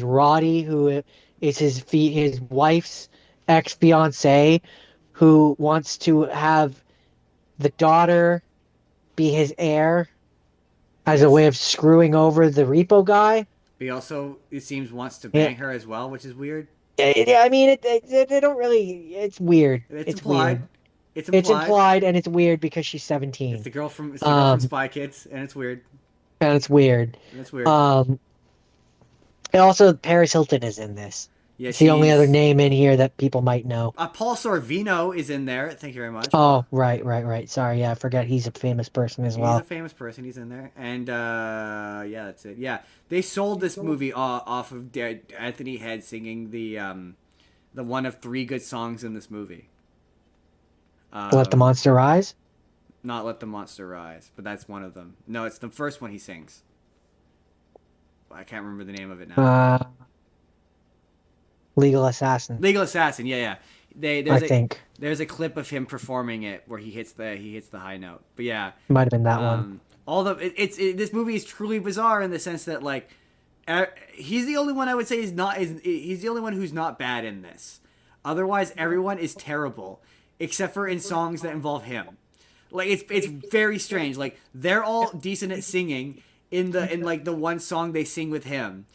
Roddy, who is his wife's ex fiance, who wants to have the daughter be his heir as a way yes. of screwing over the repo guy. He also, it seems, wants to Yeah, bang her as well, which is weird. I mean, they don't really. It's weird. It's It's implied. weird. It's It's implied. implied, and it's weird because she's It's 17. the girl from Um, Spy Kids, and it's weird. and it's weird. And it's weird. Um, and also Paris Hilton is in this. Yeah, It's the only other she's. name in here that people might know. Paul Sorvino is in there. Thank you very much, Oh, Paul. right. Sorry, yeah, I forgot he's a famous person as He's a well. famous person. He's in there, and yeah, that's it. Yeah, they sold this movie off of Anthony Head singing the one of three good songs in this movie. Let the Um, Monster Rise. Not Let the Monster Rise, but that's one of them. No, it's the first one he sings. I can't remember the name of it now. Uh, Legal Assassin, Legal Assassin. Yeah, yeah. They I think. there's a clip of him performing it where he hits the high note. But yeah, Might have been that one. all the this movie is truly bizarre in the sense that like he's the only one I would say he's the only one who's not bad in this. Otherwise, everyone is terrible except for in songs that involve him. Like it's very strange. Like they're all decent at singing in like the one song they sing with him.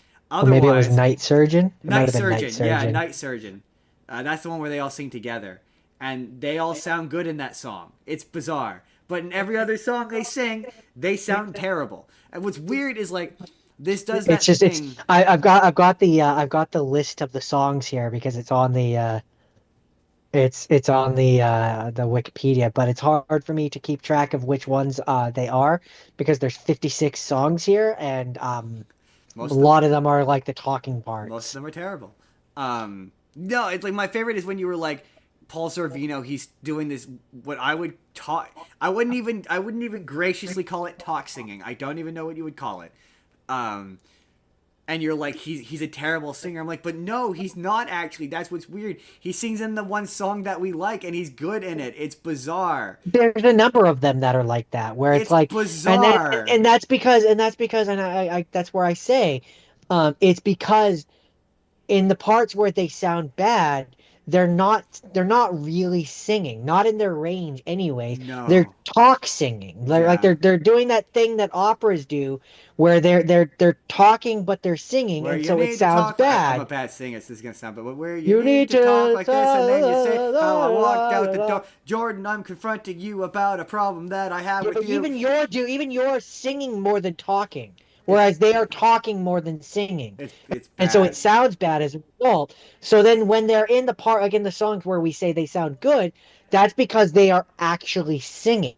Or maybe it was Otherwise, Night Surgeon. It might Night have been Night Surgeon, yeah, Surgeon. Night Surgeon. That's the one where they all sing together, and they all sound good in that song. It's bizarre, but in every other song they sing, they sound terrible. And what's weird is like this does It's that just it's thing. I've got the list of the songs here because it's on it's on the Wikipedia, but it's hard for me to keep track of which ones they are because there's 56 songs here, and A Most of them lot are of them are like the talking most of parts. them are terrible. No, it's like my favorite is when you were like Paul Sorvino. He's doing this what I would talk. I wouldn't even graciously call it talk singing. I don't even know what you would call it. Um, and you're like he's a terrible singer. I'm like, but no, he's not actually. That's what's weird. He sings in the one song that we like, and he's good in it. It's bizarre. There's a number of them that are like that, where it's It's like, bizarre. and that's because, and I that's where I say, it's because in the parts where they sound bad, they're not really singing, not in their range anyways. They're No. talk singing. Yeah. They're doing that thing that operas do where they're talking but they're singing, Where and you so it need to sounds talk. I'm a bad. bad singer, so this is gonna sound, but where you You need need to talk to like this, and then you say how I walked out the yeah, door. Jordan, I'm confronting you about a problem that I have but with you. even you're singing more than talking, It's whereas they are talking more than singing. it's And so it bad, sounds bad as a result. So then when they're in the part, like in the songs where we say they sound good, that's because they are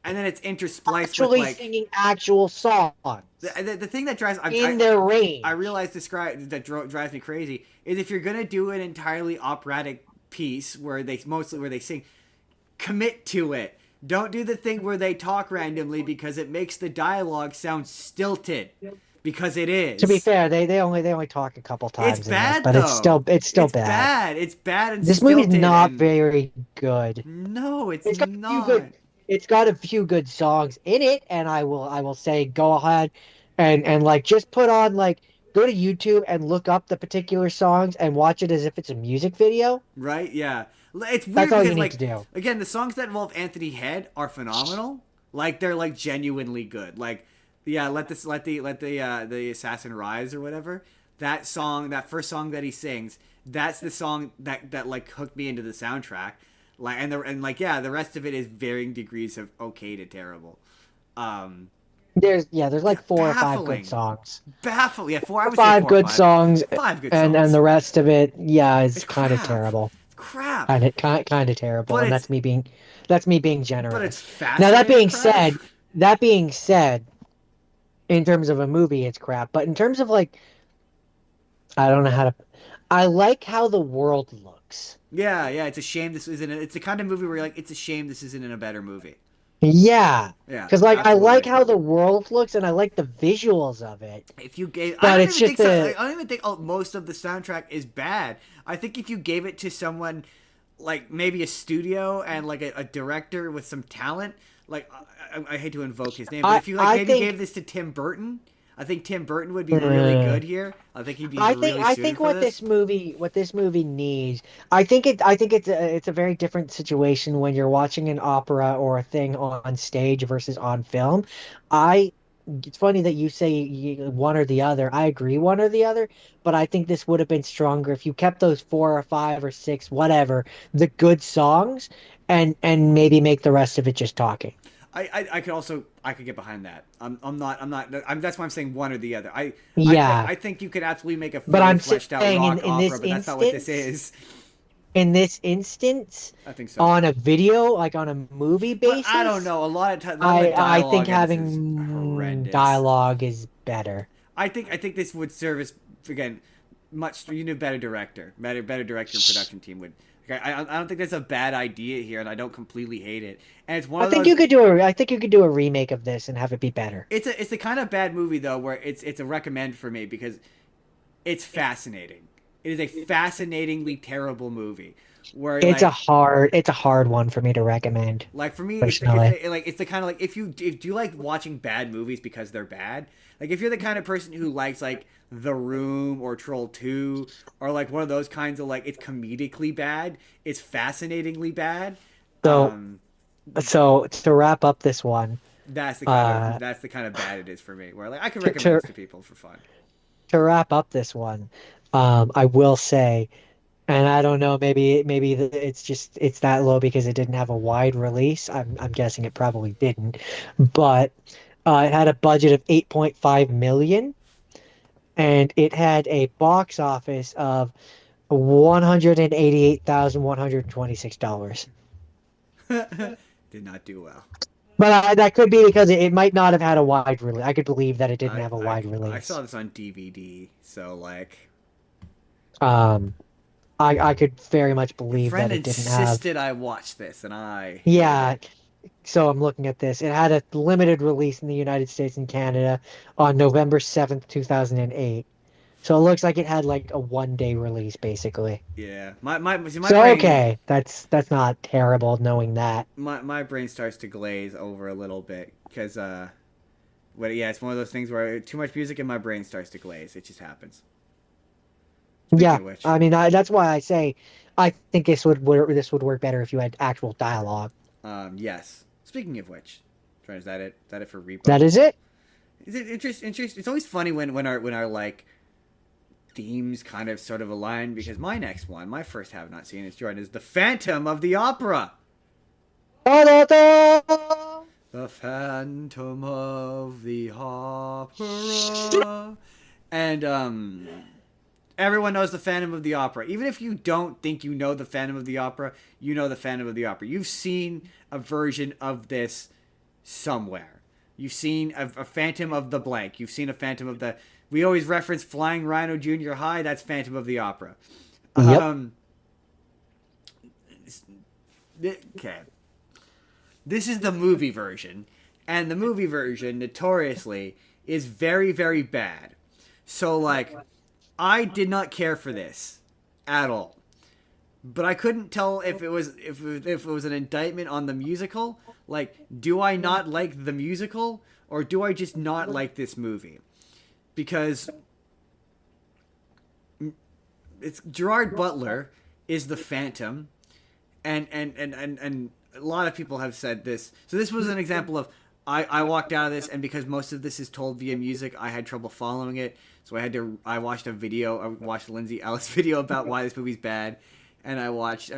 and then it's interspliced with actually like singing actual songs the thing that drives in their I range. realize drives me crazy is if you're gonna do an entirely operatic piece where they sing, commit to it. Don't do the thing where they talk randomly because it makes the dialogue sound stilted. Because it To be is. fair, they only talk a couple It's times in this, bad but it's though. still it's still It's bad. bad. It's bad and This movie's stilted not and very good. no, it's It's got a few good not. it's got a few good songs in it, and I will say go ahead and like just put on like go to YouTube and look up the particular songs and watch it as if it's a music video. Right? Yeah. It's That's weird all you because need to like do. again, the songs that involve Anthony Head are phenomenal. Like they're like genuinely good. Like yeah, let the assassin rise or whatever. That song, that first song that he sings, that's the song that like hooked me into the soundtrack. Like and like yeah, the rest of it is varying degrees of okay to terrible. Um There's yeah, like four or five good baffling. songs. Baffling. Yeah, four I Four or would say five 4 or good 5. songs, 5 good and songs. the rest of it, yeah, is It's kind of crap. terrible. It's crap. Kind of terrible, But and it's that's me being but it's generous. Now fascinating crap. that being said, in terms of a movie, it's crap. But in terms of like, I don't know how to. I like how the world looks. Yeah, yeah, it's a shame this isn't. It's the kind of movie where you're like, it's a shame this isn't in a better movie. Yeah, Yeah, because like I like absolutely. how the world looks and I like the visuals of it. If you gave, I But don't it's even think just so. a I don't even think most of the soundtrack is bad. I think if you gave it to someone like maybe a studio and like a director with some talent, like I hate to invoke his name, but I if you like I maybe think gave this to Tim Burton, I think Tim Burton would be really uh, good here. I think he'd be I think really I suited think for this. what this movie needs. I think it's a very different situation when you're watching an opera or a thing on stage versus on film. I It's funny that you say one or the other. I agree one or the other, but I think this would have been stronger if you kept those four or five or six, whatever, the good songs, and maybe make the rest of it just talking. I could also I could get behind that. That's why I'm saying one or the other. Yeah, I think you could absolutely make a but fully I'm fleshed out saying rock in opera, this but that's not what this instance, is. I I think so. on a video, like on a movie But I don't basis, know. A lot of the I think dialogue in this is having horrendous. dialogue is better. I think this would serve as again much you need a better director and production team would. Like, I don't think that's a bad idea here, and I don't completely hate it. And it's one of those. I think you could do a remake of this and have it be better. It's the kind of bad movie though where it's a recommend for me because it's fascinating. It is a fascinatingly terrible movie where It's a hard one for me to recommend like for me personally. it's the kind of like if you like watching bad movies because they're bad, like if you're the kind of person who likes like The Room or Troll 2 or like one of those kinds of like it's comedically bad, it's fascinatingly bad. So um so to wrap up this one, uh, that's the kind of bad it is for me where like I can to recommend to, this to people for fun. to wrap up this one, I will say, and I don't know, it's that low because it didn't have a wide release. I'm guessing it probably didn't, but it had a budget of 8.5 million, and it had a box office of $188,126. Did not do well. But that could be because it might not have had a wide release. I could believe that it didn't I have a I wide I release. saw this on DVD, so like Um, I could very much your believe friend that it didn't have. insisted I watch this, and I hated Yeah, it. so I'm looking at this. It had a limited release in the United States and Canada on November 7th, 2008. So it looks like it had like a 1 day release basically. Yeah, my So brain okay, that's not terrible knowing that. my brain starts to glaze over a little bit because but yeah, it's one of those things where too much music and my brain starts to glaze. It just happens. Speaking Yeah, of which, I mean that's why I say I think this would work better if you had actual dialogue. yes. Speaking of which, Trent, is that it? Is that it for Repo? That is it. Is it interest? It's always funny when our like themes kind of sort of align because my next one, my first have not seen is Jordan is the Phantom of the Opera. Da-da-da! The Phantom of the Opera. And everyone knows the Phantom of the Opera. Even if you don't think you know the Phantom of the Opera, you know the Phantom of the Opera. You've seen a version of this somewhere. You've seen a Phantom of the blank. You've seen a Phantom of the. We always reference Flying Rhino Junior High. That's Phantom of the Opera. Yep. Um, okay. This is the movie version, and the movie version notoriously is very, very bad. So like, I did not care for this at all. But I couldn't tell if it was an indictment on the musical. Like, do I not like the musical, or do I just not like this movie? Because it's Gerard Butler is the Phantom, and a lot of people have said this. So this was an example of I walked out of this, and because most of this is told via music, I had trouble following it. So I watched a video. I watched Lindsay Ellis video about why this movie's bad, and I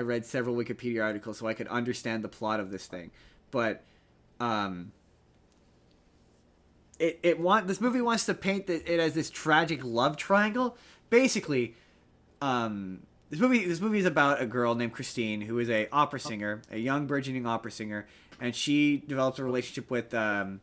read several Wikipedia articles so I could understand the plot of this thing. But this movie wants to paint it as this tragic love triangle. Basically, this movie is about a girl named Christine who is a opera singer, a young burgeoning opera singer, and she develops a relationship with a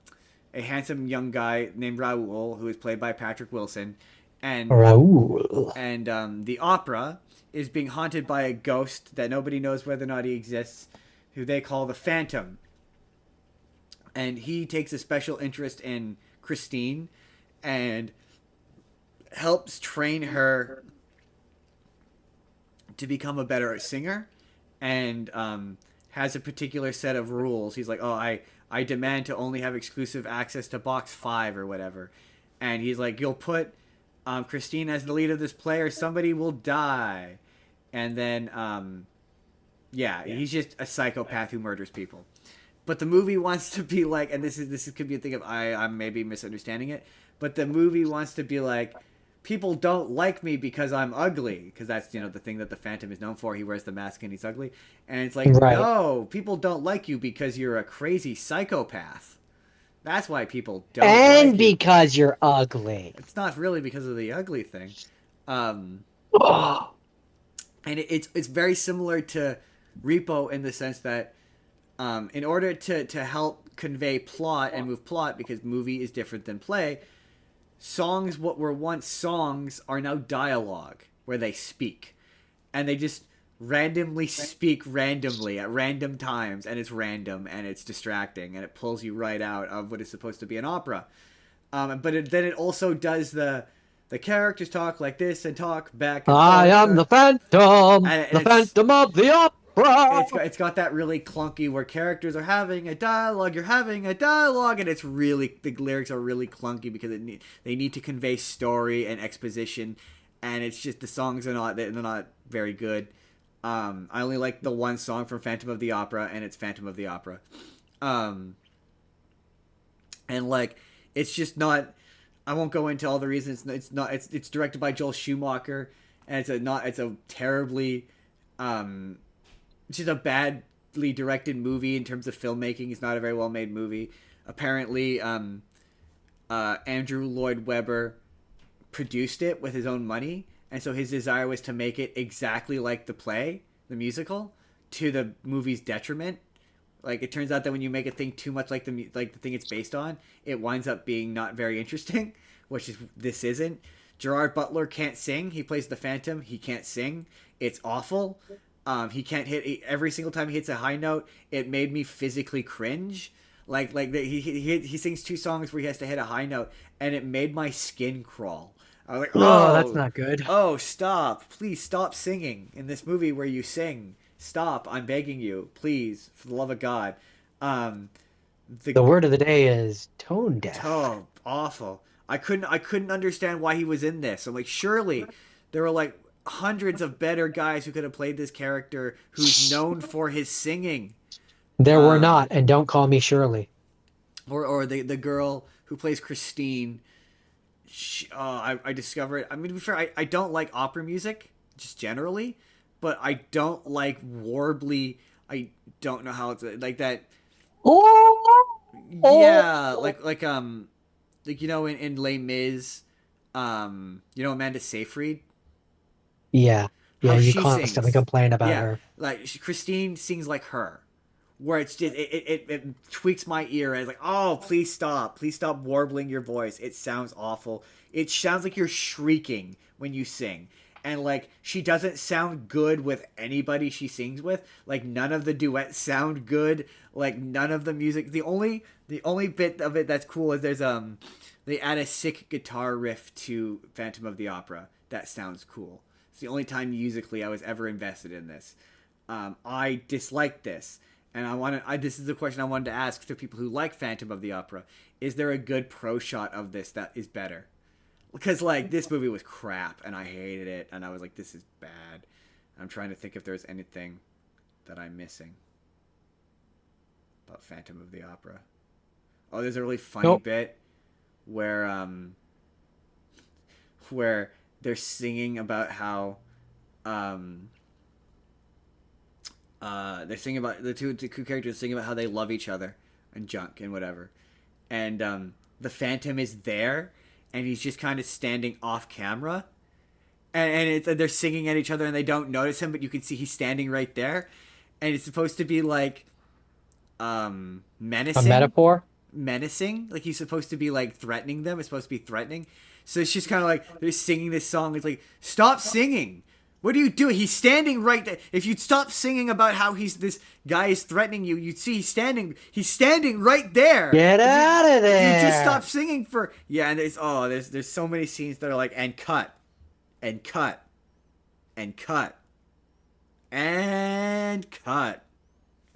handsome young guy named Raoul, who is played by Patrick Wilson, and Raul. the opera is being haunted by a ghost that nobody knows whether or not he exists, who they call the Phantom, and he takes a special interest in Christine and helps train her to become a better singer, and has a particular set of rules. He's like, oh, I demand to only have exclusive access to box 5 or whatever. And he's like, you'll put Christine as the lead of this play or somebody will die. And then yeah, he's just a psychopath who murders people. But the movie wants to be like, and this could be a thing of I'm maybe misunderstanding it, but the movie wants to be like, people don't like me because I'm ugly, because that's the thing that the Phantom is known for. He wears the mask and he's ugly, and it's like, Right. no, people don't like you because you're a crazy psychopath. That's why people don't And like you. because you're ugly. It's not really because of the ugly thing. Um, Oh. and it's very similar to Repo in the sense that in order to help convey plot and move plot, because movie is different than play, songs what were once songs are now dialogue where they speak, and they just randomly speak randomly at random times, and it's random and it's distracting and it pulls you right out of what is supposed to be an opera. But then it also does the characters talk like this and talk back and I forth, am the Phantom, and the Phantom of the Opera. it's got that really clunky where characters are having a dialogue, you're having a dialogue, and it's really, the lyrics are really clunky because they need to convey story and exposition, and it's just the songs they're not very good. I only like the one song from Phantom of the Opera, and it's Phantom of the Opera. And like, it's just not. I won't go into all the reasons. It's directed by Joel Schumacher, and it's a terribly it's just a badly directed movie in terms of filmmaking. It's not a very well made movie. Apparently, Andrew Lloyd Webber produced it with his own money, and so his desire was to make it exactly like the play, the musical, to the movie's detriment. Like it turns out that when you make a thing too much like the thing it's based on, it winds up being not very interesting, which is this isn't. Gerard Butler can't sing. He plays the Phantom. He can't sing. It's awful. He can't hit every single time he hits a high note. It made me physically cringe. He sings two songs where he has to hit a high note, and it made my skin crawl. I was like, Oh, that's not good. oh, stop! Please stop singing in this movie where you sing. Stop! I'm begging you, please, for the love of God. Um, The word of the day is tone deaf. Oh, awful. I couldn't understand why he was in this. I'm like, surely there were like hundreds of better guys who could have played this character who's known for his singing. There were Um, not, and don't call me Shirley. or the girl who plays Christine. I discovered. I mean, to be fair, I don't like opera music just generally, but I don't like warbly. I don't know how it's like that. Oh, Yeah, oh. like in Les Mis, Amanda Seyfried, Yeah, yeah. how You she constantly sings. complain about Yeah, her. like Christine sings like her, where it's just it tweaks my ear. It's like, oh, please stop warbling your voice. It sounds awful. It sounds like you're shrieking when you sing. And like she doesn't sound good with anybody she sings with. Like none of the duets sound good. Like none of the music. The only bit of it that's cool is they add a sick guitar riff to Phantom of the Opera. That sounds cool. It's the only time musically I was ever invested in this. I dislike this, and this is the question I wanted to ask to people who like Phantom of the Opera: is there a good pro shot of this that is better? Because like this movie was crap, and I hated it, and I was like, this is bad. I'm trying to think if there's anything that I'm missing about Phantom of the Opera. Oh, there's a really funny Nope. bit where they're singing about how um they're singing about the two characters singing about how they love each other and junk and whatever, and the Phantom is there, and he's just kind of standing off camera, and they're singing at each other and they don't notice him, but you can see he's standing right there, and it's supposed to be like A menacing, metaphor. like he's supposed to be like threatening them. It's supposed to be threatening. So it's just kind of like they're singing this song. It's like, stop singing. What are you doing? He's standing right there. If you'd stop singing about how this guy is threatening you, you'd see he's standing right there. Get out of If you just there. stop singing for, yeah, and there's so many scenes that are like, and cut, and cut, and cut, and cut.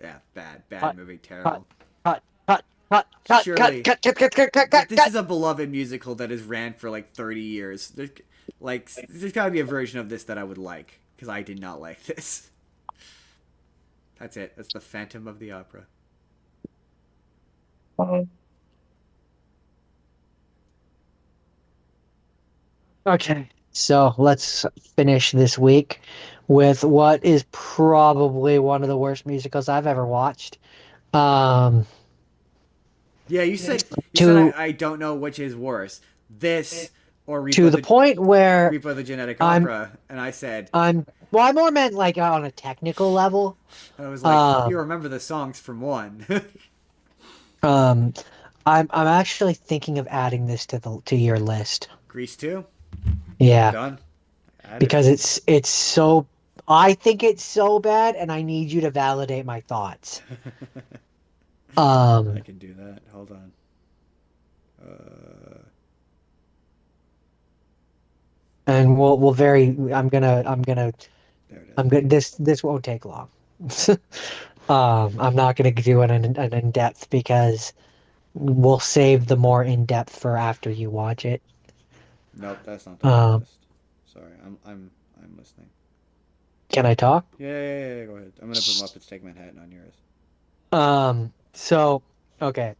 Yeah, bad Cut, movie, cut, terrible. cut, cut, cut, cut, Surely cut, this cut. is a beloved musical that has ran for like 30 years. There's got to be a version of this that I would like, because I did not like this. That's it. That's the Phantom of the Opera. Okay, so let's finish this week with what is probably one of the worst musicals I've ever watched. Um, Yeah, you said to I don't know which is worse, this or to the point where Repo the Genetic I'm Opera, and I said, well, I more meant like on a technical level. I was like, you Um, remember the songs from one. um, I'm actually thinking of adding this to your list. Grease 2, Yeah, done. Added because it. it's so. I think it's so bad, and I need you to validate my thoughts. I Um, can do that. Hold on. Uh, and we'll very. I'm gonna. there it is. I'm good. This won't take long. I'm not gonna do an in depth because we'll save the more in depth for after you watch it. Nope, that's not the right Um, list. Sorry, I'm listening. can I talk? Yeah. Go ahead. I'm gonna put Muppets Take Manhattan on yours. So okay,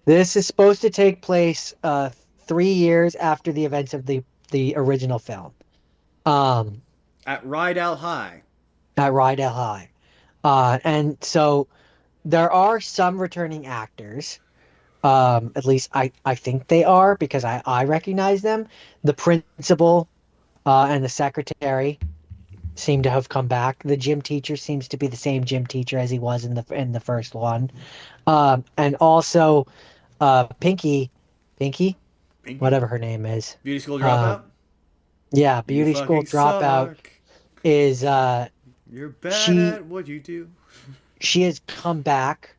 this is supposed to take place 3 years after the events of the original film. Um, At Rydell High. at Rydell High. And so there are some returning actors. At least I think they are because I recognize them. The principal and the secretary. seem to have come back. The gym teacher seems to be the same gym teacher as he was in the first one. And also Pinky, Pinky. whatever her name is. Beauty school dropout. Um, yeah, You Beauty School fucking Dropout suck. is You're bad she at what you do. she has come back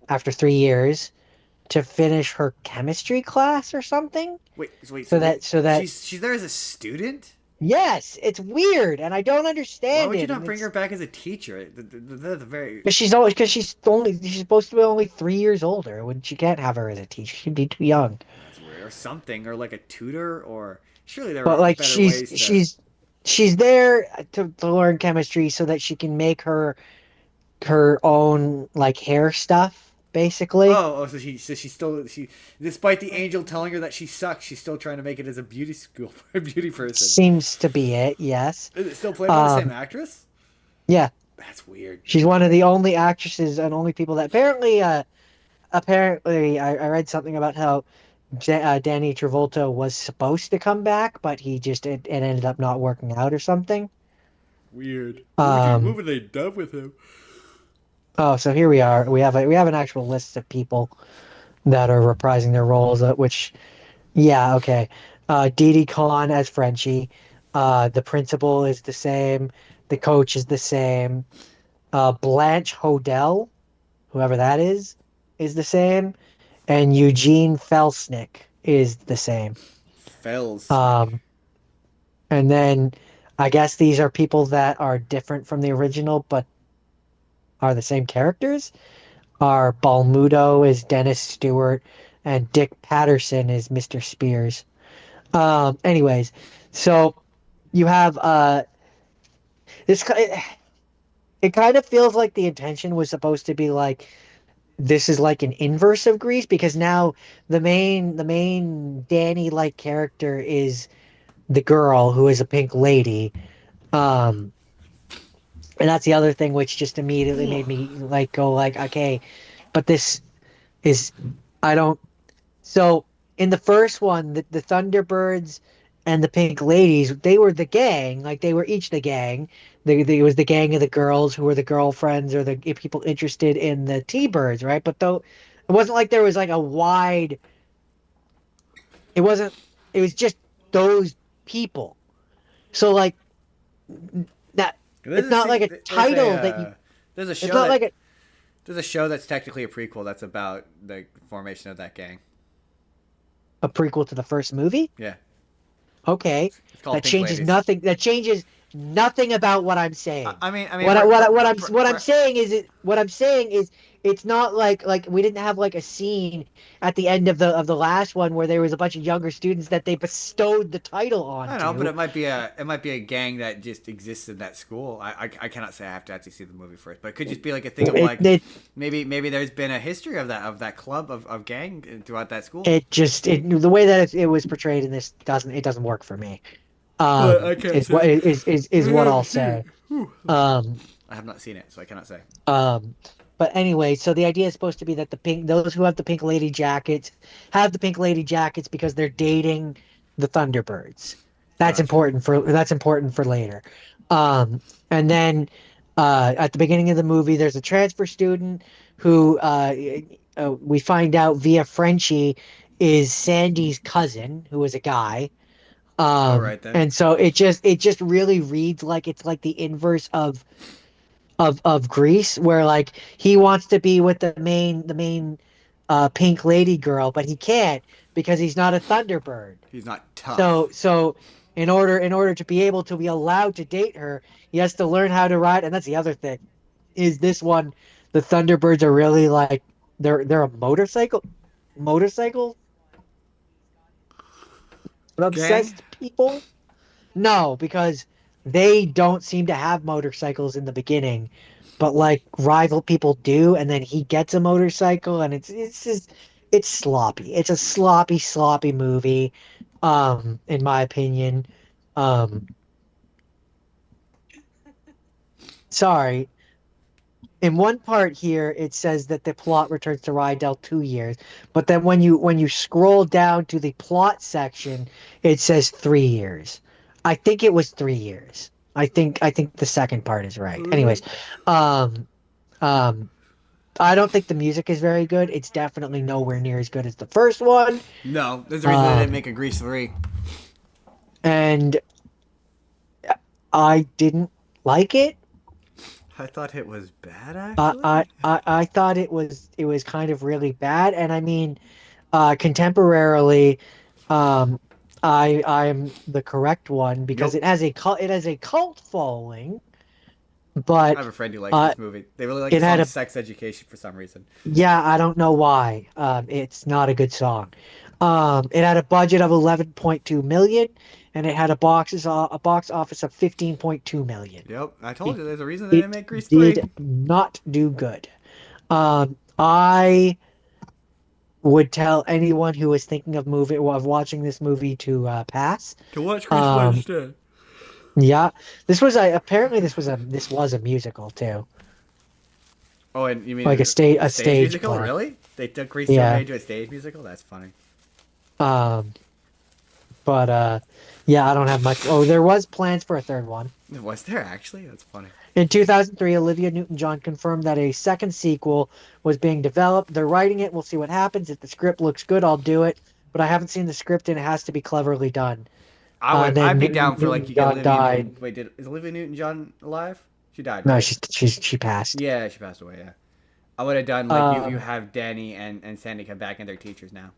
after 3 years to finish her chemistry class or something. Wait. So So wait, that she's there as a student. yes, it's weird and I don't Why understand would you it. not And bring her it's back as a teacher? That's very because she's supposed to be only 3 years older when she can't have her as a teacher. She'd be too young. that's weird. Or something, or like a tutor, or surely there But are like better ways to. she's there to learn chemistry so that she can make her own like hair stuff, basically. So she still despite the angel telling her that she sucks, she's still trying to make it as a beauty school a beauty person. Seems to be it, yes. Is it still played by the same Um, actress? yeah, That's weird. she's one of the only actresses and only people that apparently I read something about how Danny Travolta was supposed to come back, but it ended up not working out or something. Weird. What Um, would they done with him? oh, so here we are. We have an actual list of people that are reprising their roles, which yeah, okay. Didi Khan as Frenchie. The principal is the same. The coach is the same. Blanche Hodel, whoever that is the same. And Eugene Felsnick is the same. Felsnick. Um, and then I guess these are people that are different from the original, but are the same characters. Are Balmudo is Dennis Stewart, and Dick Patterson is Mr. Spears. Anyways, so you have this. It kind of feels like the intention was supposed to be like this is like an inverse of Grease because now the main Danny like character is the girl who is a pink lady. Um, and that's the other thing which just immediately made me like go like okay, but this is I don't so in the first one the Thunderbirds and the Pink Ladies they were the gang like they were each the gang. It was the gang of the girls who were the girlfriends or the people interested in the T-Birds, right? But though it wasn't like there was like a wide. It wasn't. It was just those people. So like that. There's It's a not like a there's a title that you. there's a It's show not like that a there's a show that's technically a prequel that's about the formation of that gang. prequel to the first movie. Yeah, Okay, it's called Pink Ladies. That changes nothing about what I'm I, saying. I mean, I mean, What I'm for saying is what I'm saying is it's not like we didn't have like a scene at the end of the last one where there was a bunch of younger students that they bestowed the title I don't know, but onto. it might be a gang that just exists in that school. I cannot say I have to actually see the movie first, but it could just be like a thing of It like it maybe there's been a history of that club of gang throughout that school. the way that it was portrayed in this doesn't work for me. But I can't Is what say is I what I'll haven't seen say. it. Whew. Um, I have not seen it, so I cannot say. Um, but anyway, so the idea is supposed to be that those who have the pink lady jackets have the pink lady jackets because they're dating the Thunderbirds. Gotcha. That's important for later. And then at the beginning of the movie, there's a transfer student who we find out via Frenchie is Sandy's cousin, who is a guy. All right then. And so it just really reads like it's like the inverse of Grease, where like he wants to be with the main pink lady girl, but he can't because he's not a Thunderbird. He's not tough. So in order to be able to be allowed to date her, he has to learn how to ride. And that's the other thing. Is this one the Thunderbirds are really like they're a motorcycle Gang? obsessed people? No, because they don't seem to have motorcycles in the beginning, but like rival people do, and then he gets a motorcycle, and it's just it's sloppy. It's a sloppy movie, in my opinion. Um, sorry. In one part here, it says that the plot returns to Rydell 2 years, but then when you scroll down to the plot section, it says 3 years. I think it was 3 years. I think the second part is right. Anyways, um, um, I don't think the music is very good. It's definitely nowhere near as good as the first one. No, there's a reason they didn't Um, make a Grease 3. and I didn't like it. I thought it was bad, I, I, actually. I, I thought it was kind of really bad. And I mean, contemporarily, um, I'm the correct one because Nope. it has a cult following, I but have a friend who likes uh, this movie. They really like the it had song a Sex Education for some reason. yeah, I don't know why. It's not a good song. It had a budget of 11.2 million, and it had a box office of 15.2 million. Yep, I told It, you there's a reason they didn't it make Grease 3. did not do good. I would tell anyone who is thinking of watching this movie to pass. To watch Grease 1 Um, instead. yeah, apparently this was a musical too, Oh, and you mean like a a stage stage musical? play. Really? They took Grease 2 and Yeah. made it into a stage musical? That's funny. Um, but yeah, I don't have much. Oh, there was plans for a third one. Was there actually? That's funny. In 2003, Olivia Newton-John confirmed that a second sequel was being developed. They're writing it. We'll see what happens. If the script looks good, I'll do it. But I haven't seen the script, and it has to be cleverly done. I'd Then be down for like you get Newton-John Olivia died. Newton. Wait, is Olivia Newton John alive? She died, No, right? she passed. Yeah, she passed away. Yeah, I would have done like you Um, have Danny and Sandy come back and they're teachers now.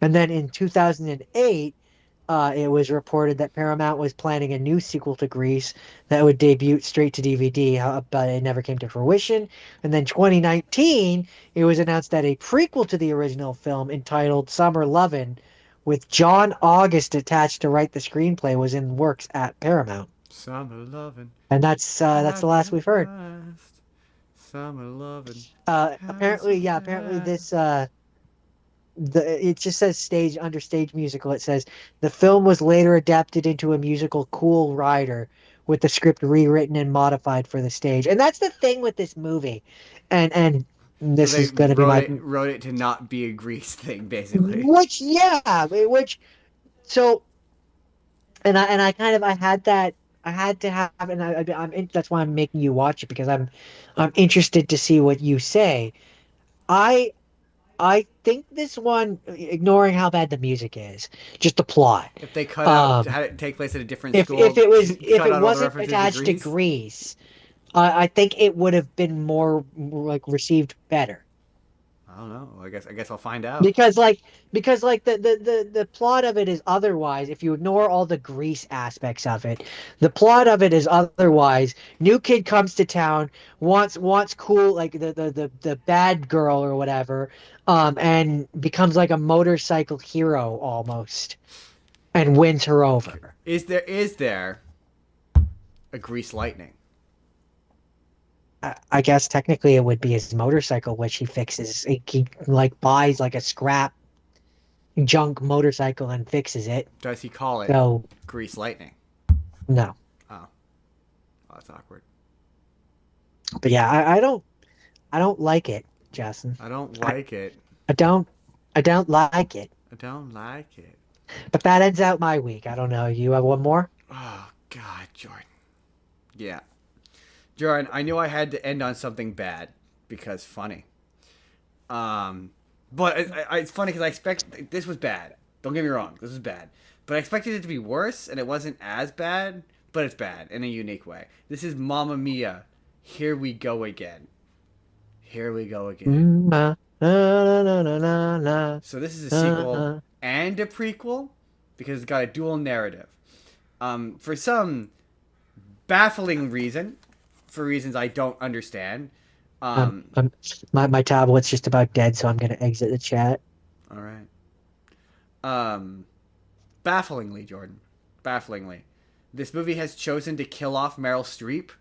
and then in 2008, it was reported that Paramount was planning a new sequel to Grease that would debut straight to DVD, but it never came to fruition. And then 2019, it was announced that a prequel to the original film entitled Summer Lovin', with John August attached to write the screenplay, was in works at Paramount. Summer loving And that's the has last we've heard. passed. Summer loving has Apparently passed. it just says stage musical. It says the film was later adapted into a musical, Cool Rider, with the script rewritten and modified for the stage. And that's the thing with this movie. And So this they is going to be my wrote it to not be a Grease thing, basically. which yeah, which so and I kind of I had to have and that's why I'm making you watch it because I'm interested to see what you say. I I think this one, ignoring how bad the music is, just the plot. If they cut out Um, had it take place at a different if school, if cut it out all the wasn't references to attached to Grease. Grease, I think it would have been more like received better. I don't know. I guess I'll find out. Because like the plot of it is otherwise, if you ignore all the Grease aspects of it, the plot of it is otherwise. New kid comes to town, wants cool, like the bad girl or whatever, and becomes like a motorcycle hero almost, and wins her over. Is there a Grease Lightning? I guess technically it would be his motorcycle, which he fixes. He like buys like a scrap junk motorcycle and fixes it. Does he call it So Grease Lightning? no. Oh, oh that's awkward. But yeah, I don't like it, Justin. I don't I, like it. I don't I don't like it. I don't like it. But that ends out my week. I don't know. You have one more? Oh God, Jordan. Yeah, Jordan. I knew I had to end on something bad because funny. Um, but it's funny because I expect this was bad. Don't get me wrong, this was bad. But I expected it to be worse, and it wasn't as bad. But it's bad in a unique way. This is Mamma Mia. Here we go again. Here we go again. Na, na, na, na, na, na, So this is a na, sequel na. and a prequel because it's got a dual narrative. For some baffling reason, for reasons I don't understand. I'm, Um, I'm, my tablet's just about dead, so I'm gonna exit the chat. all right. Um, bafflingly, Jordan. Bafflingly, this movie has chosen to kill off Meryl Streep.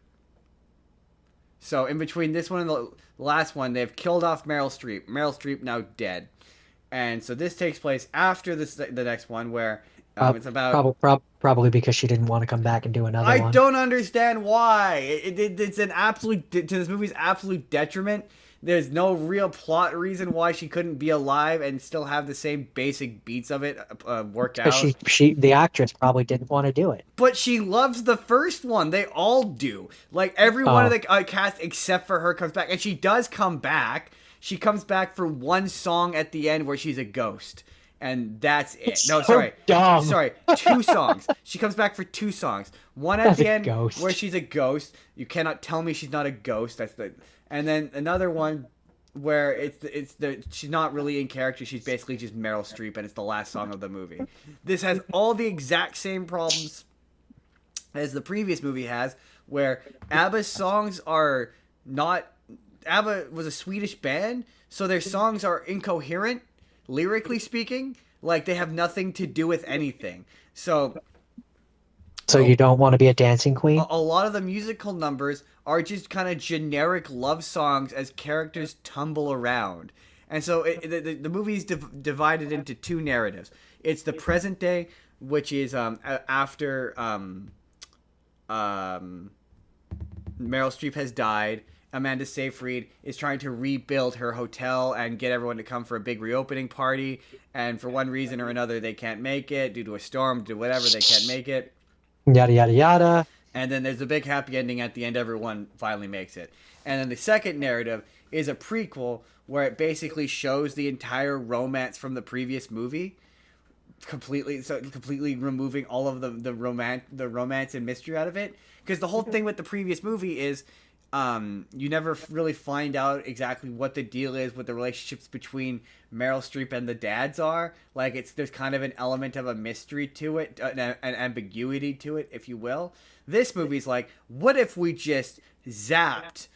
So in between this one and the last one, they've killed off Meryl Streep. Meryl Streep now dead, and so this takes place after the next one, where it's about. Probably because she didn't want to come back and do another I one. don't understand why. It's an absolute to this movie's absolute detriment There's no real plot reason why she couldn't be alive and still have the same basic beats of it work Because out. the actress probably didn't want to do it. But she loves the first one. They all do. Like every one of Oh, the cast except for her comes back, and she does come back. She comes back for one song at the end where she's a ghost, and that's it. it's No, so dumb. sorry, two songs. She comes back for two songs. One at As the a end ghost. where she's a ghost. You cannot tell me she's not a ghost. That's the. And then another one where it's the she's not really in character. She's basically just Meryl Streep, and it's the last song of the movie. This has all the exact same problems as the previous movie has, where ABBA's songs are not. ABBA was a Swedish band, so their songs are incoherent, lyrically speaking. Like they have nothing to do with anything. So So you don't want to be a dancing queen? a lot of the musical numbers are just kind of generic love songs as characters tumble around. And so the movie's divided into two narratives. It's the present day, which is after Meryl Streep has died. Amanda Seyfried is trying to rebuild her hotel and get everyone to come for a big reopening party. And for one reason or another, they can't make it due to a storm, due to whatever, they can't make it. Yada yada yada. And then there's a big happy ending at the end. Everyone finally makes it. And then the second narrative is a prequel where it basically shows the entire romance from the previous movie, completely removing all of the romance and mystery out of it. Because the whole thing with the previous movie is you never really find out exactly what the deal is with the relationships between Meryl Streep and the dads are. Like there's kind of an element of a mystery to it, an ambiguity to it, if you will. This movie's like, what if we just zapped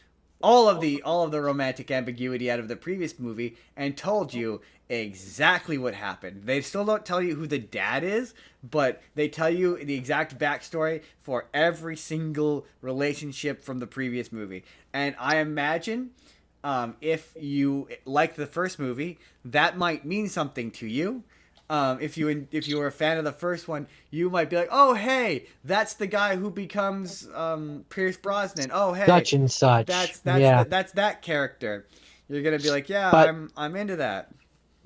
all of the romantic ambiguity out of the previous movie and told you exactly what happened. They still don't tell you who the dad is, but they tell you the exact backstory for every single relationship from the previous movie. And I imagine if you like the first movie, that might mean something to you. If you were a fan of the first one, you might be like, oh hey, that's the guy who becomes Pierce Brosnan. Oh hey, Such and such. that's Yeah. that's that character. You're gonna be like, yeah, But I'm into that.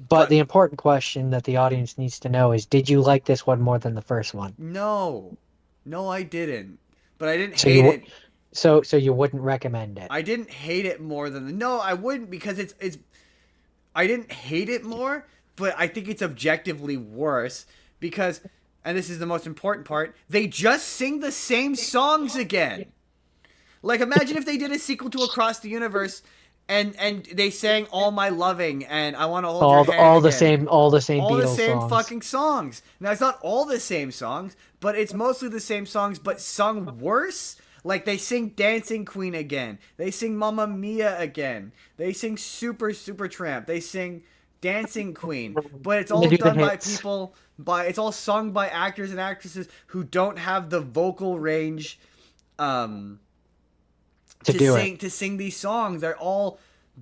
but the important question that the audience needs to know is, did you like this one more than the first one? No, no, I didn't. But I didn't So hate you it. so you wouldn't recommend it. I didn't hate it more than the. No, I wouldn't because it's. I didn't hate it more, but I think it's objectively worse because, and this is the most important part, they just sing the same songs again. Like imagine if they did a sequel to Across the Universe, and they sang All My Loving and I Want to Hold Your Hand All the again. same All the Beatles same songs. fucking songs. Now it's not all the same songs, but it's mostly the same songs, but sung worse. Like they sing Dancing Queen again. They sing Mamma Mia again. They sing Super Tramp. They sing Dancing Queen. But it's all They do the done by hits. people it's all sung by actors and actresses who don't have the vocal range to do it. to sing these songs. They're all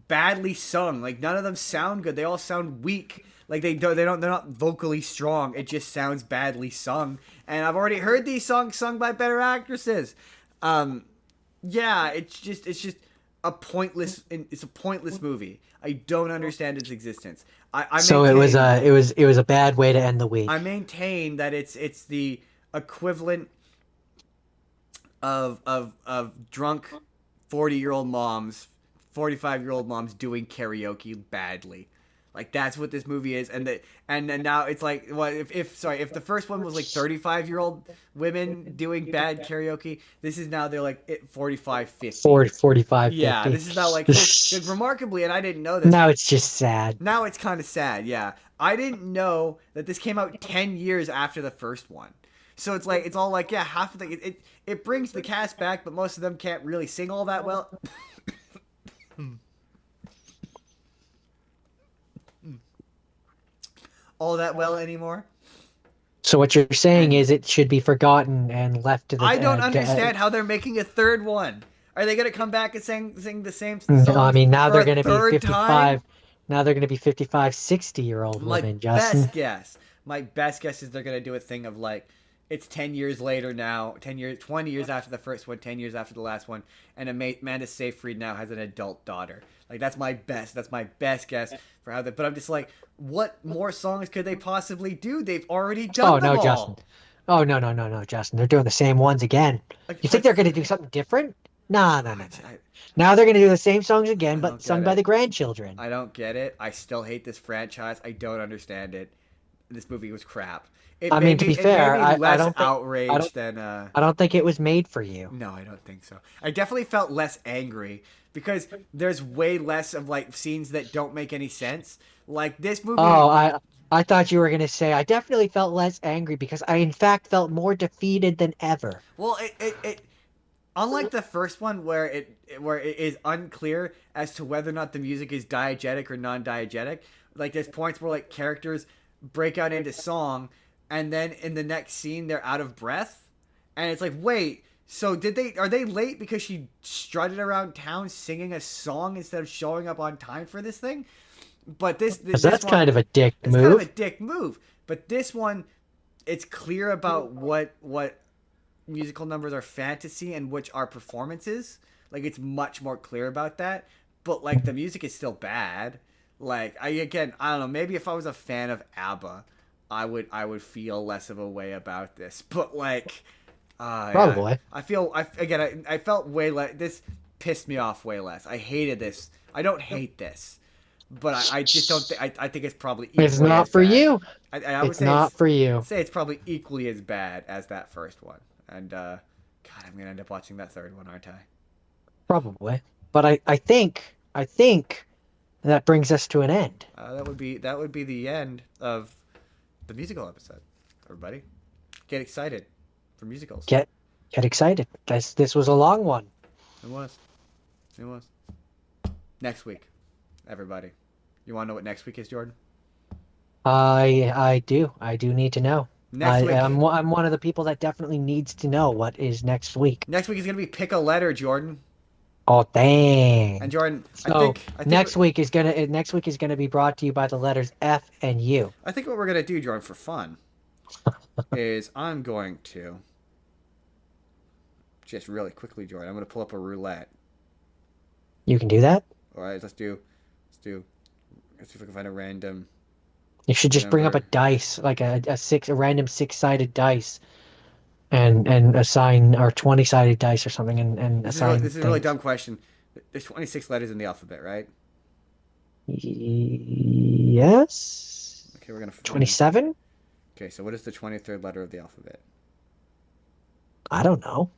badly sung. Like none of them sound good. They all sound weak. Like they're not vocally strong. It just sounds badly sung. And I've already heard these songs sung by better actresses. Yeah, it's just a pointless movie. I don't understand its existence. So it was a bad way to end the week. I maintain that it's the equivalent of drunk 40-year-old moms, 45-year-old moms doing karaoke badly. Like that's what this movie is, and now it's like, what if the first one was like 35-year-old women doing bad karaoke, this is now they're like 45, 50. 45, 50. Yeah, this is now like remarkably, and I didn't know this. Now it's just sad. Now it's kind of sad. Yeah, I didn't know that this came out 10 years after the first one. So it's like it's all like, yeah, half of the it brings the cast back, but most of them can't really sing all that well. All that well anymore. So what you're saying is it should be forgotten and left to the. I don't understand how they're making a third one. Are they gonna come back and sing the same song? No, I mean now they're gonna be third 55. time? Now they're gonna be 55, 60-year-old women, Justin. My best guess is they're gonna do a thing of like It's 10 years later now, 10 years, 20 years after the first one, 10 years after the last one, and Amanda Seyfried now has an adult daughter. Like that's my best guess for how that. But I'm just like, what more songs could they possibly do? They've already Oh done them no, Justin. all. Oh no, no, no, no, Justin. They're doing the same ones again. Like, You think they're gonna do something different? No, no, no, no, no. I, Now they're gonna do the same songs again, I but don't get sung by it. the grandchildren. I don't get it. I still hate this franchise. I don't understand it. This movie was crap. I mean, to be It made fair, me I less don't think I don't outraged than I don't think it was made for you. no, I don't think so. I definitely felt less angry because there's way less of like scenes that don't make any sense. Like this Oh, movie, I thought you were gonna say I definitely felt less angry because I in fact felt more defeated than ever. well, it unlike the first one where it is unclear as to whether or not the music is diegetic or non-diegetic. Like there's points where like characters break out into song and then in the next scene they're out of breath and it's like, wait, so did they are they late because she strutted around town singing a song instead of showing up on time for this thing? But 'Cause this that's one, kind of a dick it's kind of a move. dick move. But this one, it's clear about what musical numbers are fantasy and which are performances. Like it's much more clear about that. But like the music is still bad. Like I don't know, maybe if I was a fan of ABBA, I would feel less of a way about this. But like yeah. Probably. I felt way less this pissed me off way less. I hated this. I don't hate this. But I just don't I think it's probably It's equally not as for bad. you. I would It's not for you. say it's probably equally as bad as that first one. And God, I'm gonna end up watching that third one, aren't I? Probably. But I think that brings us to an end. That would be the end of the musical episode. Everybody, get excited for musicals. Get get excited. This was a long one. It was. It was. Next week, everybody. You want to know what next week is, Jordan? I do need to know. Next week. I'm one of the people that definitely needs to know what is next week. Next week is gonna be pick a letter, Jordan. Oh dang. And Jordan, So I think next week is gonna be brought to you by the letters F and U. I think what we're gonna do, Jordan, for fun, is I'm going to just really quickly, Jordan. I'm gonna pull up a roulette. You can do that? All right, let's see if I can find a random You should just bring up a number. dice, like a random six-sided dice, and assign or 20-sided dice or something, and assign This is a really things. dumb question. There's 26 letters in the alphabet, right? Yes. Okay, we're gonna. 27? Okay, so what is the 23rd letter of the alphabet? I don't know.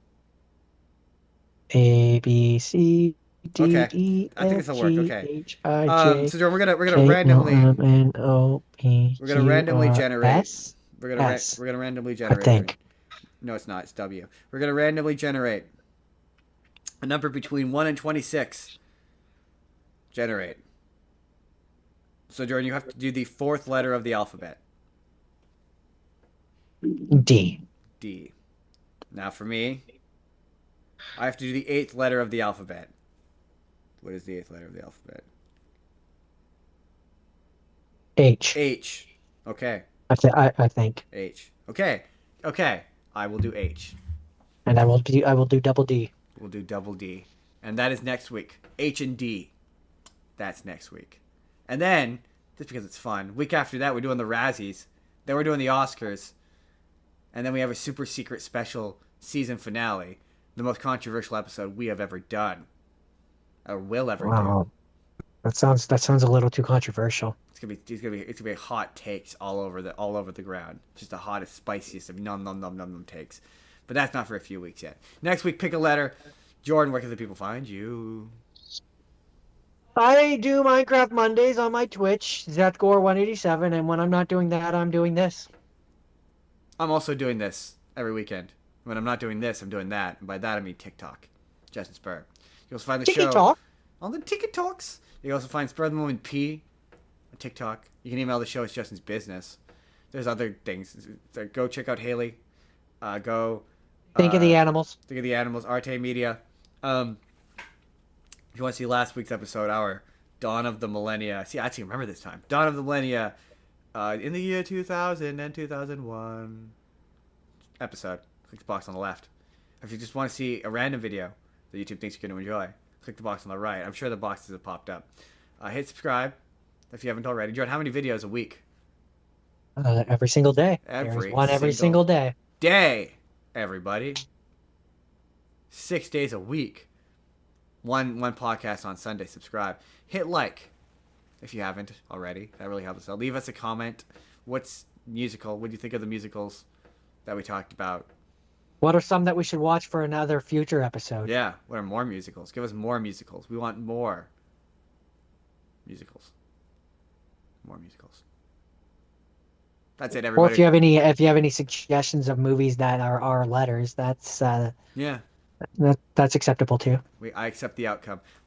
A B C D Okay, E I think this F will work. G Okay. H I J So Jordan, we're gonna K L randomly M N O P we're gonna Q randomly R generate. S We're gonna randomly I generate. think. No, it's not. It's W. We're gonna randomly generate a number between 1 and 26. Generate. So Jordan, you have to do the fourth letter of the alphabet. D. D. Now for me, I have to do the eighth letter of the alphabet. What is the eighth letter of the alphabet? H. H. Okay. I think. H. Okay. Okay. I will do H. And I will do double D. We'll do double D. And that is next week. H and D. That's next week. And then, just because it's fun, week after that we're doing the Razzies. Then we're doing the Oscars. And then we have a super secret special season finale. The most controversial episode we have ever done. Or will ever do. Wow. That sounds a little too controversial. It's gonna be hot takes all over the ground. Just the hottest, spiciest of num takes. But that's not for a few weeks yet. Next week, pick a letter. Jordan, where can the people find you? I do Minecraft Mondays on my Twitch, Zethgore187, and when I'm not doing that, I'm doing this. I'm also doing this every weekend. When I'm not doing this, I'm doing that. And by that, I mean TikTok. Justin Spurr. You'll also find the show TikTok. on the TikToks. You can also find Spurr the Moment P on TikTok. You can email the show. It's Justin's Business. There's other things. So go check out Haley. Go Think of the animals. think of the animals. Arte Media. If you want to see last week's episode, our Dawn of the Millennia. See, I actually remember this time. Dawn of the Millennia. In the year 2000 and 2001. episode, click the box on the left. If you just want to see a random video that YouTube thinks you're going to enjoy, click the box on the right. I'm sure the boxes have popped up. Hit subscribe if you haven't already. Jordan, how many videos a week? Every single day. There's Every one every single day. day, everybody. 6 days a week. One podcast on Sunday. Subscribe. Hit like if you haven't already. That really helps us out. Leave us a comment. What's musical? What do you think of the musicals that we talked about? What are some that we should watch for another future episode? Yeah, what are more musicals? Give us more musicals. We want more musicals. More musicals. That's it, Or everybody. if you have any suggestions of movies that are letters, Yeah, that's acceptable too. I accept the outcome.